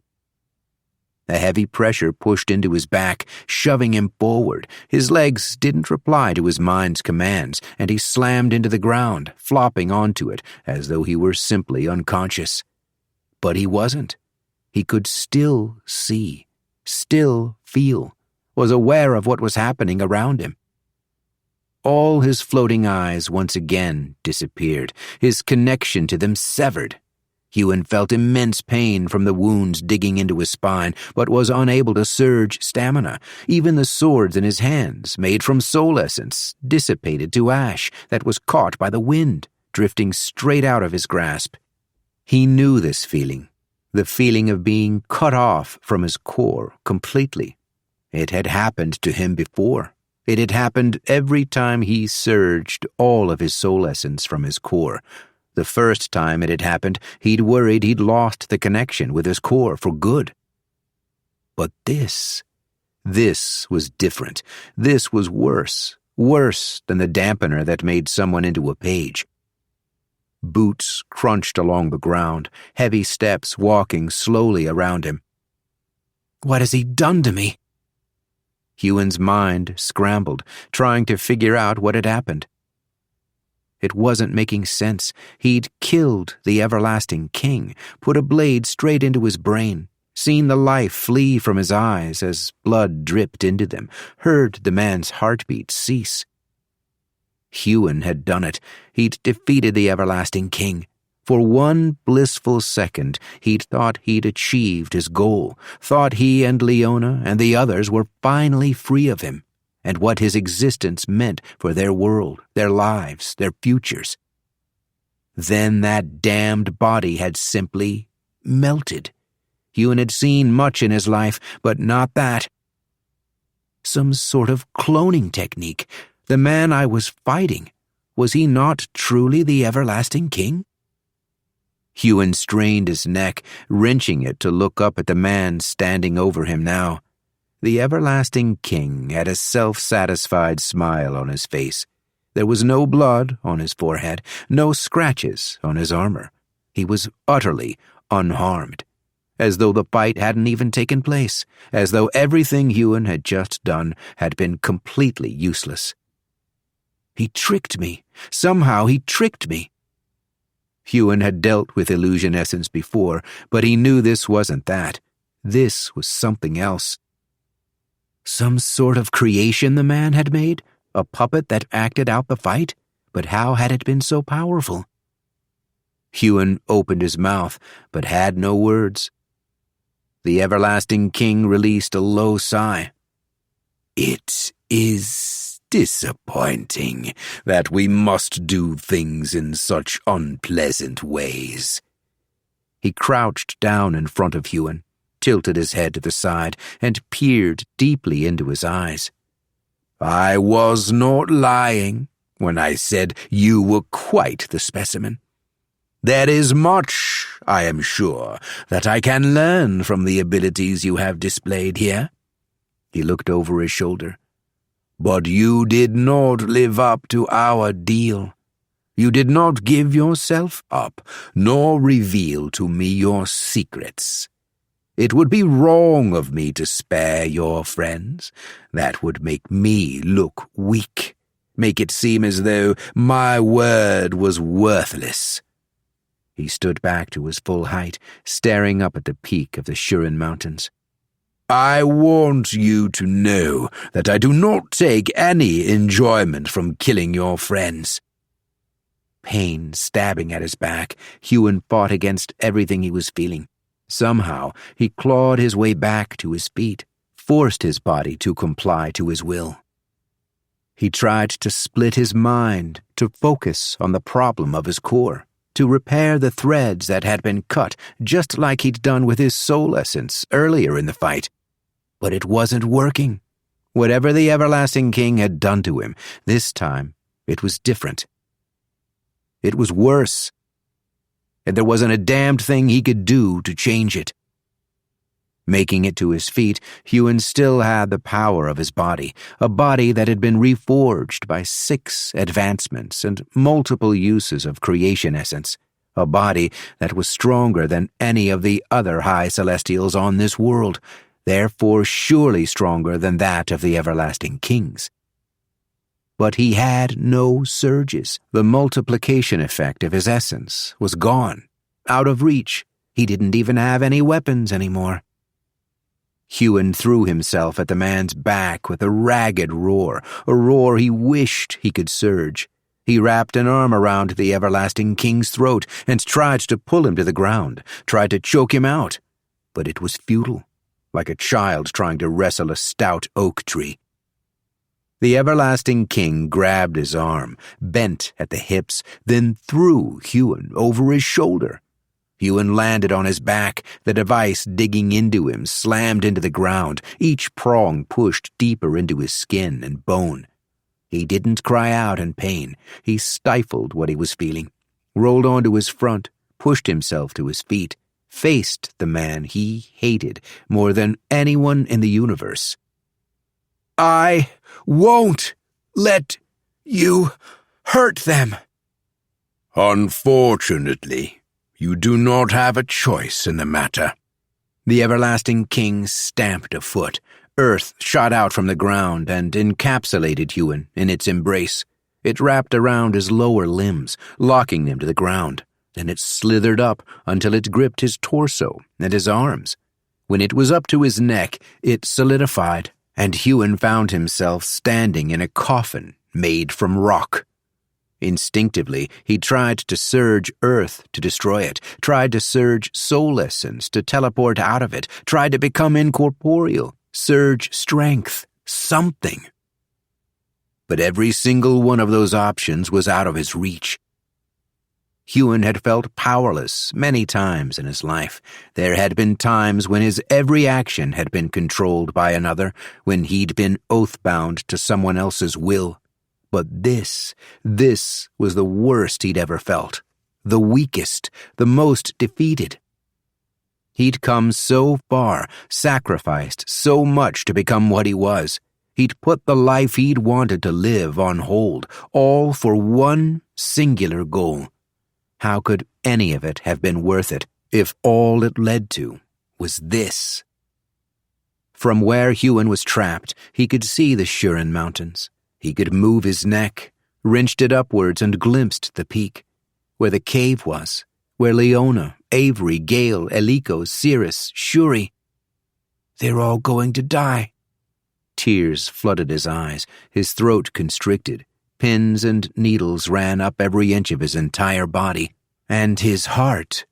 Speaker 2: A heavy pressure pushed into his back, shoving him forward. His legs didn't reply to his mind's commands, and he slammed into the ground, flopping onto it, as though he were simply unconscious. But he wasn't. He could still see, still feel, was aware of what was happening around him. All his floating eyes once again disappeared, his connection to them severed. Huon felt immense pain from the wounds digging into his spine, but was unable to surge stamina. Even the swords in his hands, made from soul essence, dissipated to ash that was caught by the wind, drifting straight out of his grasp. He knew this feeling, the feeling of being cut off from his core completely. It had happened to him before. It had happened every time he surged all of his soul essence from his core. The first time it had happened, he'd worried he'd lost the connection with his core for good. But this was different. This was worse than the dampener that made someone into a page. Boots crunched along the ground, heavy steps walking slowly around him. What has he done to me? Huon's mind scrambled, trying to figure out what had happened. It wasn't making sense. He'd killed the everlasting king, put a blade straight into his brain, seen the life flee from his eyes as blood dripped into them, heard the man's heartbeat cease. Huon had done it. He'd defeated the everlasting king. For one blissful second, he'd thought he'd achieved his goal, thought he and Leona and the others were finally free of him, and what his existence meant for their world, their lives, their futures. Then that damned body had simply melted. Huon had seen much in his life, but not that. Some sort of cloning technique. The man I was fighting, was he not truly the everlasting king? Huon strained his neck, wrenching it to look up at the man standing over him now. The everlasting king had a self-satisfied smile on his face. There was no blood on his forehead, no scratches on his armor. He was utterly unharmed, as though the fight hadn't even taken place, as though everything Huon had just done had been completely useless. He tricked me. Somehow he tricked me. Huon had dealt with illusion essence before, but he knew this wasn't that. This was something else. Some sort of creation the man had made? A puppet that acted out the fight? But how had it been so powerful? Huon opened his mouth, but had no words. The everlasting king released a low sigh.
Speaker 1: It is disappointing that we must do things in such unpleasant ways.
Speaker 2: He crouched down in front of Huon, tilted his head to the side, and peered deeply into his eyes.
Speaker 1: I was not lying when I said you were quite the specimen. There is much, I am sure, that I can learn from the abilities you have displayed here. He looked over his shoulder. But you did not live up to our deal. You did not give yourself up, nor reveal to me your secrets. It would be wrong of me to spare your friends. That would make me look weak, make it seem as though my word was worthless. He stood back to his full height, staring up at the peak of the Huon Mountains. I want you to know that I do not take any enjoyment from killing your friends.
Speaker 2: Pain stabbing at his back, Huon fought against everything he was feeling. Somehow, he clawed his way back to his feet, forced his body to comply to his will. He tried to split his mind, to focus on the problem of his core, to repair the threads that had been cut, just like he'd done with his soul essence earlier in the fight. But it wasn't working. Whatever the everlasting king had done to him, this time it was different. It was worse. And there wasn't a damned thing he could do to change it. Making it to his feet, Huon still had the power of his body, a body that had been reforged by 6 advancements and multiple uses of creation essence, a body that was stronger than any of the other high celestials on this world, therefore surely stronger than that of the everlasting kings. But he had no surges. The multiplication effect of his essence was gone, out of reach. He didn't even have any weapons anymore. Huon threw himself at the man's back with a ragged roar, a roar he wished he could surge. He wrapped an arm around the everlasting king's throat and tried to pull him to the ground, tried to choke him out. But it was futile, like a child trying to wrestle a stout oak tree. The everlasting king grabbed his arm, bent at the hips, then threw Huon over his shoulder. Huon landed on his back, the device digging into him, slammed into the ground, each prong pushed deeper into his skin and bone. He didn't cry out in pain. He stifled what he was feeling. rolled onto his front, pushed himself to his feet, faced the man he hated more than anyone in the universe. "I won't let you hurt them."
Speaker 1: "Unfortunately, you do not have a choice in the matter."
Speaker 2: The everlasting king stamped a foot. Earth shot out from the ground and encapsulated Huon in its embrace. It wrapped around his lower limbs, locking him to the ground. Then it slithered up until it gripped his torso and his arms. When it was up to his neck, it solidified, and Huon found himself standing in a coffin made from rock. Instinctively, he tried to surge Earth to destroy it, tried to surge soul essence to teleport out of it, tried to become incorporeal, surge strength, something. But every single one of those options was out of his reach. Huon had felt powerless many times in his life. There had been times when his every action had been controlled by another, when he'd been oath-bound to someone else's will. But this was the worst he'd ever felt, the weakest, the most defeated. He'd come so far, sacrificed so much to become what he was. He'd put the life he'd wanted to live on hold, all for one singular goal. How could any of it have been worth it if all it led to was this? From where Huon was trapped, he could see the Huron Mountains. He could move his neck, wrenched it upwards and glimpsed the peak, where the cave was, where Leona, Avery, Gale, Eliko, Cirrus, Shuri. They're all going to die. Tears flooded his eyes, his throat constricted. Pins and needles ran up every inch of his entire body. And his heart,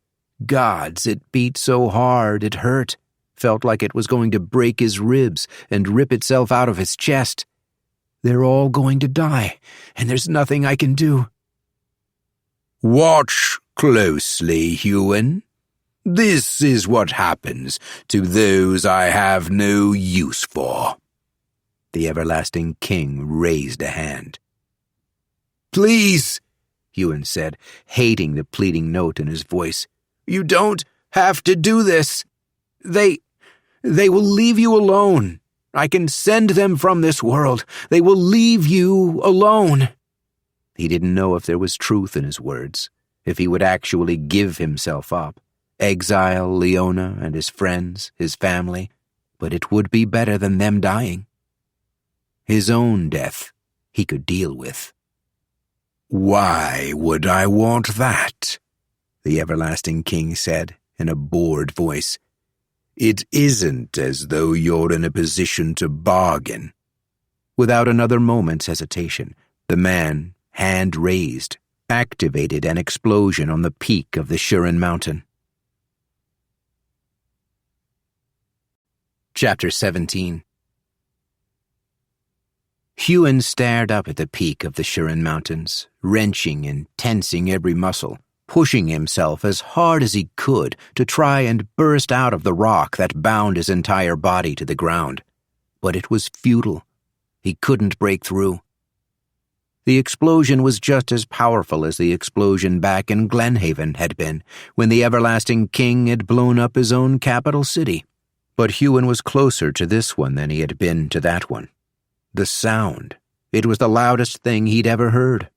Speaker 2: gods, it beat so hard it hurt, felt like it was going to break his ribs and rip itself out of his chest. They're all going to die, and there's nothing I can do.
Speaker 1: "Watch closely, Huon. This is what happens to those I have no use for."
Speaker 2: The everlasting king raised a hand.
Speaker 1: "Please,"
Speaker 2: Huon said, hating the pleading note in his voice. "You don't have to do this. They will leave you alone. I can send them from this world. They will leave you alone." He didn't know if there was truth in his words, if he would actually give himself up, exile Leona and his friends, his family, but it would be better than them dying. His own death he could deal with.
Speaker 1: "Why would I want that?"
Speaker 2: the everlasting king said in a bored voice.
Speaker 1: "It isn't as though you're in a position to bargain."
Speaker 2: Without another moment's hesitation, the man, hand raised, activated an explosion on the peak of the Huron Mountain. Chapter 17. Huon stared up at the peak of the Huron Mountains, wrenching and tensing every muscle, pushing himself as hard as he could to try and burst out of the rock that bound his entire body to the ground. But it was futile. He couldn't break through. The explosion was just as powerful as the explosion back in Glenhaven had been, when the everlasting king had blown up his own capital city. But Huon was closer to this one than he had been to that one. The sound. It was the loudest thing he'd ever heard.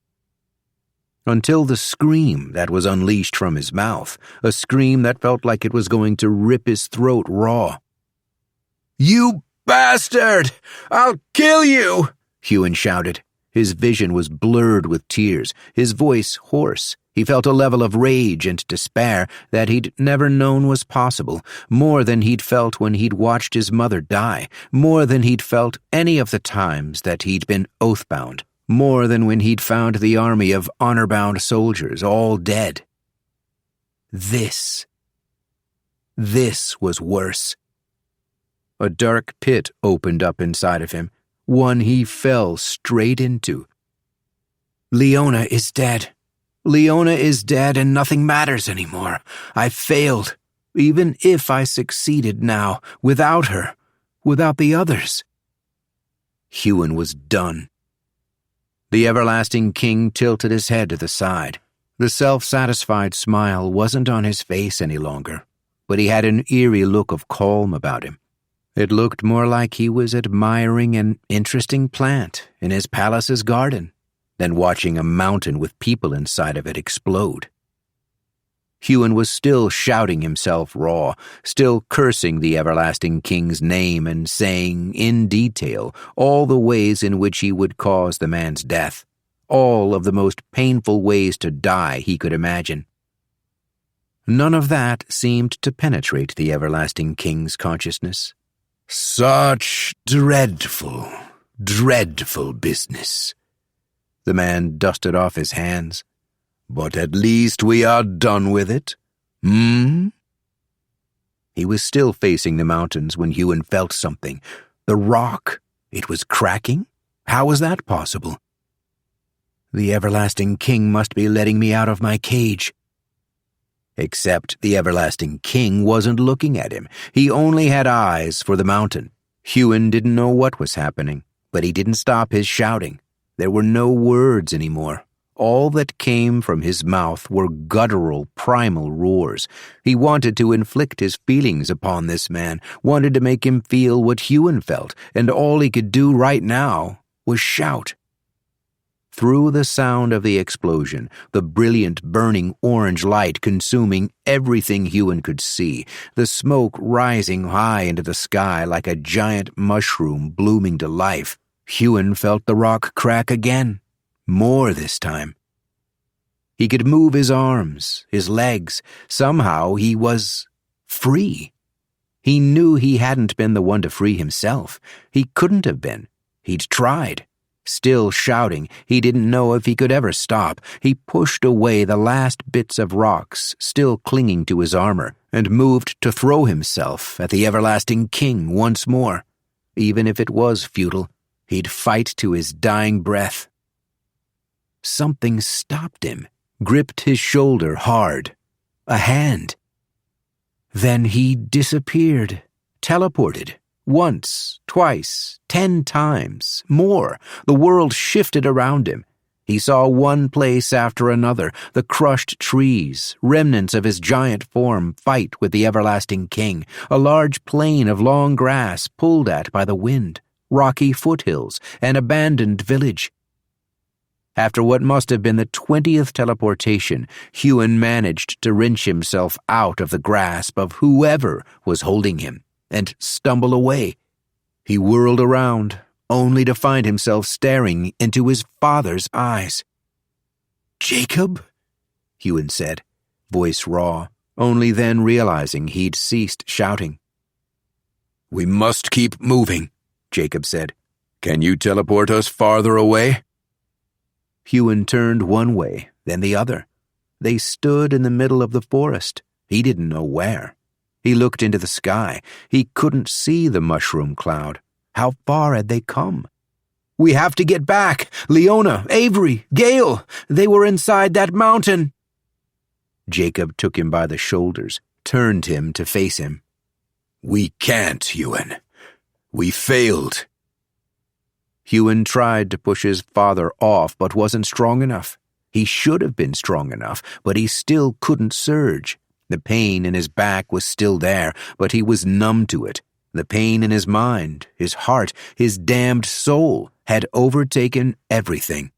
Speaker 2: Until the scream that was unleashed from his mouth, a scream that felt like it was going to rip his throat raw.
Speaker 1: "You bastard! I'll kill you!"
Speaker 2: Huon shouted. His vision was blurred with tears, his voice hoarse. He felt a level of rage and despair that he'd never known was possible, more than he'd felt when he'd watched his mother die, more than he'd felt any of the times that he'd been oath-bound, more than when he'd found the army of honor-bound soldiers all dead. This was worse. A dark pit opened up inside of him, one he fell straight into. Leona is dead. Leona is dead and nothing matters anymore. I failed, even if I succeeded now, without her, without the others. Huon was done. The everlasting king tilted his head to the side. The self-satisfied smile wasn't on his face any longer, but he had an eerie look of calm about him. It looked more like he was admiring an interesting plant in his palace's garden than watching a mountain with people inside of it explode. Huon was still shouting himself raw, still cursing the everlasting king's name and saying, in detail, all the ways in which he would cause the man's death, all of the most painful ways to die he could imagine. None of that seemed to penetrate the everlasting king's consciousness.
Speaker 1: Such dreadful, dreadful business.
Speaker 2: The man dusted off his hands.
Speaker 1: But at least we are done with it. He
Speaker 2: was still facing the mountains when Huon felt something. The rock. It was cracking? How was that possible? The everlasting king must be letting me out of my cage. Except the everlasting king wasn't looking at him. He only had eyes for the mountain. Huon didn't know what was happening, but he didn't stop his shouting. There were no words anymore. All that came from his mouth were guttural, primal roars. He wanted to inflict his feelings upon this man, wanted to make him feel what Huon felt, and all he could do right now was shout. Through the sound of the explosion, the brilliant, burning orange light consuming everything Huon could see, the smoke rising high into the sky like a giant mushroom blooming to life, Huon felt the rock crack again. More this time. He could move his arms, his legs. Somehow he was free. He knew he hadn't been the one to free himself. He couldn't have been. He'd tried. Still shouting, he didn't know if he could ever stop. He pushed away the last bits of rocks still clinging to his armor and moved to throw himself at the everlasting king once more. Even if it was futile, he'd fight to his dying breath. Something stopped him, gripped his shoulder hard. A hand. Then he disappeared, teleported. Once, twice, 10 times, more. The world shifted around him. He saw one place after another, the crushed trees, remnants of his giant form fight with the everlasting king, a large plain of long grass pulled at by the wind, rocky foothills, an abandoned village. After what must have been the 20th teleportation, Huon managed to wrench himself out of the grasp of whoever was holding him and stumble away. He whirled around, only to find himself staring into his father's eyes. "Jacob?" Huon said, voice raw, only then realizing he'd ceased shouting.
Speaker 1: "We must keep moving," Jacob said. "Can you teleport us farther away?"
Speaker 2: Huon turned one way, then the other. They stood in the middle of the forest. He didn't know where. He looked into the sky. He couldn't see the mushroom cloud. How far had they come? "We have to get back! Leona, Avery, Gale! They were inside that mountain!" Jacob took him by the shoulders, turned him to face him.
Speaker 1: "We can't, Huon. We failed."
Speaker 2: Huon tried to push his father off, but wasn't strong enough. He should have been strong enough, but he still couldn't surge. The pain in his back was still there, but he was numb to it. The pain in his mind, his heart, his damned soul had overtaken everything.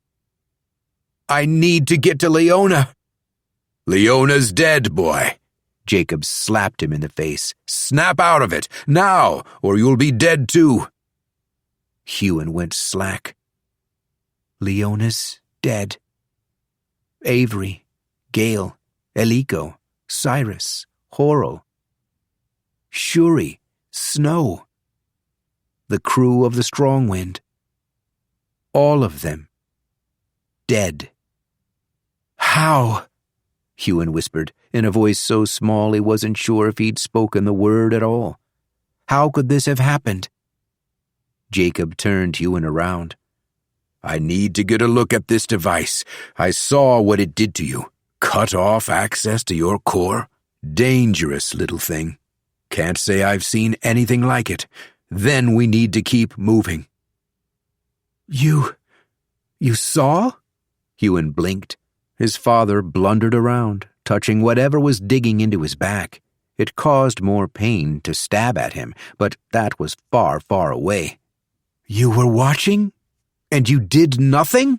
Speaker 1: "I need to get to Leona." "Leona's dead, boy."
Speaker 2: Jacob slapped him in the face.
Speaker 1: "Snap out of it, now, or you'll be dead too."
Speaker 2: Huon went slack. Leona's dead. Avery, Gale, Eliko, Cyrus, Horrell, Shuri, Snow, the crew of the Strongwind. All of them. Dead. "How?" Huon whispered, in a voice so small he wasn't sure if he'd spoken the word at all. How could this have happened? Jacob turned Huon around.
Speaker 1: "I need to get a look at this device. I saw what it did to you. Cut off access to your core. Dangerous little thing. Can't say I've seen anything like it. Then we need to keep moving."
Speaker 2: You saw?" Huon blinked. His father blundered around, touching whatever was digging into his back. It caused more pain to stab at him, but that was far, far away. "You were watching? And you did nothing?"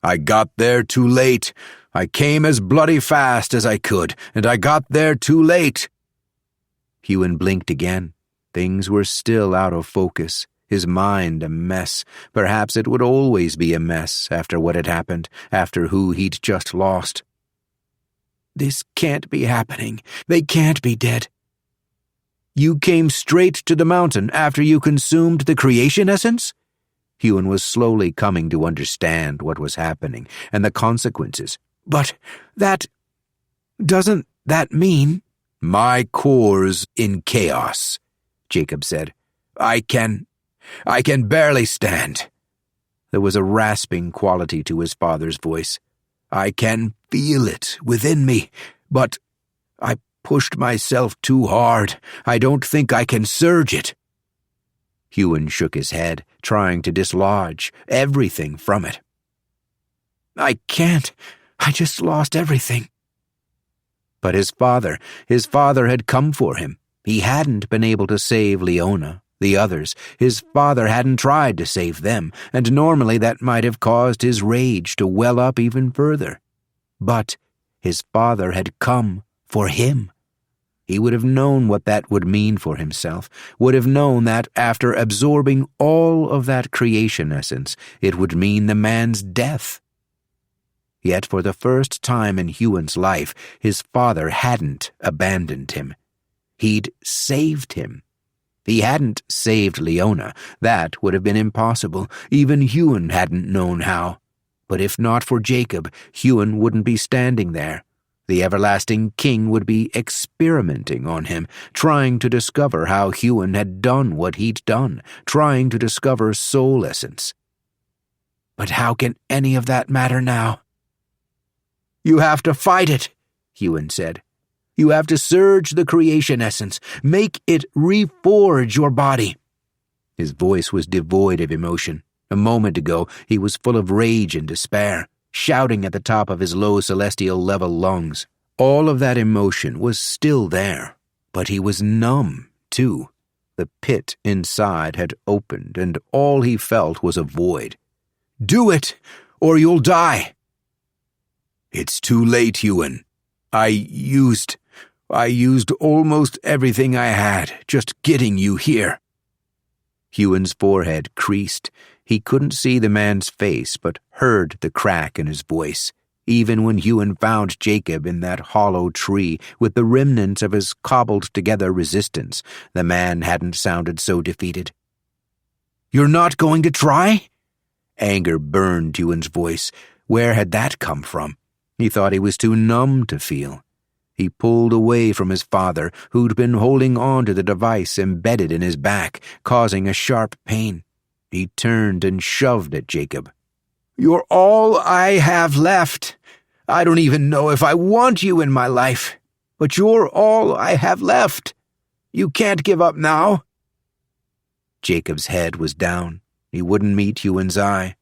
Speaker 2: "I got there too late. I came as bloody fast as I could, and I got there too late." Huon blinked again. Things were still out of focus, his mind a mess. Perhaps it would always be a mess after what had happened, after who he'd just lost. "This can't be happening. They can't be dead." "You came straight to the mountain after you consumed the creation essence?" Huon was slowly coming to understand what was happening and the consequences. "But doesn't that mean—" "My core's in chaos," Jacob said. I can barely stand." There was a rasping quality to his father's voice. "I can feel it within me, but I pushed myself too hard. I don't think I can surge it." Huon shook his head, trying to dislodge everything from it. "I can't. I just lost everything." But his father had come for him. He hadn't been able to save Leona, the others. His father hadn't tried to save them, and normally that might have caused his rage to well up even further. But his father had come for him. He would have known what that would mean for himself, would have known that after absorbing all of that creation essence, it would mean the man's death. Yet for the first time in Huon's life, his father hadn't abandoned him. He'd saved him. He hadn't saved Leona. That would have been impossible. Even Huon hadn't known how. But if not for Jacob, Huon wouldn't be standing there. The everlasting king would be experimenting on him, trying to discover how Huon had done what he'd done, trying to discover soul essence. But how can any of that matter now? "You have to fight it," Huon said. "You have to surge the creation essence, make it reforge your body." His voice was devoid of emotion. A moment ago, he was full of rage and despair, shouting at the top of his low celestial level lungs. All of that emotion was still there, but he was numb, too. The pit inside had opened, and all he felt was a void. "Do it, or you'll die." "It's too late, Huon. I used almost everything I had, just getting you here." Huon's forehead creased. He couldn't see the man's face, but heard the crack in his voice. Even when Huon found Jacob in that hollow tree with the remnants of his cobbled-together resistance, the man hadn't sounded so defeated. "You're not going to try?" Anger burned Huon's voice. Where had that come from? He thought he was too numb to feel. He pulled away from his father, who'd been holding on to the device embedded in his back, causing a sharp pain. He turned and shoved at Jacob. "You're all I have left. I don't even know if I want you in my life, but you're all I have left. You can't give up now." Jacob's head was down. He wouldn't meet Huon's eye.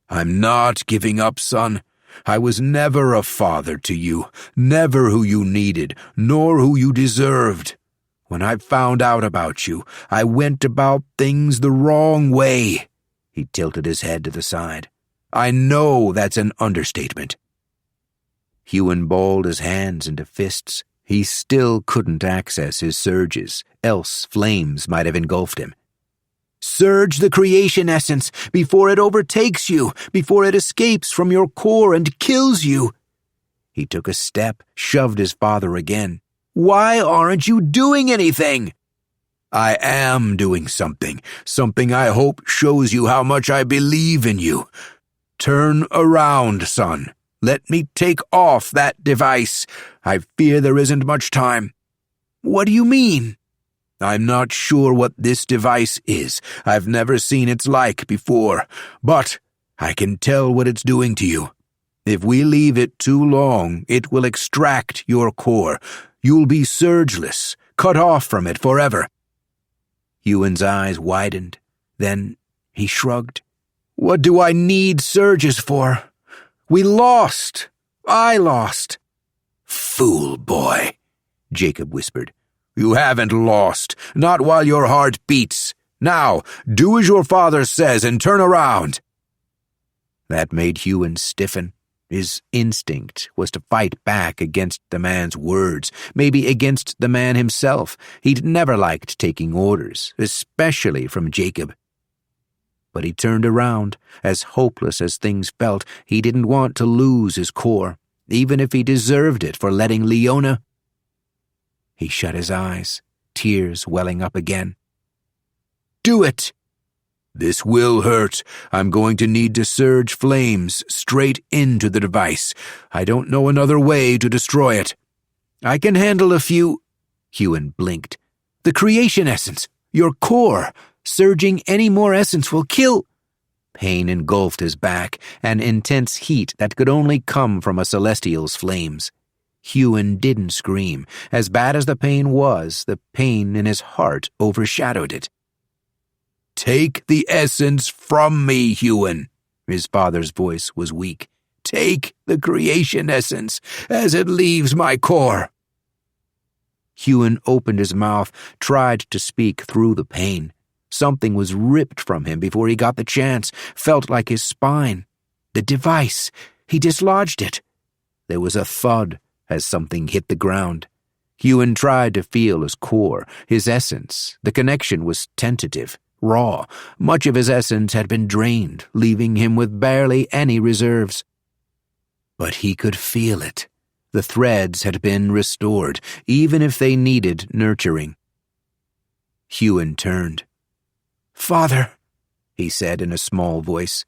Speaker 2: "I'm not giving up, son. I was never a father to you, never who you needed, nor who you deserved. When I found out about you, I went about things the wrong way." He tilted his head to the side. "I know that's an understatement." Huon balled his hands into fists. He still couldn't access his surges, else flames might have engulfed him. "Surge the creation essence before it overtakes you, before it escapes from your core and kills you." He took a step, shoved his father again. "Why aren't you doing anything?" "I am doing something I hope shows you how much I believe in you. Turn around, son. Let me take off that device. I fear there isn't much time." "What do you mean?" "I'm not sure what this device is. I've never seen its like before. But I can tell what it's doing to you. If we leave it too long, it will extract your core. You'll be surgeless, cut off from it forever." Huon's eyes widened. Then he shrugged. "What do I need surges for? We lost! I lost!"
Speaker 1: "Fool boy," Jacob whispered. "You haven't lost, not while your heart beats. Now, do as your father says and turn around."
Speaker 2: That made Huon stiffen. His instinct was to fight back against the man's words, maybe against the man himself. He'd never liked taking orders, especially from Jacob. But he turned around. As hopeless as things felt, he didn't want to lose his core, even if he deserved it for letting Leona. He shut his eyes, tears welling up again. "Do it!"
Speaker 1: "This will hurt. I'm going to need to surge flames straight into the device. I don't know another way to destroy it."
Speaker 2: "I can handle a few—" Huon blinked. "The creation essence, your core. Surging any more essence will kill—" Pain engulfed his back, an intense heat that could only come from a celestial's flames. Huon didn't scream. As bad as the pain was, the pain in his heart overshadowed it.
Speaker 1: "Take the essence from me, Huon." His father's voice was weak. "Take the creation essence as it leaves my core."
Speaker 2: Huon opened his mouth, tried to speak through the pain. Something was ripped from him before he got the chance, felt like his spine. The device. He dislodged it. There was a thud as something hit the ground. Huon tried to feel his core, his essence. The connection was tentative, raw. Much of his essence had been drained, leaving him with barely any reserves. But he could feel it. The threads had been restored, even if they needed nurturing. Huon turned. "Father," he said in a small voice.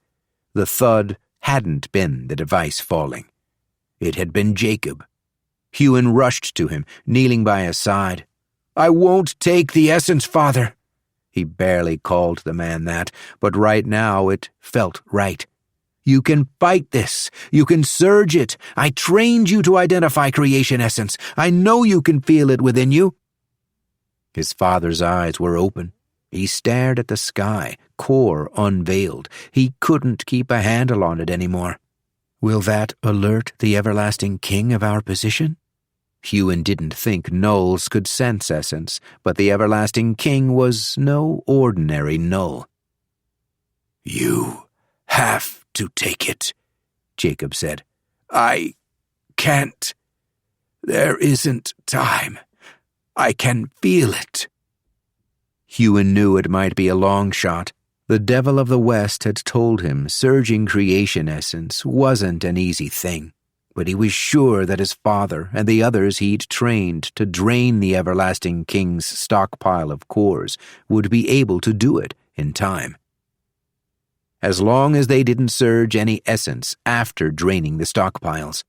Speaker 2: The thud hadn't been the device falling. It had been Jacob. Huon rushed to him, kneeling by his side. "I won't take the essence, Father." He barely called the man that, but right now it felt right. "You can fight this. You can surge it. I trained you to identify creation essence. I know you can feel it within you." His father's eyes were open. He stared at the sky, core unveiled. He couldn't keep a handle on it anymore. Will that alert the everlasting king of our position? Huon didn't think Nulls could sense essence, but the everlasting king was no ordinary Null.
Speaker 1: "You have to take it," Jacob said. "I can't. There isn't time. I can feel it."
Speaker 2: Huon knew it might be a long shot. The devil of the West had told him surging creation essence wasn't an easy thing, but he was sure that his father and the others he'd trained to drain the everlasting king's stockpile of cores would be able to do it in time. As long as they didn't surge any essence after draining the stockpiles.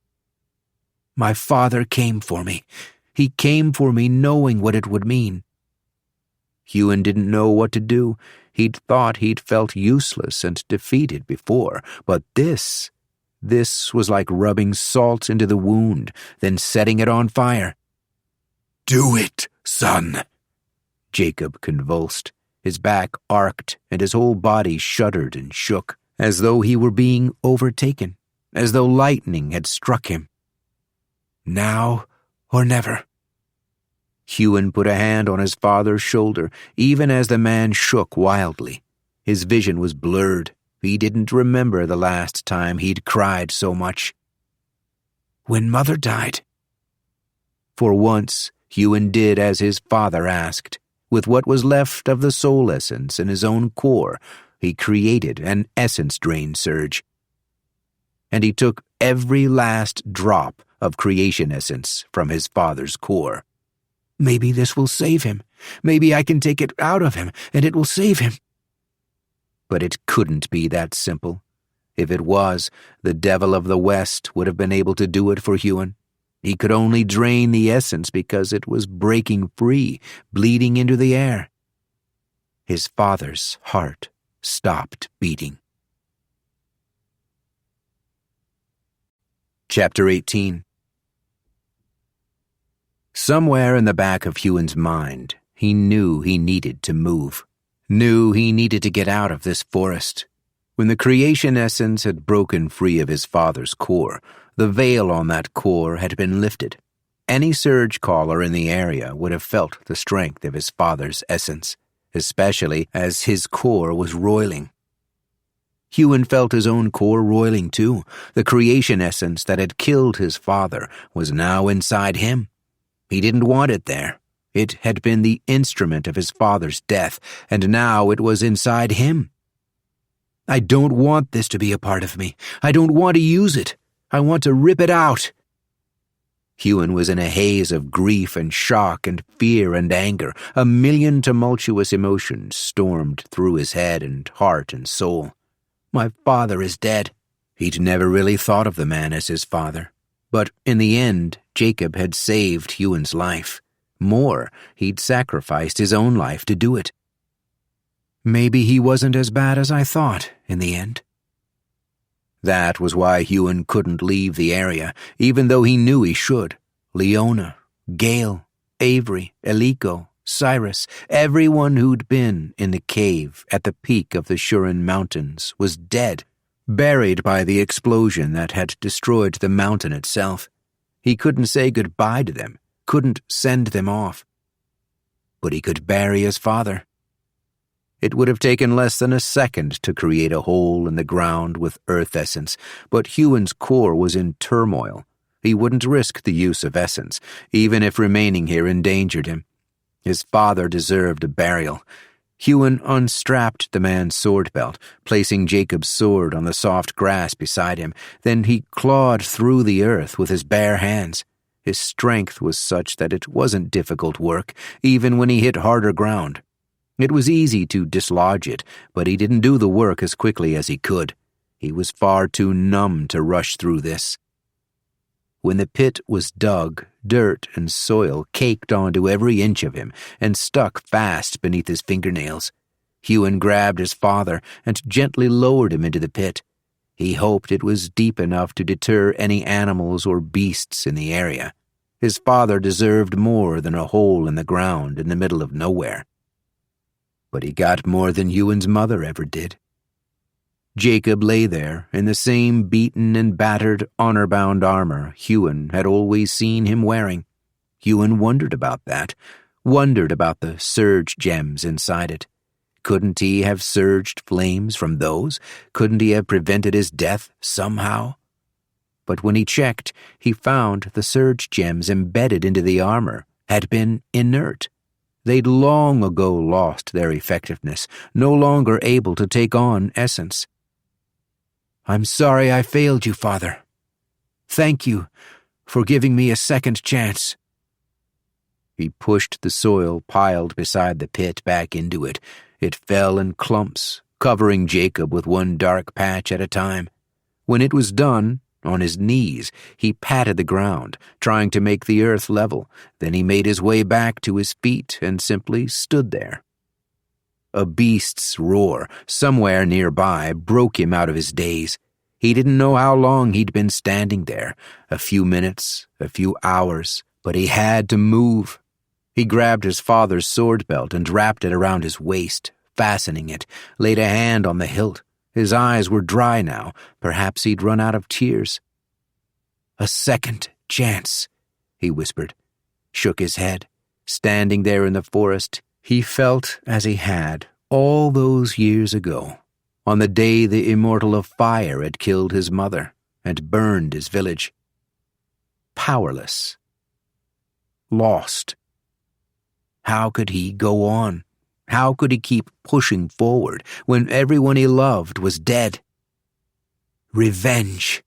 Speaker 2: "My father came for me. He came for me knowing what it would mean." Huon didn't know what to do. He'd thought he'd felt useless and defeated before, but this was like rubbing salt into the wound, then setting it on fire.
Speaker 1: "Do it, son."
Speaker 2: Jacob convulsed. His back arced, and his whole body shuddered and shook, as though he were being overtaken, as though lightning had struck him. Now or never. Huon put a hand on his father's shoulder, even as the man shook wildly. His vision was blurred. He didn't remember the last time he'd cried so much. "When Mother died." For once, Huon did as his father asked. With what was left of the soul essence in his own core, he created an essence drain surge. And he took every last drop of creation essence from his father's core. Maybe this will save him. Maybe I can take it out of him, and it will save him. But it couldn't be that simple. If it was, the devil of the West would have been able to do it for Huon. He could only drain the essence because it was breaking free, bleeding into the air. His father's heart stopped beating. Chapter 18. Somewhere in the back of Huon's mind, he knew he needed to move. Knew he needed to get out of this forest. When the creation essence had broken free of his father's core, the veil on that core had been lifted. Any Surgecaller in the area would have felt the strength of his father's essence, especially as his core was roiling. Huon felt his own core roiling too. The creation essence that had killed his father was now inside him. He didn't want it there. It had been the instrument of his father's death, and now it was inside him. I don't want this to be a part of me. I don't want to use it. I want to rip it out. Huon was in a haze of grief and shock and fear and anger. A million tumultuous emotions stormed through his head and heart and soul. My father is dead. He'd never really thought of the man as his father. But in the end, Jacob had saved Huon's life. More, he'd sacrificed his own life to do it. Maybe he wasn't as bad as I thought in the end. That was why Huon couldn't leave the area, even though he knew he should. Leona, Gale, Avery, Eliko, Cyrus, everyone who'd been in the cave at the peak of the Huron Mountains was dead, buried by the explosion that had destroyed the mountain itself. He couldn't say goodbye to them, couldn't send them off. But he could bury his father. It would have taken less than a second to create a hole in the ground with earth essence, but Huon's core was in turmoil. He wouldn't risk the use of essence, even if remaining here endangered him. His father deserved a burial. Huon unstrapped the man's sword belt, placing Jacob's sword on the soft grass beside him. Then he clawed through the earth with his bare hands. His strength was such that it wasn't difficult work, even when he hit harder ground. It was easy to dislodge it, but he didn't do the work as quickly as he could. He was far too numb to rush through this. When the pit was dug, dirt and soil caked onto every inch of him and stuck fast beneath his fingernails. Huon grabbed his father and gently lowered him into the pit. He hoped it was deep enough to deter any animals or beasts in the area. His father deserved more than a hole in the ground in the middle of nowhere. But he got more than Huon's mother ever did. Jacob lay there in the same beaten and battered honor-bound armor Huon had always seen him wearing. Huon wondered about that, wondered about the surge gems inside it. Couldn't he have surged flames from those? Couldn't he have prevented his death somehow? But when he checked, he found the surge gems embedded into the armor had been inert. They'd long ago lost their effectiveness, no longer able to take on essence. I'm sorry I failed you, Father. Thank you for giving me a second chance. He pushed the soil piled beside the pit back into it. It fell in clumps, covering Jacob with one dark patch at a time. When it was done, on his knees, he patted the ground, trying to make the earth level. Then he made his way back to his feet and simply stood there. A beast's roar, somewhere nearby, broke him out of his daze. He didn't know how long he'd been standing there, a few minutes, a few hours, but he had to move. He grabbed his father's sword belt and wrapped it around his waist, fastening it, laid a hand on the hilt. His eyes were dry now. Perhaps he'd run out of tears. A second chance, he whispered, shook his head. Standing there in the forest, he felt as he had all those years ago, on the day the Immortal of Fire had killed his mother and burned his village. Powerless. Lost. How could he go on? How could he keep pushing forward when everyone he loved was dead? Revenge.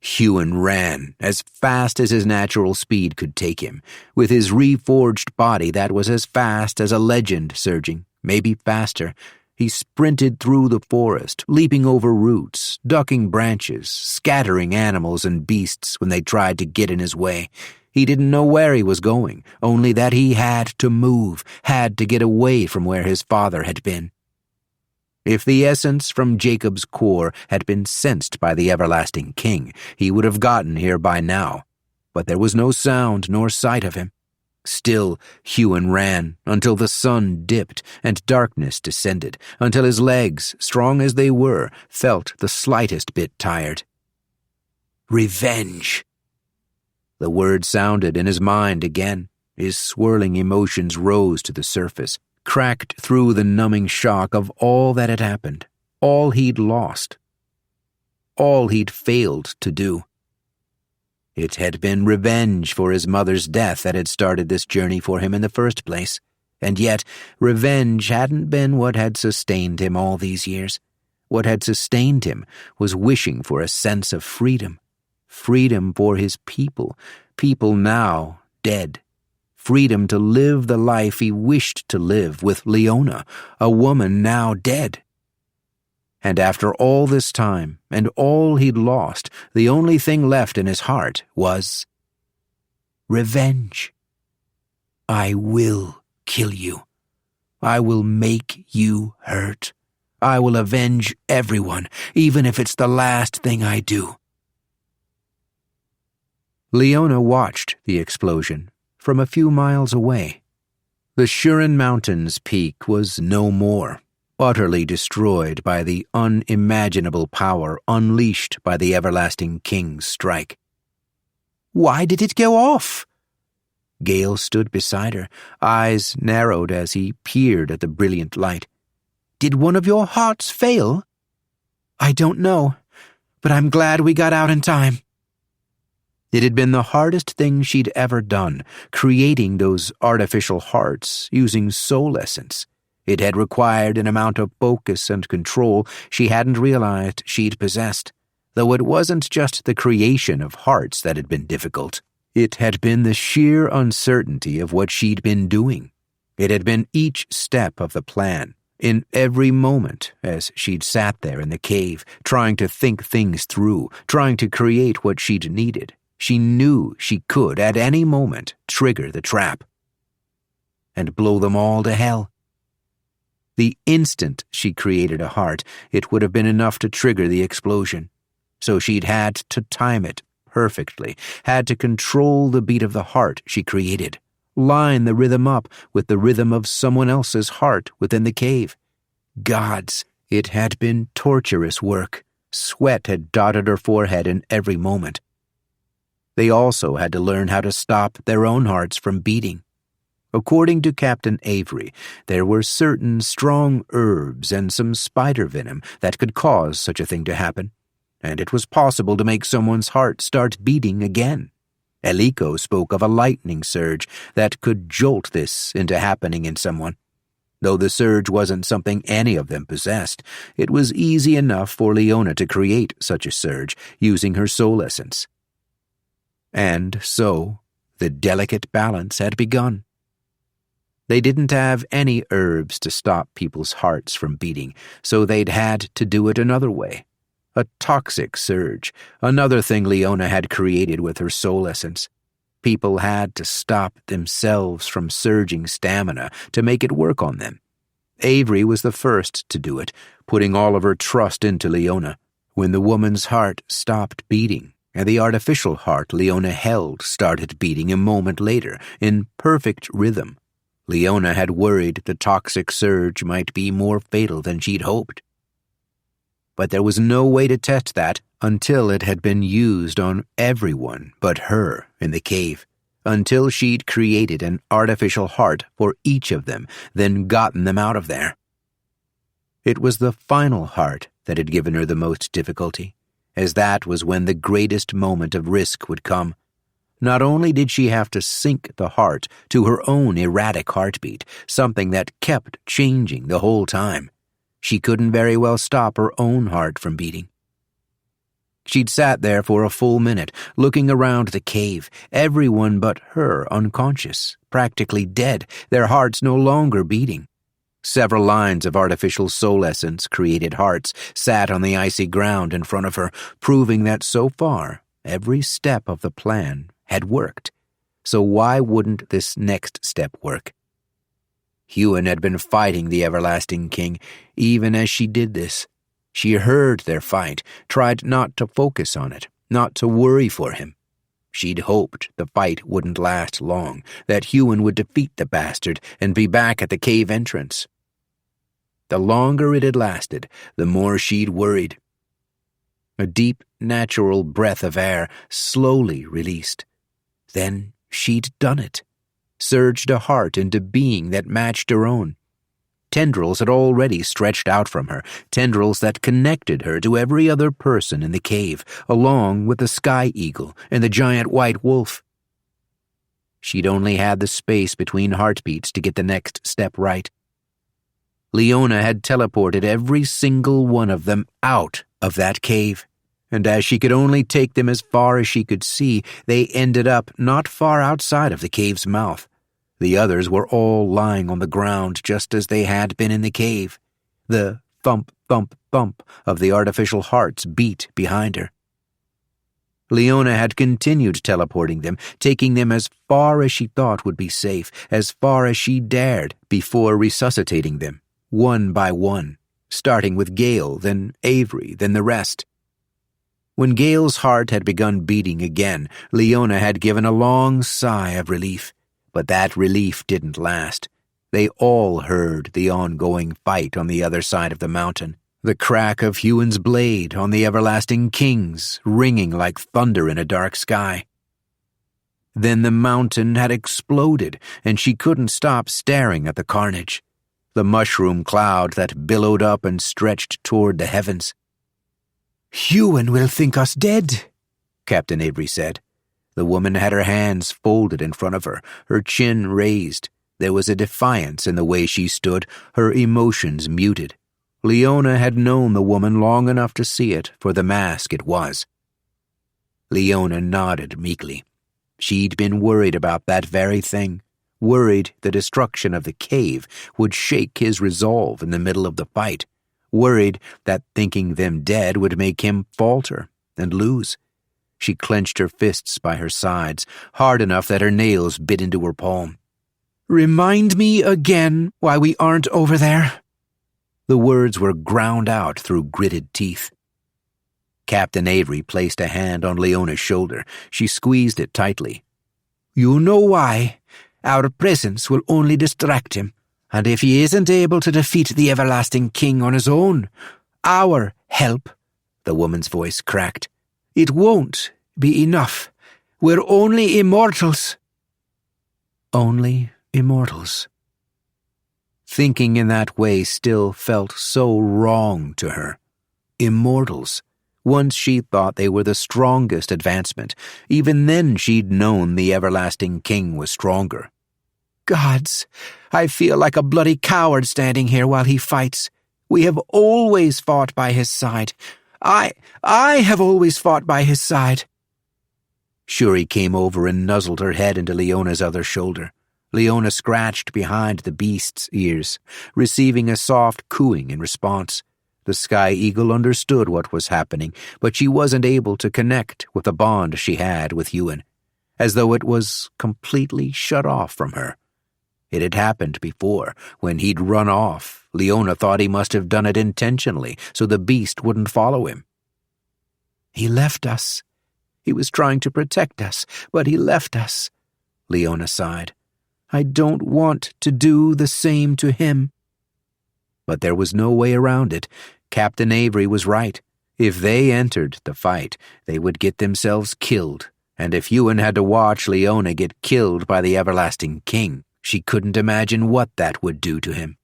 Speaker 2: Huon ran as fast as his natural speed could take him, with his reforged body that was as fast as a legend surging, maybe faster. He sprinted through the forest, leaping over roots, ducking branches, scattering animals and beasts when they tried to get in his way. He didn't know where he was going, only that he had to move, had to get away from where his father had been. If the essence from Jacob's core had been sensed by the everlasting king, he would have gotten here by now. But there was no sound nor sight of him. Still, Huon ran, until the sun dipped and darkness descended, until his legs, strong as they were, felt the slightest bit tired. Revenge! The word sounded in his mind again. His swirling emotions rose to the surface, cracked through the numbing shock of all that had happened, all he'd lost, all he'd failed to do. It had been revenge for his mother's death that had started this journey for him in the first place, and yet revenge hadn't been what had sustained him all these years. What had sustained him was wishing for a sense of freedom. Freedom for his people now dead. Freedom to live the life he wished to live with Leona, a woman now dead. And after all this time, and all he'd lost, the only thing left in his heart was revenge. I will kill you. I will make you hurt. I will avenge everyone, even if it's the last thing I do. Leona watched the explosion from a few miles away. The Huron Mountains peak was no more, utterly destroyed by the unimaginable power unleashed by the everlasting king's strike. Why did it go off? Gale stood beside her, eyes narrowed as he peered at the brilliant light. Did one of your hearts fail? I don't know, but I'm glad we got out in time. It had been the hardest thing she'd ever done, creating those artificial hearts using soul essence. It had required an amount of focus and control she hadn't realized she'd possessed, though it wasn't just the creation of hearts that had been difficult. It had been the sheer uncertainty of what she'd been doing. It had been each step of the plan, in every moment as she'd sat there in the cave, trying to think things through, trying to create what she'd needed. She knew she could, at any moment, trigger the trap and blow them all to hell. The instant she created a heart, it would have been enough to trigger the explosion. So she'd had to time it perfectly, had to control the beat of the heart she created, line the rhythm up with the rhythm of someone else's heart within the cave. Gods, it had been torturous work. Sweat had dotted her forehead in every moment. They also had to learn how to stop their own hearts from beating. According to Captain Avery, there were certain strong herbs and some spider venom that could cause such a thing to happen, and it was possible to make someone's heart start beating again. Eliko spoke of a lightning surge that could jolt this into happening in someone. Though the surge wasn't something any of them possessed, it was easy enough for Leona to create such a surge using her soul essence. And so, the delicate balance had begun. They didn't have any herbs to stop people's hearts from beating, so they'd had to do it another way. A toxic surge, another thing Leona had created with her soul essence. People had to stop themselves from surging stamina to make it work on them. Avery was the first to do it, putting all of her trust into Leona. When the woman's heart stopped beating, and the artificial heart Leona held started beating a moment later, in perfect rhythm, Leona had worried the toxic surge might be more fatal than she'd hoped. But there was no way to test that until it had been used on everyone but her in the cave, until she'd created an artificial heart for each of them, then gotten them out of there. It was the final heart that had given her the most difficulty, as that was when the greatest moment of risk would come. Not only did she have to sync the heart to her own erratic heartbeat, something that kept changing the whole time, she couldn't very well stop her own heart from beating. She'd sat there for a full minute, looking around the cave, everyone but her unconscious, practically dead, their hearts no longer beating. Several lines of artificial soul essence created hearts sat on the icy ground in front of her, proving that so far every step of the plan had worked. So why wouldn't this next step work? Huon had been fighting the everlasting king, even as she did this. She heard their fight, tried not to focus on it, not to worry for him. She'd hoped the fight wouldn't last long, that Huon would defeat the bastard and be back at the cave entrance. The longer it had lasted, the more she'd worried. A deep, natural breath of air slowly released. Then she'd done it, surged a heart into being that matched her own. Tendrils had already stretched out from her, tendrils that connected her to every other person in the cave, along with the sky eagle and the giant white wolf. She'd only had the space between heartbeats to get the next step right. Leona had teleported every single one of them out of that cave, and as she could only take them as far as she could see, they ended up not far outside of the cave's mouth. The others were all lying on the ground just as they had been in the cave. The thump, thump, thump of the artificial hearts beat behind her. Leona had continued teleporting them, taking them as far as she thought would be safe, as far as she dared, before resuscitating them, one by one, starting with Gale, then Avery, then the rest. When Gale's heart had begun beating again, Leona had given a long sigh of relief. But that relief didn't last. They all heard the ongoing fight on the other side of the mountain, the crack of Huon's blade on the everlasting kings, ringing like thunder in a dark sky. Then the mountain had exploded, and she couldn't stop staring at the carnage, the mushroom cloud that billowed up and stretched toward the heavens. "Huon will think us dead," Captain Avery said. The woman had her hands folded in front of her, her chin raised. There was a defiance in the way she stood, her emotions muted. Leona had known the woman long enough to see it for the mask it was. Leona nodded meekly. She'd been worried about that very thing, worried the destruction of the cave would shake his resolve in the middle of the fight, worried that thinking them dead would make him falter and lose. She clenched her fists by her sides, hard enough that her nails bit into her palm. "Remind me again why we aren't over there." The words were ground out through gritted teeth. Captain Avery placed a hand on Leona's shoulder. She squeezed it tightly. "You know why. Our presence will only distract him, and if he isn't able to defeat the everlasting king on his own, our help," the woman's voice cracked, "it won't be enough. We're only immortals." Only immortals. Thinking in that way still felt so wrong to her. Immortals. Once she thought they were the strongest advancement. Even then she'd known the everlasting king was stronger. "Gods, I feel like a bloody coward standing here while he fights. We have always fought by his side. I have always fought by his side." Shuri came over and nuzzled her head into Leona's other shoulder. Leona scratched behind the beast's ears, receiving a soft cooing in response. The Sky Eagle understood what was happening, but she wasn't able to connect with the bond she had with Huon, as though it was completely shut off from her. It had happened before. When he'd run off, Leona thought he must have done it intentionally so the beast wouldn't follow him. "He left us. He was trying to protect us, but he left us," Leona sighed. "I don't want to do the same to him." But there was no way around it. Captain Avery was right. If they entered the fight, they would get themselves killed, and if Huon had to watch Leona get killed by the everlasting king, she couldn't imagine what that would do to him.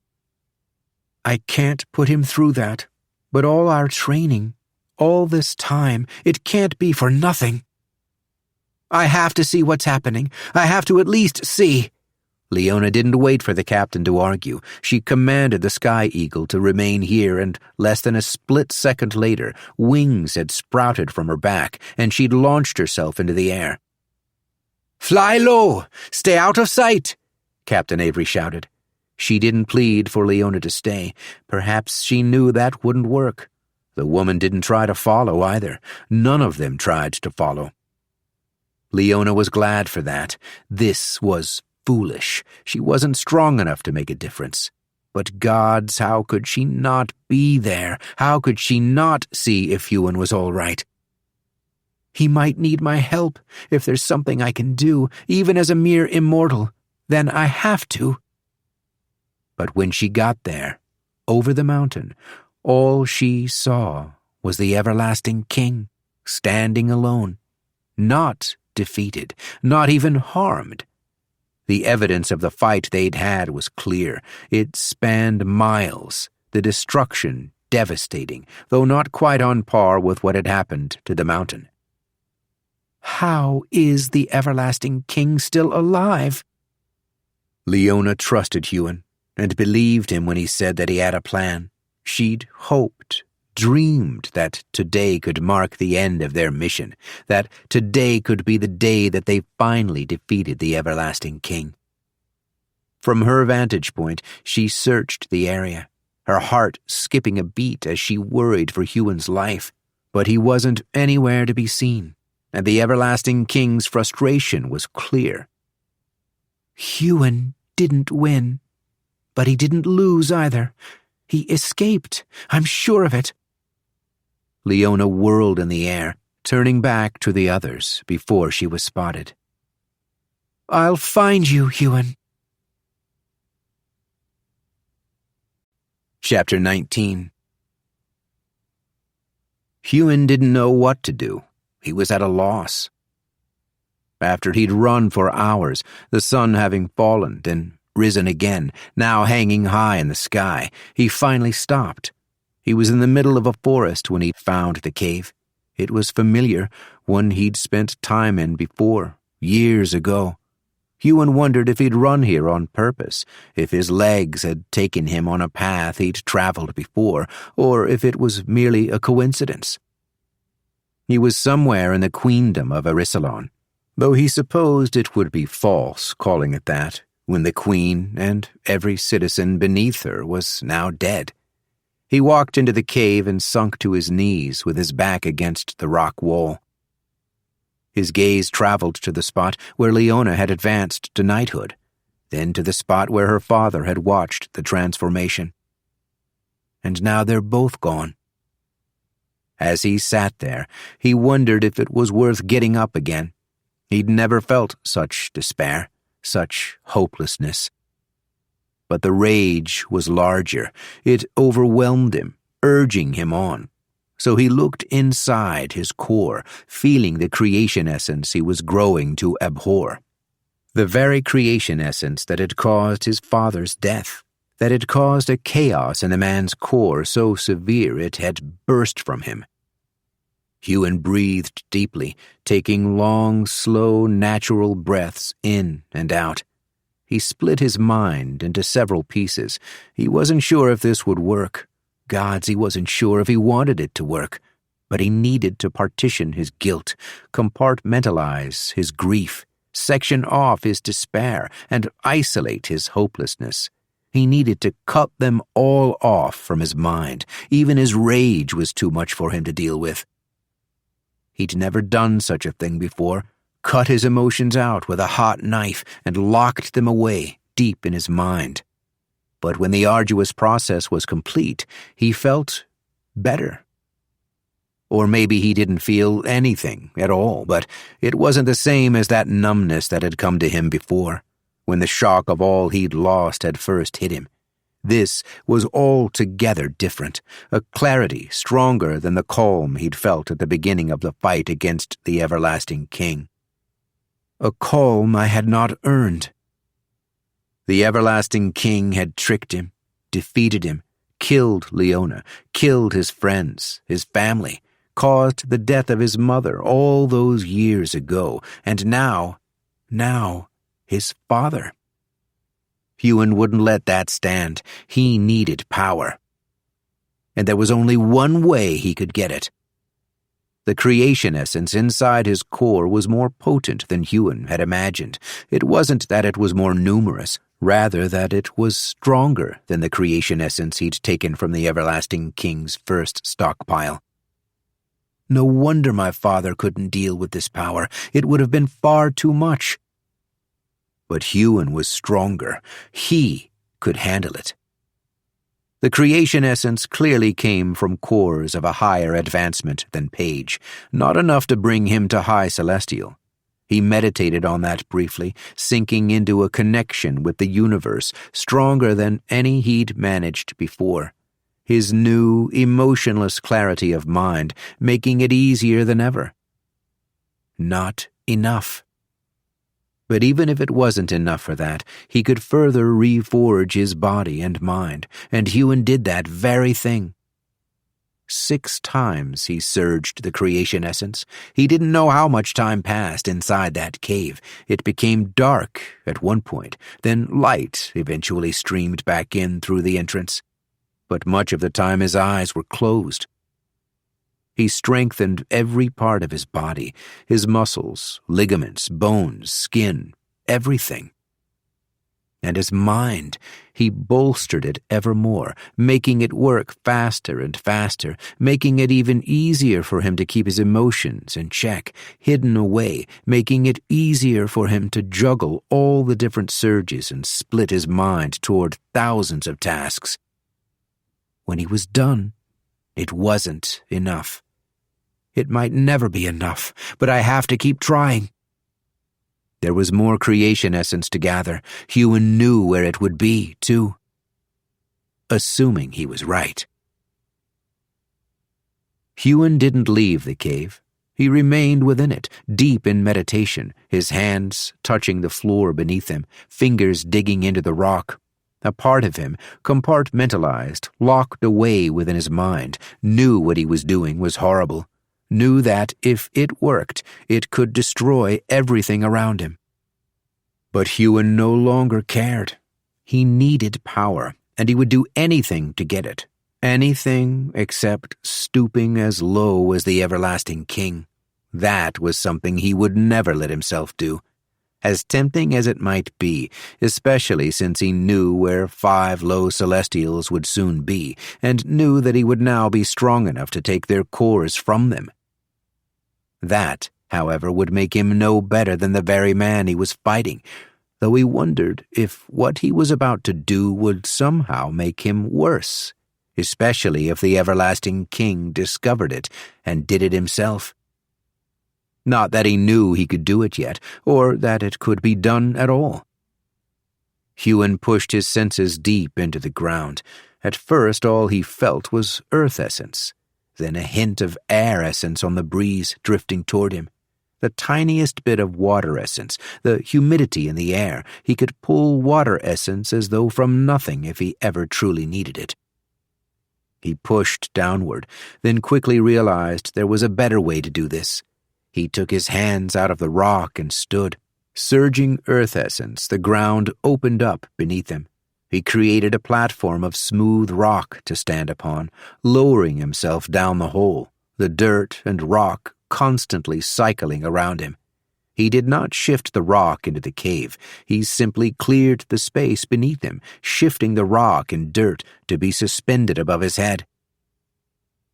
Speaker 2: "I can't put him through that, but all our training, all this time, it can't be for nothing. I have to see what's happening. I have to at least see." Leona didn't wait for the captain to argue. She commanded the Sky Eagle to remain here, and less than a split second later, wings had sprouted from her back, and she'd launched herself into the air. "Fly low! Stay out of sight!" Captain Avery shouted. She didn't plead for Leona to stay. Perhaps she knew that wouldn't work. The woman didn't try to follow either. None of them tried to follow. Leona was glad for that. This was foolish. She wasn't strong enough to make a difference. But gods, how could she not be there? How could she not see if Huon was all right? He might need my help. If there's something I can do, even as a mere immortal, then I have to." But when she got there, over the mountain, all she saw was the everlasting king, standing alone, not defeated, not even harmed. The evidence of the fight they'd had was clear. It spanned miles, the destruction devastating, though not quite on par with what had happened to the mountain. How is the everlasting king still alive? Leona trusted Huon and believed him when he said that he had a plan. She'd hoped, dreamed that today could mark the end of their mission, that today could be the day that they finally defeated the everlasting king. From her vantage point, she searched the area, her heart skipping a beat as she worried for Huon's life. But he wasn't anywhere to be seen, and the everlasting king's frustration was clear. Huon didn't win, but he didn't lose either. He escaped, I'm sure of it. Leona whirled in the air, turning back to the others before she was spotted. I'll find you, Huon. Chapter 19. Huon didn't know what to do. He was at a loss. After he'd run for hours, the sun having fallen, then risen again, now hanging high in the sky, he finally stopped. He was in the middle of a forest when he found the cave. It was familiar, one he'd spent time in before, years ago. Huon wondered if he'd run here on purpose, if his legs had taken him on a path he'd traveled before, or if it was merely a coincidence. He was somewhere in the queendom of Arisalon, though he supposed it would be false calling it that, when the queen and every citizen beneath her was now dead. He walked into the cave and sunk to his knees with his back against the rock wall. His gaze traveled to the spot where Leona had advanced to knighthood, then to the spot where her father had watched the transformation. And now they're both gone. As he sat there, he wondered if it was worth getting up again. He'd never felt such despair, such hopelessness. But the rage was larger. It overwhelmed him, urging him on. So he looked inside his core, feeling the creation essence he was growing to abhor. The very creation essence that had caused his father's death, that had caused a chaos in the man's core so severe it had burst from him. Huon breathed deeply, taking long, slow, natural breaths in and out. He split his mind into several pieces. He wasn't sure if this would work. Gods, he wasn't sure if he wanted it to work, but he needed to partition his guilt, compartmentalize his grief, section off his despair, and isolate his hopelessness. He needed to cut them all off from his mind. Even his rage was too much for him to deal with. He'd never done such a thing before, cut his emotions out with a hot knife and locked them away deep in his mind. But when the arduous process was complete, he felt better. Or maybe he didn't feel anything at all, but it wasn't the same as that numbness that had come to him before, when the shock of all he'd lost had first hit him. This was altogether different, a clarity stronger than the calm he'd felt at the beginning of the fight against the everlasting king. A calm I had not earned. The everlasting king had tricked him, defeated him, killed Leona, killed his friends, his family, caused the death of his mother all those years ago, and now, his father. Huon wouldn't let that stand. He needed power. And there was only one way he could get it. The creation essence inside his core was more potent than Huon had imagined. It wasn't that it was more numerous, rather that it was stronger than the creation essence he'd taken from the everlasting king's first stockpile. No wonder my father couldn't deal with this power. It would have been far too much. But Huon was stronger. He could handle it. The creation essence clearly came from cores of a higher advancement than Page, not enough to bring him to high celestial. He meditated on that briefly, sinking into a connection with the universe stronger than any he'd managed before. His new, emotionless clarity of mind making it easier than ever. Not enough. But even if it wasn't enough for that, he could further reforge his body and mind, and Huon did that very thing. 6 times he surged the creation essence. He didn't know how much time passed inside that cave. It became dark at one point, then light eventually streamed back in through the entrance. But much of the time his eyes were closed. He strengthened every part of his body, his muscles, ligaments, bones, skin, everything. And his mind, he bolstered it ever more, making it work faster and faster, making it even easier for him to keep his emotions in check, hidden away, making it easier for him to juggle all the different surges and split his mind toward thousands of tasks. When he was done, it wasn't enough. It might never be enough, but I have to keep trying. There was more creation essence to gather. Huon knew where it would be, too. Assuming he was right. Huon didn't leave the cave. He remained within it, deep in meditation, his hands touching the floor beneath him, fingers digging into the rock. A part of him, compartmentalized, locked away within his mind, knew what he was doing was horrible. Knew that, if it worked, it could destroy everything around him. But Huon no longer cared. He needed power, and he would do anything to get it. Anything except stooping as low as the everlasting king. That was something he would never let himself do. As tempting as it might be, especially since he knew where 5 low celestials would soon be, and knew that he would now be strong enough to take their cores from them. That, however, would make him no better than the very man he was fighting, though he wondered if what he was about to do would somehow make him worse, especially if the everlasting king discovered it and did it himself. Not that he knew he could do it yet, or that it could be done at all. Huon pushed his senses deep into the ground. At first all he felt was earth essence, then a hint of air essence on the breeze drifting toward him. The tiniest bit of water essence, the humidity in the air. He could pull water essence as though from nothing if he ever truly needed it. He pushed downward, then quickly realized there was a better way to do this. He took his hands out of the rock and stood. Surging earth essence, the ground opened up beneath him. He created a platform of smooth rock to stand upon, lowering himself down the hole, the dirt and rock constantly cycling around him. He did not shift the rock into the cave. He simply cleared the space beneath him, shifting the rock and dirt to be suspended above his head.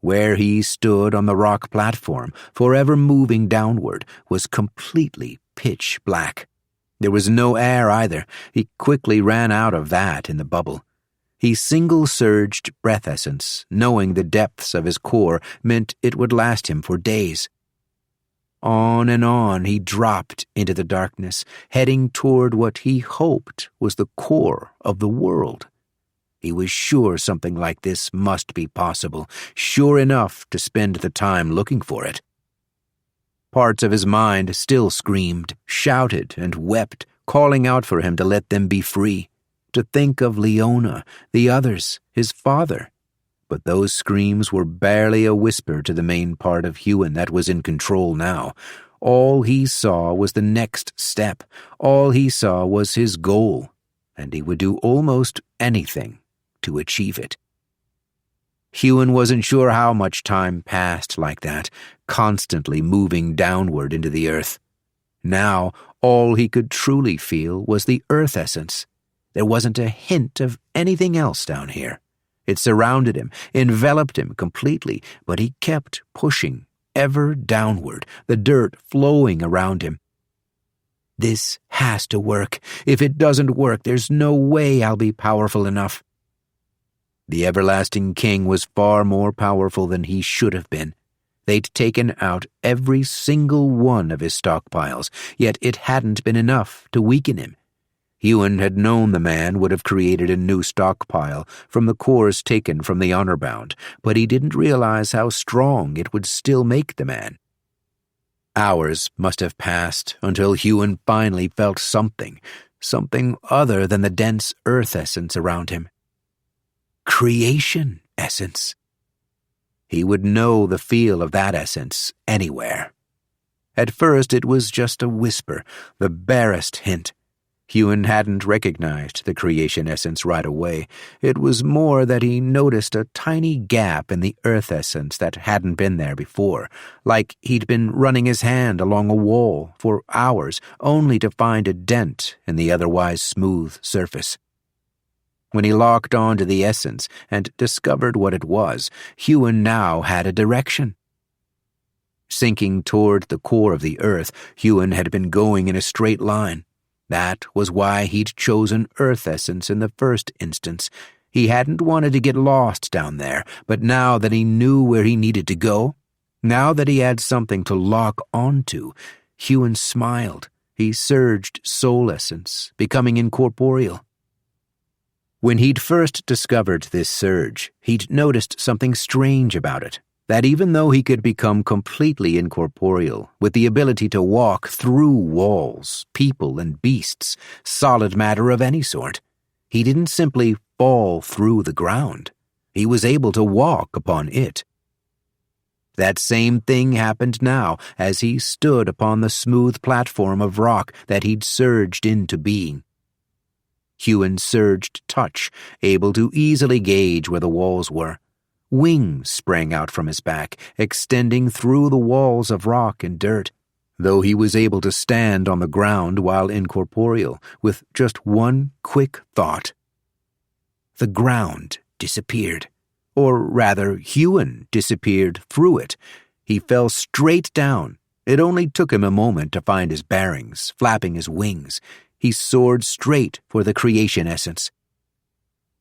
Speaker 2: Where he stood on the rock platform, forever moving downward, was completely pitch black. There was no air either. He quickly ran out of that in the bubble. He single-surged breath essence, knowing the depths of his core meant it would last him for days. On and on he dropped into the darkness, heading toward what he hoped was the core of the world. He was sure something like this must be possible, sure enough to spend the time looking for it. Parts of his mind still screamed, shouted, and wept, calling out for him to let them be free, to think of Leona, the others, his father. But those screams were barely a whisper to the main part of Huon that was in control now. All he saw was the next step. All he saw was his goal, and he would do almost anything to achieve it. Huon wasn't sure how much time passed like that, constantly moving downward into the earth. Now, all he could truly feel was the earth essence. There wasn't a hint of anything else down here. It surrounded him, enveloped him completely, but he kept pushing, ever downward, the dirt flowing around him. This has to work. If it doesn't work, there's no way I'll be powerful enough. The everlasting king was far more powerful than he should have been. They'd taken out every single one of his stockpiles, yet it hadn't been enough to weaken him. Huon had known the man would have created a new stockpile from the cores taken from the honor-bound, but he didn't realize how strong it would still make the man. Hours must have passed until Huon finally felt something other than the dense earth essence around him. Creation essence. He would know the feel of that essence anywhere. At first it was just a whisper, the barest hint. Huon hadn't recognized the creation essence right away. It was more that he noticed a tiny gap in the earth essence that hadn't been there before, like he'd been running his hand along a wall for hours only to find a dent in the otherwise smooth surface. When he locked onto the essence and discovered what it was, Huon now had a direction. Sinking toward the core of the earth, Huon had been going in a straight line. That was why he'd chosen earth essence in the first instance. He hadn't wanted to get lost down there, but now that he knew where he needed to go, now that he had something to lock onto, Huon smiled. He surged soul essence, becoming incorporeal. When he'd first discovered this surge, he'd noticed something strange about it. That even though he could become completely incorporeal, with the ability to walk through walls, people and beasts, solid matter of any sort, he didn't simply fall through the ground. He was able to walk upon it. That same thing happened now as he stood upon the smooth platform of rock that he'd surged into being. Huon surged touch, able to easily gauge where the walls were. Wings sprang out from his back, extending through the walls of rock and dirt, though he was able to stand on the ground while incorporeal, with just one quick thought. The ground disappeared, or rather, Huon disappeared through it. He fell straight down. It only took him a moment to find his bearings, flapping his wings. He soared straight for the creation essence.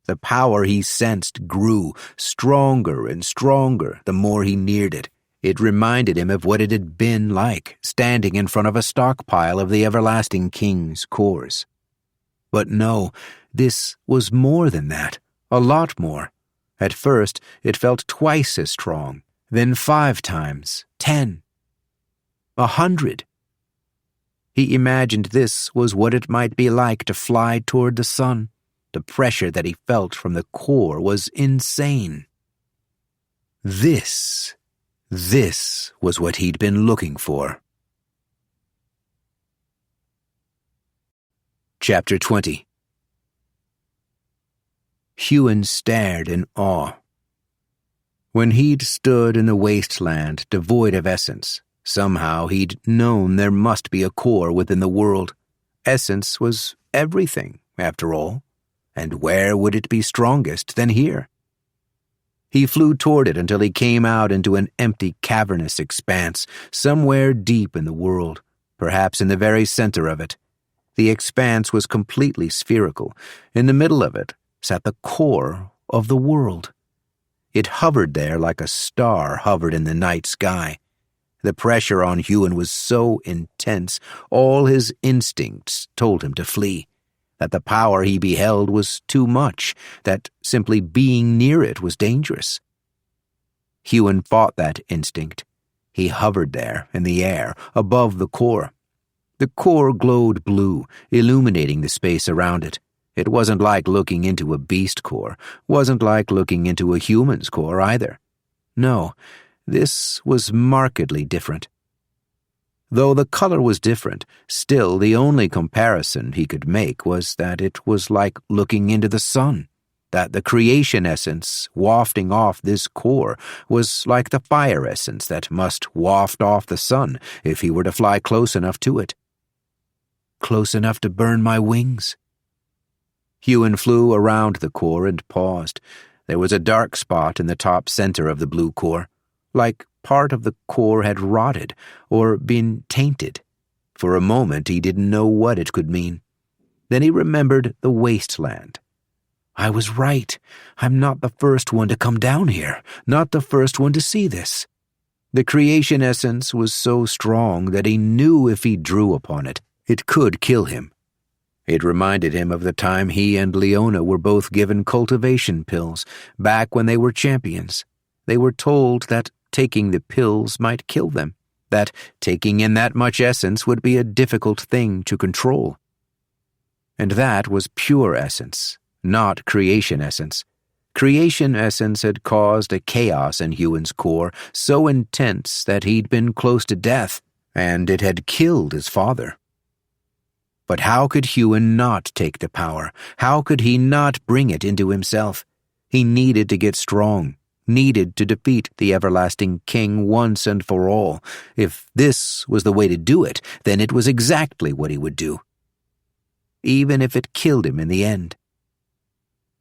Speaker 2: The power he sensed grew, stronger and stronger the more he neared it. It reminded him of what it had been like, standing in front of a stockpile of the everlasting king's cores. But no, this was more than that, a lot more. At first, it felt twice as strong, then 5 times, 10, 100. He imagined this was what it might be like to fly toward the sun. The pressure that he felt from the core was insane. This was what he'd been looking for. Chapter 20. Huon stared in awe. When he'd stood in the wasteland devoid of essence, somehow he'd known there must be a core within the world. Essence was everything, after all. And where would it be strongest than here? He flew toward it until he came out into an empty, cavernous expanse, somewhere deep in the world, perhaps in the very center of it. The expanse was completely spherical. In the middle of it sat the core of the world. It hovered there like a star hovered in the night sky. The pressure on Huon was so intense, all his instincts told him to flee. That the power he beheld was too much, that simply being near it was dangerous. Huon fought that instinct. He hovered there, in the air, above the core. The core glowed blue, illuminating the space around it. It wasn't like looking into a beast core, wasn't like looking into a human's core either. No, this was markedly different. Though the color was different, still the only comparison he could make was that it was like looking into the sun, that the creation essence wafting off this core was like the fire essence that must waft off the sun if he were to fly close enough to it. Close enough to burn my wings? Huon flew around the core and paused. There was a dark spot in the top center of the blue core, like part of the core had rotted or been tainted. For a moment he didn't know what it could mean. Then he remembered the wasteland. I was right. I'm not the first one to come down here, not the first one to see this. The creation essence was so strong that he knew if he drew upon it, it could kill him. It reminded him of the time he and Leona were both given cultivation pills, back when they were champions. They were told that taking the pills might kill them, that taking in that much essence would be a difficult thing to control. And that was pure essence, not creation essence. Creation essence had caused a chaos in Huon's core so intense that he'd been close to death, and it had killed his father. But how could Huon not take the power? How could he not bring it into himself? He needed to get strong, needed to defeat the everlasting king once and for all. If this was the way to do it, then it was exactly what he would do. Even if it killed him in the end.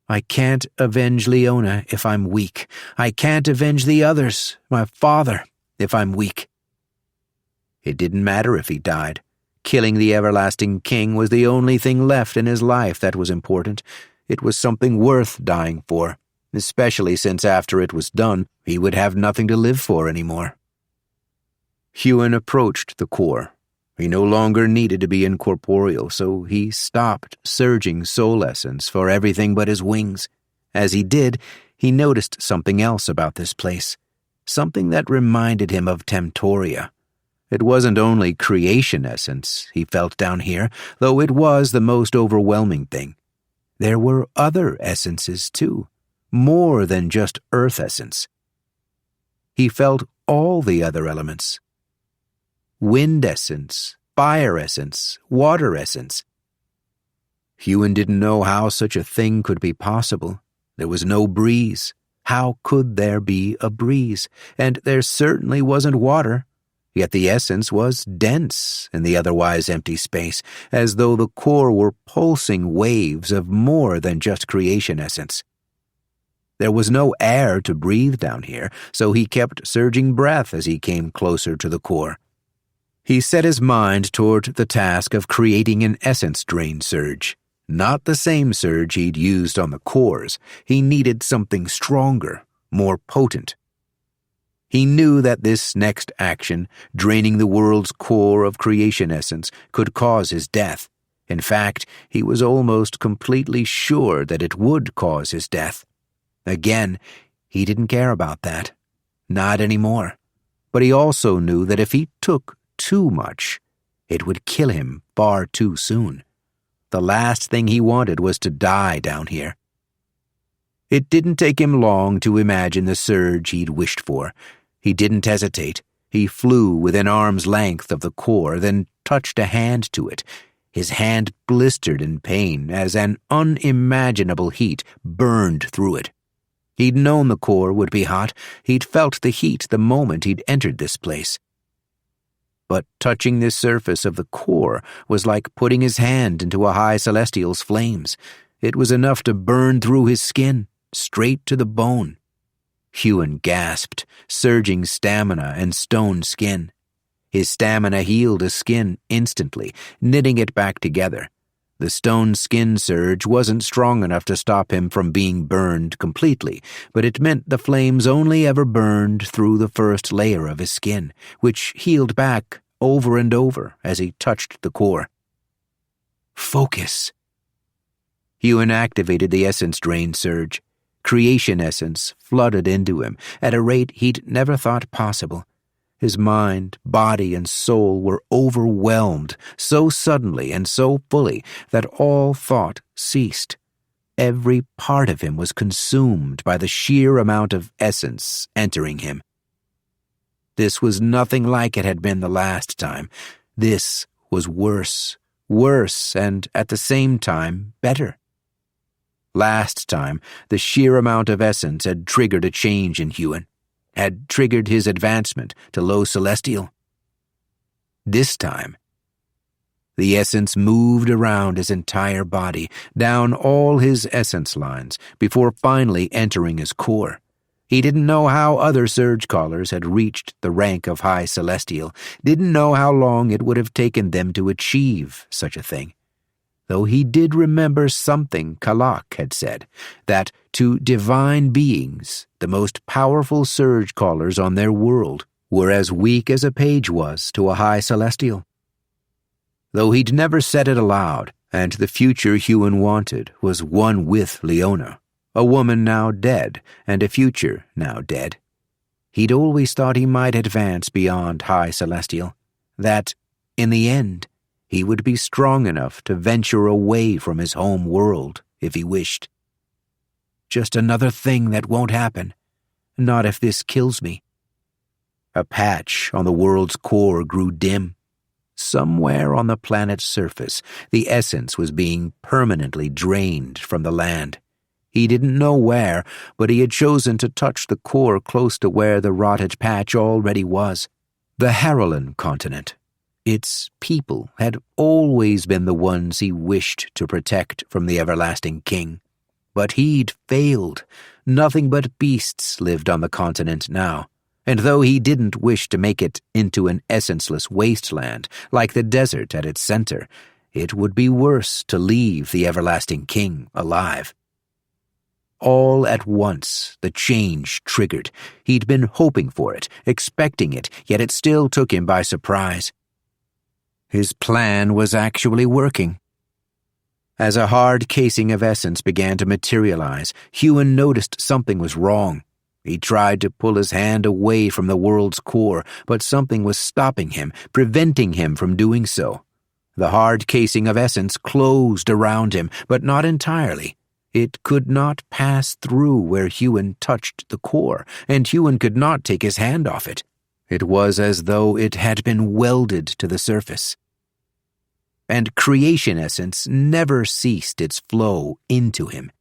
Speaker 2: I can't avenge Leona if I'm weak. I can't avenge the others, my father, if I'm weak. It didn't matter if he died. Killing the everlasting king was the only thing left in his life that was important. It was something worth dying for, especially since after it was done, he would have nothing to live for anymore. Huon approached the core. He no longer needed to be incorporeal, so he stopped surging soul essence for everything but his wings. As he did, he noticed something else about this place, something that reminded him of Temtoria. It wasn't only creation essence he felt down here, though it was the most overwhelming thing. There were other essences, too, more than just earth essence. He felt all the other elements. Wind essence, fire essence, water essence. Huon didn't know how such a thing could be possible. There was no breeze. How could there be a breeze? And there certainly wasn't water. Yet the essence was dense in the otherwise empty space, as though the core were pulsing waves of more than just creation essence. There was no air to breathe down here, so he kept surging breath as he came closer to the core. He set his mind toward the task of creating an essence drain surge. Not the same surge he'd used on the cores. He needed something stronger, more potent. He knew that this next action, draining the world's core of creation essence, could cause his death. In fact, he was almost completely sure that it would cause his death. Again, he didn't care about that. Not anymore. But he also knew that if he took too much, it would kill him far too soon. The last thing he wanted was to die down here. It didn't take him long to imagine the surge he'd wished for. He didn't hesitate. He flew within arm's length of the core, then touched a hand to it. His hand blistered in pain as an unimaginable heat burned through it. He'd known the core would be hot. He'd felt the heat the moment he'd entered this place. But touching the surface of the core was like putting his hand into a high celestial's flames. It was enough to burn through his skin, straight to the bone. Huon gasped, surging stamina and stone skin. His stamina healed his skin instantly, knitting it back together. The stone skin surge wasn't strong enough to stop him from being burned completely, but it meant the flames only ever burned through the first layer of his skin, which healed back over and over as he touched the core. Focus. Huon activated the essence drain surge. Creation essence flooded into him at a rate he'd never thought possible. His mind, body, and soul were overwhelmed so suddenly and so fully that all thought ceased. Every part of him was consumed by the sheer amount of essence entering him. This was nothing like it had been the last time. This was worse, and at the same time better. Last time, the sheer amount of essence had triggered a change in Huon, had triggered his advancement to low celestial. This time, the essence moved around his entire body, down all his essence lines, before finally entering his core. He didn't know how other Surgecallers had reached the rank of high celestial, didn't know how long it would have taken them to achieve such a thing. though he did remember something Kalak had said, that to divine beings, the most powerful Surgecallers on their world were as weak as a page was to a high celestial. Though he'd never said it aloud, and the future Huon wanted was one with Leona, a woman now dead and a future now dead. He'd always thought he might advance beyond high celestial, that, in the end, he would be strong enough to venture away from his home world if he wished. Just another thing that won't happen, not if this kills me. A patch on the world's core grew dim. Somewhere on the planet's surface, the essence was being permanently drained from the land. He didn't know where, but he had chosen to touch the core close to where the rotted patch already was. The Harolin continent. Its people had always been the ones he wished to protect from the everlasting king. But he'd failed. Nothing but beasts lived on the continent now. And though he didn't wish to make it into an essenceless wasteland, like the desert at its center, it would be worse to leave the everlasting king alive. All at once, the change triggered. He'd been hoping for it, expecting it, yet it still took him by surprise. His plan was actually working. As a hard casing of essence began to materialize, Huon noticed something was wrong. He tried to pull his hand away from the world's core, but something was stopping him, preventing him from doing so. The hard casing of essence closed around him, but not entirely. It could not pass through where Huon touched the core, and Huon could not take his hand off it. It was as though it had been welded to the surface. And creation essence never ceased its flow into him.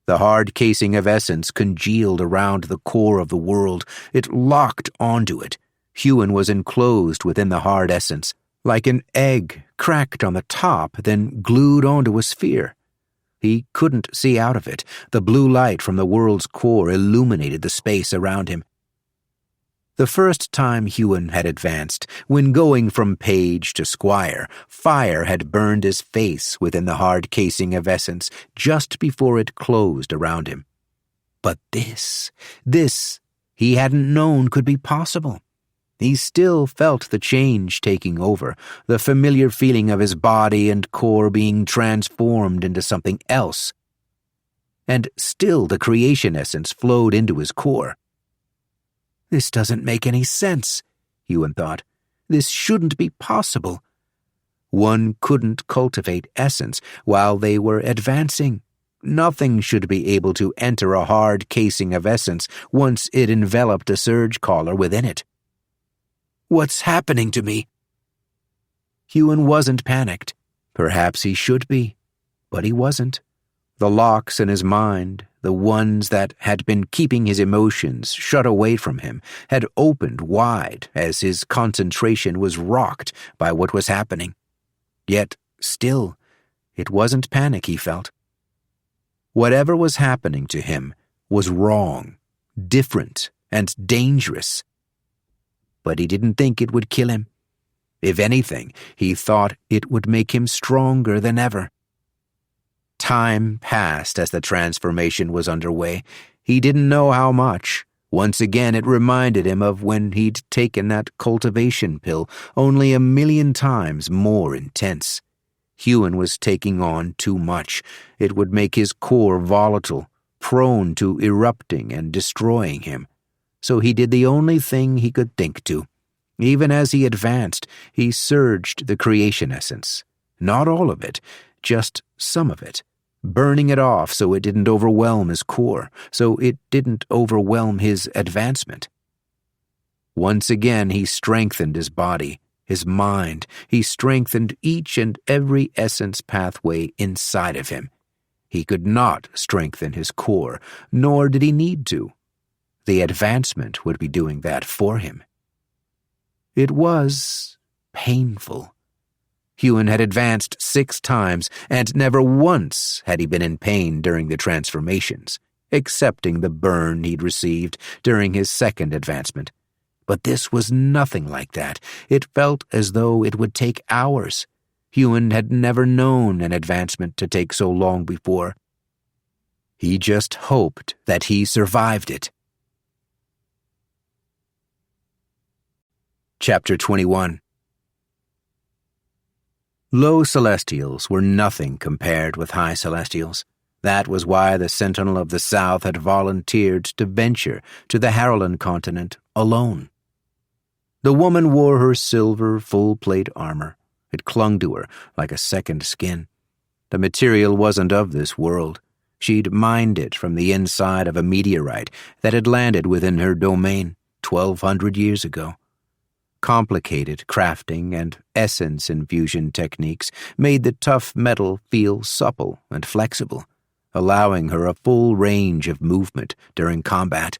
Speaker 2: The hard casing of essence congealed around the core of the world. It locked onto it. Huon was enclosed within the hard essence, like an egg cracked on the top, then glued onto a sphere. He couldn't see out of it. The blue light from the world's core illuminated the space around him. The first time Huon had advanced, when going from page to squire, fire had burned his face within the hard casing of essence just before it closed around him. But this he hadn't known could be possible. He still felt the change taking over, the familiar feeling of his body and core being transformed into something else. And still the creation essence flowed into his core. This doesn't make any sense, Huon thought. This shouldn't be possible. One couldn't cultivate essence while they were advancing. Nothing should be able to enter a hard casing of essence once it enveloped a Surgecaller within it. What's happening to me? Huon wasn't panicked. Perhaps he should be, but he wasn't. The locks in his mind, the ones that had been keeping his emotions shut away from him, had opened wide as his concentration was rocked by what was happening. Yet, still, it wasn't panic he felt. Whatever was happening to him was wrong, different, and dangerous. But he didn't think it would kill him. If anything, he thought it would make him stronger than ever. Time passed as the transformation was underway. He didn't know how much. Once again it reminded him of when he'd taken that cultivation pill, only 1,000,000 times more intense. Huon was taking on too much. It would make his core volatile, prone to erupting and destroying him. So he did the only thing he could think to. Even as he advanced, he surged the creation essence. Not all of it, just some of it, burning it off so it didn't overwhelm his core, so it didn't overwhelm his advancement. Once again he strengthened his body, his mind. He strengthened each and every essence pathway inside of him. He could not strengthen his core, nor did he need to. The advancement would be doing that for him. It was painful. Huon had advanced 6 times, and never once had he been in pain during the transformations, excepting the burn he'd received during his second advancement. But this was nothing like that. It felt as though it would take hours. Huon had never known an advancement to take so long before. He just hoped that he survived it. Chapter 21. Low Celestials were nothing compared with High Celestials. That was why the Sentinel of the South had volunteered to venture to the Harlan continent alone. The woman wore her silver full-plate armor. It clung to her like a second skin. The material wasn't of this world. She'd mined it from the inside of a meteorite that had landed within her domain 1,200 years ago. Complicated crafting and essence infusion techniques made the tough metal feel supple and flexible, allowing her a full range of movement during combat.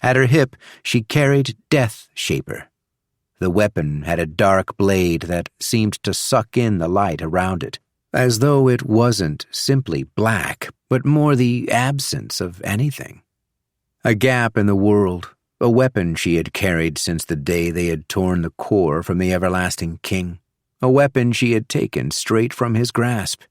Speaker 2: At her hip, she carried Death Shaper. The weapon had a dark blade that seemed to suck in the light around it, as though it wasn't simply black, but more the absence of anything. A gap in the world, a weapon she had carried since the day they had torn the core from the Everlasting King, a weapon she had taken straight from his grasp.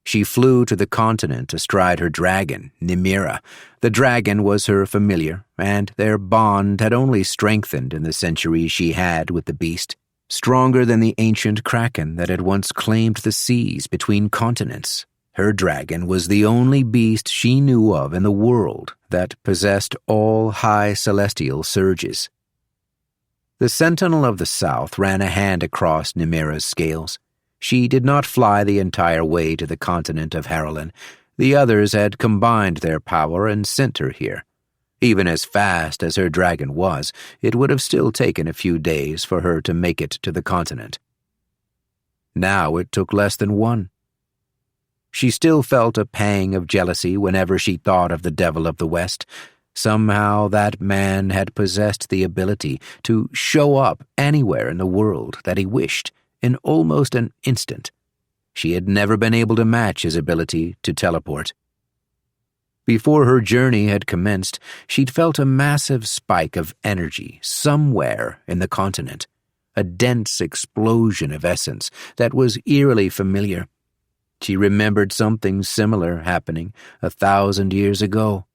Speaker 2: She flew to the continent astride her dragon, Nimira. The dragon was her familiar, and their bond had only strengthened in the centuries she had with the beast, stronger than the ancient kraken that had once claimed the seas between continents. Her dragon was the only beast she knew of in the world that possessed all high celestial surges. The Sentinel of the South ran a hand across Nimira's scales. She did not fly the entire way to the continent of Harlan. The others had combined their power and sent her here. Even as fast as her dragon was, it would have still taken a few days for her to make it to the continent. Now it took less than one. She still felt a pang of jealousy whenever she thought of the Devil of the West. Somehow that man had possessed the ability to show up anywhere in the world that he wished in almost an instant. She had never been able to match his ability to teleport. Before her journey had commenced, she'd felt a massive spike of energy somewhere in the continent, a dense explosion of essence that was eerily familiar. She remembered something similar happening 1,000 years ago.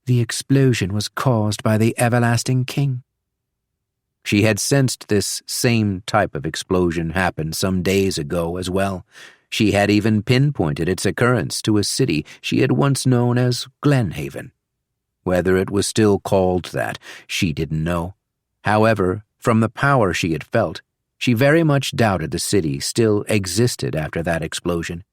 Speaker 2: The explosion was caused by the Everlasting King. She had sensed this same type of explosion happen some days ago as well. She had even pinpointed its occurrence to a city she had once known as Glenhaven. Whether it was still called that, she didn't know. However, from the power she had felt, she very much doubted the city still existed after that explosion.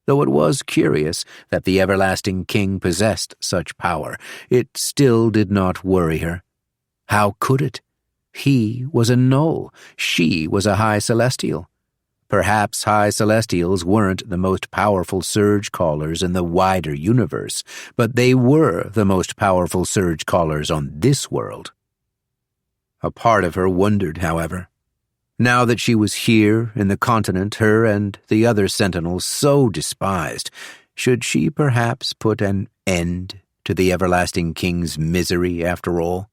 Speaker 2: Though it was curious that the Everlasting King possessed such power, it still did not worry her. How could it? He was a Null. She was a High Celestial. Perhaps High Celestials weren't the most powerful Surgecallers in the wider universe, but they were the most powerful Surgecallers on this world. A part of her wondered, however. Now that she was here in the continent her and the other Sentinels so despised, should she perhaps put an end to the Everlasting King's misery after all?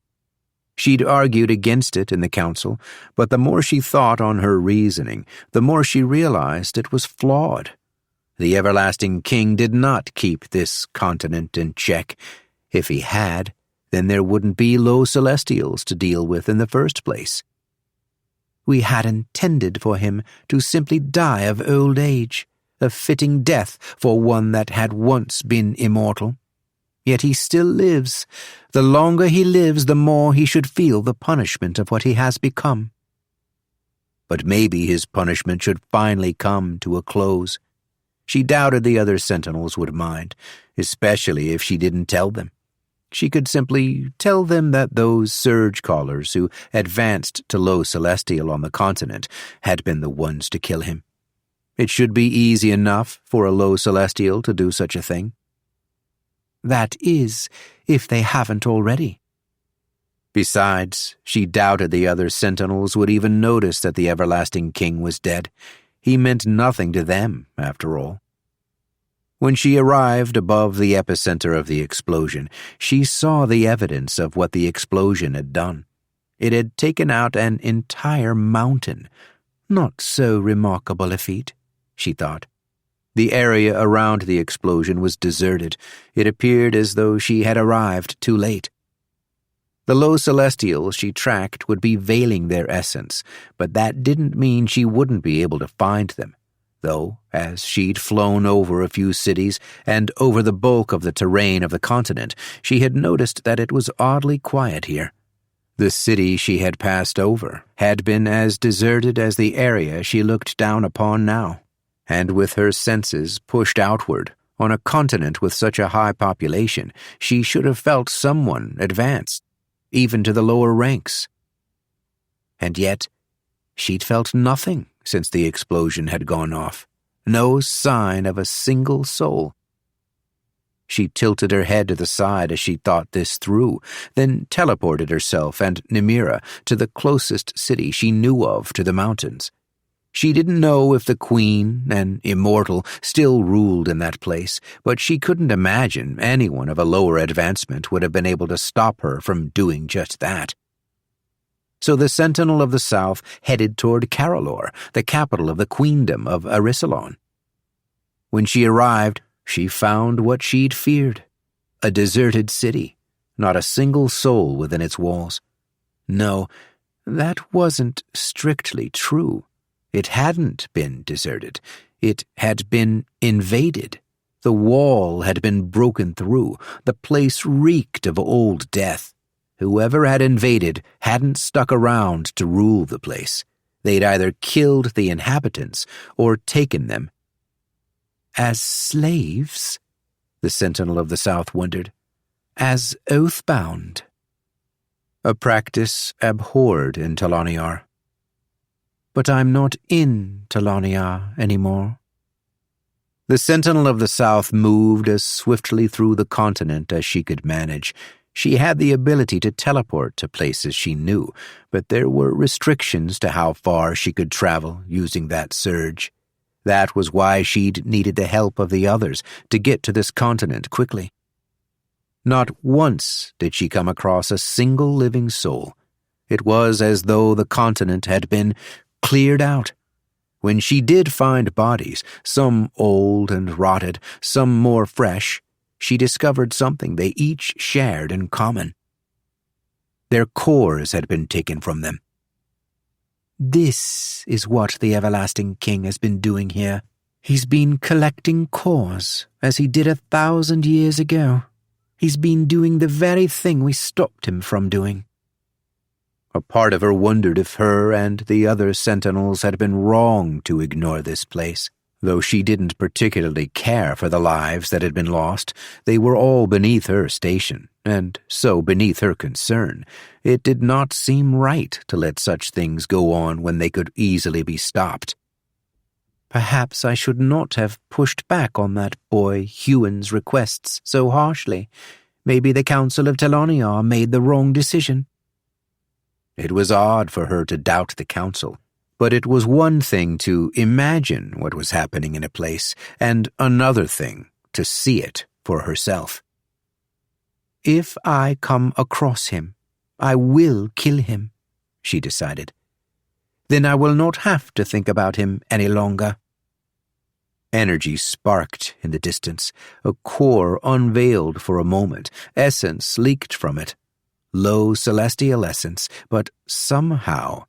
Speaker 2: She'd argued against it in the council, but the more she thought on her reasoning, the more she realized it was flawed. The Everlasting King did not keep this continent in check. If he had, then there wouldn't be low Celestials to deal with in the first place. We had intended for him to simply die of old age, a fitting death for one that had once been immortal. Yet he still lives. The longer he lives, the more he should feel the punishment of what he has become. But maybe his punishment should finally come to a close. She doubted the other Sentinels would mind, especially if she didn't tell them. She could simply tell them that those Surgecallers who advanced to low Celestial on the continent had been the ones to kill him. It should be easy enough for a low Celestial to do such a thing. That is, if they haven't already. Besides, she doubted the other Sentinels would even notice that the Everlasting King was dead. He meant nothing to them, after all. When she arrived above the epicenter of the explosion, she saw the evidence of what the explosion had done. It had taken out an entire mountain. Not so remarkable a feat, she thought. The area around the explosion was deserted. It appeared as though she had arrived too late. The low celestials she tracked would be veiling their essence, but that didn't mean she wouldn't be able to find them, though, as she'd flown over a few cities and over the bulk of the terrain of the continent, she had noticed that it was oddly quiet here. The city she had passed over had been as deserted as the area she looked down upon now, and with her senses pushed outward, on a continent with such a high population, she should have felt someone advanced, even to the lower ranks. And yet, she'd felt nothing since the explosion had gone off, no sign of a single soul. She tilted her head to the side as she thought this through, then teleported herself and Nimira to the closest city she knew of to the mountains. She didn't know if the queen, an immortal, still ruled in that place, but she couldn't imagine anyone of a lower advancement would have been able to stop her from doing just that. So the Sentinel of the South headed toward Carolor, the capital of the Queendom of Arisalon. When she arrived, she found what she'd feared, a deserted city, not a single soul within its walls. No, that wasn't strictly true. It hadn't been deserted. It had been invaded. The wall had been broken through. The place reeked of old death. Whoever had invaded hadn't stuck around to rule the place. They'd either killed the inhabitants or taken them. As slaves? The Sentinel of the South wondered. As oath-bound? A practice abhorred in Taloniar. But I'm not in Taloniar anymore. The Sentinel of the South moved as swiftly through the continent as she could manage. She had the ability to teleport to places she knew, but there were restrictions to how far she could travel using that surge. That was why she'd needed the help of the others to get to this continent quickly. Not once did she come across a single living soul. It was as though the continent had been cleared out. When she did find bodies, some old and rotted, some more fresh, she discovered something they each shared in common. Their cores had been taken from them. This is what the Everlasting King has been doing here. He's been collecting cores, as he did 1,000 years ago. He's been doing the very thing we stopped him from doing. A part of her wondered if her and the other sentinels had been wrong to ignore this place. Though she didn't particularly care for the lives that had been lost, they were all beneath her station, and so beneath her concern. It did not seem right to let such things go on when they could easily be stopped. Perhaps I should not have pushed back on that boy Huon's requests so harshly. Maybe the Council of Taloniar made the wrong decision. It was odd for her to doubt the Council. But it was one thing to imagine what was happening in a place, and another thing to see it for herself. If I come across him, I will kill him, she decided. Then I will not have to think about him any longer. Energy sparked in the distance, a core unveiled for a moment, essence leaked from it. Low celestial essence, but somehow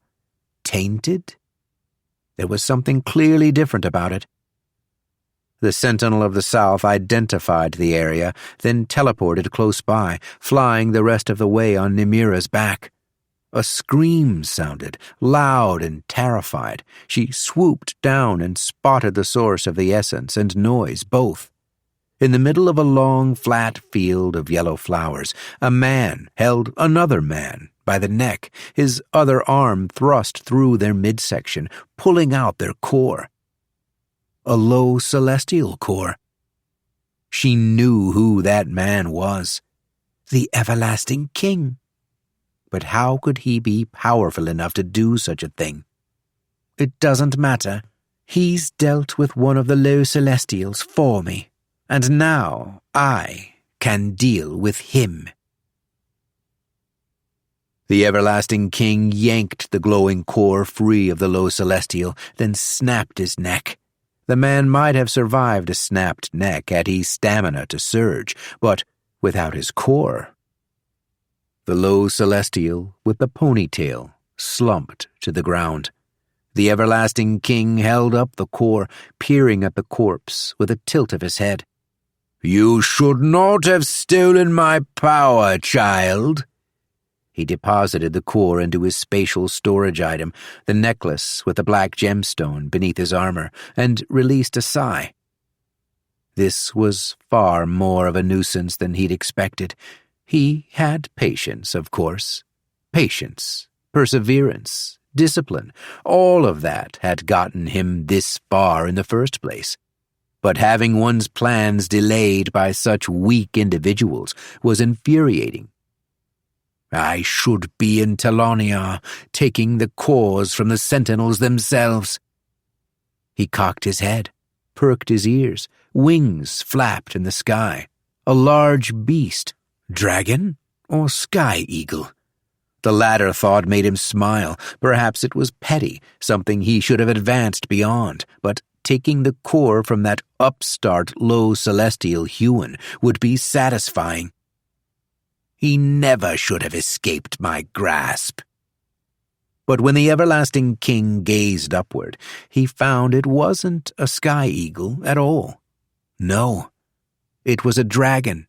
Speaker 2: tainted? There was something clearly different about it. The Sentinel of the South identified the area, then teleported close by, flying the rest of the way on Nimira's back. A scream sounded, loud and terrified. She swooped down and spotted the source of the essence and noise both. In the middle of a long, flat field of yellow flowers, a man held another man by the neck, his other arm thrust through their midsection, pulling out their core. A low celestial core. She knew who that man was. The Everlasting King. But how could he be powerful enough to do such a thing? It doesn't matter. He's dealt with one of the low celestials for me, and now I can deal with him. The everlasting king yanked the glowing core free of the low celestial, then snapped his neck. The man might have survived a snapped neck had he stamina to surge, but without his core. The low celestial, with the ponytail, slumped to the ground. The everlasting king held up the core, peering at the corpse with a tilt of his head. "You should not have stolen my power, child." He deposited the core into his spatial storage item, the necklace with the black gemstone beneath his armor, and released a sigh. This was far more of a nuisance than he'd expected. He had patience, of course. Patience, perseverance, discipline, all of that had gotten him this far in the first place. But having one's plans delayed by such weak individuals was infuriating. I should be in Telonia, taking the cores from the sentinels themselves. He cocked his head, perked his ears, wings flapped in the sky. A large beast, dragon or sky eagle? The latter thought made him smile. Perhaps it was petty, something he should have advanced beyond, but taking the core from that upstart low celestial Huon would be satisfying. He never should have escaped my grasp. But when the everlasting king gazed upward, he found it wasn't a sky eagle at all. No, it was a dragon,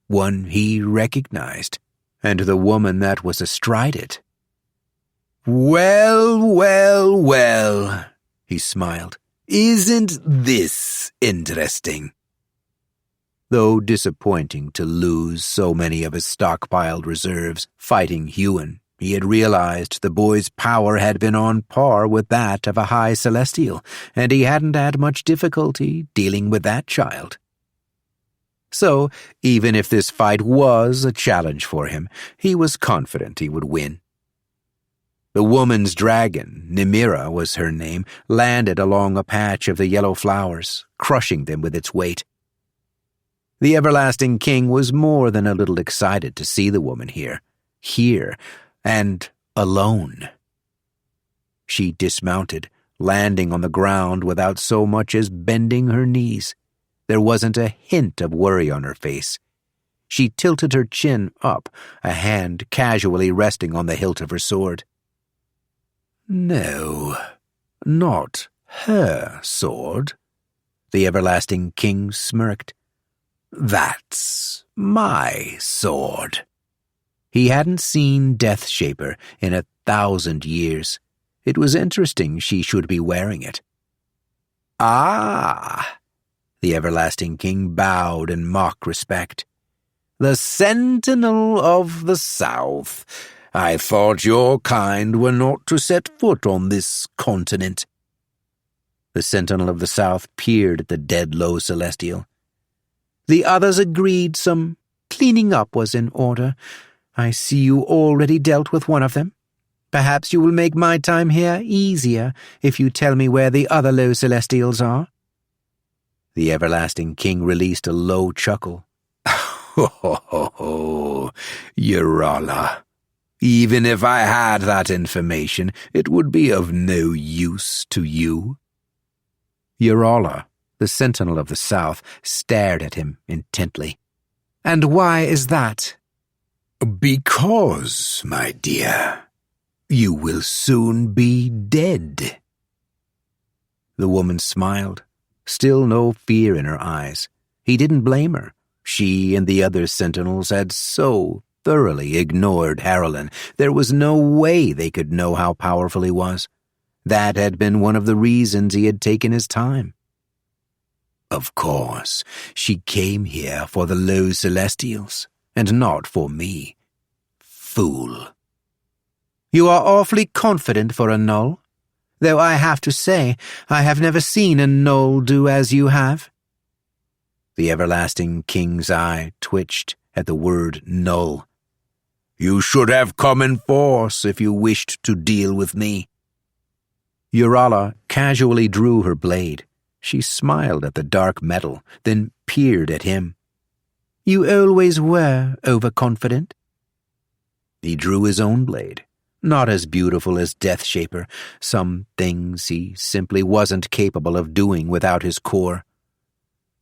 Speaker 2: one he recognized, and the woman that was astride it. "Well, well, well," he smiled. "Isn't this interesting?" Though disappointing to lose so many of his stockpiled reserves fighting Huon, he had realized the boy's power had been on par with that of a high celestial, and he hadn't had much difficulty dealing with that child. So, even if this fight was a challenge for him, he was confident he would win. The woman's dragon, Nimira was her name, landed along a patch of the yellow flowers, crushing them with its weight. The everlasting king was more than a little excited to see the woman here, and alone. She dismounted, landing on the ground without so much as bending her knees. There wasn't a hint of worry on her face. She tilted her chin up, a hand casually resting on the hilt of her sword. "No, not her sword," the everlasting king smirked. "That's my sword." He hadn't seen Deathshaper in 1,000 years. It was interesting she should be wearing it. "Ah!" The everlasting king bowed in mock respect. "The Sentinel of the South. I thought your kind were not to set foot on this continent." The Sentinel of the South peered at the dead low celestial. "The others agreed some cleaning up was in order. I see you already dealt with one of them. Perhaps you will make my time here easier if you tell me where the other low celestials are." The everlasting king released a low chuckle. "Ho, ho, ho, ho, Urala. Even if I had that information, it would be of no use to you." Urala, the Sentinel of the South, stared at him intently. "And why is that?" "Because, my dear, you will soon be dead." The woman smiled, still no fear in her eyes. He didn't blame her. She and the other sentinels had so thoroughly ignored Harolyn. There was no way they could know how powerful he was. That had been one of the reasons he had taken his time. Of course, she came here for the low celestials, and not for me. Fool. "You are awfully confident for a Null, though I have to say I have never seen a Null do as you have." The everlasting king's eye twitched at the word Null. "You should have come in force if you wished to deal with me." Urala casually drew her blade. She smiled at the dark metal, then peered at him. "You always were overconfident." He drew his own blade, not as beautiful as Deathshaper. Some things he simply wasn't capable of doing without his core.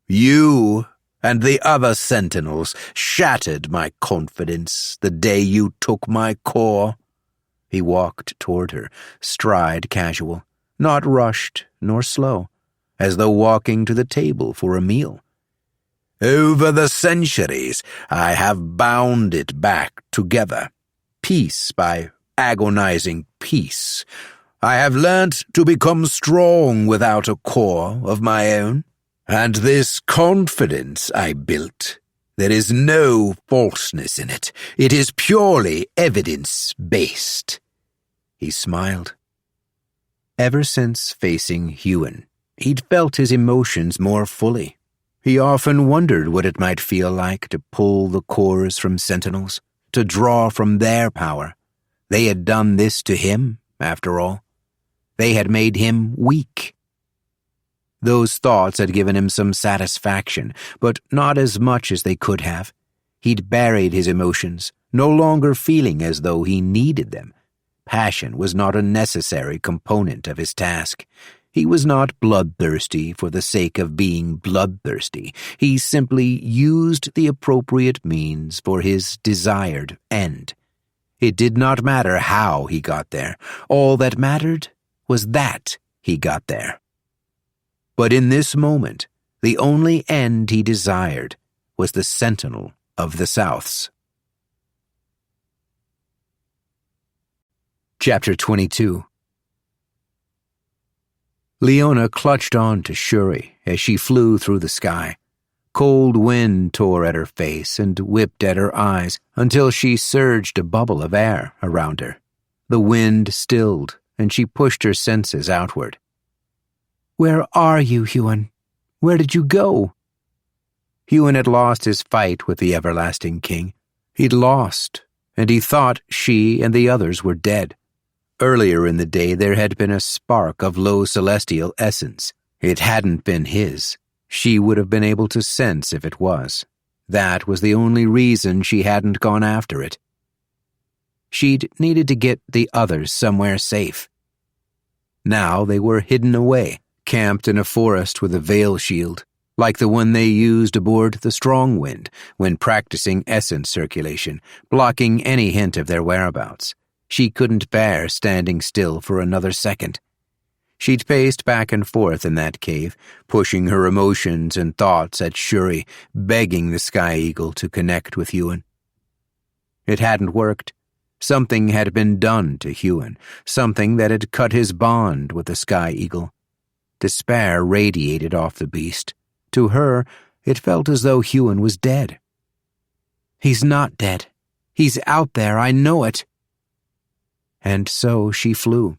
Speaker 2: You and the other sentinels shattered my confidence the day you took my core. He walked toward her, stride casual, not rushed nor slow, as though walking to the table for a meal. Over the centuries, I have bound it back together, piece by agonizing piece. I have learnt to become strong without a core of my own. And this confidence I built, there is no falseness in it. It is purely evidence-based. He smiled. Ever since facing Huon, he'd felt his emotions more fully. He often wondered what it might feel like to pull the cores from sentinels, to draw from their power. They had done this to him, after all. They had made him weak. Those thoughts had given him some satisfaction, but not as much as they could have. He'd buried his emotions, no longer feeling as though he needed them. Passion was not a necessary component of his task. He was not bloodthirsty for the sake of being bloodthirsty. He simply used the appropriate means for his desired end. It did not matter how he got there. All that mattered was that he got there. But in this moment, the only end he desired was the Sentinel of the Souths. Chapter 22. Leona clutched on to Shuri as she flew through the sky. Cold wind tore at her face and whipped at her eyes until she surged a bubble of air around her. The wind stilled, and she pushed her senses outward. "Where are you, Huon? Where did you go?" Huon had lost his fight with the Everlasting King. He'd lost, and he thought she and the others were dead. Earlier in the day there had been a spark of low celestial essence. It hadn't been his. She would have been able to sense if it was. That was the only reason she hadn't gone after it. She'd needed to get the others somewhere safe. Now they were hidden away, camped in a forest with a veil shield, like the one they used aboard the Strong Wind when practicing essence circulation, blocking any hint of their whereabouts. She couldn't bear standing still for another second. She'd paced back and forth in that cave, pushing her emotions and thoughts at Shuri, begging the Sky Eagle to connect with Huon. It hadn't worked. Something had been done to Huon, something that had cut his bond with the Sky Eagle. Despair radiated off the beast. To her, it felt as though Huon was dead. "He's not dead. He's out there, I know it." And so she flew,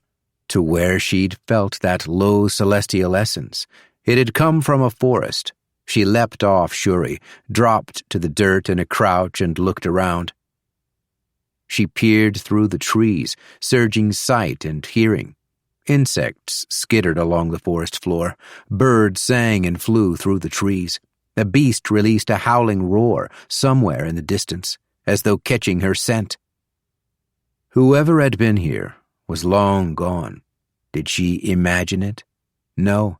Speaker 2: to where she'd felt that low celestial essence. It had come from a forest. She leapt off Shuri, dropped to the dirt in a crouch and looked around. She peered through the trees, surging sight and hearing. Insects skittered along the forest floor. Birds sang and flew through the trees. A beast released a howling roar somewhere in the distance, as though catching her scent. Whoever had been here was long gone. Did she imagine it? No.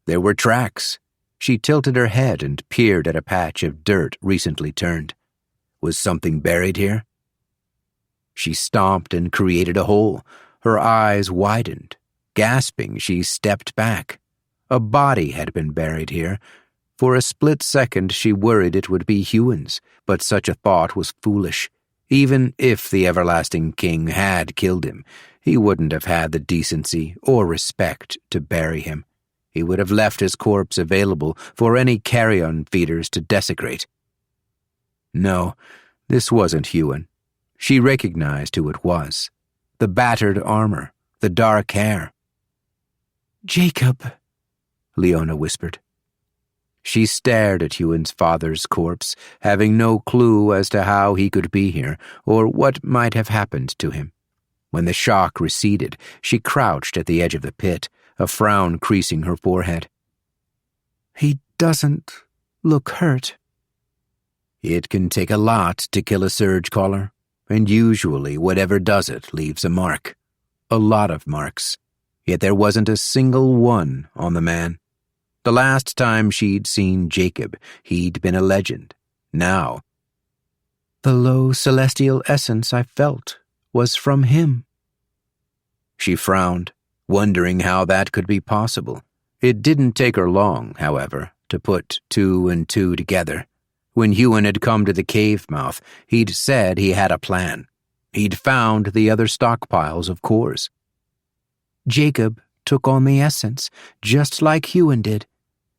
Speaker 2: There were tracks. She tilted her head and peered at a patch of dirt recently turned. Was something buried here? She stomped and created a hole. Her eyes widened. Gasping, she stepped back. A body had been buried here. For a split second she worried it would be Huon's, but such a thought was foolish. Even if the Everlasting King had killed him, he wouldn't have had the decency or respect to bury him. He would have left his corpse available for any carrion feeders to desecrate. No, this wasn't Huon. She recognized who it was. The battered armor, the dark hair. "Jacob," Leona whispered. She stared at Huon's father's corpse, having no clue as to how he could be here or what might have happened to him. When the shock receded, she crouched at the edge of the pit, a frown creasing her forehead. "He doesn't look hurt." "It can take a lot to kill a Surgecaller," and usually whatever does it leaves a mark. A lot of marks. Yet there wasn't a single one on the man. The last time she'd seen Jacob, he'd been a legend. Now, the low celestial essence I felt was from him. She frowned, wondering how that could be possible. It didn't take her long, however, to put 2 and 2 together. When Huon had come to the cave mouth, he'd said he had a plan. He'd found the other stockpiles of cores. Jacob took on the essence, just like Huon did.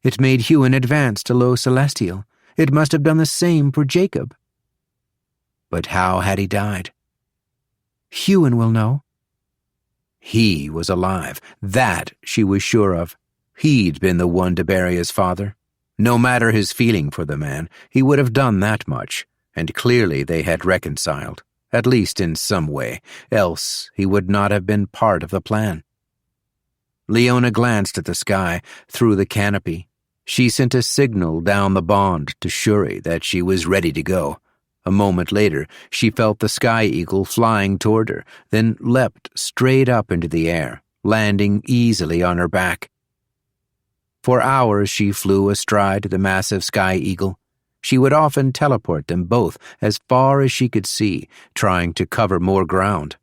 Speaker 2: It made Huon advance to low celestial. It must have done the same for Jacob. But how had he died? Huon will know. He was alive. That she was sure of. He'd been the one to bury his father. No matter his feeling for the man, he would have done that much, and clearly they had reconciled, at least in some way, else he would not have been part of the plan. Leona glanced at the sky, through the canopy. She sent a signal down the bond to Shuri that she was ready to go. A moment later, she felt the sky eagle flying toward her, then leapt straight up into the air, landing easily on her back. For hours she flew astride the massive sky eagle. She would often teleport them both as far as she could see, trying to cover more ground.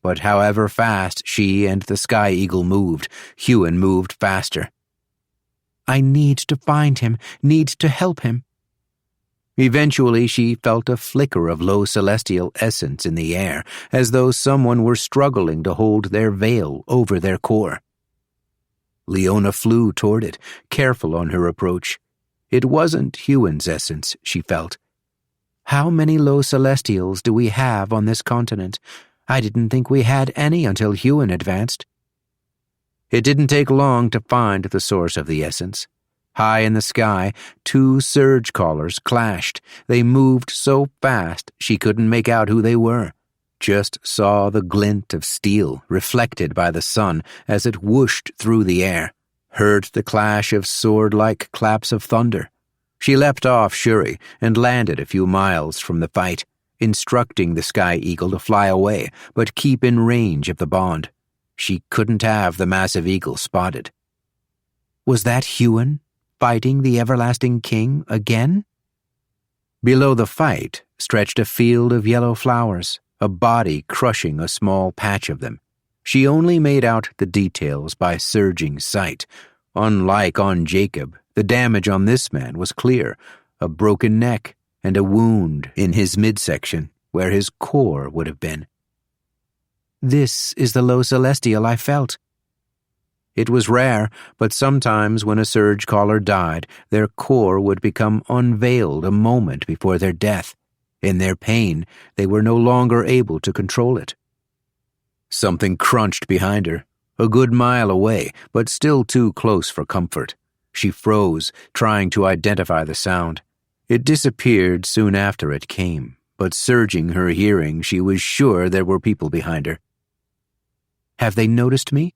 Speaker 2: But however fast she and the sky eagle moved, Huon moved faster. I need to find him, need to help him. Eventually she felt a flicker of low celestial essence in the air, as though someone were struggling to hold their veil over their core. Leona flew toward it, careful on her approach. It wasn't Huon's essence, she felt. How many low celestials do we have on this continent? I didn't think we had any until Huon advanced. It didn't take long to find the source of the essence. High in the sky, 2 Surgecallers clashed. They moved so fast she couldn't make out who they were. Just saw the glint of steel reflected by the sun as it whooshed through the air. Heard the clash of sword-like claps of thunder. She leapt off Shuri and landed a few miles from the fight, instructing the Sky Eagle to fly away, but keep in range of the bond. She couldn't have the massive eagle spotted. Was that Huon, fighting the Everlasting King again? Below the fight stretched a field of yellow flowers, a body crushing a small patch of them. She only made out the details by surging sight. Unlike on Jacob, the damage on this man was clear, a broken neck and a wound in his midsection where his core would have been. This is the low celestial I felt. It was rare, but sometimes when a Surgecaller died, their core would become unveiled a moment before their death. In their pain, they were no longer able to control it. Something crunched behind her, a good mile away, but still too close for comfort. She froze, trying to identify the sound. It disappeared soon after it came, but surging her hearing, she was sure there were people behind her. Have they noticed me?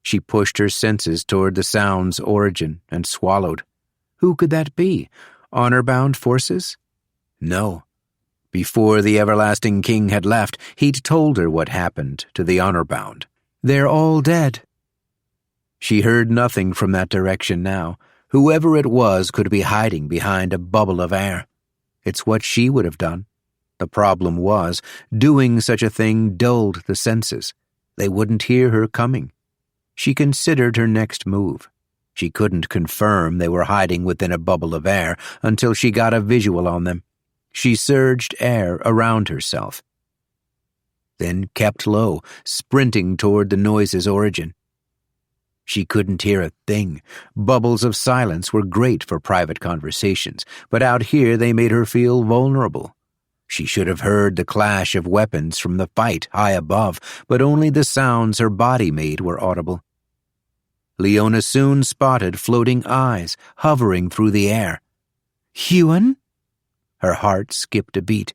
Speaker 2: She pushed her senses toward the sound's origin and swallowed. Who could that be? Honor-bound forces? No. Before the Everlasting King had left, he'd told her what happened to the honor-bound. They're all dead. She heard nothing from that direction now. Whoever it was could be hiding behind a bubble of air. It's what she would have done. The problem was, doing such a thing dulled the senses. They wouldn't hear her coming. She considered her next move. She couldn't confirm they were hiding within a bubble of air until she got a visual on them. She surged air around herself, then kept low, sprinting toward the noise's origin. She couldn't hear a thing. Bubbles of silence were great for private conversations, but out here they made her feel vulnerable. She should have heard the clash of weapons from the fight high above, but only the sounds her body made were audible. Leona soon spotted floating eyes hovering through the air. Huon? Her heart skipped a beat.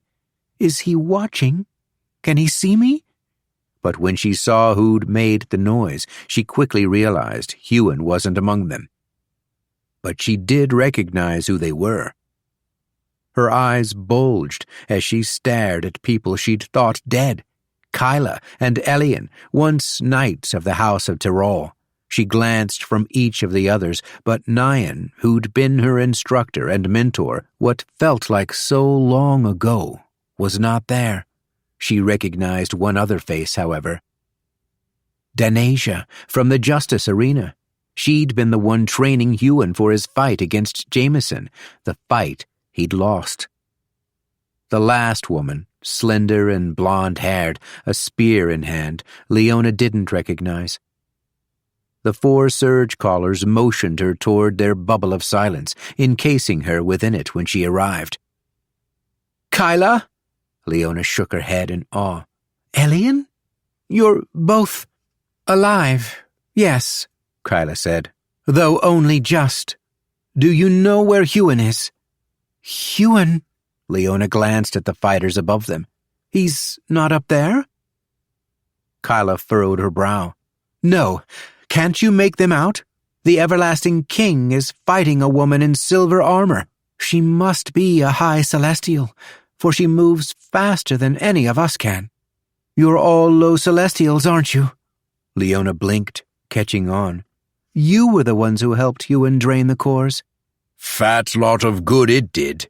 Speaker 2: Is he watching? Can he see me? But when she saw who'd made the noise, she quickly realized Huon wasn't among them. But she did recognize who they were. Her eyes bulged as she stared at people she'd thought dead. Kyla and Elian, once knights of the House of Tyrol. She glanced from each of the others, but Nyan, who'd been her instructor and mentor what felt like so long ago, was not there. She recognized one other face, however. Danasia, from the Justice Arena. She'd been the one training Huon for his fight against Jameson, the fight he'd lost. The last woman, slender and blonde-haired, a spear in hand, Leona didn't recognize. The 4 Surgecallers motioned her toward their bubble of silence, encasing her within it when she arrived. "Kyla?" Leona shook her head in awe. "Elian? You're both alive, yes," Kyla said, "though only just. Do you know where Huon is?" "Huon?" Leona glanced at the fighters above them. "He's not up there?" Kyla furrowed her brow. "No. Can't you make them out? The Everlasting King is fighting a woman in silver armor. She must be a High Celestial, for she moves faster than any of us can. You're all low Celestials, aren't you?" Leona blinked, catching on. "You were the ones who helped Huon drain the cores."
Speaker 1: "Fat lot of good it did."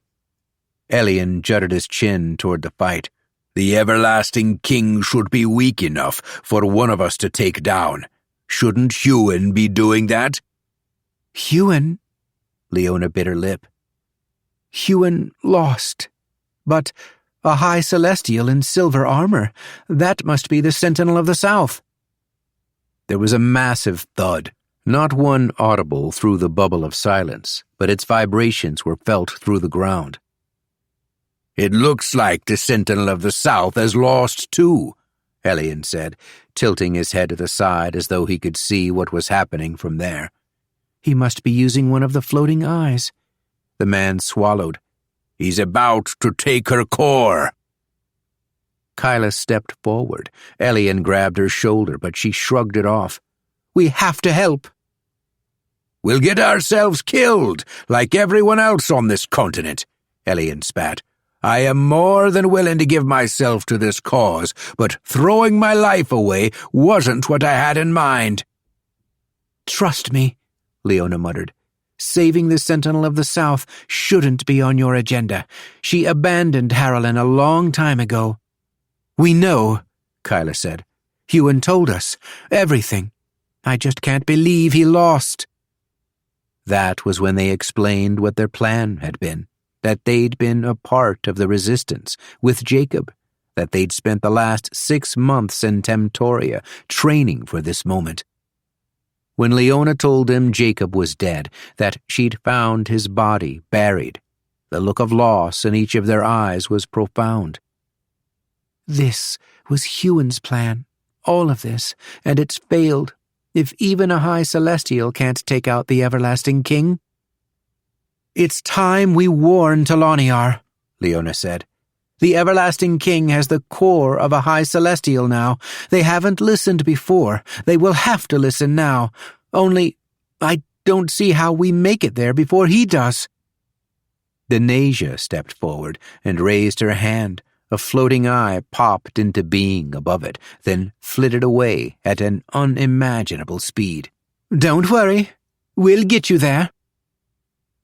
Speaker 2: Elian jutted his chin toward the fight.
Speaker 1: "The Everlasting King should be weak enough for one of us to take down. Shouldn't Huon be doing that?"
Speaker 2: "Huon?" Leona bit her lip. "Huon lost. But a High Celestial in silver armor, that must be the Sentinel of the South." There was a massive thud, not one audible through the bubble of silence, but its vibrations were felt through the ground.
Speaker 1: "It looks like the Sentinel of the South has lost too," Elian said, tilting his head to the side as though he could see what was happening from there.
Speaker 2: "He must be using one of the floating eyes."
Speaker 1: The man swallowed. "He's about to take her core."
Speaker 2: Kyla stepped forward. Elian grabbed her shoulder, but she shrugged it off. "We have to help."
Speaker 1: "We'll get ourselves killed, like everyone else on this continent," Elian spat. "I am more than willing to give myself to this cause, but throwing my life away wasn't what I had in mind."
Speaker 2: "Trust me," Leona muttered. "Saving the Sentinel of the South shouldn't be on your agenda. She abandoned Haralyn a long time ago." "We know," Kyla said. "Huon told us everything. I just can't believe he lost." That was when they explained what their plan had been. That they'd been a part of the resistance with Jacob, that they'd spent the last 6 months in Temtoria training for this moment. When Leona told him Jacob was dead, that she'd found his body buried, the look of loss in each of their eyes was profound. "This was Huon's plan, all of this, and it's failed. If even a High Celestial can't take out the Everlasting King." "It's time we warn Taloniar," Leona said. "The Everlasting King has the core of a High Celestial now. They haven't listened before. They will have to listen now. Only, I don't see how we make it there before he does." Danasia stepped forward and raised her hand. A floating eye popped into being above it, then flitted away at an unimaginable speed. "Don't worry. We'll get you there."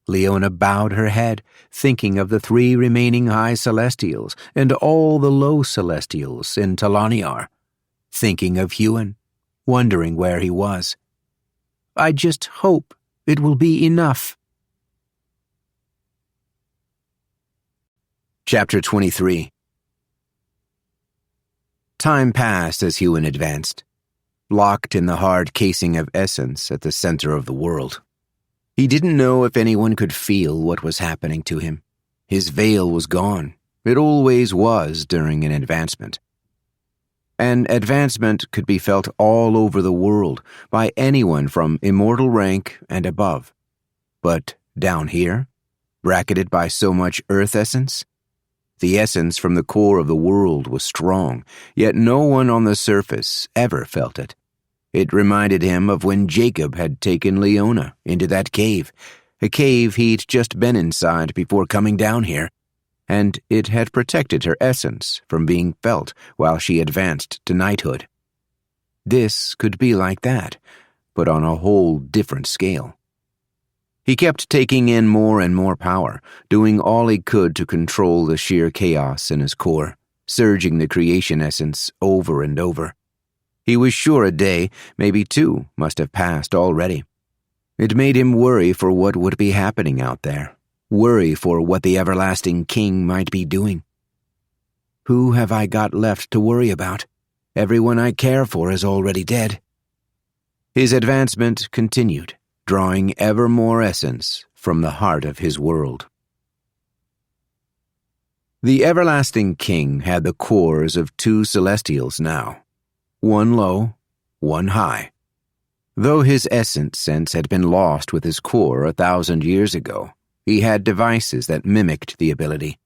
Speaker 2: Leona bowed her head, thinking of the 3 remaining High Celestials and all the Low Celestials in Taloniar, thinking of Huon, wondering where he was. "I just hope it will be enough." Chapter 23. Time passed as Huon advanced, locked in the hard casing of essence at the center of the world. He didn't know if anyone could feel what was happening to him. His veil was gone. It always was during an advancement. An advancement could be felt all over the world by anyone from immortal rank and above. But down here, bracketed by so much earth essence, the essence from the core of the world was strong, yet no one on the surface ever felt it. It reminded him of when Jacob had taken Leona into that cave, a cave he'd just been inside before coming down here. and it had protected her essence from being felt while she advanced to knighthood. This could be like that, but on a whole different scale. He kept taking in more and more power, doing all he could to control the sheer chaos in his core, surging the creation essence over and over. He was sure a day, maybe two, must have passed already. It made him worry for what would be happening out there, worry for what the everlasting king might be doing. Who have I got left to worry about? Everyone I care for is already dead. His advancement continued, drawing ever more essence from the heart of his world. The everlasting king had the cores of two celestials now, one low, one high. Though his essence sense had been lost with his core 1,000 years ago, he had devices that mimicked the ability.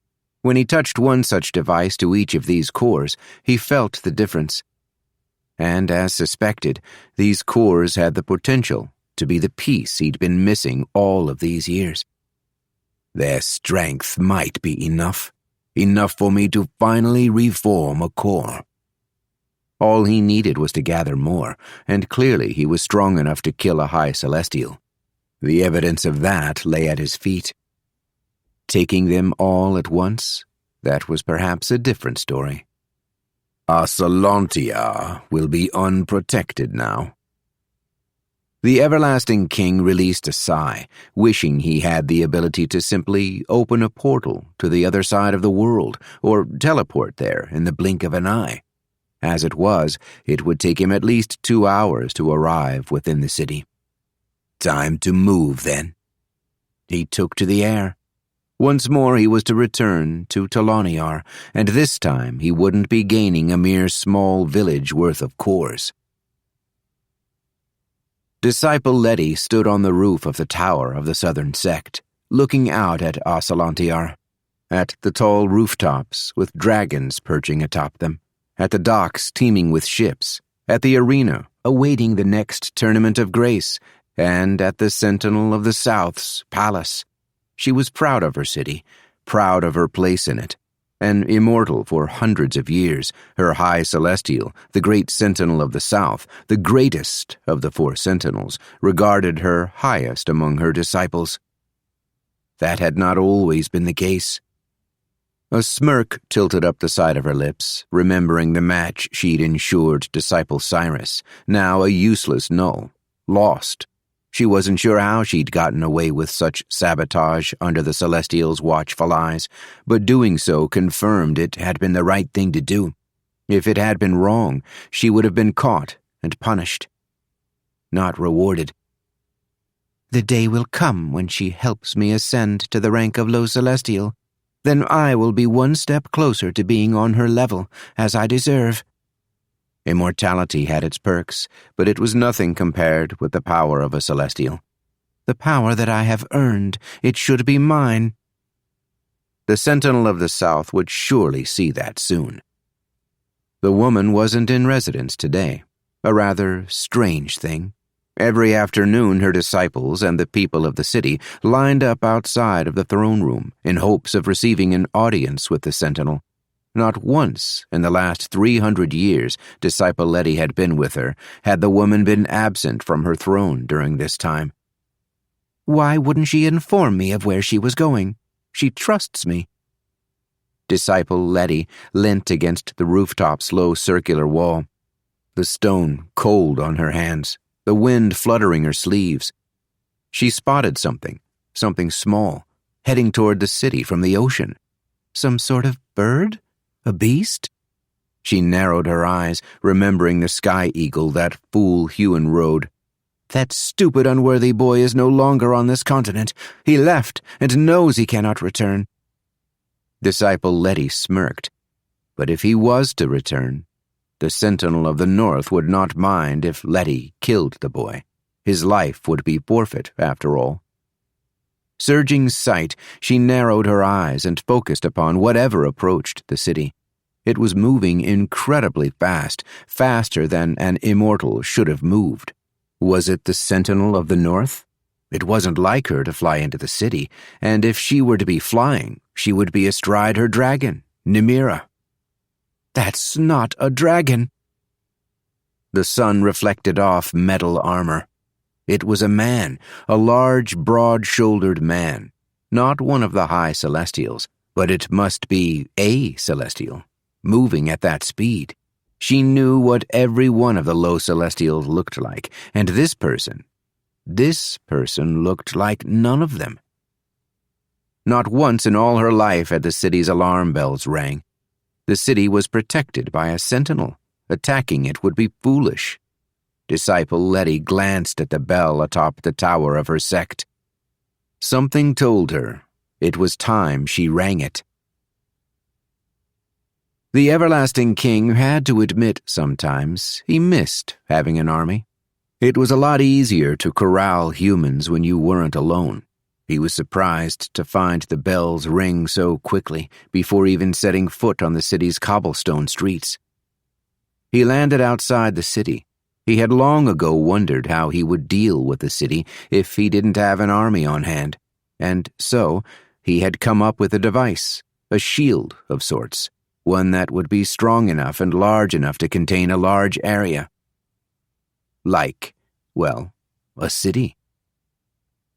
Speaker 2: When he touched one such device to each of these cores, he felt the difference. And as suspected, these cores had the potential to be the piece he'd been missing all of these years. Their strength might be enough for me to finally reform a core. All he needed was to gather more, and clearly he was strong enough to kill a high celestial. The evidence of that lay at his feet. Taking them all at once, that was perhaps a different story. Asalantia will be unprotected now. The everlasting king released a sigh, wishing he had the ability to simply open a portal to the other side of the world, or teleport there in the blink of an eye. As it was, it would take him at least 2 hours to arrive within the city. Time to move, then. He took to the air. Once more he was to return to Taloniar, and this time he wouldn't be gaining a mere small village worth of cores. Disciple Letty stood on the roof of the tower of the southern sect, looking out at Asalantiar, at the tall rooftops with dragons perching atop them, at the docks teeming with ships, at the arena awaiting the next tournament of grace, and at the Sentinel of the South's palace. She was proud of her city, proud of her place in it. An immortal for hundreds of years, her high celestial, the great sentinel of the south, the greatest of the 4 sentinels, regarded her highest among her disciples. That had not always been the case. A smirk tilted up the side of her lips, remembering the match she'd ensured disciple Cyrus, now a useless null, lost. She wasn't sure how she'd gotten away with such sabotage under the Celestial's watchful eyes, but doing so confirmed it had been the right thing to do. If it had been wrong, she would have been caught and punished, not rewarded. The day will come when she helps me ascend to the rank of low celestial. Then I will be one step closer to being on her level, as I deserve. Immortality had its perks, but it was nothing compared with the power of a celestial. The power that I have earned, it should be mine. The Sentinel of the South would surely see that soon. The woman wasn't in residence today, a rather strange thing. Every afternoon her disciples and the people of the city lined up outside of the throne room in hopes of receiving an audience with the Sentinel. Not once in the last 300 years Disciple Letty had been with her had the woman been absent from her throne during this time. Why wouldn't she inform me of where she was going? She trusts me. Disciple Letty leant against the rooftop's low circular wall, the stone cold on her hands, the wind fluttering her sleeves. She spotted something small, heading toward the city from the ocean. Some sort of bird? A beast? She narrowed her eyes, remembering the sky eagle that fool Huon rode. That stupid, unworthy boy is no longer on this continent. He left, and knows he cannot return. Disciple Letty smirked. But if he was to return, the Sentinel of the North would not mind if Letty killed the boy. His life would be forfeit, after all. Surging sight, she narrowed her eyes and focused upon whatever approached the city. It was moving incredibly fast, faster than an immortal should have moved. Was it the Sentinel of the North? It wasn't like her to fly into the city, and if she were to be flying, she would be astride her dragon, Nimira. That's not a dragon. The sun reflected off metal armor. It was a man, a large, broad-shouldered man, not one of the high celestials, but it must be a celestial, moving at that speed. She knew what every one of the low celestials looked like, and this person looked like none of them. Not once in all her life had the city's alarm bells rang. The city was protected by a sentinel. Attacking it would be foolish. Disciple Letty glanced at the bell atop the tower of her sect. Something told her it was time she rang it. The everlasting king had to admit sometimes he missed having an army. It was a lot easier to corral humans when you weren't alone. He was surprised to find the bells ring so quickly before even setting foot on the city's cobblestone streets. He landed outside the city. He had long ago wondered how he would deal with the city if he didn't have an army on hand, and so he had come up with a device, a shield of sorts, one that would be strong enough and large enough to contain a large area. Like, well, a city.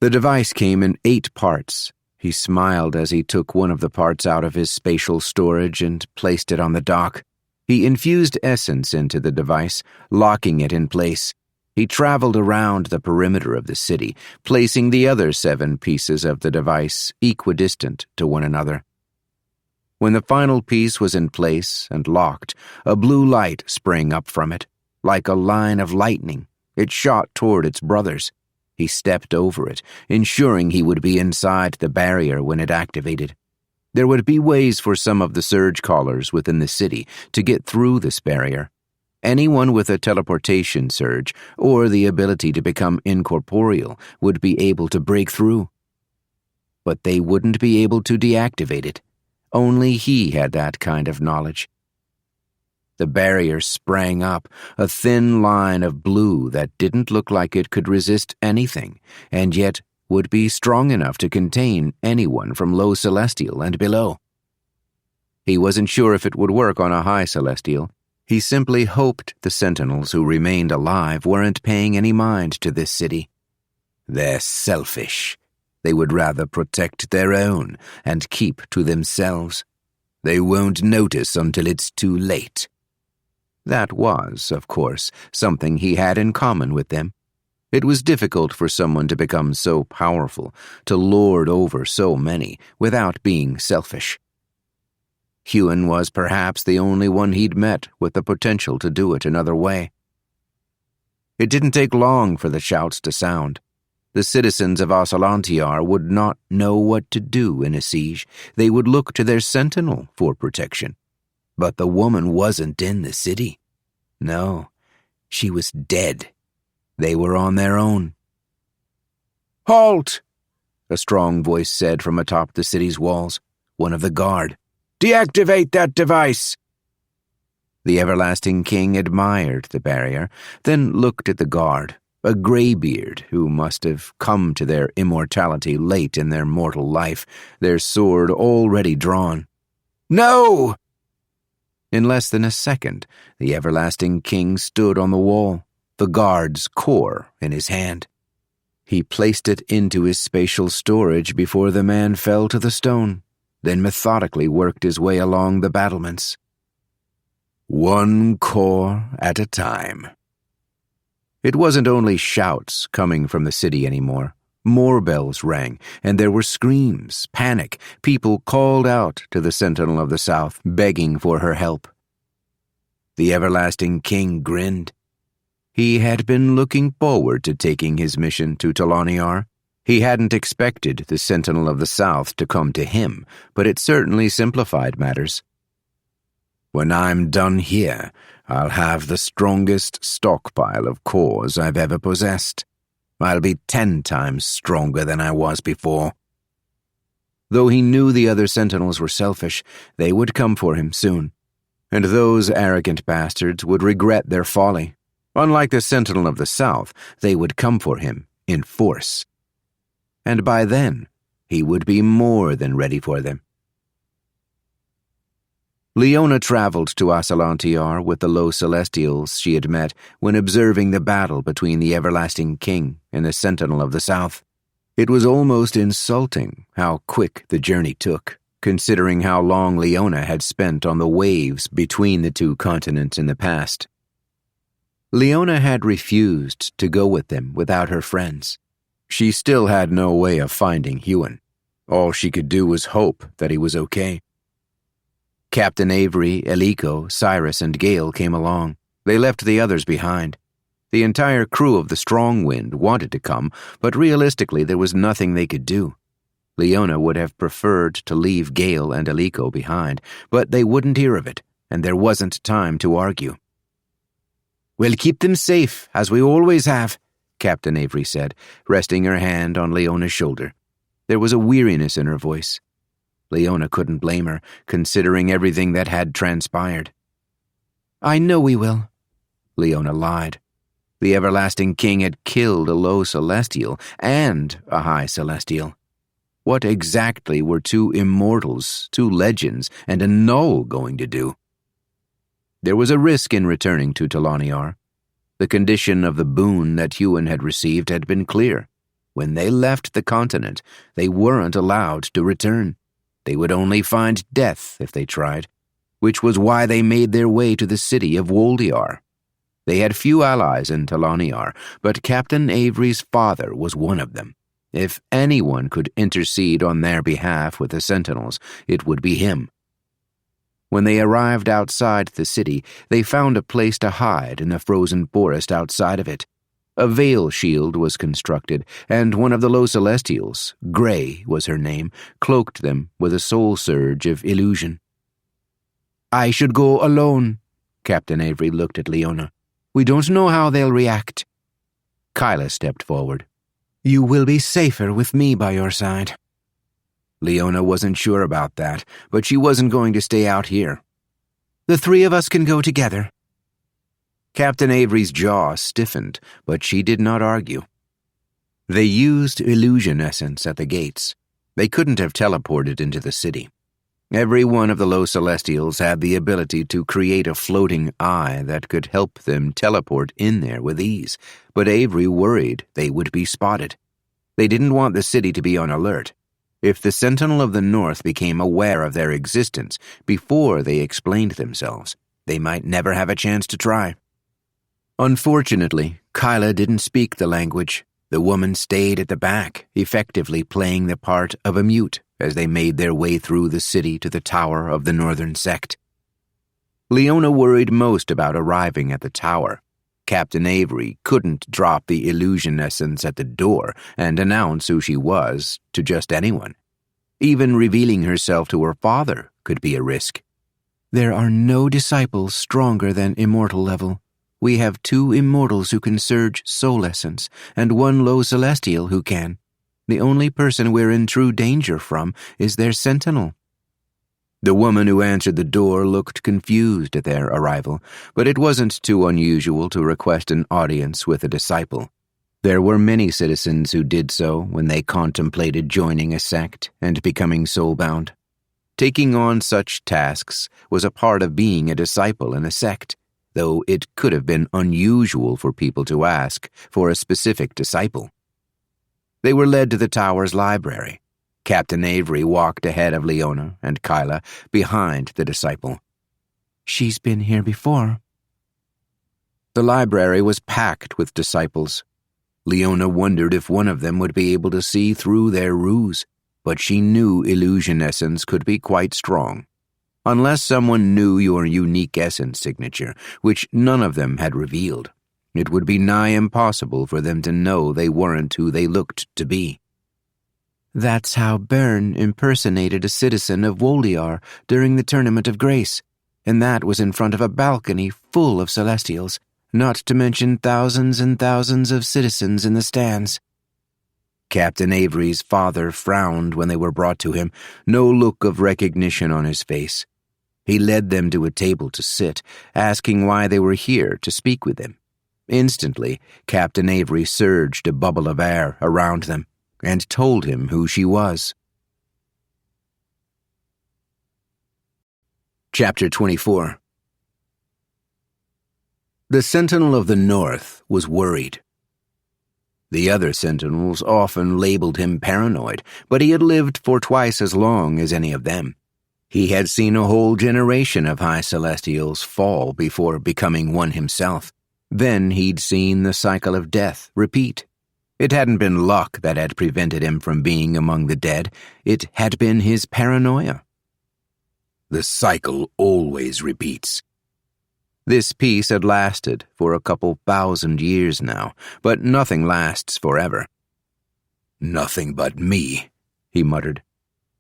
Speaker 2: The device came in 8 parts. He smiled as he took one of the parts out of his spatial storage and placed it on the dock. He infused essence into the device, locking it in place. He traveled around the perimeter of the city, placing the other 7 pieces of the device equidistant to one another. When the final piece was in place and locked, a blue light sprang up from it. Like a line of lightning, it shot toward its brothers. He stepped over it, ensuring he would be inside the barrier when it activated. There would be ways for some of the Surgecallers within the city to get through this barrier. Anyone with a teleportation surge or the ability to become incorporeal would be able to break through. But they wouldn't be able to deactivate it. Only he had that kind of knowledge. The barrier sprang up, a thin line of blue that didn't look like it could resist anything, and yet would be strong enough to contain anyone from low celestial and below. He wasn't sure if it would work on a high celestial. He simply hoped the sentinels who remained alive weren't paying any mind to this city. They're selfish. They would rather protect their own and keep to themselves. They won't notice until it's too late. That was, of course, something he had in common with them. It was difficult for someone to become so powerful, to lord over so many, without being selfish. Huon was perhaps the only one he'd met with the potential to do it another way. It didn't take long for the shouts to sound. The citizens of Ocelantiar would not know what to do in a siege. They would look to their sentinel for protection. But the woman wasn't in the city. No, she was dead. They were on their own. "Halt!" a strong voice said from atop the city's walls, one of the guard. "Deactivate that device!" The everlasting king admired the barrier, then looked at the guard, a graybeard who must have come to their immortality late in their mortal life, their sword already drawn. "No!" In less than a second, the everlasting king stood on the wall, the guard's core in his hand. He placed it into his spatial storage before the man fell to the stone, then methodically worked his way along the battlements. One core at a time. It wasn't only shouts coming from the city anymore. More bells rang, and there were screams, panic. People called out to the Sentinel of the South, begging for her help. The everlasting king grinned. He had been looking forward to taking his mission to Talaniar. He hadn't expected the Sentinel of the South to come to him, but it certainly simplified matters. When I'm done here, I'll have the strongest stockpile of cores I've ever possessed. I'll be 10 times stronger than I was before. Though he knew the other Sentinels were selfish, they would come for him soon, and those arrogant bastards would regret their folly. Unlike the Sentinel of the South, they would come for him in force. and by then he would be more than ready for them. Leona traveled to Asalantiar with the low celestials she had met when observing the battle between the Everlasting King and the Sentinel of the South. It was almost insulting how quick the journey took, considering how long Leona had spent on the waves between the two continents in the past. Leona had refused to go with them without her friends. She still had no way of finding Huon. All she could do was hope that he was okay. Captain Avery, Eliko, Cyrus, and Gale came along. They left the others behind. The entire crew of the Strong Wind wanted to come, but realistically there was nothing they could do. Leona would have preferred to leave Gale and Eliko behind, but they wouldn't hear of it, and there wasn't time to argue. "We'll keep them safe, as we always have," Captain Avery said, resting her hand on Leona's shoulder. There was a weariness in her voice. Leona couldn't blame her, considering everything that had transpired. "I know we will." Leona lied. The Everlasting King had killed a low celestial and a high celestial. What exactly were two immortals, two legends, and a null going to do? There was a risk in returning to Talaniar. The condition of the boon that Huon had received had been clear. When they left the continent, they weren't allowed to return. They would only find death if they tried, which was why they made their way to the city of Woldiar. They had few allies in Talaniar, but Captain Avery's father was one of them. If anyone could intercede on their behalf with the Sentinels, it would be him. When they arrived outside the city, they found a place to hide in the frozen forest outside of it. A veil shield was constructed, and one of the low celestials, Grey was her name, cloaked them with a soul surge of illusion. "I should go alone." Captain Avery looked at Leona. "We don't know how they'll react." Kyla stepped forward. "You will be safer with me by your side." Leona wasn't sure about that, but she wasn't going to stay out here. "The three of us can go together." Captain Avery's jaw stiffened, but she did not argue. They used illusion essence at the gates. They couldn't have teleported into the city. Every one of the low celestials had the ability to create a floating eye that could help them teleport in there with ease, but Avery worried they would be spotted. They didn't want the city to be on alert. If the Sentinel of the North became aware of their existence before they explained themselves, they might never have a chance to try. Unfortunately, Kyla didn't speak the language. The woman stayed at the back, effectively playing the part of a mute as they made their way through the city to the tower of the Northern Sect. Leona worried most about arriving at the tower. Captain Avery couldn't drop the illusion essence at the door and announce who she was to just anyone. Even revealing herself to her father could be a risk. "There are no disciples stronger than immortal level. We have 2 immortals who can surge soul essence, and 1 low celestial who can. The only person we're in true danger from is their sentinel." The woman who answered the door looked confused at their arrival, but it wasn't too unusual to request an audience with a disciple. There were many citizens who did so when they contemplated joining a sect and becoming soulbound. Taking on such tasks was a part of being a disciple in a sect, though it could have been unusual for people to ask for a specific disciple. They were led to the tower's library. Captain Avery walked ahead of Leona and Kyla, behind the disciple. "She's been here before." The library was packed with disciples. Leona wondered if one of them would be able to see through their ruse, but she knew illusion essence could be quite strong. Unless someone knew your unique essence signature, which none of them had revealed, it would be nigh impossible for them to know they weren't who they looked to be. "That's how Byrne impersonated a citizen of Woldiar during the Tournament of Grace, and that was in front of a balcony full of Celestials, not to mention thousands and thousands of citizens in the stands." Captain Avery's father frowned when they were brought to him, no look of recognition on his face. He led them to a table to sit, asking why they were here to speak with him. Instantly, Captain Avery surged a bubble of air around them. and told him who she was. Chapter 24. The Sentinel of the North was worried. The other Sentinels often labeled him paranoid, but he had lived for twice as long as any of them. He had seen a whole generation of High Celestials fall before becoming one himself. Then he'd seen the cycle of death repeat. It hadn't been luck that had prevented him from being among the dead. It had been his paranoia.
Speaker 1: The cycle always repeats.
Speaker 2: This peace had lasted for a couple thousand years now, but nothing lasts forever.
Speaker 1: Nothing but me,
Speaker 2: he muttered,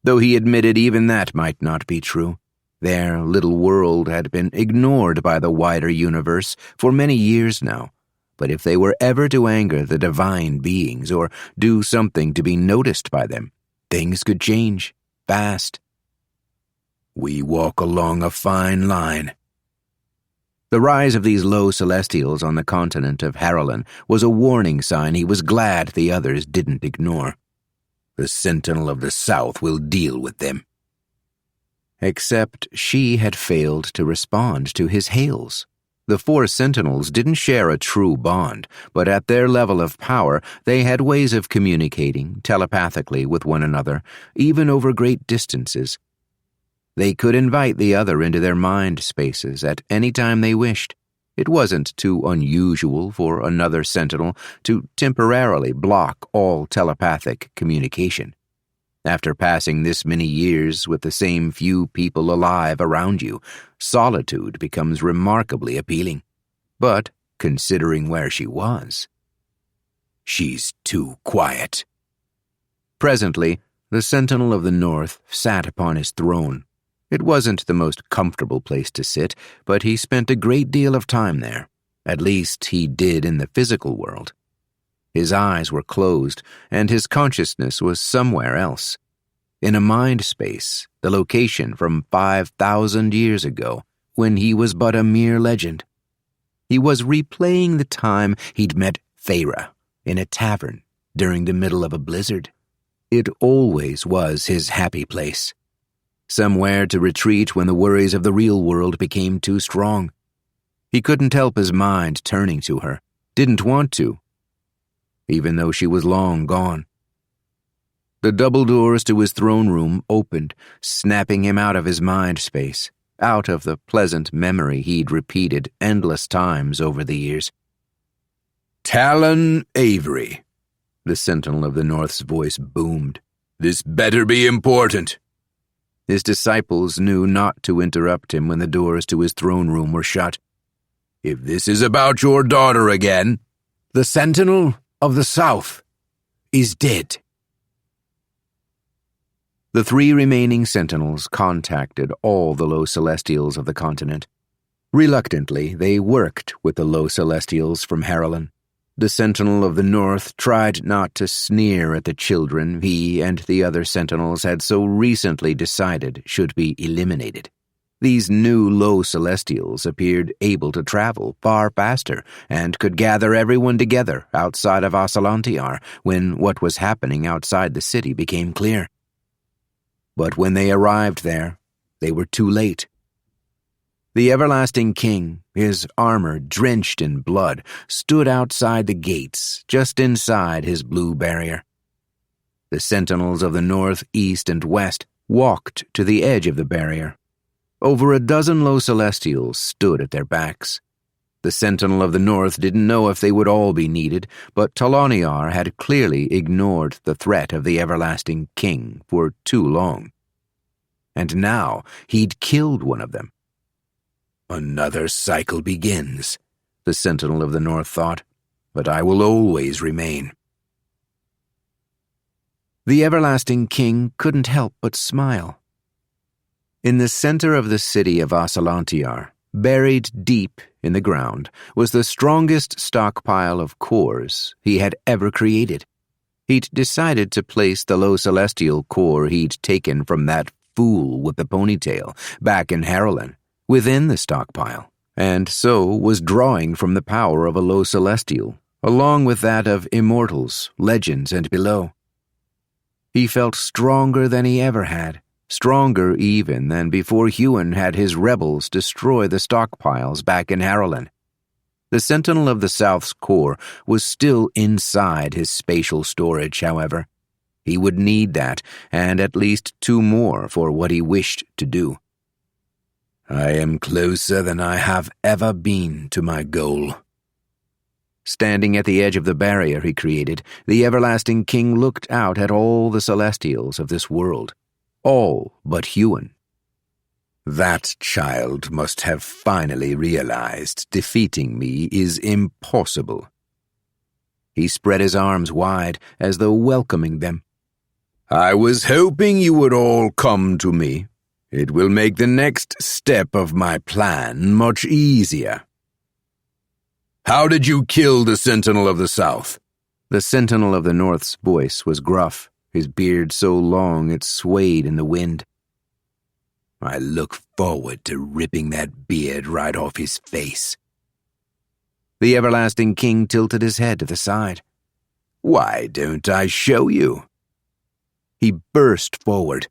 Speaker 2: though he admitted even that might not be true. Their little world had been ignored by the wider universe for many years now, but if they were ever to anger the divine beings or do something to be noticed by them, things could change, fast.
Speaker 1: We walk along a fine line.
Speaker 2: The rise of these low Celestials on the continent of Harlan was a warning sign he was glad the others didn't ignore.
Speaker 1: The Sentinel of the South will deal with them.
Speaker 2: Except she had failed to respond to his hails. The four Sentinels didn't share a true bond, but at their level of power, they had ways of communicating telepathically with one another, even over great distances. They could invite the other into their mind spaces at any time they wished. It wasn't too unusual for another Sentinel to temporarily block all telepathic communication. After passing this many years with the same few people alive around you, solitude becomes remarkably appealing. But, considering where she was,
Speaker 1: she's too quiet.
Speaker 2: Presently, the Sentinel of the North sat upon his throne. It wasn't the most comfortable place to sit, but he spent a great deal of time there. At least he did in the physical world. His eyes were closed, and his consciousness was somewhere else. In a mind space, the location from 5,000 years ago, when he was but a mere legend. He was replaying the time he'd met Feyre in a tavern during the middle of a blizzard. It always was his happy place. Somewhere to retreat when the worries of the real world became too strong. He couldn't help his mind turning to her, didn't want to, even though she was long gone. The double doors to his throne room opened, snapping him out of his mind space, out of the pleasant memory he'd repeated endless times over the years.
Speaker 1: Talon Avery,
Speaker 2: the Sentinel of the North's voice boomed.
Speaker 1: This better be important.
Speaker 2: His disciples knew not to interrupt him when the doors to his throne room were shut.
Speaker 1: If this is about your daughter again,
Speaker 2: the Sentinel of the South is dead. The three remaining Sentinels contacted all the low Celestials of the continent. Reluctantly, they worked with the low Celestials from Harlan. The Sentinel of the North tried not to sneer at the children he and the other Sentinels had so recently decided should be eliminated. These new low Celestials appeared able to travel far faster and could gather everyone together outside of Asalantiar when what was happening outside the city became clear. But when they arrived there, they were too late. The everlasting king, his armor drenched in blood, stood outside the gates, just inside his blue barrier. The Sentinels of the north, east, and west walked to the edge of the barrier. Over a dozen low Celestials stood at their backs. The Sentinel of the North didn't know if they would all be needed, but Taloniar had clearly ignored the threat of the everlasting king for too long. And now he'd killed one of them.
Speaker 1: Another cycle begins,
Speaker 2: the Sentinel of the North thought,
Speaker 1: but I will always remain.
Speaker 2: The everlasting king couldn't help but smile. In the center of the city of Asalantiar, buried deep in the ground, was the strongest stockpile of cores he had ever created. He'd decided to place the low celestial core he'd taken from that fool with the ponytail back in Harlan within the stockpile, and so was drawing from the power of a low celestial, along with that of immortals, legends, and below. He felt stronger than he ever had, stronger even than before Huon had his rebels destroy the stockpiles back in Harrowland. The Sentinel of the South's core was still inside his spatial storage, however. He would need that, and at least 2 more for what he wished to do.
Speaker 1: I am closer than I have ever been to my goal.
Speaker 2: Standing at the edge of the barrier he created, the Everlasting King looked out at all the Celestials of this world. All but Huon.
Speaker 1: That child must have finally realized defeating me is impossible.
Speaker 2: He spread his arms wide as though welcoming them.
Speaker 1: I was hoping you would all come to me. It will make the next step of my plan much easier. How did you kill the Sentinel of the South?
Speaker 2: The Sentinel of the North's voice was gruff, his beard so long it swayed in the wind.
Speaker 1: I look forward to ripping that beard right off his face.
Speaker 2: The Everlasting King tilted his head to the side.
Speaker 1: Why don't I show you?
Speaker 2: He burst forward.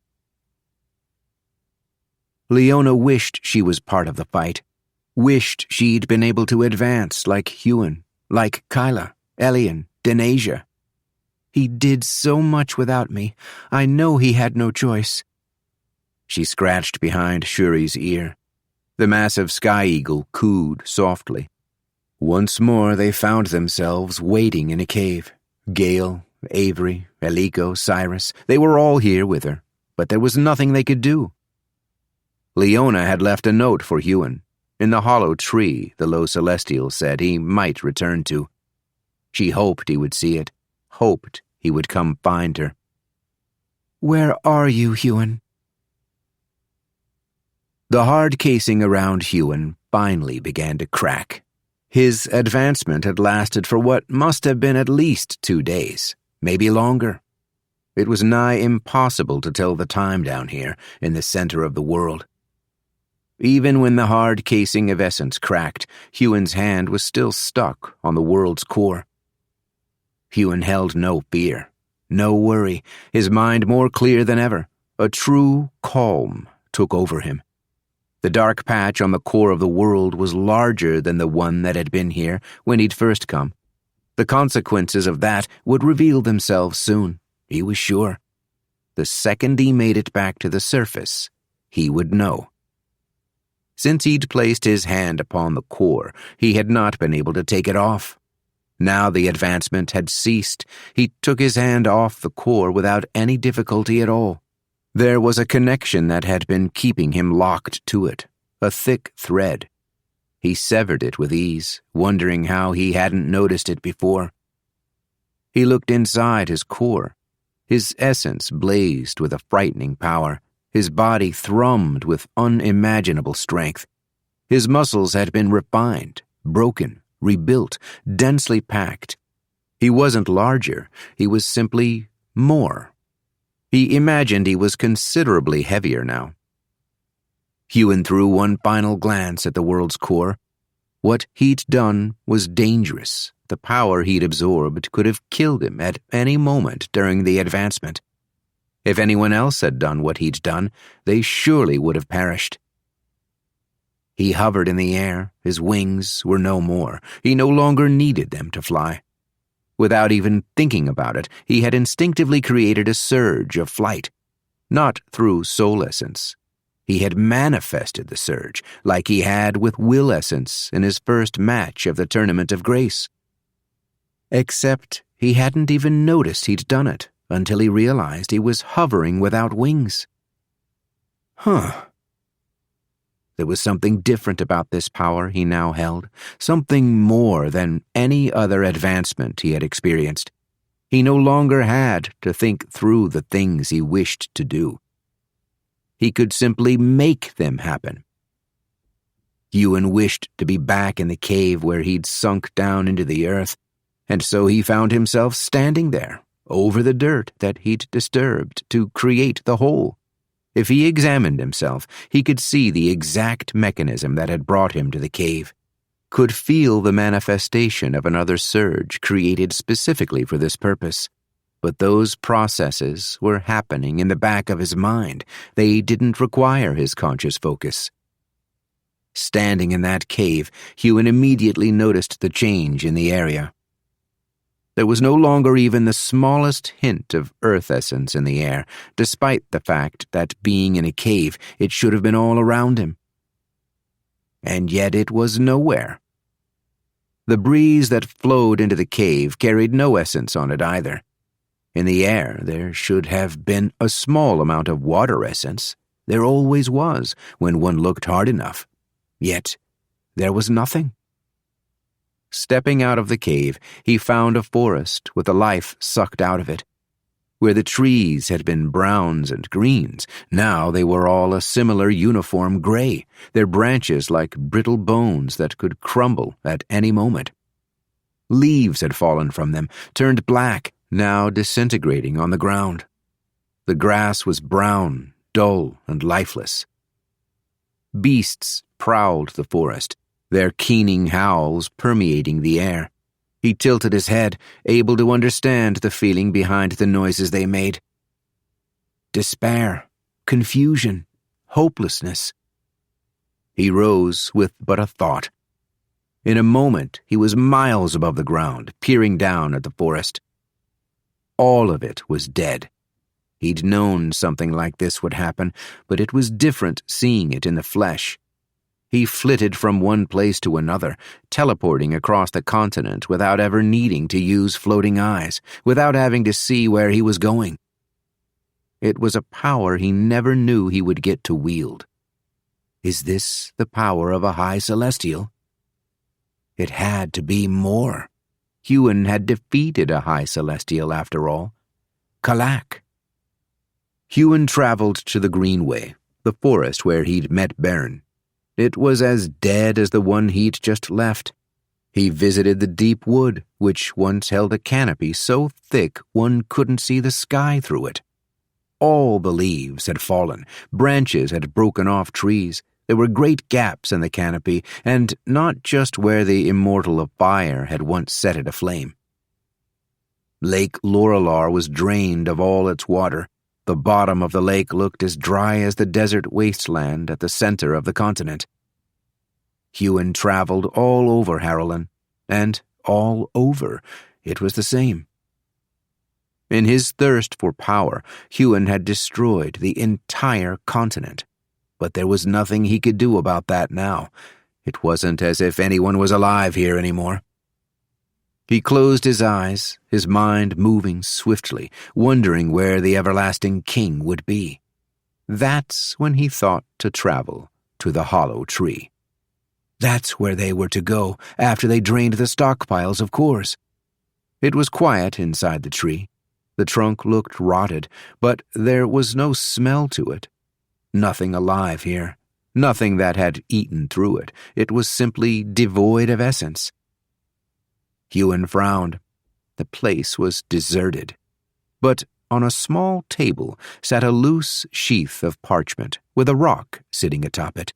Speaker 2: Leona wished she was part of the fight, wished she'd been able to advance like Huon, like Kyla, Elian, Denasia. He did so much without me. I know he had no choice. She scratched behind Shuri's ear. The massive sky eagle cooed softly. Once more they found themselves waiting in a cave. Gale, Avery, Eliko, Cyrus, they were all here with her, but there was nothing they could do. Leona had left a note for Huon, in the hollow tree the low celestial said he might return to. She hoped he would see it, hoped he would come find her. "Where are you, Huon?" The hard casing around Huon finally began to crack. His advancement had lasted for what must have been at least 2 days, maybe longer. It was nigh impossible to tell the time down here in the center of the world. Even when the hard casing of essence cracked, Huon's hand was still stuck on the world's core. Huon held no fear, no worry, his mind more clear than ever. A true calm took over him. The dark patch on the core of the world was larger than the one that had been here when he'd first come. The consequences of that would reveal themselves soon, he was sure. The second he made it back to the surface, he would know. Since he'd placed his hand upon the core, he had not been able to take it off. Now the advancement had ceased. He took his hand off the core without any difficulty at all. There was a connection that had been keeping him locked to it, a thick thread. He severed it with ease, wondering how he hadn't noticed it before. He looked inside his core. His essence blazed with a frightening power. His body thrummed with unimaginable strength. His muscles had been refined, broken, rebuilt, densely packed. He wasn't larger, he was simply more. He imagined he was considerably heavier now. Huon threw one final glance at the world's core. What he'd done was dangerous. The power he'd absorbed could have killed him at any moment during the advancement. If anyone else had done what he'd done, they surely would have perished. He hovered in the air. His wings were no more. He no longer needed them to fly. Without even thinking about it, he had instinctively created a surge of flight. Not through soul essence. He had manifested the surge, like he had with will essence in his first match of the Tournament of Grace. Except he hadn't even noticed he'd done it until he realized he was hovering without wings. There was something different about this power he now held, something more than any other advancement he had experienced. He no longer had to think through the things he wished to do. He could simply make them happen. Huon wished to be back in the cave where he'd sunk down into the earth, and so he found himself standing there, over the dirt that he'd disturbed to create the hole. If he examined himself, he could see the exact mechanism that had brought him to the cave, could feel the manifestation of another surge created specifically for this purpose. But those processes were happening in the back of his mind. They didn't require his conscious focus. Standing in that cave, Huon immediately noticed the change in the area. There was no longer even the smallest hint of earth essence in the air, despite the fact that, being in a cave, it should have been all around him. And yet it was nowhere. The breeze that flowed into the cave carried no essence on it either. In the air, there should have been a small amount of water essence. There always was, when one looked hard enough. Yet, there was nothing. Stepping out of the cave, he found a forest with the life sucked out of it. Where the trees had been browns and greens, now they were all a similar uniform gray, their branches like brittle bones that could crumble at any moment. Leaves had fallen from them, turned black, now disintegrating on the ground. The grass was brown, dull, and lifeless. Beasts prowled the forest, their keening howls permeating the air. He tilted his head, able to understand the feeling behind the noises they made. Despair, confusion, hopelessness. He rose with but a thought. In a moment, he was miles above the ground, peering down at the forest. All of it was dead. He'd known something like this would happen, but it was different seeing it in the flesh. He flitted from one place to another, teleporting across the continent without ever needing to use floating eyes, without having to see where he was going. It was a power he never knew he would get to wield. Is this the power of a high celestial? It had to be more. Huon had defeated a high celestial after all. Kalak. Huon traveled to the Greenway, the forest where he'd met Baron. It was as dead as the one he'd just left. He visited the deep wood, which once held a canopy so thick one couldn't see the sky through it. All the leaves had fallen, branches had broken off trees. There were great gaps in the canopy, and not just where the immortal of fire had once set it aflame. Lake Lorelar was drained of all its water. The bottom of the lake looked as dry as the desert wasteland at the center of the continent. Huon traveled all over Harrowland, and all over it was the same. In his thirst for power, Huon had destroyed the entire continent. But there was nothing he could do about that now. It wasn't as if anyone was alive here anymore. He closed his eyes, his mind moving swiftly, wondering where the everlasting king would be. That's when he thought to travel to the hollow tree. That's where they were to go after they drained the stockpiles of cores. It was quiet inside the tree. The trunk looked rotted, but there was no smell to it. Nothing alive here, nothing that had eaten through it. It was simply devoid of essence. Huon frowned. The place was deserted. But on a small table sat a loose sheath of parchment with a rock sitting atop it.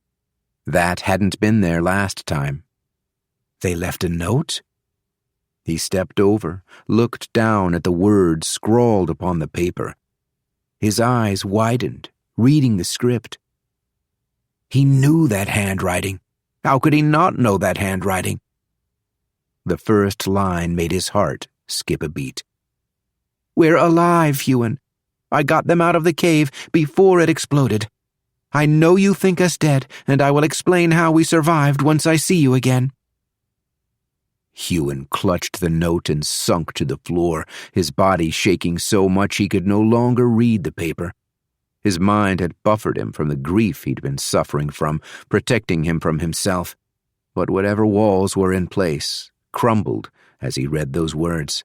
Speaker 2: That hadn't been there last time. They left a note? He stepped over, looked down at the words scrawled upon the paper. His eyes widened, reading the script. He knew that handwriting. How could he not know that handwriting? The first line made his heart skip a beat. We're alive, Huon. I got them out of the cave before it exploded. I know you think us dead, and I will explain how we survived once I see you again. Huon clutched the note and sunk to the floor, his body shaking so much he could no longer read the paper. His mind had buffered him from the grief he'd been suffering from, protecting him from himself. But whatever walls were in place crumbled as he read those words.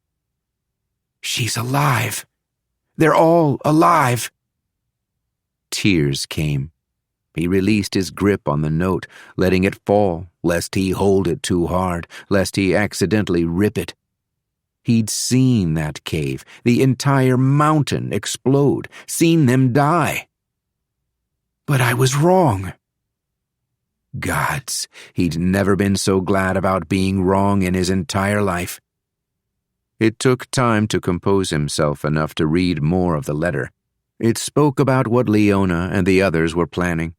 Speaker 2: She's alive. They're all alive. Tears came. He released his grip on the note, letting it fall, lest he hold it too hard, lest he accidentally rip it. He'd seen that cave, the entire mountain explode, seen them die. But I was wrong. Gods, he'd never been so glad about being wrong in his entire life. It took time to compose himself enough to read more of the letter. It spoke about what Leona and the others were planning.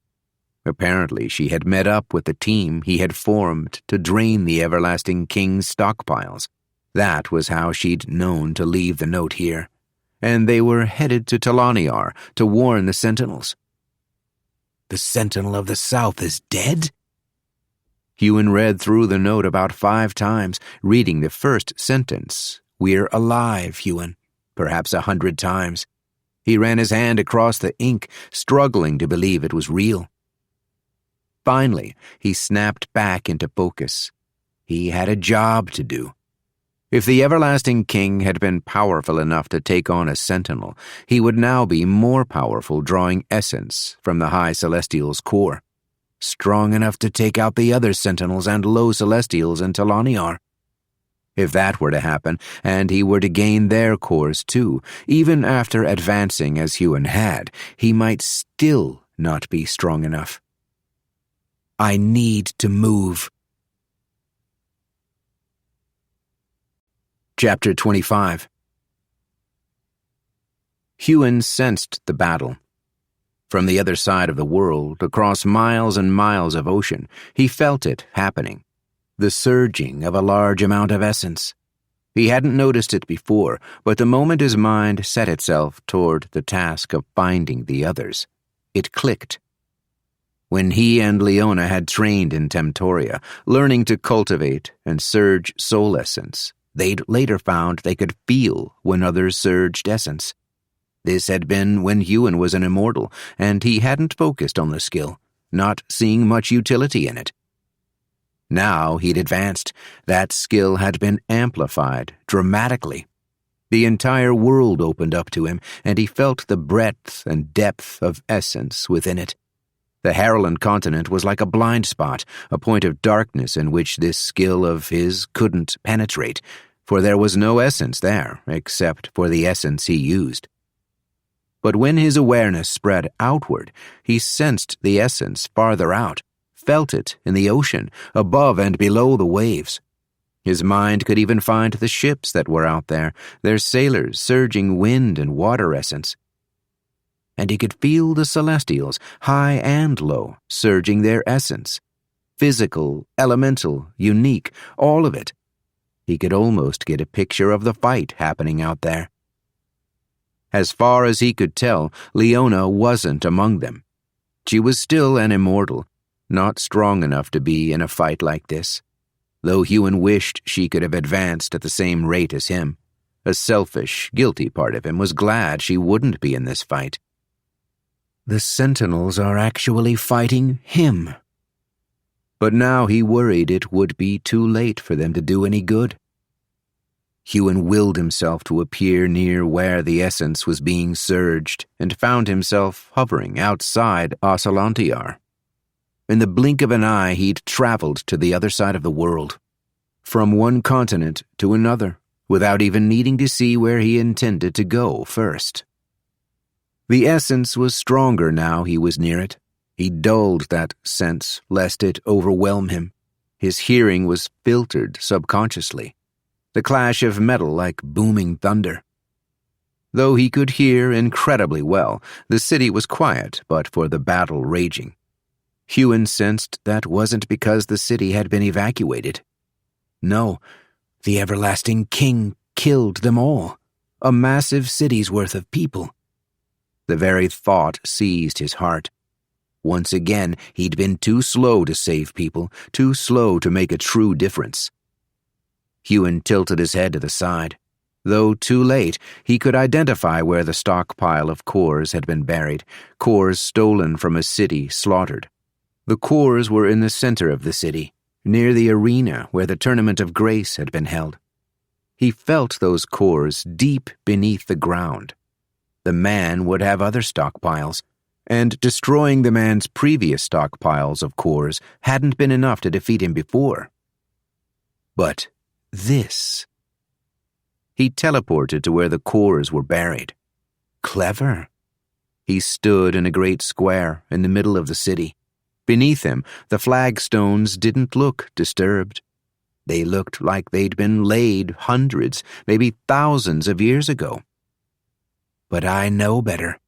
Speaker 2: Apparently, she had met up with the team he had formed to drain the Everlasting King's stockpiles. That was how she'd known to leave the note here. And they were headed to Talaniar to warn the Sentinels.
Speaker 1: The Sentinel of the South is dead?
Speaker 2: Huon read through the note about 5 times, reading the first sentence, "We're alive, Huon," perhaps 100 times. He ran his hand across the ink, struggling to believe it was real. Finally, he snapped back into focus. He had a job to do. If the Everlasting King had been powerful enough to take on a Sentinel, he would now be more powerful, drawing essence from the High Celestial's core. Strong enough to take out the other Sentinels and Low Celestials in Talaniar. If that were to happen, and he were to gain their cores too, even after advancing as Huon had, he might still not be strong enough. I need to move. Chapter 25. Huon sensed the battle. From the other side of the world, across miles and miles of ocean, he felt it happening. The surging of a large amount of essence. He hadn't noticed it before, but the moment his mind set itself toward the task of finding the others, it clicked. When he and Leona had trained in Temtoria, learning to cultivate and surge soul essence, they'd later found they could feel when others surged essence. This had been when Huon was an immortal, and he hadn't focused on the skill, not seeing much utility in it. Now he'd advanced. That skill had been amplified dramatically. The entire world opened up to him, and he felt the breadth and depth of essence within it. The Harrowland continent was like a blind spot, a point of darkness in which this skill of his couldn't penetrate, for there was no essence there except for the essence he used. But when his awareness spread outward, he sensed the essence farther out, felt it in the ocean, above and below the waves. His mind could even find the ships that were out there, their sailors surging wind and water essence. And he could feel the Celestials, high and low, surging their essence. Physical, elemental, unique, all of it. He could almost get a picture of the fight happening out there. As far as he could tell, Leona wasn't among them. She was still an immortal, not strong enough to be in a fight like this, though Huon wished she could have advanced at the same rate as him. A selfish, guilty part of him was glad she wouldn't be in this fight. The Sentinels are actually fighting him. But now he worried it would be too late for them to do any good. Huon willed himself to appear near where the essence was being surged and found himself hovering outside Osalantiar. In the blink of an eye, he'd traveled to the other side of the world, from one continent to another, without even needing to see where he intended to go first. The essence was stronger now he was near it. He dulled that sense, lest it overwhelm him. His hearing was filtered subconsciously, the clash of metal like booming thunder. Though he could hear incredibly well, the city was quiet but for the battle raging. Huon sensed that wasn't because the city had been evacuated. No, the Everlasting King killed them all, a massive city's worth of people. The very thought seized his heart. Once again, he'd been too slow to save people, too slow to make a true difference. Huon tilted his head to the side. Though too late, he could identify where the stockpile of cores had been buried, cores stolen from a city slaughtered. The cores were in the center of the city, near the arena where the Tournament of Grace had been held. He felt those cores deep beneath the ground. The man would have other stockpiles, and destroying the man's previous stockpiles of cores hadn't been enough to defeat him before. But this... He teleported to where the cores were buried. Clever. He stood in a great square in the middle of the city. Beneath him, the flagstones didn't look disturbed. They looked like they'd been laid hundreds, maybe thousands of years ago. But I know better.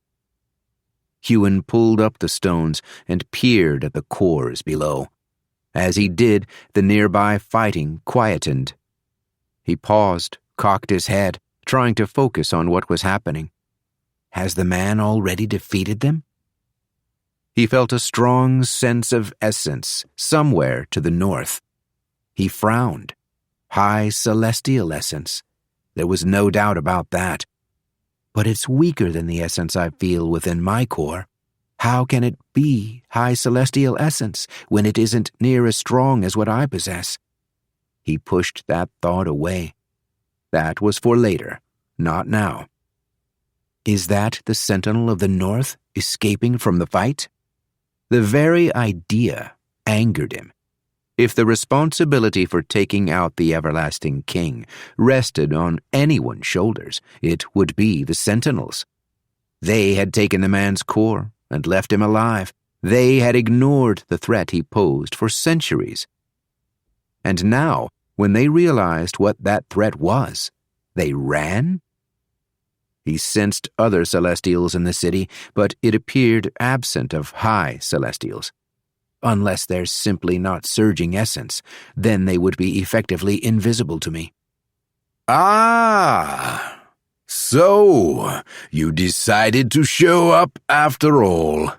Speaker 2: Huon pulled up the stones and peered at the cores below. As he did, the nearby fighting quietened. He paused, cocked his head, trying to focus on what was happening. Has the man already defeated them? He felt a strong sense of essence somewhere to the north. He frowned. High celestial essence. There was no doubt about that. But it's weaker than the essence I feel within my core. How can it be high celestial essence when it isn't near as strong as what I possess? He pushed that thought away. That was for later, not now. Is that the sentinel of the north escaping from the fight? The very idea angered him. If the responsibility for taking out the everlasting king rested on anyone's shoulders, it would be the sentinels. They had taken the man's core and left him alive. They had ignored the threat he posed for centuries. And now, when they realized what that threat was, they ran? He sensed other celestials in the city, but it appeared absent of high celestials. Unless they're simply not surging essence, then they would be effectively invisible to me.
Speaker 1: Ah, so you decided to show up after all.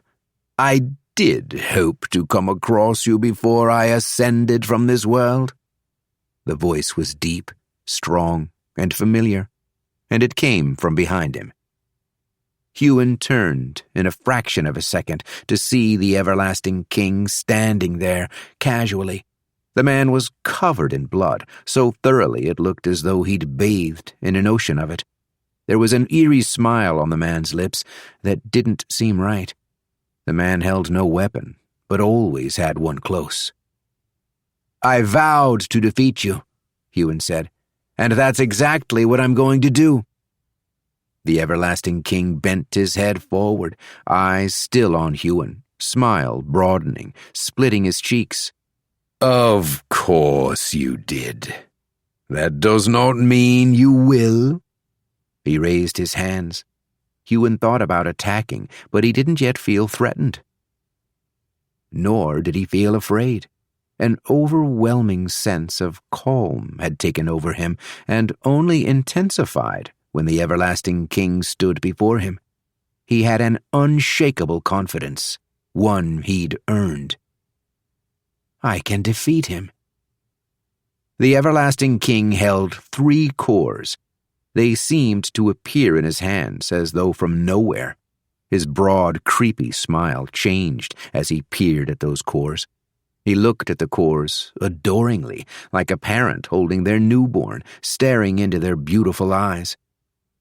Speaker 1: I did hope to come across you before I ascended from this world.
Speaker 2: The voice was deep, strong, and familiar, and it came from behind him. Huon turned in a fraction of a second to see the everlasting king standing there casually. The man was covered in blood, so thoroughly it looked as though he'd bathed in an ocean of it. There was an eerie smile on the man's lips that didn't seem right. The man held no weapon, but always had one close.
Speaker 1: I vowed to defeat you, Huon said, and that's exactly what I'm going to do.
Speaker 2: The everlasting king bent his head forward, eyes still on Huon, smile broadening, splitting his cheeks.
Speaker 1: Of course you did. That does not mean you will.
Speaker 2: He raised his hands. Huon thought about attacking, but he didn't yet feel threatened. Nor did he feel afraid. An overwhelming sense of calm had taken over him and only intensified when the everlasting king stood before him. He had an unshakable confidence, one he'd earned. I can defeat him. The everlasting king held 3 cores. They seemed to appear in his hands as though from nowhere. His broad, creepy smile changed as he peered at those cores. He looked at the cores adoringly, like a parent holding their newborn, staring into their beautiful eyes.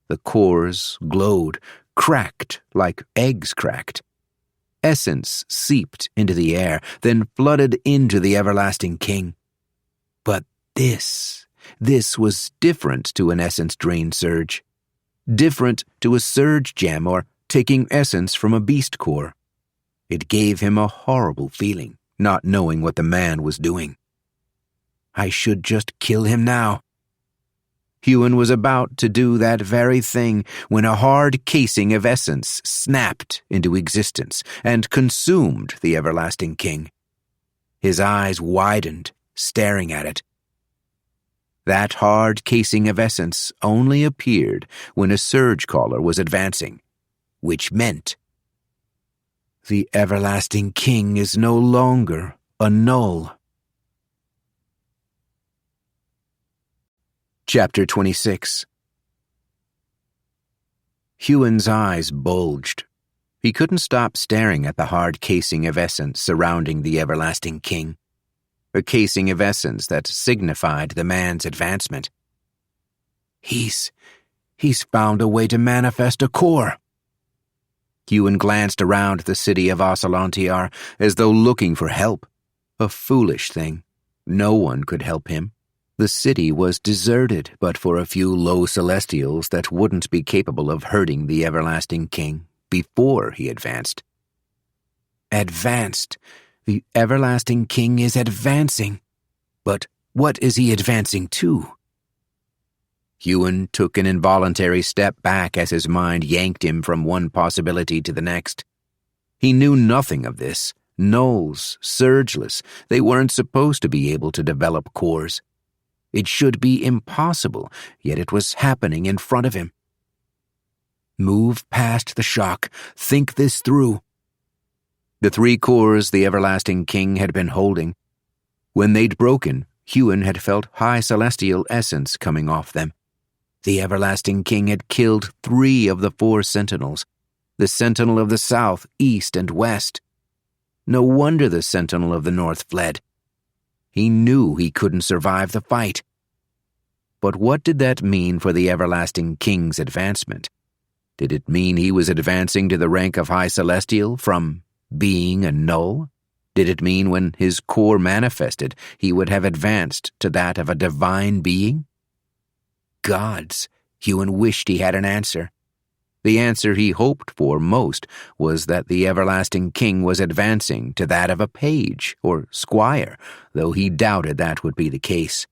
Speaker 2: The cores glowed, cracked like eggs cracked. Essence seeped into the air, then flooded into the everlasting king. But this was different to an essence drain surge. Different to a surge gem or taking essence from a beast core. It gave him a horrible feeling, not knowing what the man was doing. I should just kill him now. Huon was about to do that very thing when a hard casing of essence snapped into existence and consumed the everlasting king. His eyes widened, staring at it. That hard casing of essence only appeared when a Surgecaller was advancing, which meant the everlasting king is no longer a null. Chapter 26. Huon's eyes bulged. He couldn't stop staring at the hard casing of essence surrounding the everlasting king. A casing of essence that signified the man's advancement. He's found a way to manifest a core. Huon glanced around the city of Ocelantiar as though looking for help. A foolish thing. No one could help him. The city was deserted but for a few low celestials that wouldn't be capable of hurting the everlasting king before he advanced. Advanced. The everlasting king is advancing. But What is he advancing to? Huon took an involuntary step back as his mind yanked him from one possibility to the next. He knew nothing of this. Gnolls, surgeless, they weren't supposed to be able to develop cores. It should be impossible, yet it was happening in front of him. Move past the shock. Think this through. The 3 cores the Everlasting King had been holding. When they'd broken, Huon had felt high celestial essence coming off them. The Everlasting King had killed 3 of the 4 sentinels, the sentinel of the south, east, and west. No wonder the sentinel of the north fled. He knew he couldn't survive the fight. But what did that mean for the Everlasting King's advancement? Did it mean he was advancing to the rank of High Celestial from being a Null? Did it mean when his core manifested, he would have advanced to that of a divine being? Gods, Huon wished he had an answer. The answer he hoped for most was that the Everlasting King was advancing to that of a page or squire, though he doubted that would be the case.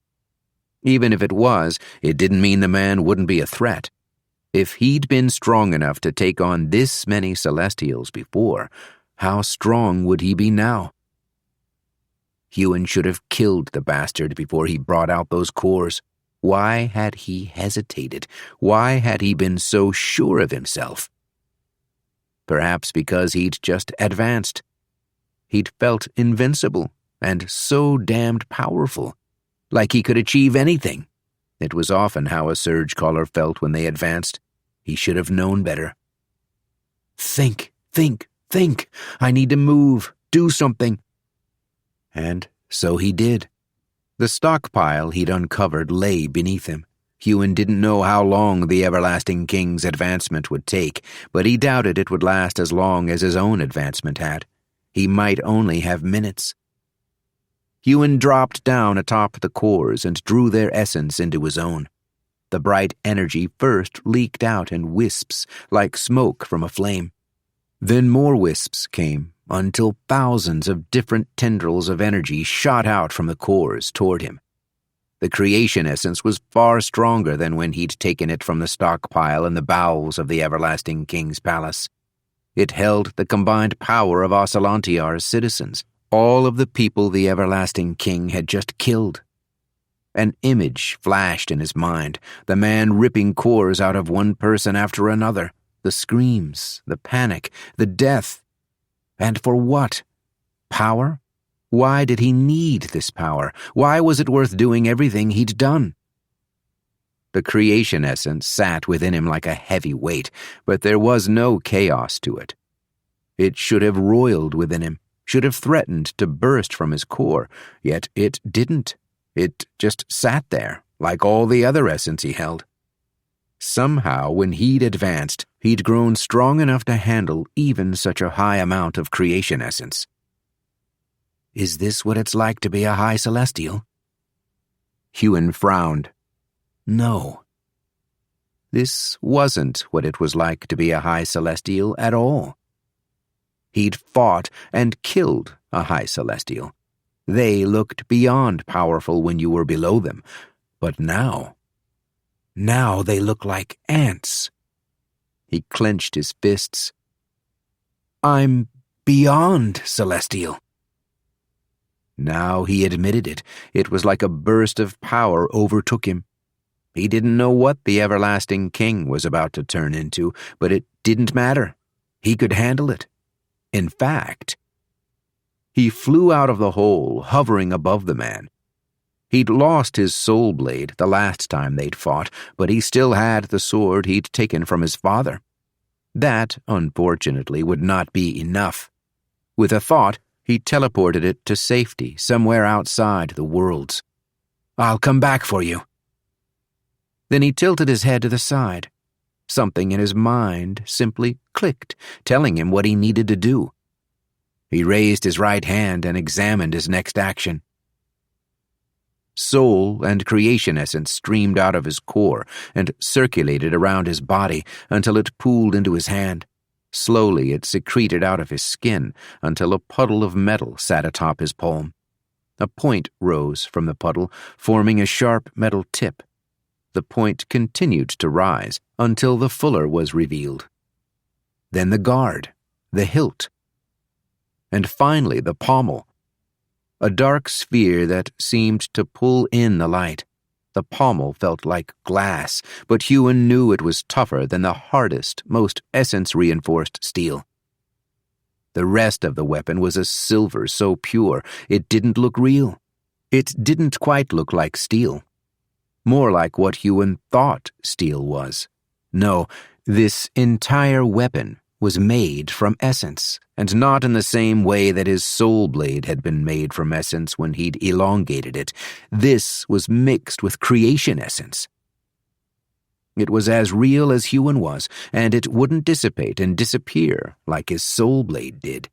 Speaker 2: Even if it was, it didn't mean the man wouldn't be a threat. If he'd been strong enough to take on this many Celestials before, how strong would he be now? Huon should have killed the bastard before he brought out those cores. Why had he hesitated? Why had he been so sure of himself? Perhaps because he'd just advanced. He'd felt invincible and so damned powerful, like he could achieve anything. It was often how a Surgecaller felt when they advanced. He should have known better. Think. I need to move, do something. And so he did. The stockpile he'd uncovered lay beneath him. Huon didn't know how long the Everlasting King's advancement would take, but he doubted it would last as long as his own advancement had. He might only have minutes. Huon dropped down atop the cores and drew their essence into his own. The bright energy first leaked out in wisps, like smoke from a flame. Then more wisps came, until thousands of different tendrils of energy shot out from the cores toward him. The creation essence was far stronger than when he'd taken it from the stockpile in the bowels of the Everlasting King's palace. It held the combined power of Ocelantiar's citizens, all of the people the Everlasting King had just killed. An image flashed in his mind, the man ripping cores out of one person after another, the screams, the panic, the death. And for what? Power? Why did he need this power? Why was it worth doing everything he'd done? The creation essence sat within him like a heavy weight, but there was no chaos to it. It should have roiled within him, should have threatened to burst from his core, yet it didn't. It just sat there, like all the other essence he held. Somehow, when he'd advanced, he'd grown strong enough to handle even such a high amount of creation essence. Is this what it's like to be a High Celestial? Huon frowned. No. This wasn't what it was like to be a High Celestial at all. He'd fought and killed a High Celestial. They looked beyond powerful when you were below them, but now they look like ants. He clenched his fists. I'm beyond Celestial. Now he admitted it. It was like a burst of power overtook him. He didn't know what the Everlasting King was about to turn into, but it didn't matter. He could handle it. In fact, he flew out of the hole, hovering above the man. He'd lost his soul blade the last time they'd fought, but he still had the sword he'd taken from his father. That, unfortunately, would not be enough. With a thought, he teleported it to safety somewhere outside the worlds. I'll come back for you. Then he tilted his head to the side. Something in his mind simply clicked, telling him what he needed to do. He raised his right hand and examined his next action. Soul and creation essence streamed out of his core and circulated around his body until it pooled into his hand. Slowly it secreted out of his skin until a puddle of metal sat atop his palm. A point rose from the puddle, forming a sharp metal tip. The point continued to rise until the fuller was revealed. Then the guard, the hilt, and finally the pommel. A dark sphere that seemed to pull in the light. The pommel felt like glass, but Huon knew it was tougher than the hardest, most essence-reinforced steel. The rest of the weapon was a silver so pure it didn't look real. It didn't quite look like steel. More like what Huon thought steel was. No, this entire weapon was made from essence, and not in the same way that his soul blade had been made from essence when he'd elongated it. This was mixed with creation essence. It was as real as Huon was, and it wouldn't dissipate and disappear like his soul blade did.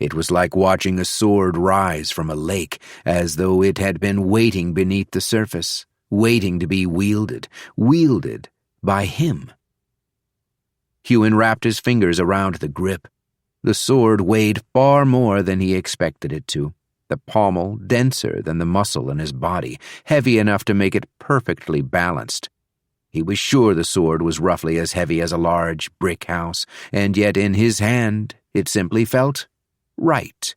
Speaker 2: It was like watching a sword rise from a lake, as though it had been waiting beneath the surface, waiting to be wielded by him. Huon wrapped his fingers around the grip. The sword weighed far more than he expected it to. The pommel denser than the muscle in his body, heavy enough to make it perfectly balanced. He was sure the sword was roughly as heavy as a large brick house, and yet in his hand it simply felt right.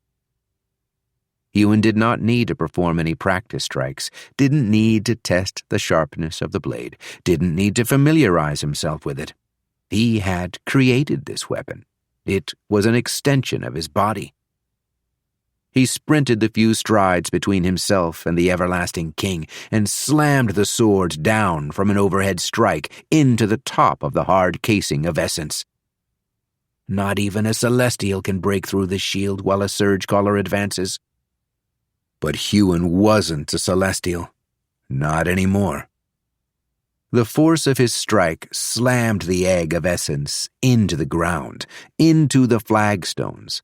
Speaker 2: Huon did not need to perform any practice strikes, didn't need to test the sharpness of the blade, didn't need to familiarize himself with it. He had created this weapon. It was an extension of his body. He sprinted the few strides between himself and the everlasting king and slammed the sword down from an overhead strike into the top of the hard casing of essence. Not even a celestial can break through the shield while a Surgecaller advances. But Huon wasn't a celestial. Not anymore. The force of his strike slammed the egg of essence into the ground, into the flagstones.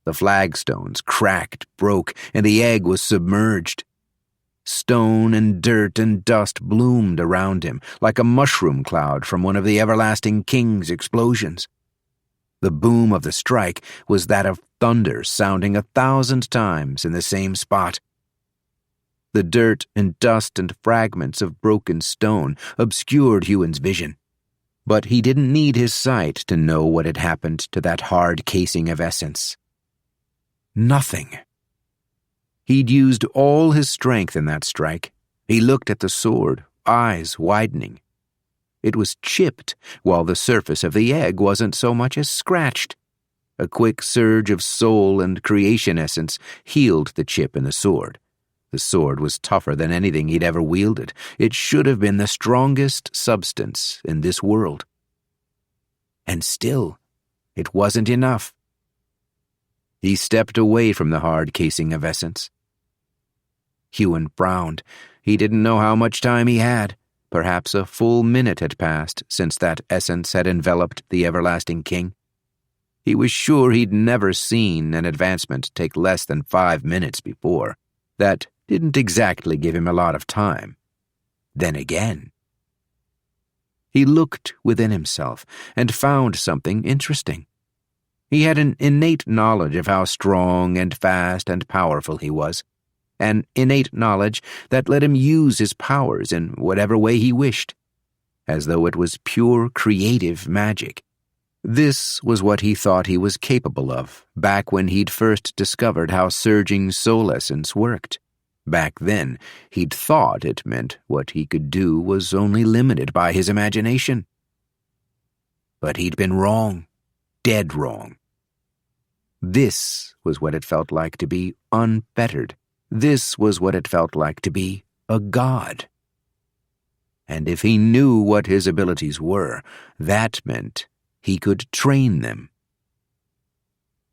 Speaker 2: The flagstones cracked, broke, and the egg was submerged. Stone and dirt and dust bloomed around him like a mushroom cloud from one of the everlasting king's explosions. The boom of the strike was that of thunder sounding 1,000 times in the same spot. The dirt and dust and fragments of broken stone obscured Huon's vision. But he didn't need his sight to know what had happened to that hard casing of essence. Nothing. He'd used all his strength in that strike. He looked at the sword, eyes widening. It was chipped, while the surface of the egg wasn't so much as scratched. A quick surge of soul and creation essence healed the chip in the sword. The sword was tougher than anything he'd ever wielded. It should have been the strongest substance in this world. And still, it wasn't enough. He stepped away from the hard casing of essence. Huon frowned. He didn't know how much time he had. Perhaps a full minute had passed since that essence had enveloped the everlasting king. He was sure he'd never seen an advancement take less than 5 minutes before. That didn't exactly give him a lot of time. Then again. He looked within himself and found something interesting. He had an innate knowledge of how strong and fast and powerful he was, an innate knowledge that let him use his powers in whatever way he wished, as though it was pure creative magic. This was what he thought he was capable of back when he'd first discovered how surging soul essence worked. Back then, he'd thought it meant what he could do was only limited by his imagination. But he'd been wrong, dead wrong. This was what it felt like to be unfettered. This was what it felt like to be a god. And if he knew what his abilities were, that meant he could train them.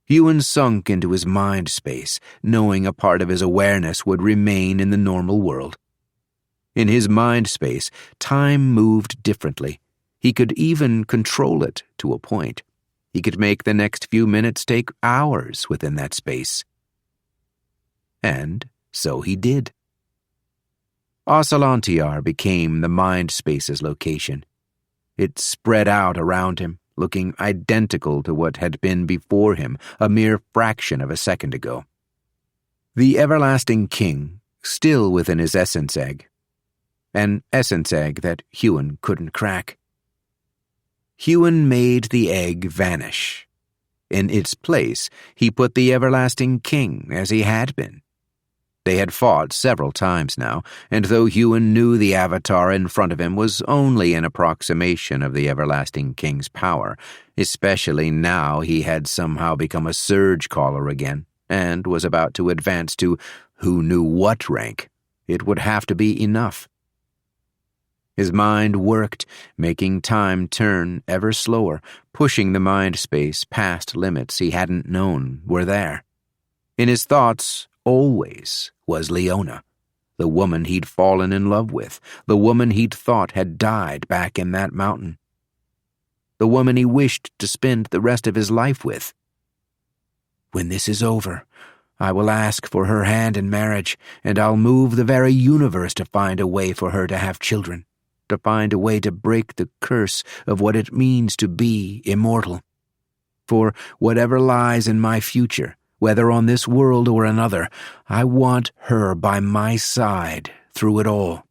Speaker 2: Huon sunk into his mind space, knowing a part of his awareness would remain in the normal world. In his mind space, time moved differently. He could even control it to a point. He could make the next few minutes take hours within that space. And so he did. Ocelantiar became the mind space's location. It spread out around him, looking identical to what had been before him a mere fraction of a second ago. The everlasting king, still within his essence egg. An essence egg that Huon couldn't crack. Huon made the egg vanish. In its place, he put the everlasting king as he had been. They had fought several times now, and though Huon knew the avatar in front of him was only an approximation of the everlasting king's power, especially now he had somehow become a Surgecaller again, and was about to advance to who knew what rank, it would have to be enough. His mind worked, making time turn ever slower, pushing the mind space past limits he hadn't known were there. In his thoughts, always was Leona, the woman he'd fallen in love with, the woman he'd thought had died back in that mountain, the woman he wished to spend the rest of his life with. When this is over, I will ask for her hand in marriage, and I'll move the very universe to find a way for her to have children, to find a way to break the curse of what it means to be immortal. For whatever lies in my future, whether on this world or another, I want her by my side through it all.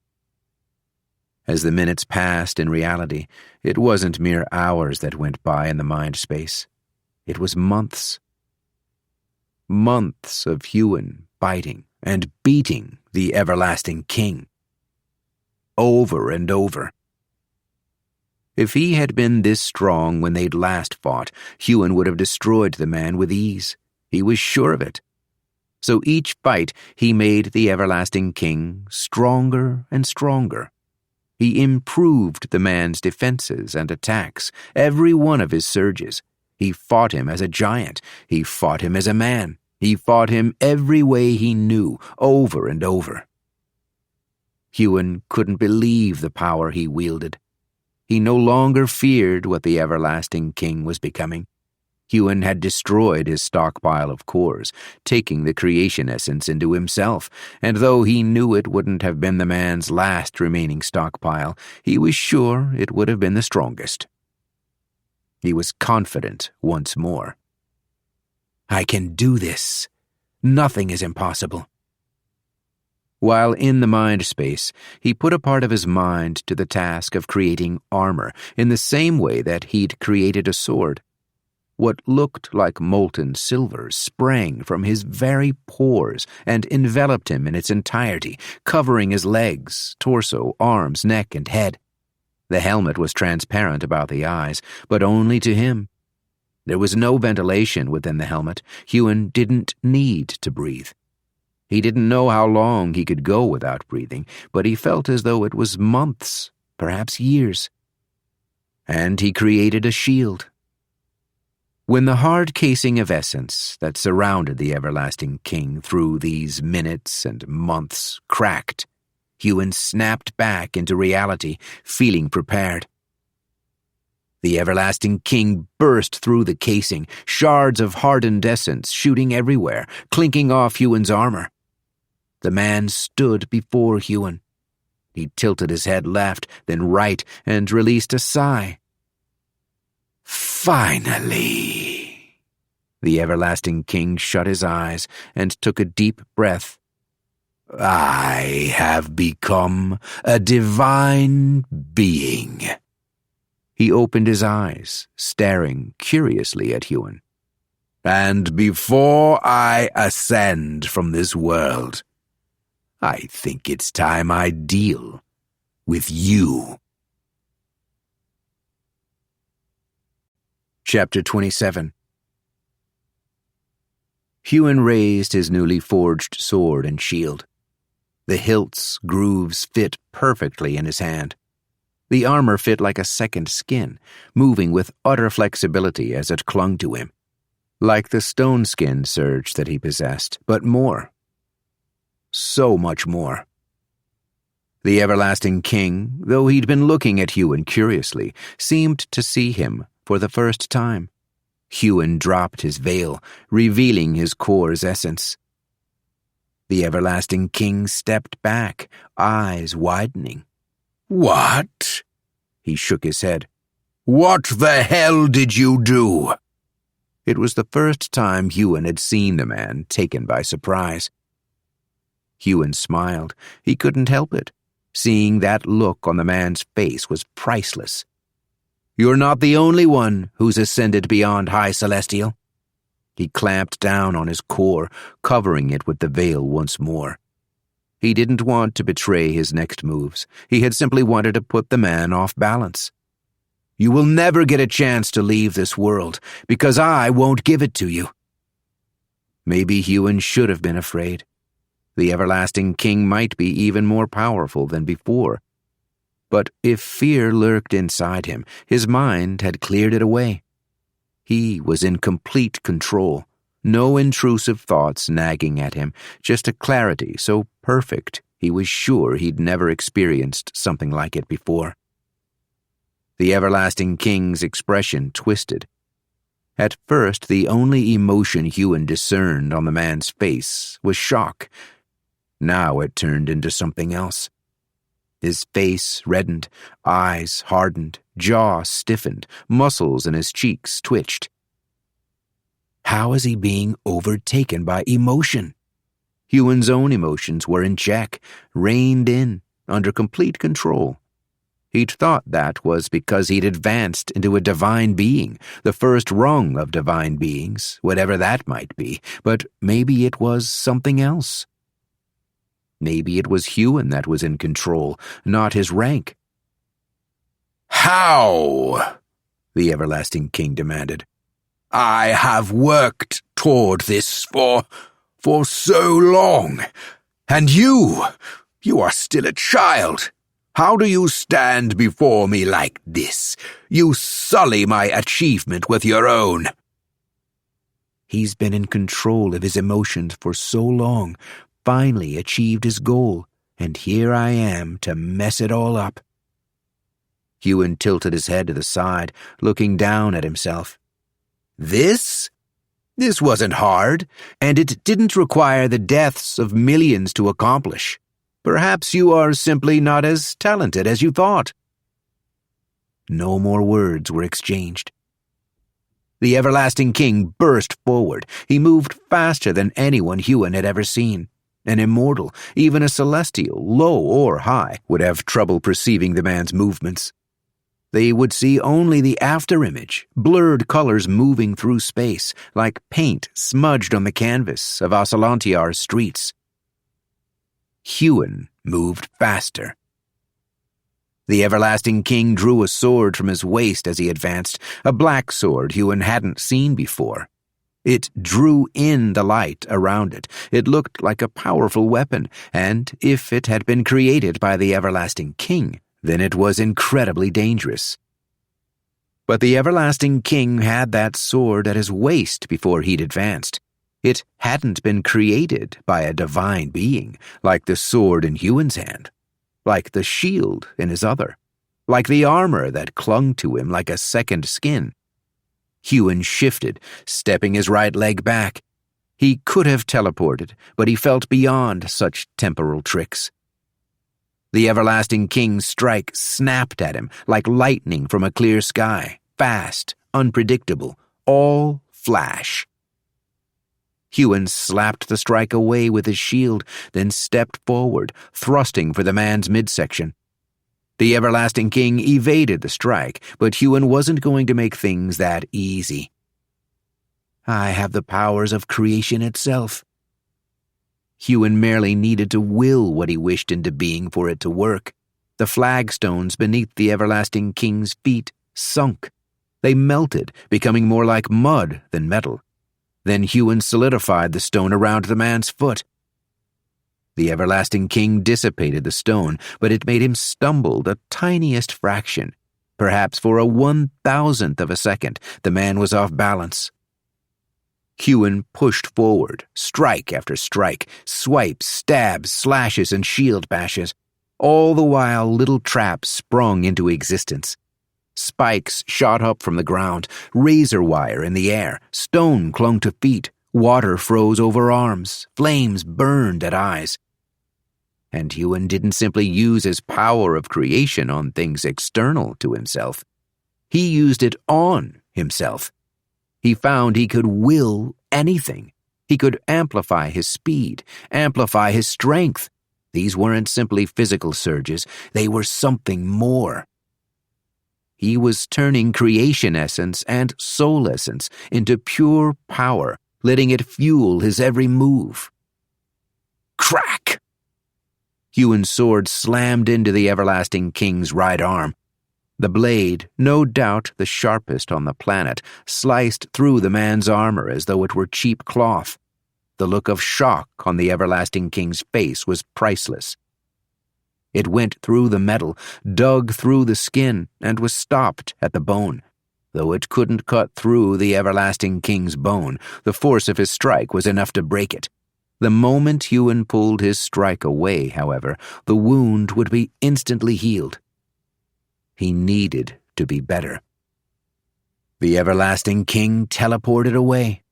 Speaker 2: As the minutes passed in reality, it wasn't mere hours that went by in the mind space. It was months. Months of Huon biting and beating the everlasting king. Over and over. If he had been this strong when they'd last fought, Huon would have destroyed the man with ease. He was sure of it. So each fight he made the everlasting king stronger and stronger. He improved the man's defenses and attacks, every one of his surges. He fought him as a giant. He fought him as a man. He fought him every way he knew, over and over. Huon couldn't believe the power he wielded. He no longer feared what the everlasting king was becoming. Huon had destroyed his stockpile of cores, taking the creation essence into himself, and though he knew it wouldn't have been the man's last remaining stockpile, he was sure it would have been the strongest. He was confident once more. I can do this. Nothing is impossible. While in the mind space, he put a part of his mind to the task of creating armor in the same way that he'd created a sword. What looked like molten silver sprang from his very pores and enveloped him in its entirety, covering his legs, torso, arms, neck, and head. The helmet was transparent about the eyes, but only to him. There was no ventilation within the helmet. Huon didn't need to breathe. He didn't know how long he could go without breathing, but he felt as though it was months, perhaps years. And he created a shield. When the hard casing of essence that surrounded the everlasting king through these minutes and months cracked, Huon snapped back into reality, feeling prepared. The everlasting king burst through the casing, shards of hardened essence shooting everywhere, clinking off Huon's armor. The man stood before Huon. He tilted his head left, then right, and released a sigh. Finally! The everlasting king shut his eyes and took a deep breath. I have become a divine being. He opened his eyes, staring curiously at Huon. And before I ascend from this world, I think it's time I deal with you. Chapter 27. Huon raised his newly forged sword and shield. The hilt's grooves fit perfectly in his hand. The armor fit like a second skin, moving with utter flexibility as it clung to him. Like the stone-skinned surge that he possessed, but more. So much more. The everlasting king, though he'd been looking at Huon curiously, seemed to see him for the first time. Huon dropped his veil, revealing his core's essence. The everlasting king stepped back, eyes widening. What? He shook his head. What the hell did you do? It was the first time Huon had seen the man taken by surprise. Huon smiled. He couldn't help it. Seeing that look on the man's face was priceless. "You're not the only one who's ascended beyond High Celestial." He clamped down on his core, covering it with the veil once more. He didn't want to betray his next moves. He had simply wanted to put the man off balance. "You will never get a chance to leave this world, because I won't give it to you." Maybe Huon should have been afraid. The Everlasting King might be even more powerful than before. But if fear lurked inside him, his mind had cleared it away. He was in complete control. No intrusive thoughts nagging at him, just a clarity so perfect he was sure he'd never experienced something like it before. The Everlasting King's expression twisted. At first, the only emotion Huon discerned on the man's face was shock. Now it turned into something else. His face reddened, eyes hardened, jaw stiffened, muscles in his cheeks twitched. How is he being overtaken by emotion? Huon's own emotions were in check, reined in, under complete control. He'd thought that was because he'd advanced into a divine being, the first rung of divine beings, whatever that might be, but maybe it was something else. Maybe it was Huon that was in control, not his rank.
Speaker 1: "How?" the Everlasting King demanded. "I have worked toward this for so long, and you are still a child. How do you stand before me like this? You sully my achievement with your own."
Speaker 2: He's been in control of his emotions for so long, finally achieved his goal, and here I am to mess it all up. Huon tilted his head to the side, looking down at himself.
Speaker 1: This wasn't hard, and it didn't require the deaths of millions to accomplish. Perhaps you are simply not as talented as you thought."
Speaker 2: No more words were exchanged. The Everlasting King burst forward. He moved faster than anyone Huon had ever seen. An immortal, even a celestial, low or high, would have trouble perceiving the man's movements. They would see only the afterimage, blurred colors moving through space, like paint smudged on the canvas of Ocelantiar's streets. Huon moved faster. The Everlasting King drew a sword from his waist as he advanced, a black sword Huon hadn't seen before. It drew in the light around it. It looked like a powerful weapon, and if it had been created by the Everlasting King, then it was incredibly dangerous. But the Everlasting King had that sword at his waist before he'd advanced. It hadn't been created by a divine being, like the sword in Huon's hand, like the shield in his other, like the armor that clung to him like a second skin. Huon shifted, stepping his right leg back. He could have teleported, but he felt beyond such temporal tricks. The Everlasting King's strike snapped at him like lightning from a clear sky, fast, unpredictable, all flash. Huon slapped the strike away with his shield, then stepped forward, thrusting for the man's midsection. The Everlasting King evaded the strike, but Huon wasn't going to make things that easy. I have the powers of creation itself. Huon merely needed to will what he wished into being for it to work. The flagstones beneath the Everlasting King's feet sunk. They melted, becoming more like mud than metal. Then Huon solidified the stone around the man's foot. The Everlasting King dissipated the stone, but it made him stumble the tiniest fraction. Perhaps for a 1,000th of a second, the man was off balance. Huon pushed forward, strike after strike, swipes, stabs, slashes, and shield bashes. All the while, little traps sprung into existence. Spikes shot up from the ground, razor wire in the air, stone clung to feet, water froze over arms, flames burned at eyes. And Huon didn't simply use his power of creation on things external to himself. He used it on himself. He found he could will anything. He could amplify his speed, amplify his strength. These weren't simply physical surges, they were something more. He was turning creation essence and soul essence into pure power, letting it fuel his every move. Crack! Huon's sword slammed into the Everlasting King's right arm. The blade, no doubt the sharpest on the planet, sliced through the man's armor as though it were cheap cloth. The look of shock on the Everlasting King's face was priceless. It went through the metal, dug through the skin, and was stopped at the bone. Though it couldn't cut through the Everlasting King's bone, the force of his strike was enough to break it. The moment Huon pulled his strike away, however, the wound would be instantly healed. He needed to be better. The Everlasting King teleported away.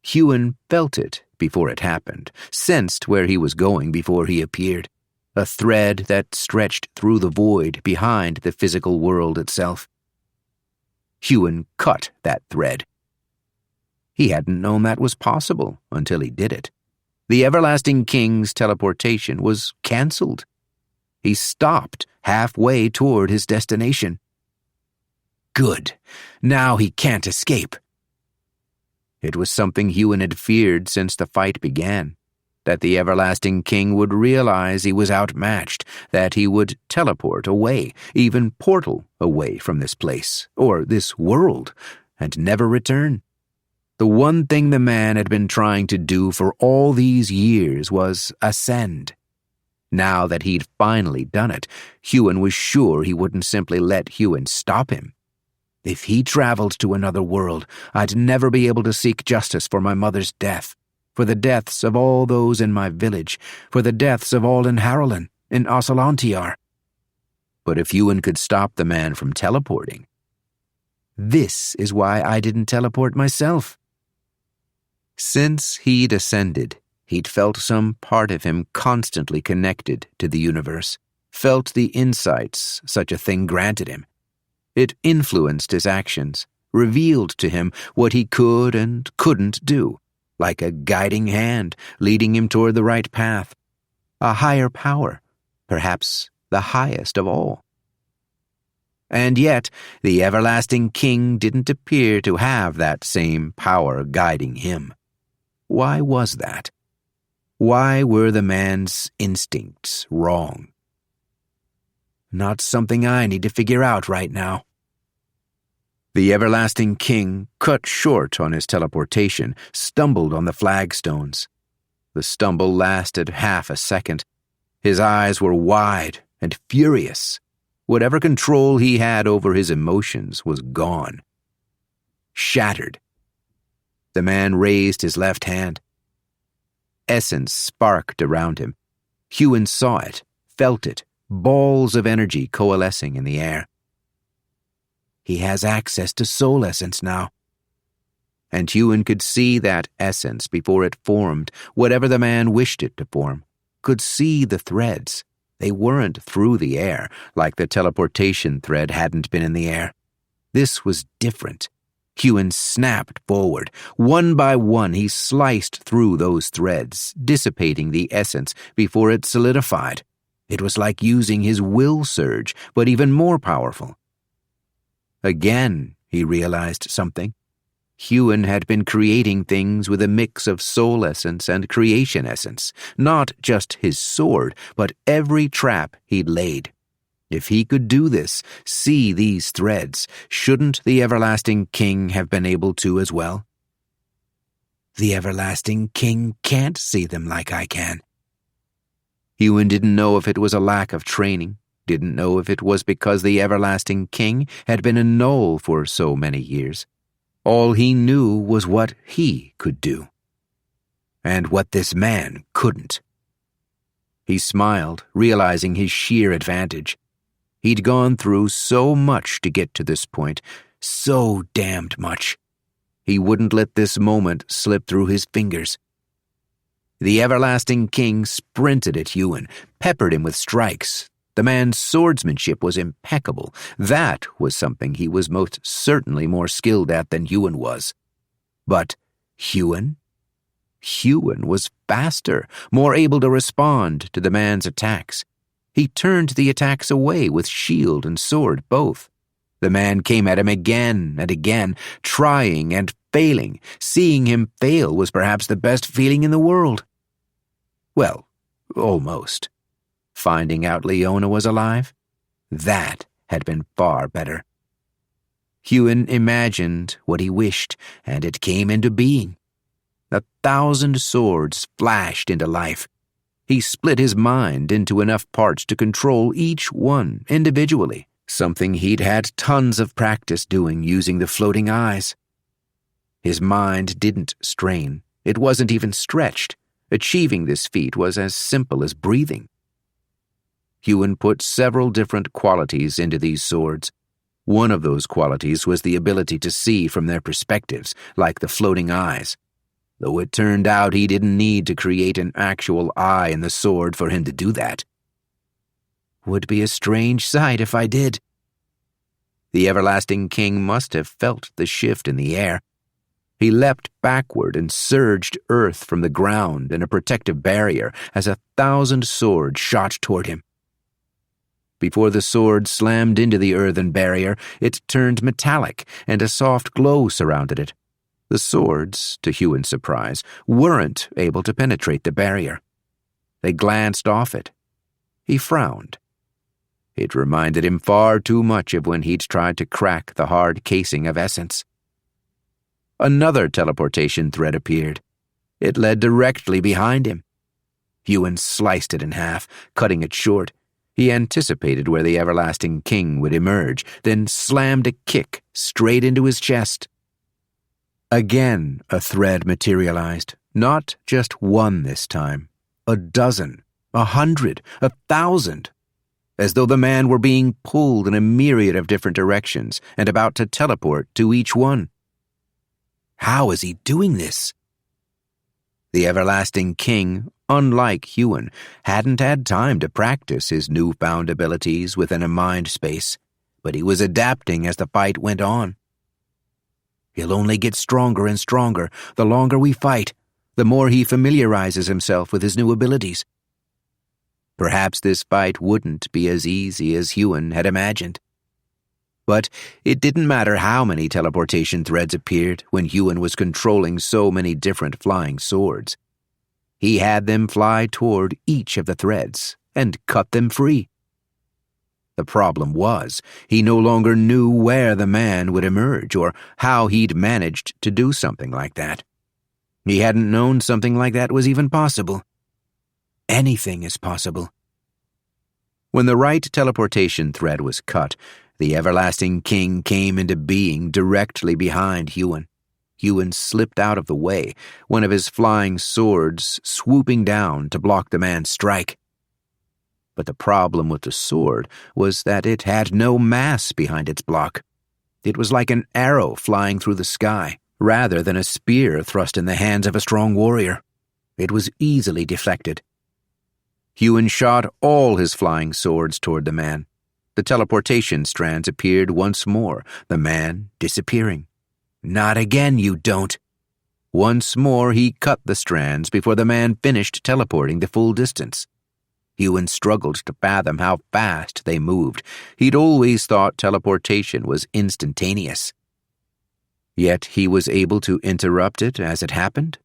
Speaker 2: Huon felt it before it happened, sensed where he was going before he appeared. A thread that stretched through the void behind the physical world itself. Huon cut that thread. He hadn't known that was possible until he did it. The Everlasting King's teleportation was cancelled. He stopped halfway toward his destination. Good. Now he can't escape. It was something Huon had feared since the fight began. That the Everlasting King would realize he was outmatched, that he would teleport away, even portal away from this place, or this world, and never return. The one thing the man had been trying to do for all these years was ascend. Now that he'd finally done it, Huon was sure he wouldn't simply let Huon stop him. If he traveled to another world, I'd never be able to seek justice for my mother's death, for the deaths of all those in my village, for the deaths of all in Harlan, in Ocelantiar. But if Huon could stop the man from teleporting, this is why I didn't teleport myself. Since he'd ascended, he'd felt some part of him constantly connected to the universe, felt the insights such a thing granted him. It influenced his actions, revealed to him what he could and couldn't do, like a guiding hand leading him toward the right path. A higher power, perhaps the highest of all. And yet, the Everlasting King didn't appear to have that same power guiding him. Why was that? Why were the man's instincts wrong? Not something I need to figure out right now. The Everlasting King cut short on his teleportation, stumbled on the flagstones. The stumble lasted half a second. His eyes were wide and furious. Whatever control he had over his emotions was gone. Shattered. The man raised his left hand. Essence sparked around him. Huon saw it, felt it, balls of energy coalescing in the air. He has access to soul essence now. And Huon could see that essence before it formed, whatever the man wished it to form. Could see the threads. They weren't through the air, like the teleportation thread hadn't been in the air. This was different. Huon snapped forward. One by one, he sliced through those threads, dissipating the essence before it solidified. It was like using his will surge, but even more powerful. Again, he realized something. Huon had been creating things with a mix of soul essence and creation essence, not just his sword, but every trap he'd laid. If he could do this, see these threads, shouldn't the Everlasting King have been able to as well? The Everlasting King can't see them like I can. Huon didn't know if it was a lack of training, didn't know if it was because the Everlasting King had been a knoll for so many years. All he knew was what he could do, and what this man couldn't. He smiled, realizing his sheer advantage. He'd gone through so much to get to this point, so damned much. He wouldn't let this moment slip through his fingers. The Everlasting King sprinted at Huon, peppered him with strikes. The man's swordsmanship was impeccable. That was something he was most certainly more skilled at than Huon was. But Huon? Huon was faster, more able to respond to the man's attacks. He turned the attacks away with shield and sword both. The man came at him again and again, trying and failing. Seeing him fail was perhaps the best feeling in the world. Well, almost. Finding out Leona was alive? That had been far better. Huon imagined what he wished, and it came into being. 1,000 swords flashed into life. He split his mind into enough parts to control each one individually, something he'd had tons of practice doing using the floating eyes. His mind didn't strain. It wasn't even stretched. Achieving this feat was as simple as breathing. Huon put several different qualities into these swords. One of those qualities was the ability to see from their perspectives, like the floating eyes. Though it turned out he didn't need to create an actual eye in the sword for him to do that. Would be a strange sight if I did. The Everlasting King must have felt the shift in the air. He leapt backward and surged earth from the ground in a protective barrier as 1,000 swords shot toward him. Before the sword slammed into the earthen barrier, it turned metallic, and a soft glow surrounded it. The swords, to Huon's surprise, weren't able to penetrate the barrier. They glanced off it. He frowned. It reminded him far too much of when he'd tried to crack the hard casing of essence. Another teleportation thread appeared. It led directly behind him. Huon sliced it in half, cutting it short. He anticipated where the Everlasting King would emerge, then slammed a kick straight into his chest. Again a thread materialized, not just one this time. 12, 100, 1,000. As though the man were being pulled in a myriad of different directions and about to teleport to each one. How is he doing this? The Everlasting King, unlike Huon, hadn't had time to practice his newfound abilities within a mind space, but he was adapting as the fight went on. He'll only get stronger and stronger the longer we fight, the more he familiarizes himself with his new abilities. Perhaps this fight wouldn't be as easy as Huon had imagined. But it didn't matter how many teleportation threads appeared when Huon was controlling so many different flying swords. He had them fly toward each of the threads and cut them free. The problem was, he no longer knew where the man would emerge or how he'd managed to do something like that. He hadn't known something like that was even possible. Anything is possible. When the right teleportation thread was cut, the Everlasting King came into being directly behind Huon. Huon slipped out of the way, one of his flying swords swooping down to block the man's strike. But the problem with the sword was that it had no mass behind its block. It was like an arrow flying through the sky, rather than a spear thrust in the hands of a strong warrior. It was easily deflected. Huon shot all his flying swords toward the man. The teleportation strands appeared once more, the man disappearing. Not again, you don't. Once more he cut the strands before the man finished teleporting the full distance. Huon struggled to fathom how fast they moved. He'd always thought teleportation was instantaneous. Yet he was able to interrupt it as it happened?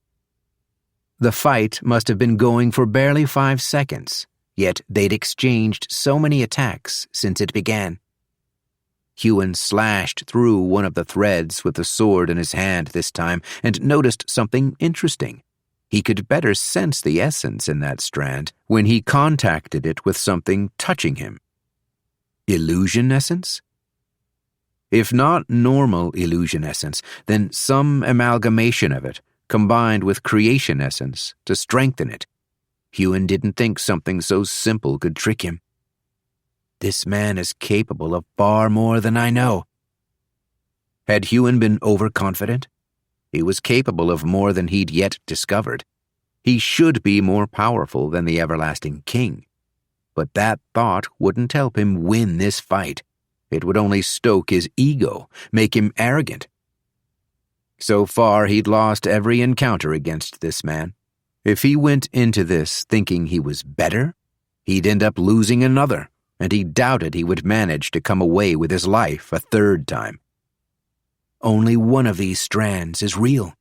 Speaker 2: The fight must have been going for barely 5 seconds, yet they'd exchanged so many attacks since it began. Huon slashed through one of the threads with the sword in his hand this time and noticed something interesting. He could better sense the essence in that strand when he contacted it with something touching him. Illusion essence? If not normal illusion essence, then some amalgamation of it, combined with creation essence to strengthen it. Huon didn't think something so simple could trick him. This man is capable of far more than I know. Had Huon been overconfident? He was capable of more than he'd yet discovered. He should be more powerful than the Everlasting King. But that thought wouldn't help him win this fight. It would only stoke his ego, make him arrogant. So far, he'd lost every encounter against this man. If he went into this thinking he was better, he'd end up losing another, and he doubted he would manage to come away with his life a third time. Only one of these strands is real.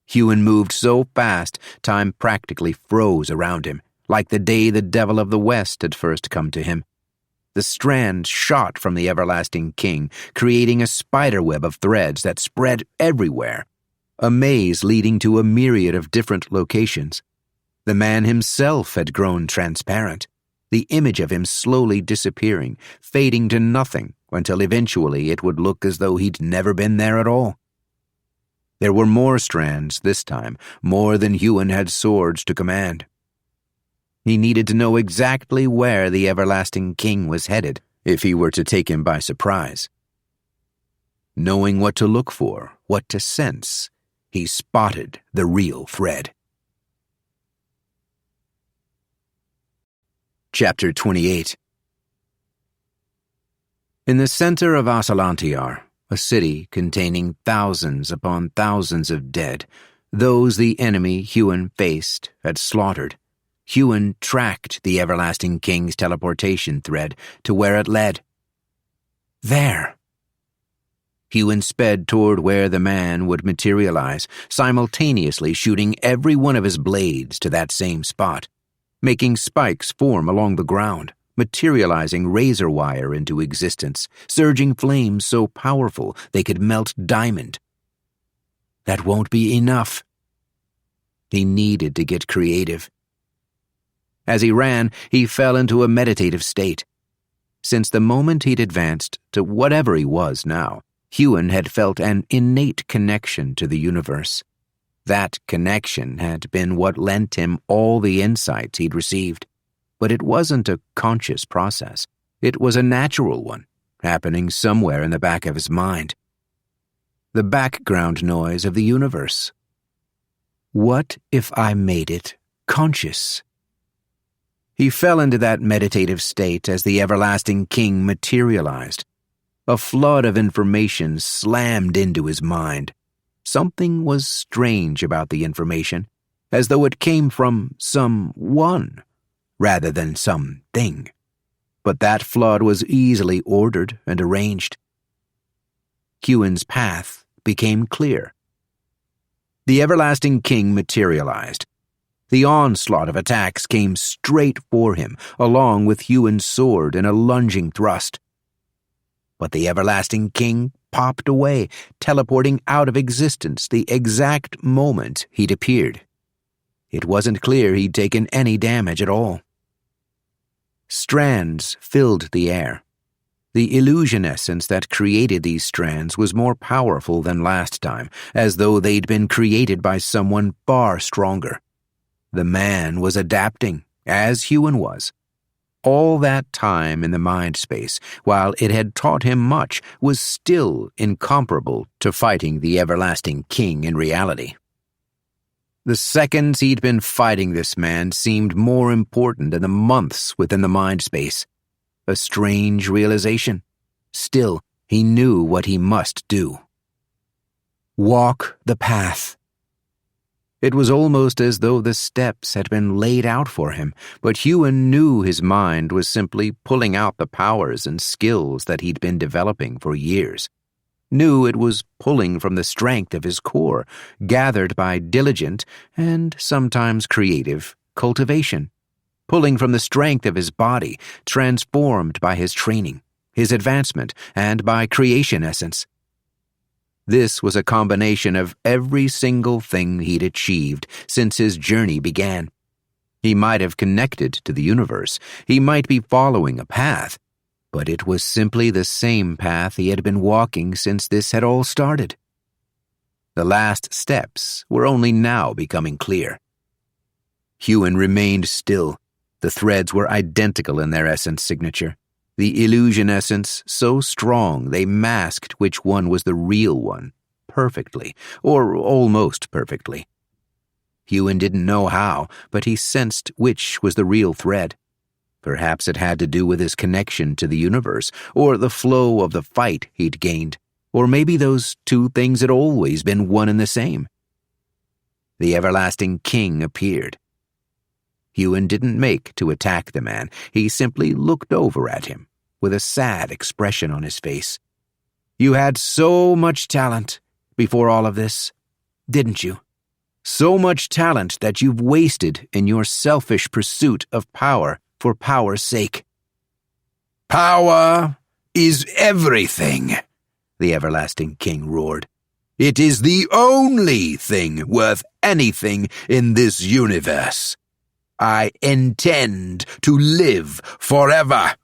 Speaker 2: Huon moved so fast, time practically froze around him, like the day the devil of the West had first come to him. The strand shot from the everlasting king, creating a spiderweb of threads that spread everywhere, a maze leading to a myriad of different locations. The man himself had grown transparent, the image of him slowly disappearing, fading to nothing, until eventually it would look as though he'd never been there at all. There were more strands this time, more than Huon had swords to command. He needed to know exactly where the everlasting king was headed if he were to take him by surprise. Knowing what to look for, what to sense, he spotted the real thread. Chapter 28. In the center of Asalantiar, a city containing thousands upon thousands of dead, those the enemy Huon faced had slaughtered, Huon tracked the everlasting king's teleportation thread to where it led. There. Huon sped toward where the man would materialize, simultaneously shooting every one of his blades to that same spot, making spikes form along the ground, materializing razor wire into existence, surging flames so powerful they could melt diamond. That won't be enough. He needed to get creative. As he ran, he fell into a meditative state. Since the moment he'd advanced to whatever he was now, Huon had felt an innate connection to the universe. That connection had been what lent him all the insights he'd received. But it wasn't a conscious process. It was a natural one, happening somewhere in the back of his mind. The background noise of the universe. What if I made it conscious? He fell into that meditative state as the everlasting king materialized. A flood of information slammed into his mind. Something was strange about the information, as though it came from someone rather than something. But that flood was easily ordered and arranged. Huon's path became clear. The everlasting king materialized. The onslaught of attacks came straight for him, along with Huon's sword in a lunging thrust. But the everlasting king popped away, teleporting out of existence the exact moment he'd appeared. It wasn't clear he'd taken any damage at all. Strands filled the air. The illusion essence that created these strands was more powerful than last time, as though they'd been created by someone far stronger. The man was adapting, as Huon was. All that time in the mind space, while it had taught him much, was still incomparable to fighting the everlasting king in reality. The seconds he'd been fighting this man seemed more important than the months within the mind space. A strange realization. Still, he knew what he must do. Walk the path. It was almost as though the steps had been laid out for him, but Huon knew his mind was simply pulling out the powers and skills that he'd been developing for years. Knew it was pulling from the strength of his core, gathered by diligent and sometimes creative cultivation. Pulling from the strength of his body, transformed by his training, his advancement, and by creation essence. This was a combination of every single thing he'd achieved since his journey began. He might have connected to the universe, he might be following a path, but it was simply the same path he had been walking since this had all started. The last steps were only now becoming clear. Huon remained still. The threads were identical in their essence signature. The illusion essence so strong they masked which one was the real one, perfectly, or almost perfectly. Huon didn't know how, but he sensed which was the real thread. Perhaps it had to do with his connection to the universe, or the flow of the fight he'd gained, Or maybe those two things had always been one and the same. The everlasting king appeared. Huon didn't make to attack the man. He simply looked over at him, with a sad expression on his face. You had so much talent before all of this, didn't you? So much talent that you've wasted in your selfish pursuit of power for power's sake.
Speaker 1: Power is everything, the everlasting king roared. It is the only thing worth anything in this universe. I intend to live forever,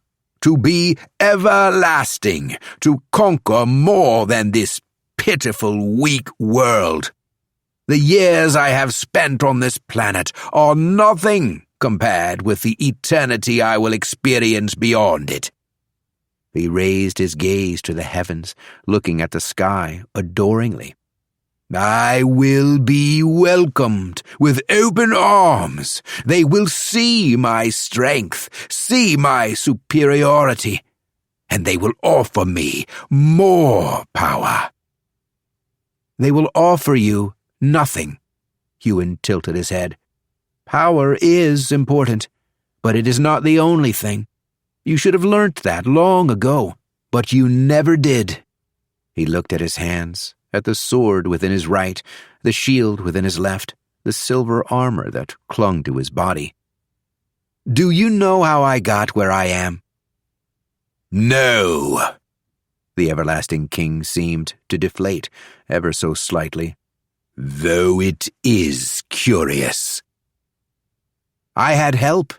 Speaker 1: to be everlasting, to conquer more than this pitiful, weak world. The years I have spent on this planet are nothing compared with the eternity I will experience beyond it.
Speaker 2: He raised his gaze to the heavens, looking at the sky adoringly.
Speaker 1: I will be welcomed with open arms. They will see my strength, see my superiority, and they will offer me more power.
Speaker 2: They will offer you nothing. Huon tilted his head. Power is important, but it is not the only thing. You should have learnt that long ago, but you never did. He looked at his hands, at the sword within his right, the shield within his left, the silver armor that clung to his body. Do you know how I got where I am?
Speaker 1: No.
Speaker 2: The everlasting king seemed to deflate, ever so slightly.
Speaker 1: Though it is curious.
Speaker 2: I had help.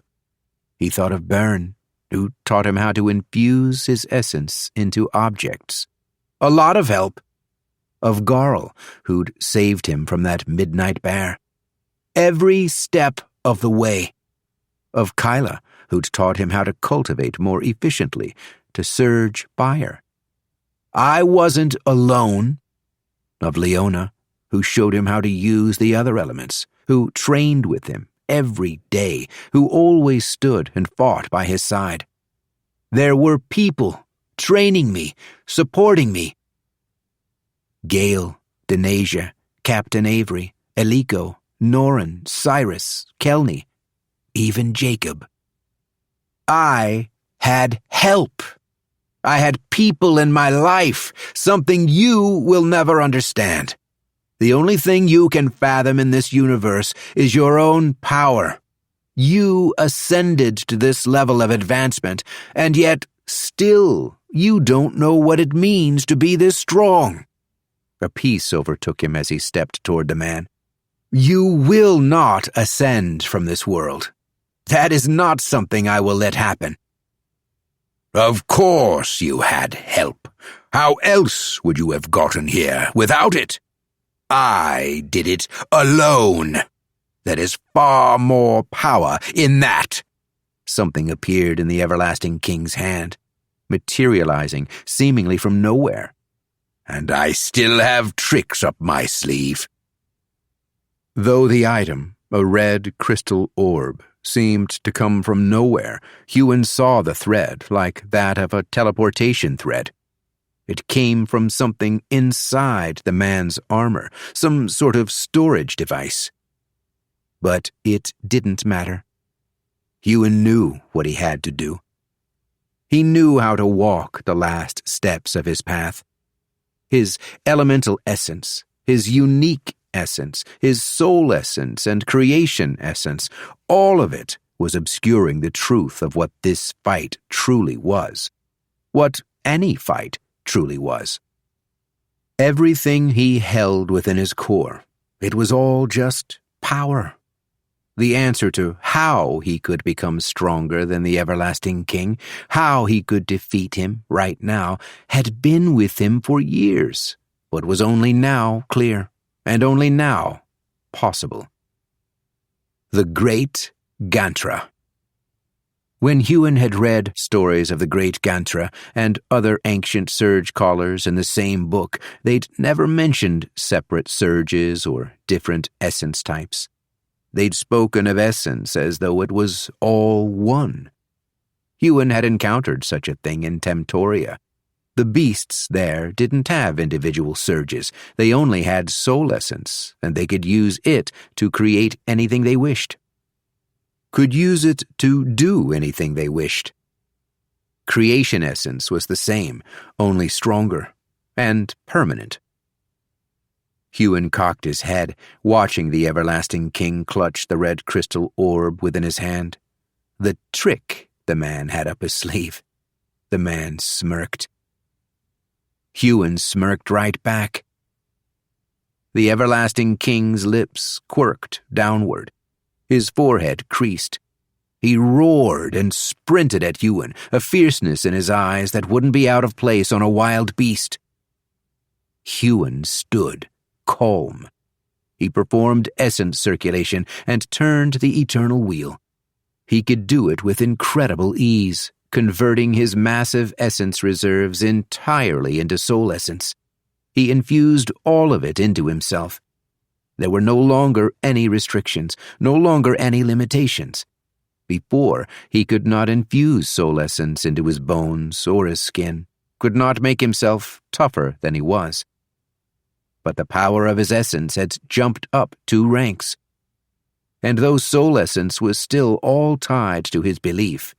Speaker 2: He thought of Byrne, who taught him how to infuse his essence into objects. A lot of help. Of Garl, who'd saved him from that midnight bear. Every step of the way. Of Kyla, who'd taught him how to cultivate more efficiently, to surge fire. I wasn't alone. Of Leona, who showed him how to use the other elements, who trained with him every day, who always stood and fought by his side. There were people training me, supporting me. Gale, Denasia, Captain Avery, Eliko, Norin, Cyrus, Kelney, even Jacob. I had help. I had people in my life, something you will never understand. The only thing you can fathom in this universe is your own power. You ascended to this level of advancement, and yet, still, you don't know what it means to be this strong. A peace overtook him as he stepped toward the man. You will not ascend from this world. That is not something I will let happen.
Speaker 1: Of course you had help. How else would you have gotten here without it? I did it alone. There is far more power in that.
Speaker 2: Something appeared in the everlasting king's hand, materializing seemingly from nowhere.
Speaker 1: And I still have tricks up my sleeve.
Speaker 2: Though the item, a red crystal orb, seemed to come from nowhere, Huon saw the thread like that of a teleportation thread. It came from something inside the man's armor, some sort of storage device. But it didn't matter. Huon knew what he had to do. He knew how to walk the last steps of his path. His elemental essence, his unique essence, his soul essence and creation essence, all of it was obscuring the truth of what this fight truly was. What any fight truly was. Everything he held within his core, it was all just power. The answer to how he could become stronger than the everlasting king, how he could defeat him right now, had been with him for years, but was only now clear, and only now possible. The Great Gantra. When Huon had read stories of the Great Gantra and other ancient Surgecallers in the same book, they'd never mentioned separate surges or different essence types. They'd spoken of essence as though it was all one. Huon had encountered such a thing in Temtoria. The beasts there didn't have individual surges. They only had soul essence, and they could use it to create anything they wished. Could use it to do anything they wished. Creation essence was the same, only stronger, and permanent. Huon cocked his head, watching the everlasting king clutch the red crystal orb within his hand. The trick the man had up his sleeve. The man smirked. Huon smirked right back. The everlasting king's lips quirked downward. His forehead creased. He roared and sprinted at Huon, a fierceness in his eyes that wouldn't be out of place on a wild beast. Huon stood, calm. He performed essence circulation and turned the eternal wheel. He could do it with incredible ease, converting his massive essence reserves entirely into soul essence. He infused all of it into himself. There were no longer any restrictions, no longer any limitations. Before, he could not infuse soul essence into his bones or his skin, could not make himself tougher than he was. But the power of his essence had jumped up 2 ranks. And though soul essence was still all tied to his belief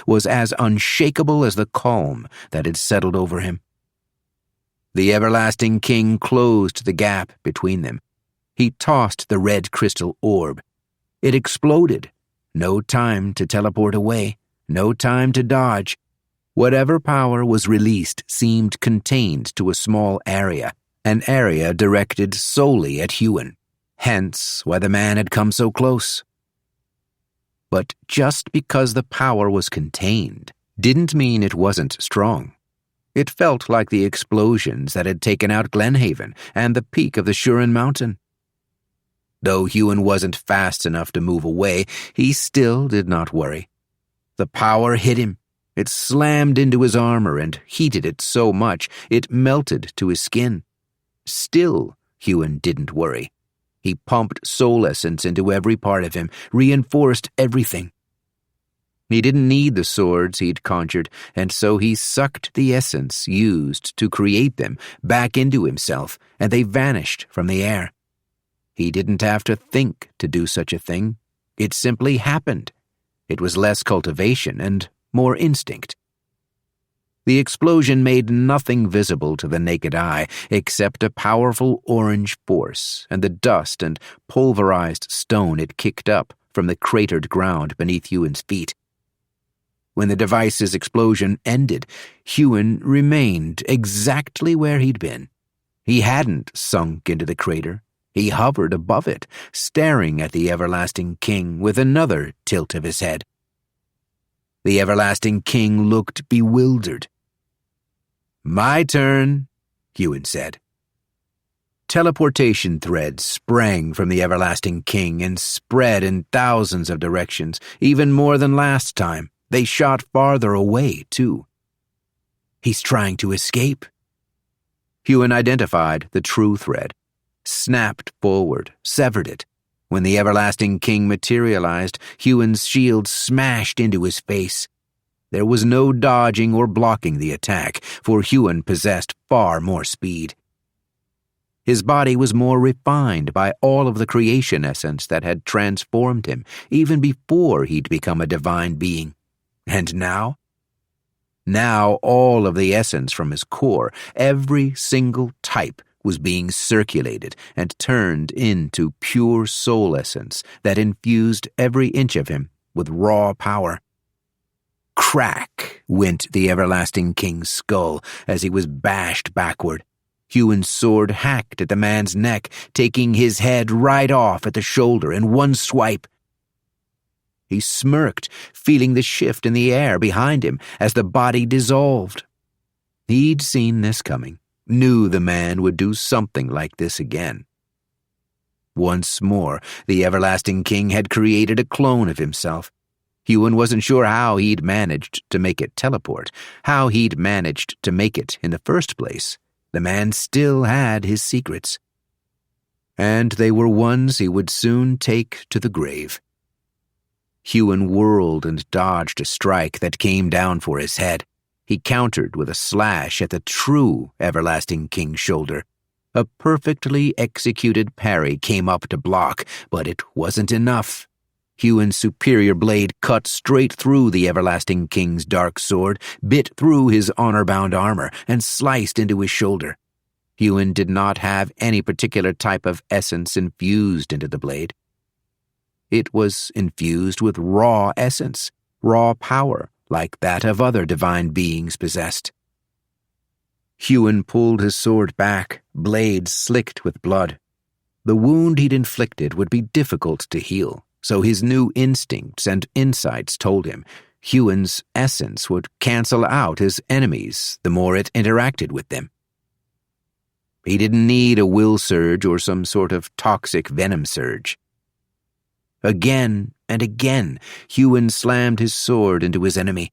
Speaker 2: was as unshakable as the calm that had settled over him. The everlasting king closed the gap between them. He tossed the red crystal orb. It exploded. No time to teleport away, no time to dodge. Whatever power was released seemed contained to a small area, an area directed solely at Huon, hence why the man had come so close. But just because the power was contained didn't mean it wasn't strong. It felt like the explosions that had taken out Glenhaven and the peak of the Huron mountain. Though Huon wasn't fast enough to move away, he still did not worry. The power hit him. It slammed into his armor and heated it so much it melted to his skin. Still, Huon didn't worry. He pumped soul essence into every part of him, reinforced everything. He didn't need the swords he'd conjured, and so he sucked the essence used to create them back into himself, and they vanished from the air. He didn't have to think to do such a thing. It simply happened. It was less cultivation and more instinct. The explosion made nothing visible to the naked eye except a powerful orange force and the dust and pulverized stone it kicked up from the cratered ground beneath Huon's feet. When the device's explosion ended, Huon remained exactly where he'd been. He hadn't sunk into the crater. He hovered above it, staring at the everlasting king with another tilt of his head. The everlasting king looked bewildered. "My turn," Huon said. Teleportation threads sprang from the everlasting king and spread in thousands of directions, even more than last time. They shot farther away, too. He's trying to escape. Huon identified the true thread, snapped forward, severed it. When the everlasting king materialized, Huon's shield smashed into his face. There was no dodging or blocking the attack, for Huon possessed far more speed. His body was more refined by all of the creation essence that had transformed him, even before he'd become a divine being. And now? Now all of the essence from his core, every single type, was being circulated and turned into pure soul essence that infused every inch of him with raw power. Crack went the everlasting king's skull as he was bashed backward. Huon's sword hacked at the man's neck, taking his head right off at the shoulder in one swipe. He smirked, feeling the shift in the air behind him as the body dissolved. He'd seen this coming, knew the man would do something like this again. Once more, the everlasting king had created a clone of himself. Huon wasn't sure how he'd managed to make it teleport, how he'd managed to make it in the first place. The man still had his secrets. And they were ones he would soon take to the grave. Huon whirled and dodged a strike that came down for his head. He countered with a slash at the true Everlasting King's shoulder. A perfectly executed parry came up to block, but it wasn't enough. Huon's superior blade cut straight through the Everlasting King's dark sword, bit through his honor-bound armor, and sliced into his shoulder. Huon did not have any particular type of essence infused into the blade. It was infused with raw essence, raw power, like that of other divine beings possessed. Huon pulled his sword back, blade slicked with blood. The wound he'd inflicted would be difficult to heal, so his new instincts and insights told him Huon's essence would cancel out his enemies the more it interacted with them. He didn't need a will surge or some sort of toxic venom surge. Again and again, Huon slammed his sword into his enemy.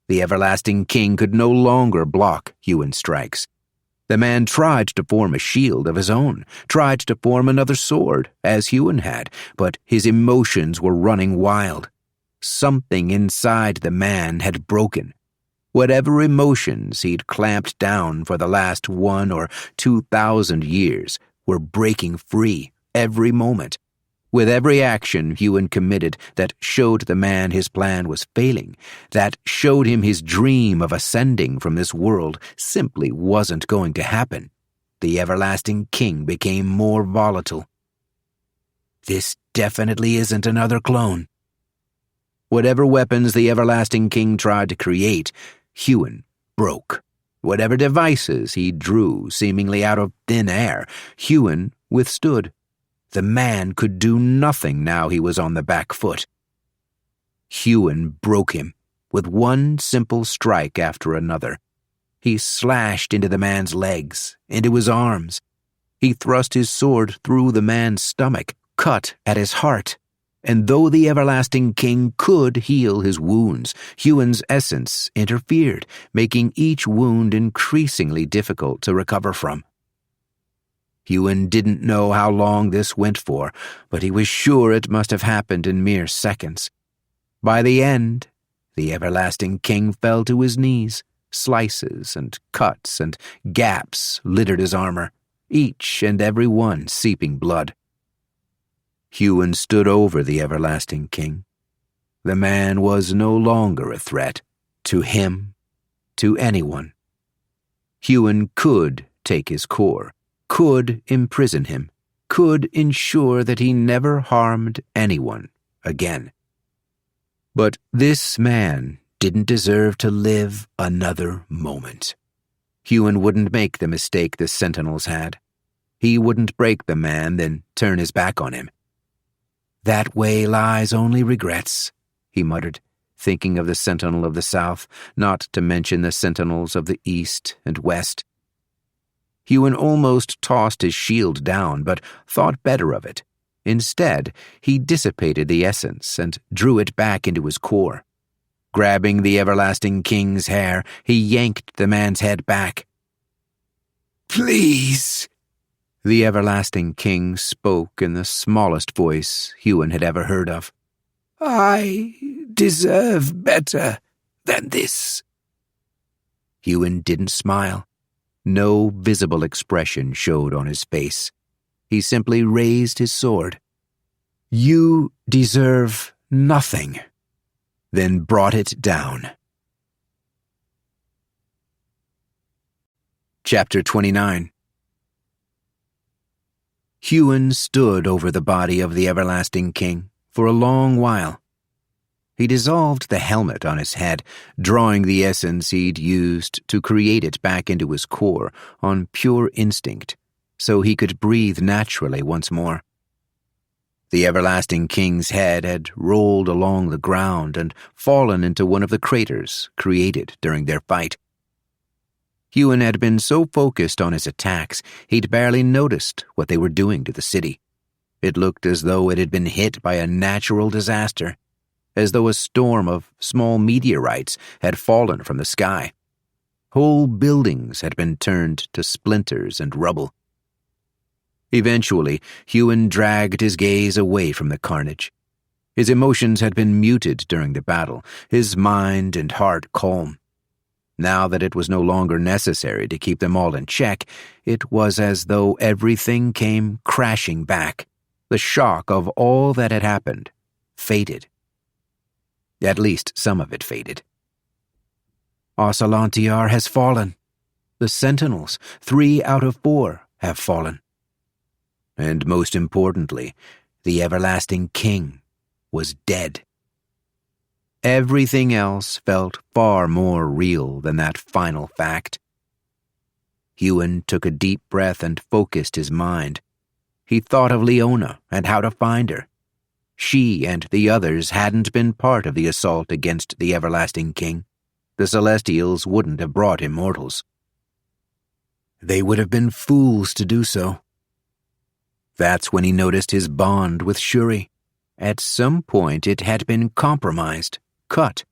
Speaker 2: The Everlasting King could no longer block Huon's strikes. The man tried to form a shield of his own, tried to form another sword, as Huon had, but his emotions were running wild. Something inside the man had broken. Whatever emotions he'd clamped down for the last 1,000 or 2,000 years were breaking free every moment. With every action Huon committed that showed the man his plan was failing, that showed him his dream of ascending from this world simply wasn't going to happen, the Everlasting King became more volatile. This definitely isn't another clone. Whatever weapons the Everlasting King tried to create, Huon broke. Whatever devices he drew seemingly out of thin air, Huon withstood. The man could do nothing now he was on the back foot. Huon broke him with one simple strike after another. He slashed into the man's legs, into his arms. He thrust his sword through the man's stomach, cut at his heart. And though the Everlasting King could heal his wounds, Huon's essence interfered, making each wound increasingly difficult to recover from. Huon didn't know how long this went for, but he was sure it must have happened in mere seconds. By the end, the Everlasting King fell to his knees. Slices and cuts and gaps littered his armor, each and every one seeping blood. Huon stood over the Everlasting King. The man was no longer a threat, to him, to anyone. Huon could take his core, could imprison him, could ensure that he never harmed anyone again. But this man didn't deserve to live another moment. Huon wouldn't make the mistake the Sentinels had. He wouldn't break the man, then turn his back on him. That way lies only regrets, he muttered, thinking of the Sentinel of the South, not to mention the Sentinels of the East and West. Huon almost tossed his shield down, but thought better of it. Instead, he dissipated the essence and drew it back into his core. Grabbing the Everlasting King's hair, he yanked the man's head back. "Please," the Everlasting King spoke in the smallest voice Huon had ever heard of. "I deserve better than this." Huon didn't smile. No visible expression showed on his face. He simply raised his sword. "You deserve nothing," then brought it down. Chapter 29. Huon stood over the body of the Everlasting King for a long while. He dissolved the helmet on his head, drawing the essence he'd used to create it back into his core on pure instinct, so he could breathe naturally once more. The Everlasting King's head had rolled along the ground and fallen into one of the craters created during their fight. Huon had been so focused on his attacks, he'd barely noticed what they were doing to the city. It looked as though it had been hit by a natural disaster, as though a storm of small meteorites had fallen from the sky. Whole buildings had been turned to splinters and rubble. Eventually, Huon dragged his gaze away from the carnage. His emotions had been muted during the battle, his mind and heart calm. Now that it was no longer necessary to keep them all in check, it was as though everything came crashing back. The shock of all that had happened faded. At least some of it faded. Osalantiar has fallen. The Sentinels, 3 out of 4, have fallen. And most importantly, the everlasting king was dead. Everything else felt far more real than that final fact. Huon took a deep breath and focused his mind. He thought of Leona and how to find her. She and the others hadn't been part of the assault against the everlasting king. The Celestials wouldn't have brought immortals. They would have been fools to do so. That's when he noticed his bond with Shuri. At some point it had been compromised, cut.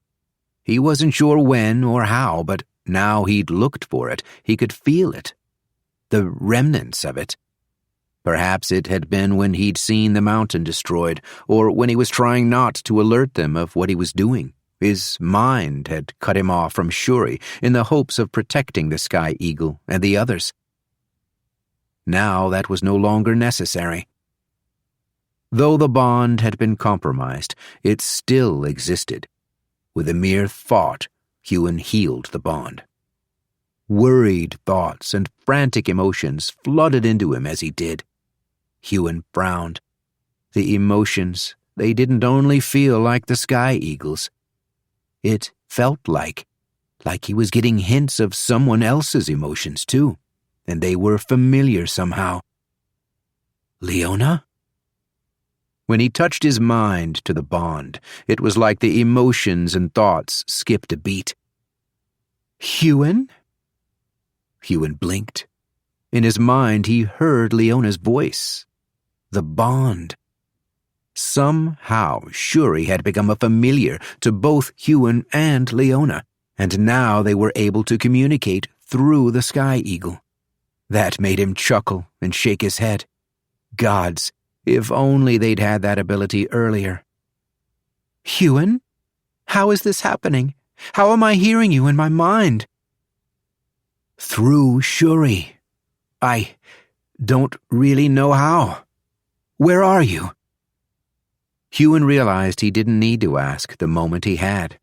Speaker 2: He wasn't sure when or how, but now he'd looked for it. He could feel it. The remnants of it. Perhaps it had been when he'd seen the mountain destroyed, or when he was trying not to alert them of what he was doing. His mind had cut him off from Shuri in the hopes of protecting the Sky Eagle and the others. Now that was no longer necessary. Though the bond had been compromised, it still existed. With a mere thought, Huon healed the bond. Worried thoughts and frantic emotions flooded into him as he did. Huon frowned. The emotions, they didn't only feel like the Sky Eagles. It felt like he was getting hints of someone else's emotions too, and they were familiar somehow. Leona? When he touched his mind to the bond, it was like the emotions and thoughts skipped a beat. Huon? Huon blinked. In his mind, he heard Leona's voice. The bond. Somehow, Shuri had become a familiar to both Huon and Leona, and now they were able to communicate through the Sky Eagle. That made him chuckle and shake his head. Gods, if only they'd had that ability earlier. Huon? How is this happening? How am I hearing you in my mind? Through Shuri. I don't really know how. Where are you? Huon realized he didn't need to ask the moment he had.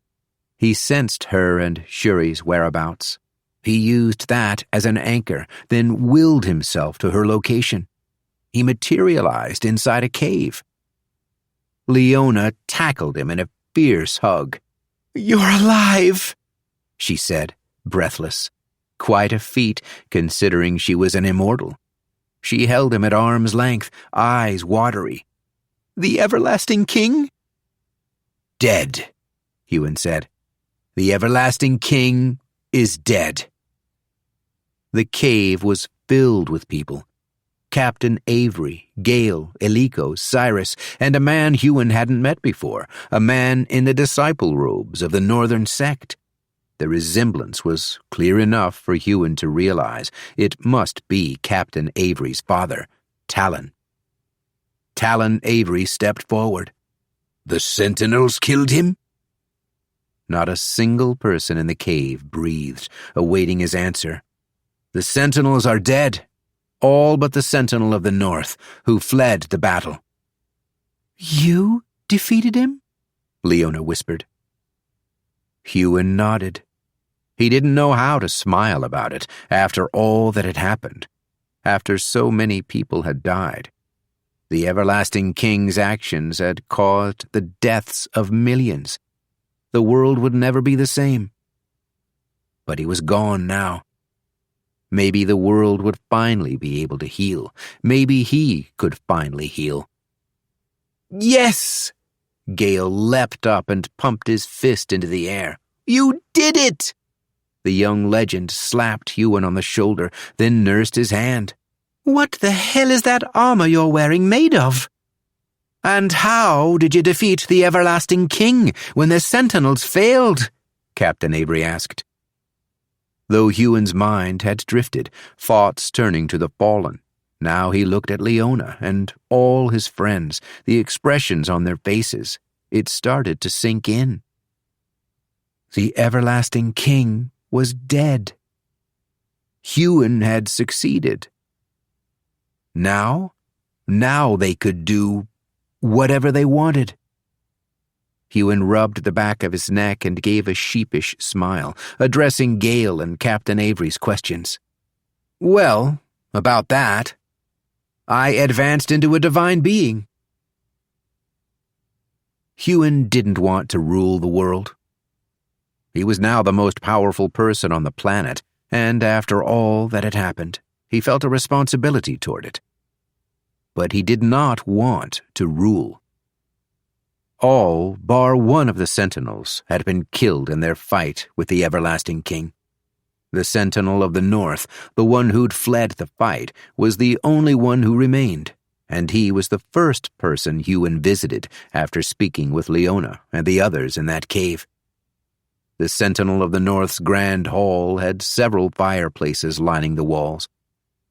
Speaker 2: He sensed her and Shuri's whereabouts. He used that as an anchor, then willed himself to her location. He materialized inside a cave. Leona tackled him in a fierce hug. "You're alive," she said, breathless. Quite a feat, considering she was an immortal. She held him at arm's length, eyes watery. "The everlasting king?" "Dead," Huon said. "The everlasting king is dead." The cave was filled with people. Captain Avery, Gale, Eliko, Cyrus, and a man Huon hadn't met before, a man in the disciple robes of the northern sect. The resemblance was clear enough for Huon to realize it must be Captain Avery's father, Talon. Talon Avery stepped forward. "The Sentinels killed him?" Not a single person in the cave breathed, awaiting his answer. "The Sentinels are dead. All but the Sentinel of the North, who fled the battle." "You defeated him?" Leona whispered. Huon nodded. He didn't know how to smile about it after all that had happened, after so many people had died. The everlasting king's actions had caused the deaths of millions. The world would never be the same. But he was gone now. Maybe the world would finally be able to heal. Maybe he could finally heal. "Yes!" Gale leapt up and pumped his fist into the air. "You did it!" The young legend slapped Huon on the shoulder, then nursed his hand. "What the hell is that armor you're wearing made of?" "And how did you defeat the everlasting king when the Sentinels failed?" Captain Avery asked. Though Huon's mind had drifted, thoughts turning to the fallen, now he looked at Leona and all his friends, the expressions on their faces. It started to sink in. The everlasting king was dead. Huon had succeeded. Now they could do whatever they wanted. Huon rubbed the back of his neck and gave a sheepish smile, addressing Gale and Captain Avery's questions. Well, about that, I advanced into a divine being. Huon didn't want to rule the world. He was now the most powerful person on the planet, and after all that had happened, he felt a responsibility toward it. But he did not want to rule. All bar one of the Sentinels had been killed in their fight with the Everlasting King. The Sentinel of the North, the one who'd fled the fight, was the only one who remained, and he was the first person Huon visited after speaking with Leona and the others in that cave. The Sentinel of the North's grand hall had several fireplaces lining the walls.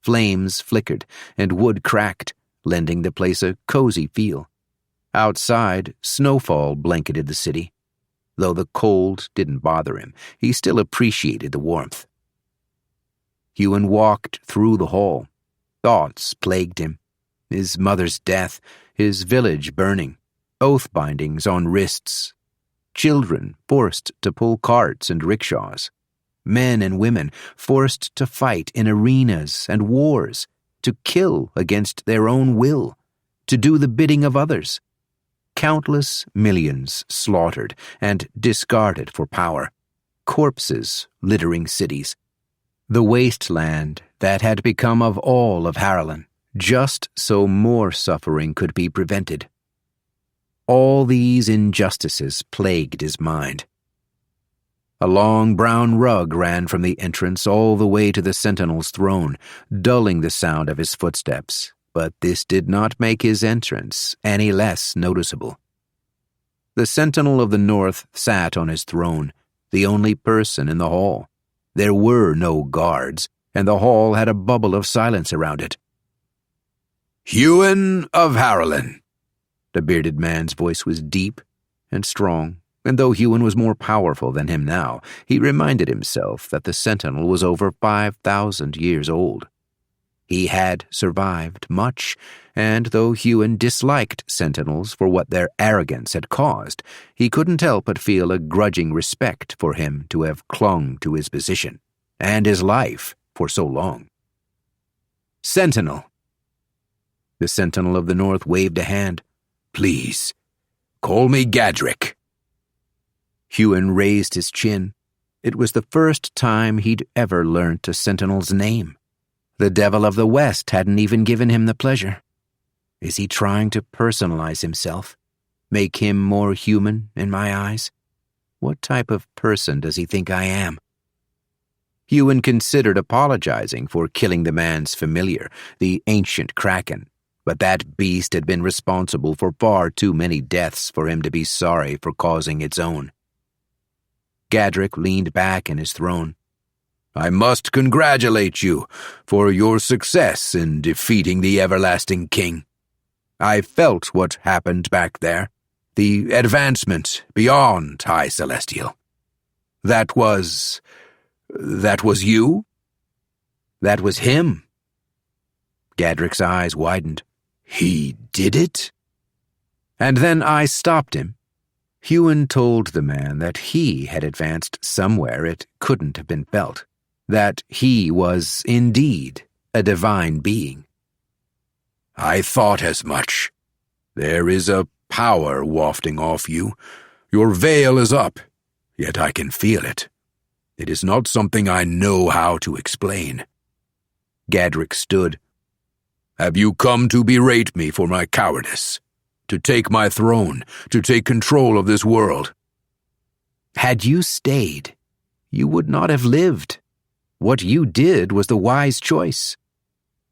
Speaker 2: Flames flickered and wood cracked, lending the place a cozy feel. Outside, snowfall blanketed the city. Though the cold didn't bother him, he still appreciated the warmth. Huon walked through the hall. Thoughts plagued him. His mother's death, his village burning, oath bindings on wrists, children forced to pull carts and rickshaws, men and women forced to fight in arenas and wars, to kill against their own will, to do the bidding of others. Countless millions slaughtered and discarded for power, corpses littering cities. The wasteland that had become of all of Harlan, just so more suffering could be prevented. All these injustices plagued his mind. A long brown rug ran from the entrance all the way to the Sentinel's throne, dulling the sound of his footsteps, but this did not make his entrance any less noticeable. The Sentinel of the North sat on his throne, the only person in the hall. There were no guards, and the hall had a bubble of silence around it.
Speaker 1: Huon of Harlan.
Speaker 2: The bearded man's voice was deep and strong, and though Huon was more powerful than him now, he reminded himself that the Sentinel was over 5,000 years old. He had survived much, and though Huon disliked Sentinels for what their arrogance had caused, he couldn't help but feel a grudging respect for him to have clung to his position, and his life, for so long. Sentinel! The Sentinel of the North waved a hand.
Speaker 1: Please, call me Gadrick.
Speaker 2: Huon raised his chin. It was the first time he'd ever learnt a Sentinel's name. The Devil of the West hadn't even given him the pleasure. Is he trying to personalize himself? Make him more human in my eyes? What type of person does he think I am? Huon considered apologizing for killing the man's familiar, the ancient Kraken, but that beast had been responsible for far too many deaths for him to be sorry for causing its own. Gadrick leaned back in his throne.
Speaker 1: I must congratulate you for your success in defeating the Everlasting King. I felt what happened back there, the advancement beyond High Celestial. That was you?
Speaker 2: That was him. Gadrick's eyes widened.
Speaker 1: He did it?
Speaker 2: And then I stopped him. Huon told the man that he had advanced somewhere it couldn't have been felt, that he was indeed a divine being.
Speaker 1: I thought as much. There is a power wafting off you. Your veil is up, yet I can feel it. It is not something I know how to explain.
Speaker 2: Gadrick stood.
Speaker 1: Have you come to berate me for my cowardice? To take my throne, to take control of this world?
Speaker 2: Had you stayed, you would not have lived. What you did was the wise choice.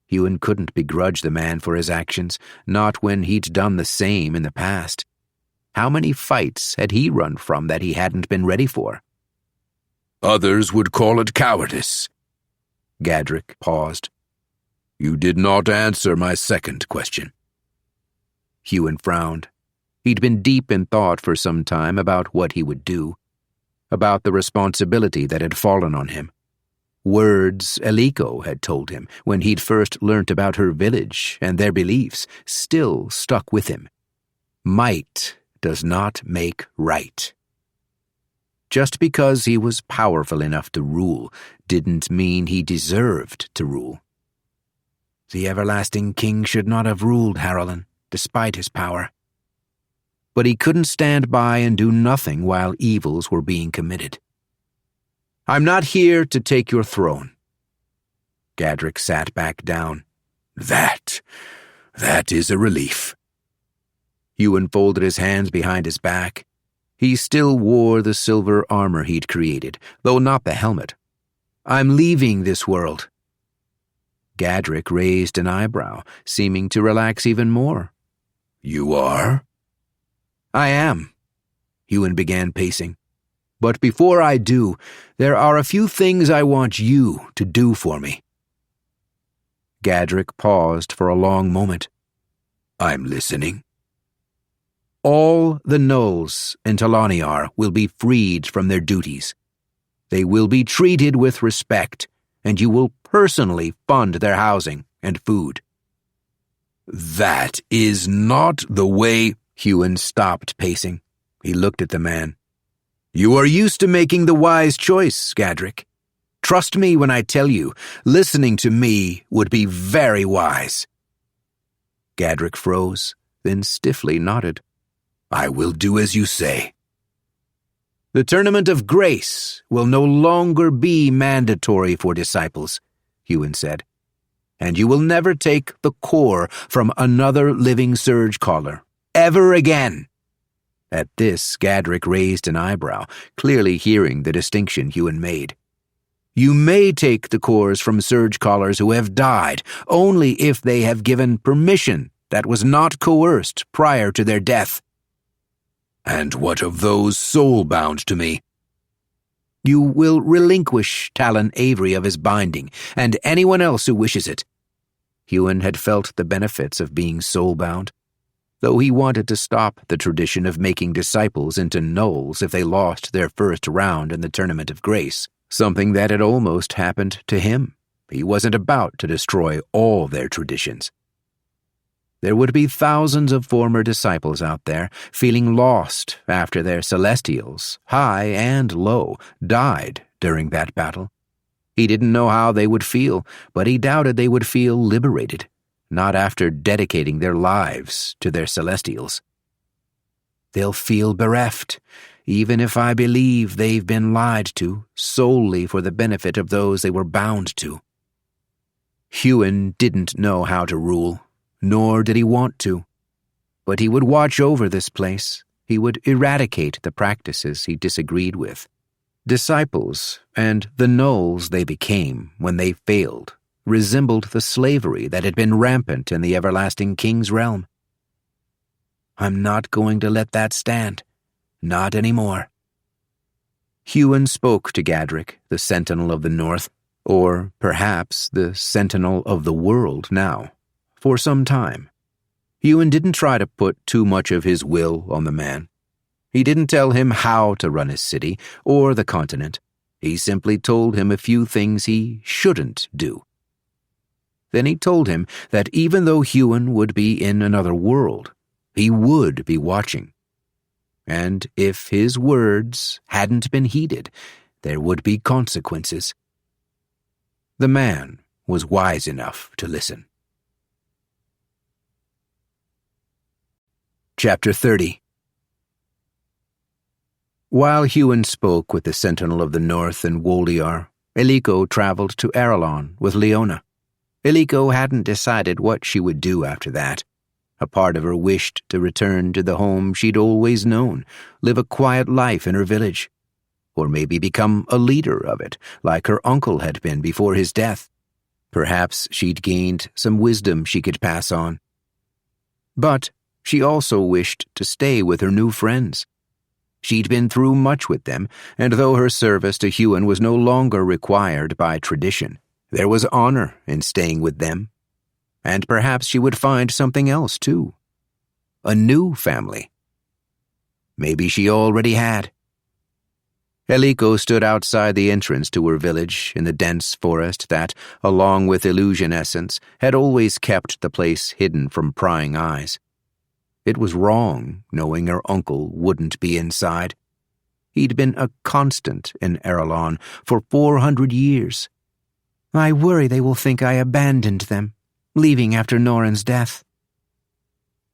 Speaker 2: Huon couldn't begrudge the man for his actions, not when he'd done the same in the past. How many fights had he run from that he hadn't been ready for?
Speaker 1: Others would call it cowardice.
Speaker 2: Gadrick paused.
Speaker 1: You did not answer my second question.
Speaker 2: Huon frowned. He'd been deep in thought for some time about what he would do. about the responsibility that had fallen on him. Words Eliko had told him when he'd first learnt about her village and their beliefs still stuck with him. Might does not make right. Just because he was powerful enough to rule didn't mean he deserved to rule. The everlasting king should not have ruled Harallan, despite his power. But he couldn't stand by and do nothing while evils were being committed. "I'm not here to take your throne." Gadrick sat back down. That is a relief." Huon folded his hands behind his back. He still wore the silver armor he'd created, though not the helmet. "I'm leaving this world." Gadrick raised an eyebrow, seeming to relax even more. "You are?" "I am." Huon began pacing. "But before I do, there are a few things I want you to do for me." Gadrick paused for a long moment. "I'm listening." "All the gnolls in Talaniar will be freed from their duties. They will be treated with respect, and you will personally fund their housing and food." "That is not the way—" Huon stopped pacing. He looked at the man. "You are used to making the wise choice, Gadrick. Trust me when I tell you, listening to me would be very wise." Gadrick froze, then stiffly nodded. "I will do as you say." "The Tournament of Grace will no longer be mandatory for disciples," Huon said, "and you will never take the core from another living Surgecaller, ever again." At this, Gadrick raised an eyebrow, clearly hearing the distinction Huon made. "You may take the cores from Surgecallers who have died, only if they have given permission that was not coerced prior to their death." "And what of those soul-bound to me?" "You will relinquish Talon Avery of his binding, and anyone else who wishes it." Huon had felt the benefits of being soul-bound, though he wanted to stop the tradition of making disciples into gnolls if they lost their first round in the Tournament of Grace, something that had almost happened to him. He wasn't about to destroy all their traditions. There would be thousands of former disciples out there feeling lost after their celestials, high and low, died during that battle. He didn't know how they would feel, but he doubted they would feel liberated, not after dedicating their lives to their celestials. "They'll feel bereft, even if I believe they've been lied to solely for the benefit of those they were bound to." Huon didn't know how to rule, nor did he want to. But he would watch over this place. He would eradicate the practices he disagreed with. Disciples, and the gnolls they became when they failed, resembled the slavery that had been rampant in the everlasting king's realm. "I'm not going to let that stand. Not anymore." Huon spoke to Gadrick, the Sentinel of the North, or perhaps the Sentinel of the world now, for some time. Huon didn't try to put too much of his will on the man. He didn't tell him how to run his city or the continent. He simply told him a few things he shouldn't do. Then he told him that even though Huon would be in another world, he would be watching. And if his words hadn't been heeded, there would be consequences. The man was wise enough to listen. Chapter 30. While Huon spoke with the Sentinel of the North in Woldiar, Eliko traveled to Arelon with Leona. Eliko hadn't decided what she would do after that. A part of her wished to return to the home she'd always known, live a quiet life in her village, or maybe become a leader of it, like her uncle had been before his death. Perhaps she'd gained some wisdom she could pass on. But she also wished to stay with her new friends. She'd been through much with them, and though her service to Huon was no longer required by tradition, there was honor in staying with them. And perhaps she would find something else, too. A new family. Maybe she already had. Eliko stood outside the entrance to her village in the dense forest that, along with illusion essence, had always kept the place hidden from prying eyes. It was wrong, knowing her uncle wouldn't be inside. He'd been a constant in Erelon for 400 years. I worry they will think I abandoned them, leaving after Norin's death.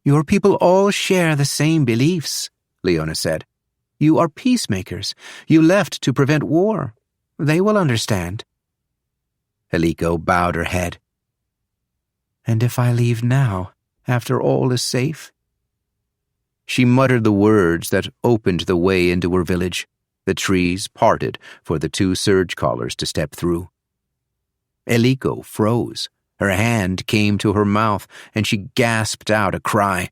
Speaker 2: Your people all share the same beliefs, Leona said. You are peacemakers. You left to prevent war. They will understand. Eliko bowed her head. And if I leave now, after all is safe? She muttered the words that opened the way into her village. The trees parted for the two Surgecallers to step through. Eliko froze. Her hand came to her mouth, and she gasped out a cry.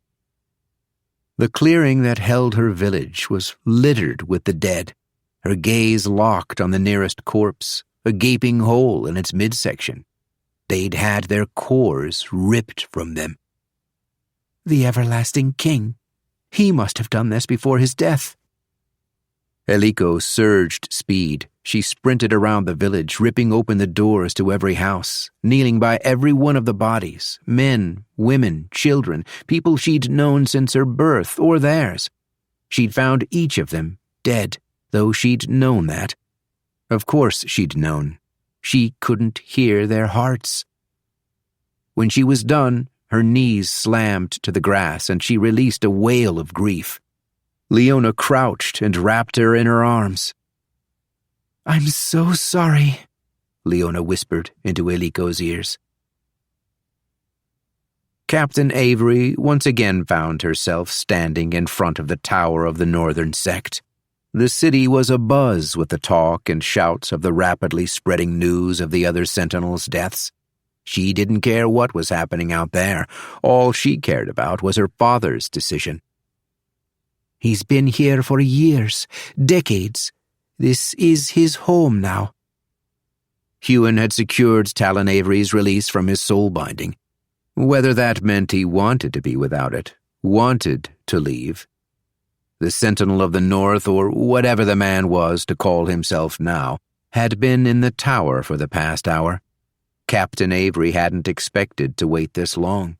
Speaker 2: The clearing that held her village was littered with the dead, her gaze locked on the nearest corpse, a gaping hole in its midsection. They'd had their cores ripped from them. The everlasting king. He must have done this before his death. Eliko surged speed. She sprinted around the village, ripping open the doors to every house, kneeling by every one of the bodies, men, women, children, people she'd known since her birth or theirs. She'd found each of them dead, though she'd known that. Of course she'd known. She couldn't hear their hearts. When she was done, her knees slammed to the grass and she released a wail of grief. Leona crouched and wrapped her in her arms. I'm so sorry, Leona whispered into Eliko's ears. Captain Avery once again found herself standing in front of the tower of the northern sect. The city was abuzz with the talk and shouts of the rapidly spreading news of the other sentinels' deaths. She didn't care what was happening out there. All she cared about was her father's decision. He's been here for years, decades. This is his home now. Huon had secured Talon Avery's release from his soul binding. Whether that meant he wanted to be without it, wanted to leave. The Sentinel of the North, or whatever the man was to call himself now, had been in the tower for the past hour. Captain Avery hadn't expected to wait this long.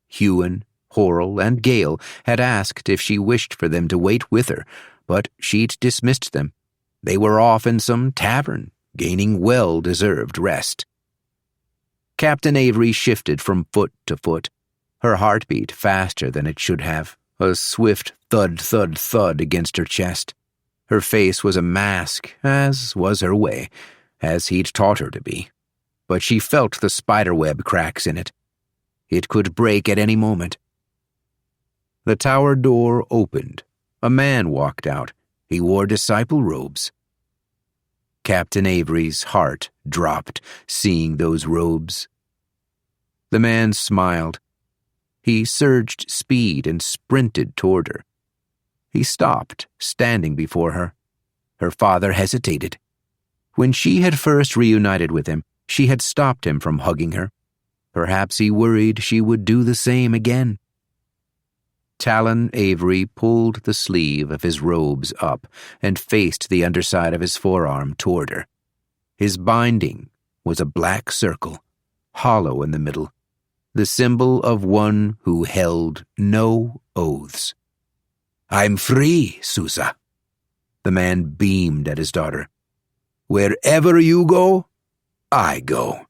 Speaker 2: Huon, Horrell, and Gale had asked if she wished for them to wait with her, but she'd dismissed them. They were off in some tavern, gaining well-deserved rest. Captain Avery shifted from foot to foot, her heartbeat faster than it should have, a swift thud-thud-thud against her chest. Her face was a mask, as was her way, as he'd taught her to be. But she felt the spiderweb cracks in it. It could break at any moment. The tower door opened. A man walked out. He wore disciple robes. Captain Avery's heart dropped, seeing those robes. The man smiled. He surged speed and sprinted toward her. He stopped, standing before her. Her father hesitated. When she had first reunited with him, she had stopped him from hugging her. Perhaps he worried she would do the same again. Talon Avery pulled the sleeve of his robes up and faced the underside of his forearm toward her. His binding was a black circle, hollow in the middle, the symbol of one who held no oaths. I'm free, Susa. The man beamed at his daughter. Wherever you go, I go,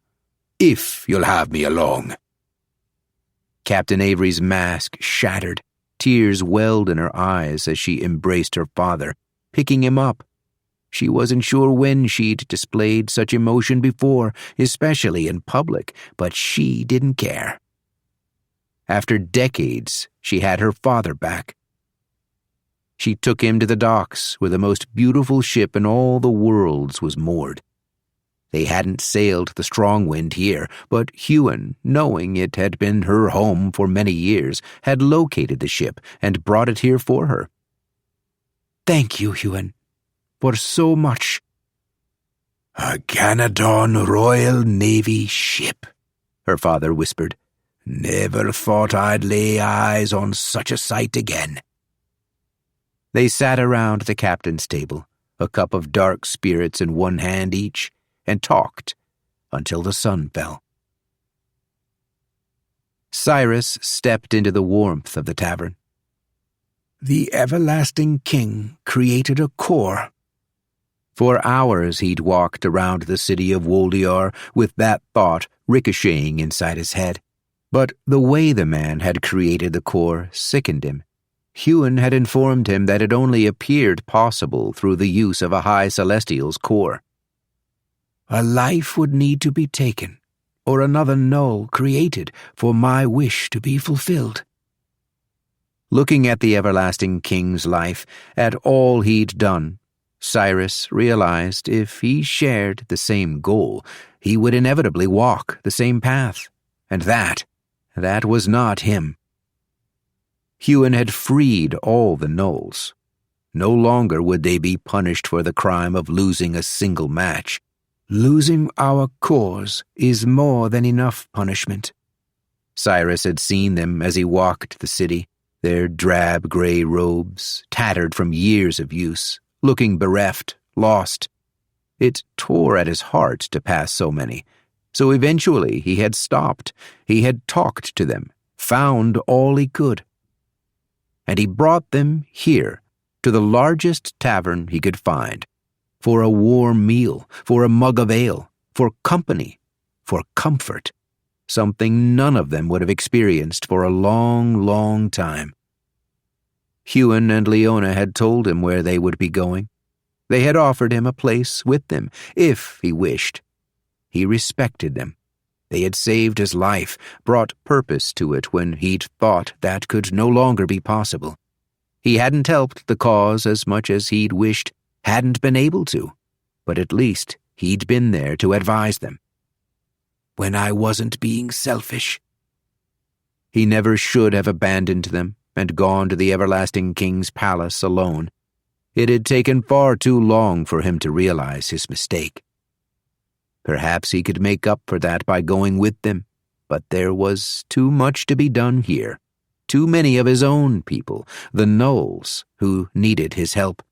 Speaker 2: if you'll have me along. Captain Avery's mask shattered. Tears welled in her eyes as she embraced her father, picking him up. She wasn't sure when she'd displayed such emotion before, especially in public, but she didn't care. After decades, she had her father back. She took him to the docks where the most beautiful ship in all the worlds was moored. They hadn't sailed the strong wind here, but Huon, knowing it had been her home for many years, had located the ship and brought it here for her. Thank you, Huon, for so much. A Ganadon Royal Navy ship, her father whispered. Never thought I'd lay eyes on such a sight again. They sat around the captain's table, a cup of dark spirits in one hand each, and talked until the sun fell. Cyrus stepped into the warmth of the tavern.
Speaker 1: The everlasting king created a core.
Speaker 2: For hours he'd walked around the city of Woldiar with that thought ricocheting inside his head. But the way the man had created the core sickened him. Huon had informed him that it only appeared possible through the use of a High Celestial's core.
Speaker 1: A life would need to be taken, or another null created for my wish to be fulfilled.
Speaker 2: Looking at the everlasting king's life, at all he'd done, Cyrus realized if he shared the same goal, he would inevitably walk the same path, and that was not him. Huon had freed all the gnolls. No longer would they be punished for the crime of losing a single match.
Speaker 1: Losing our cores is more than enough punishment.
Speaker 2: Cyrus had seen them as he walked the city, their drab gray robes, tattered from years of use, looking bereft, lost. It tore at his heart to pass so many, so eventually he had stopped. He had talked to them, found all he could. And he brought them here, to the largest tavern he could find, for a warm meal, for a mug of ale, for company, for comfort, something none of them would have experienced for a long, long time. Huon and Leona had told him where they would be going. They had offered him a place with them, if he wished. He respected them. They had saved his life, brought purpose to it when he'd thought that could no longer be possible. He hadn't helped the cause as much as he'd wished, hadn't been able to, but at least he'd been there to advise them.
Speaker 1: When I wasn't being selfish.
Speaker 2: He never should have abandoned them and gone to the everlasting king's palace alone. It had taken far too long for him to realize his mistake. Perhaps he could make up for that by going with them, but there was too much to be done here. Too many of his own people, the gnolls, who needed his help.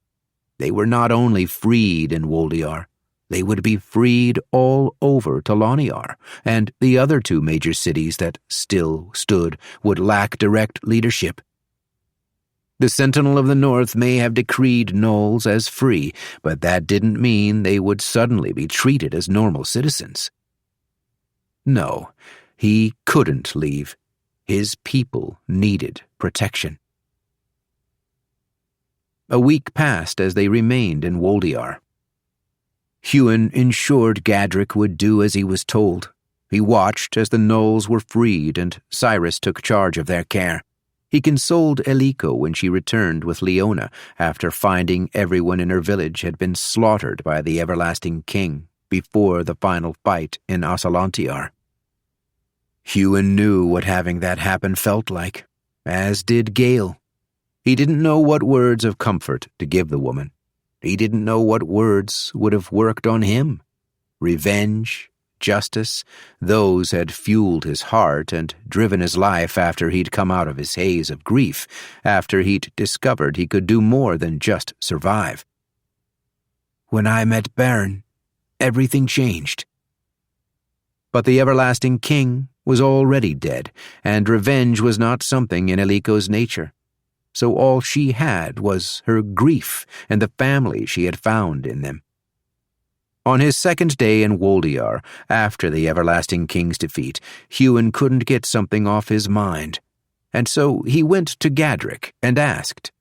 Speaker 2: They were not only freed in Woldiar, they would be freed all over Taloniar, and the other two major cities that still stood would lack direct leadership. The Sentinel of the North may have decreed gnolls as free, but that didn't mean they would suddenly be treated as normal citizens. No, he couldn't leave. His people needed protection. A week passed as they remained in Woldiar. Huon ensured Gadrick would do as he was told. He watched as the gnolls were freed and Cyrus took charge of their care. He consoled Eliko when she returned with Leona after finding everyone in her village had been slaughtered by the everlasting king before the final fight in Asalantiar. Huon knew what having that happen felt like, as did Gale. He didn't know what words of comfort to give the woman. He didn't know what words would have worked on him. Revenge, justice, those had fueled his heart and driven his life after he'd come out of his haze of grief, after he'd discovered he could do more than just survive.
Speaker 1: When I met Baron, everything changed.
Speaker 2: But the everlasting king was already dead, and revenge was not something in Eliko's nature. So all she had was her grief and the family she had found in them. On his second day in Woldiar, after the everlasting king's defeat, Huon couldn't get something off his mind, and so he went to Gadrick and asked.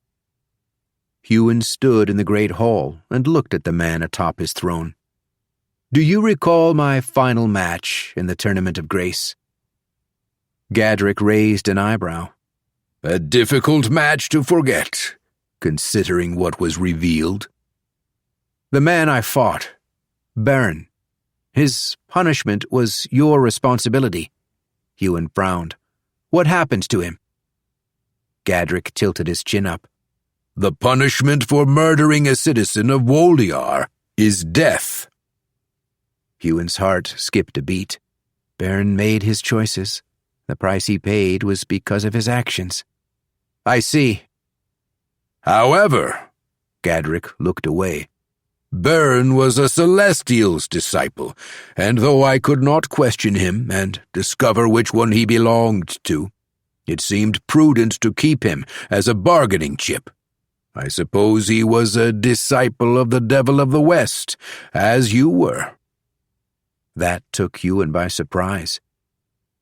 Speaker 2: Huon stood in the great hall and looked at the man atop his throne. "Do you recall my final match in the Tournament of Grace?" Gadrick raised an eyebrow.
Speaker 1: A difficult match to forget, considering what was revealed.
Speaker 2: The man I fought, Baron. His punishment was your responsibility. Huon frowned. What happened to him? Gadrick tilted his chin up.
Speaker 1: The punishment for murdering a citizen of Woldiar is death.
Speaker 2: Huon's heart skipped a beat. Baron made his choices. The price he paid was because of his actions. I see.
Speaker 1: However, Gadrick looked away. Byrne was a Celestial's disciple, and though I could not question him and discover which one he belonged to, it seemed prudent to keep him as a bargaining chip. I suppose he was a disciple of the Devil of the West, as you were."
Speaker 2: That took Huon by surprise.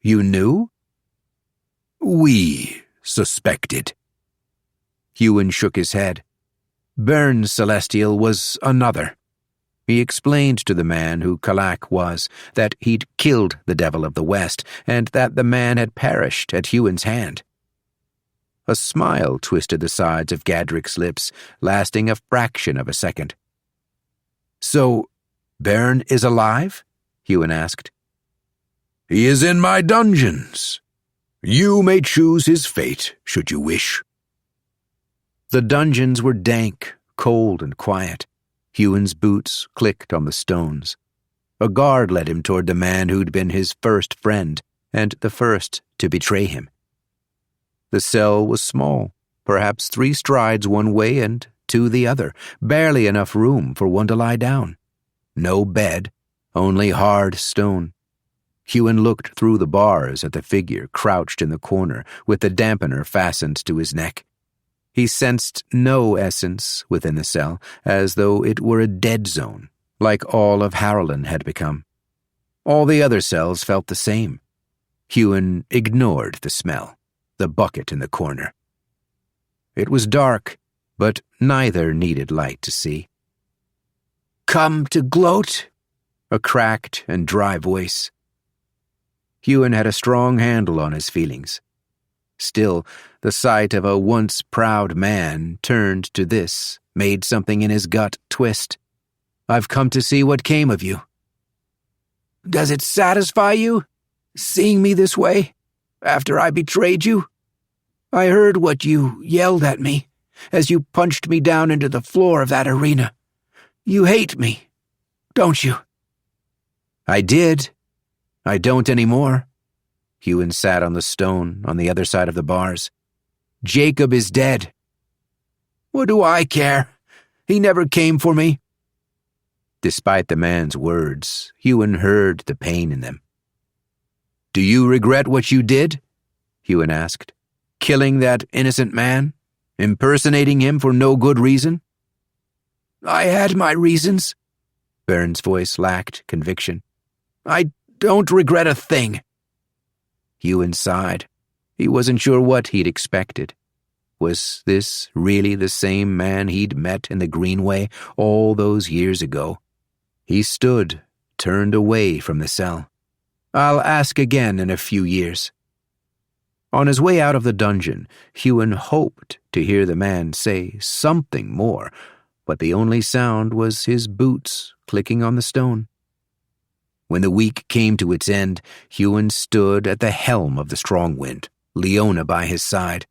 Speaker 2: "You knew?"
Speaker 1: "We suspected."
Speaker 2: Huon shook his head. Byrne's Celestial was another. He explained to the man who Kalak was that he'd killed the Devil of the West and that the man had perished at Huon's hand. A smile twisted the sides of Gadrick's lips, lasting a fraction of a second. "So, Byrne is alive?" Huon asked.
Speaker 1: "He is in my dungeons. You may choose his fate, should you wish."
Speaker 2: The dungeons were dank, cold, and quiet. Huon's boots clicked on the stones. A guard led him toward the man who'd been his first friend and the first to betray him. The cell was small, perhaps 3 strides one way and 2 the other, barely enough room for one to lie down. No bed, only hard stone. Huon looked through the bars at the figure crouched in the corner with the dampener fastened to his neck. He sensed no essence within the cell, as though it were a dead zone, like all of Harlan had become. All the other cells felt the same. Huon ignored the smell, the bucket in the corner. It was dark, but neither needed light to see. "Come to gloat?" A cracked and dry voice. Huon had a strong handle on his feelings. Still, the sight of a once proud man turned to this made something in his gut twist. "I've come to see what came of you." "Does it satisfy you, seeing me this way, after I betrayed you? I heard what you yelled at me as you punched me down into the floor of that arena. You hate me, don't you?" "I did. I don't anymore." Huon sat on the stone on the other side of the bars. "Jacob is dead." "What do I care? He never came for me." Despite the man's words, Huon heard the pain in them. "Do you regret what you did?" Huon asked. "Killing that innocent man? Impersonating him for no good reason?" "I had my reasons." Byrne's voice lacked conviction. "I don't regret a thing." Huon sighed. He wasn't sure what he'd expected. Was this really the same man he'd met in the Greenway all those years ago? He stood, turned away from the cell. "I'll ask again in a few years." On his way out of the dungeon, Huon hoped to hear the man say something more, but the only sound was his boots clicking on the stone. When the week came to its end, Huon stood at the helm of the Strongwind, Leona by his side.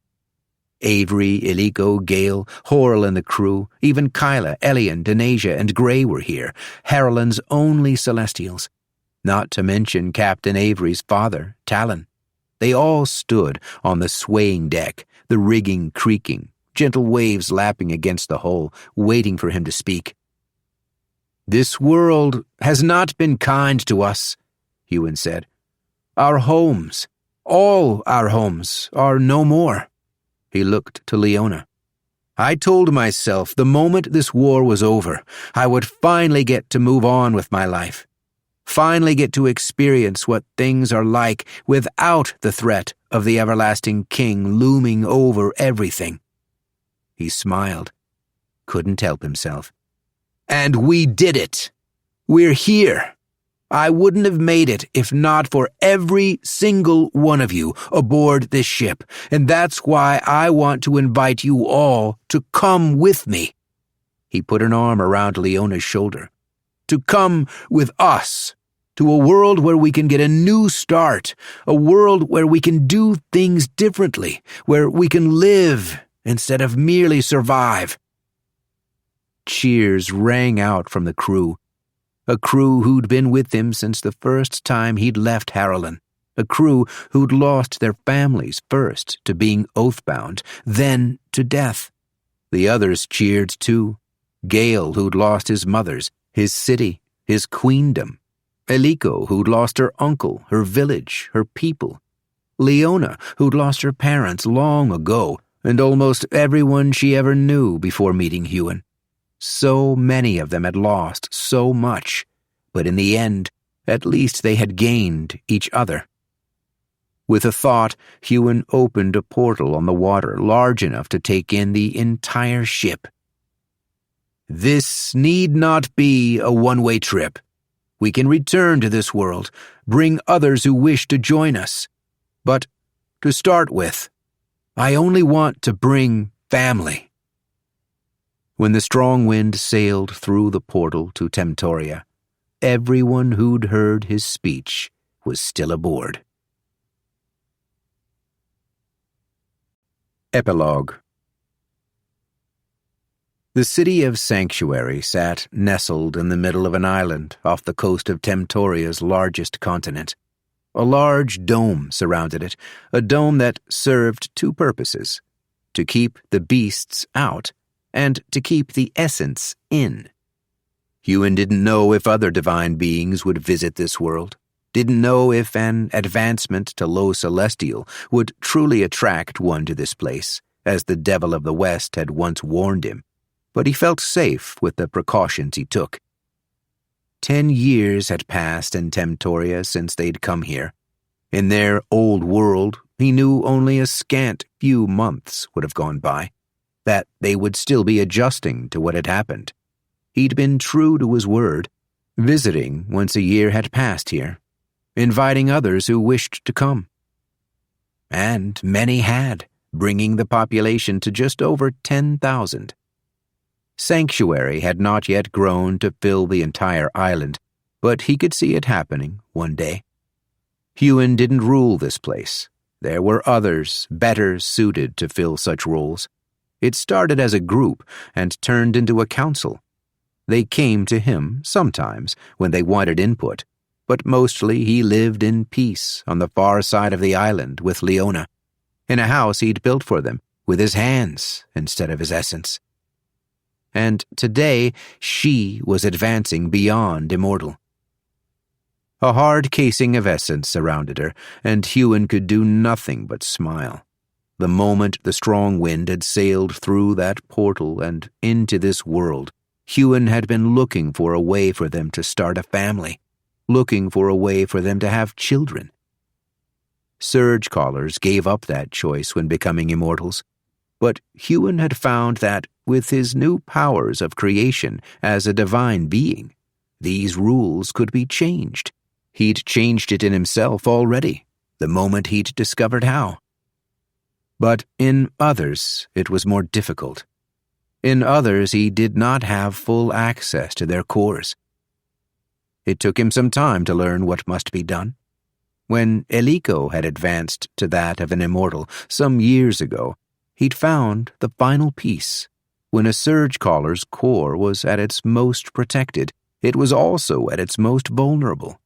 Speaker 2: Avery, Iliko, Gale, Horrell and the crew, even Kyla, Elian, Denasia, and Gray were here, Harlan's only Celestials, not to mention Captain Avery's father, Talon. They all stood on the swaying deck, the rigging creaking, gentle waves lapping against the hull, waiting for him to speak. "This world has not been kind to us," Huon said. "Our homes, all our homes, are no more." He looked to Leona. "I told myself the moment this war was over, I would finally get to move on with my life. Finally get to experience what things are like without the threat of the everlasting king looming over everything." He smiled, couldn't help himself. "And we did it. We're here. I wouldn't have made it if not for every single one of you aboard this ship, and that's why I want to invite you all to come with me." He put an arm around Leona's shoulder. "To come with us, to a world where we can get a new start, a world where we can do things differently, where we can live instead of merely survive." Cheers rang out from the crew, a crew who'd been with him since the first time he'd left Harlan, a crew who'd lost their families first to being oathbound, then to death. The others cheered too, Gale, who'd lost his mothers, his city, his queendom. Eliko, who'd lost her uncle, her village, her people. Leona, who'd lost her parents long ago, and almost everyone she ever knew before meeting Huon. So many of them had lost so much, but in the end, at least they had gained each other. With a thought, Huon opened a portal on the water large enough to take in the entire ship. This need not be a one-way trip. We can return to this world, bring others who wish to join us. But, to start with, I only want to bring family. When the strong wind sailed through the portal to Temtoria, everyone who'd heard his speech was still aboard. Epilogue. The city of Sanctuary sat nestled in the middle of an island off the coast of Temtoria's largest continent. A large dome surrounded it, a dome that served two purposes: to keep the beasts out and to keep the essence in. Huon didn't know if other divine beings would visit this world, didn't know if an advancement to low celestial would truly attract one to this place, as the Devil of the West had once warned him, but he felt safe with the precautions he took. 10 years had passed in Temtoria since they'd come here. In their old world, he knew only a scant few months would have gone by, that they would still be adjusting to what had happened. He'd been true to his word, visiting once a year had passed here, inviting others who wished to come. And many had, bringing the population to just over 10,000. Sanctuary had not yet grown to fill the entire island, but he could see it happening one day. Huon didn't rule this place. There were others better suited to fill such roles. It started as a group and turned into a council. They came to him sometimes when they wanted input, but mostly he lived in peace on the far side of the island with Leona, in a house he'd built for them with his hands instead of his essence. And today she was advancing beyond immortal. A hard casing of essence surrounded her, and Huon could do nothing but smile. The moment the strong wind had sailed through that portal and into this world, Huon had been looking for a way for them to start a family, looking for a way for them to have children. Surgecallers gave up that choice when becoming immortals, but Huon had found that, with his new powers of creation as a divine being, these rules could be changed. He'd changed it in himself already, the moment he'd discovered how. But in others, it was more difficult. In others, he did not have full access to their cores. It took him some time to learn what must be done. When Eliko had advanced to that of an immortal some years ago, he'd found the final piece. When a Surgecaller's core was at its most protected, it was also at its most vulnerable.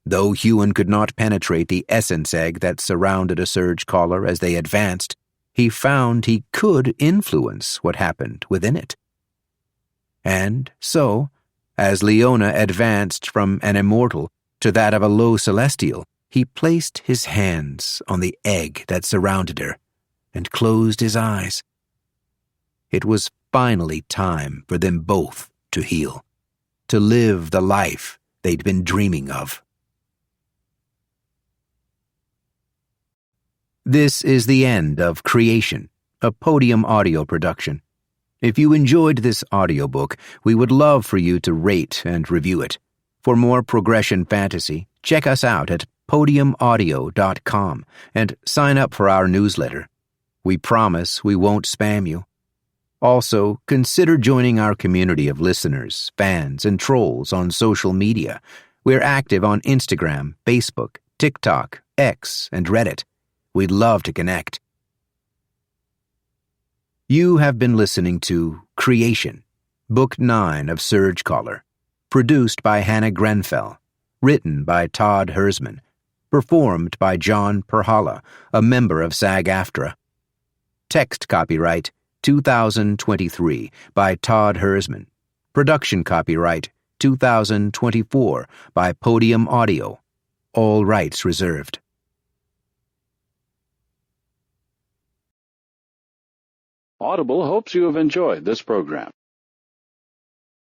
Speaker 2: Though Huon could not penetrate the essence egg that surrounded a Surgecaller as they advanced, he found he could influence what happened within it. And so, as Leona advanced from an immortal to that of a low celestial, he placed his hands on the egg that surrounded her and closed his eyes. It was finally time for them both to heal, to live the life they'd been dreaming of. This is the end of Creation, a Podium audio production. If you enjoyed this audiobook, we would love for you to rate and review it. For more progression fantasy, check us out at podiumaudio.com and sign up for our newsletter. We promise we won't spam you. Also, consider joining our community of listeners, fans, and trolls on social media. We're active on Instagram, Facebook, TikTok, X, and Reddit. We'd love to connect. You have been listening to Creation, Book 9 of Surgecaller, produced by Hannah Grenfell, written by Todd Herzman, performed by John Perhala, a member of SAG-AFTRA. Text copyright 2023 by Todd Herzman, Production copyright 2024 by Podium Audio. All rights reserved.
Speaker 3: Audible hopes you have enjoyed this program.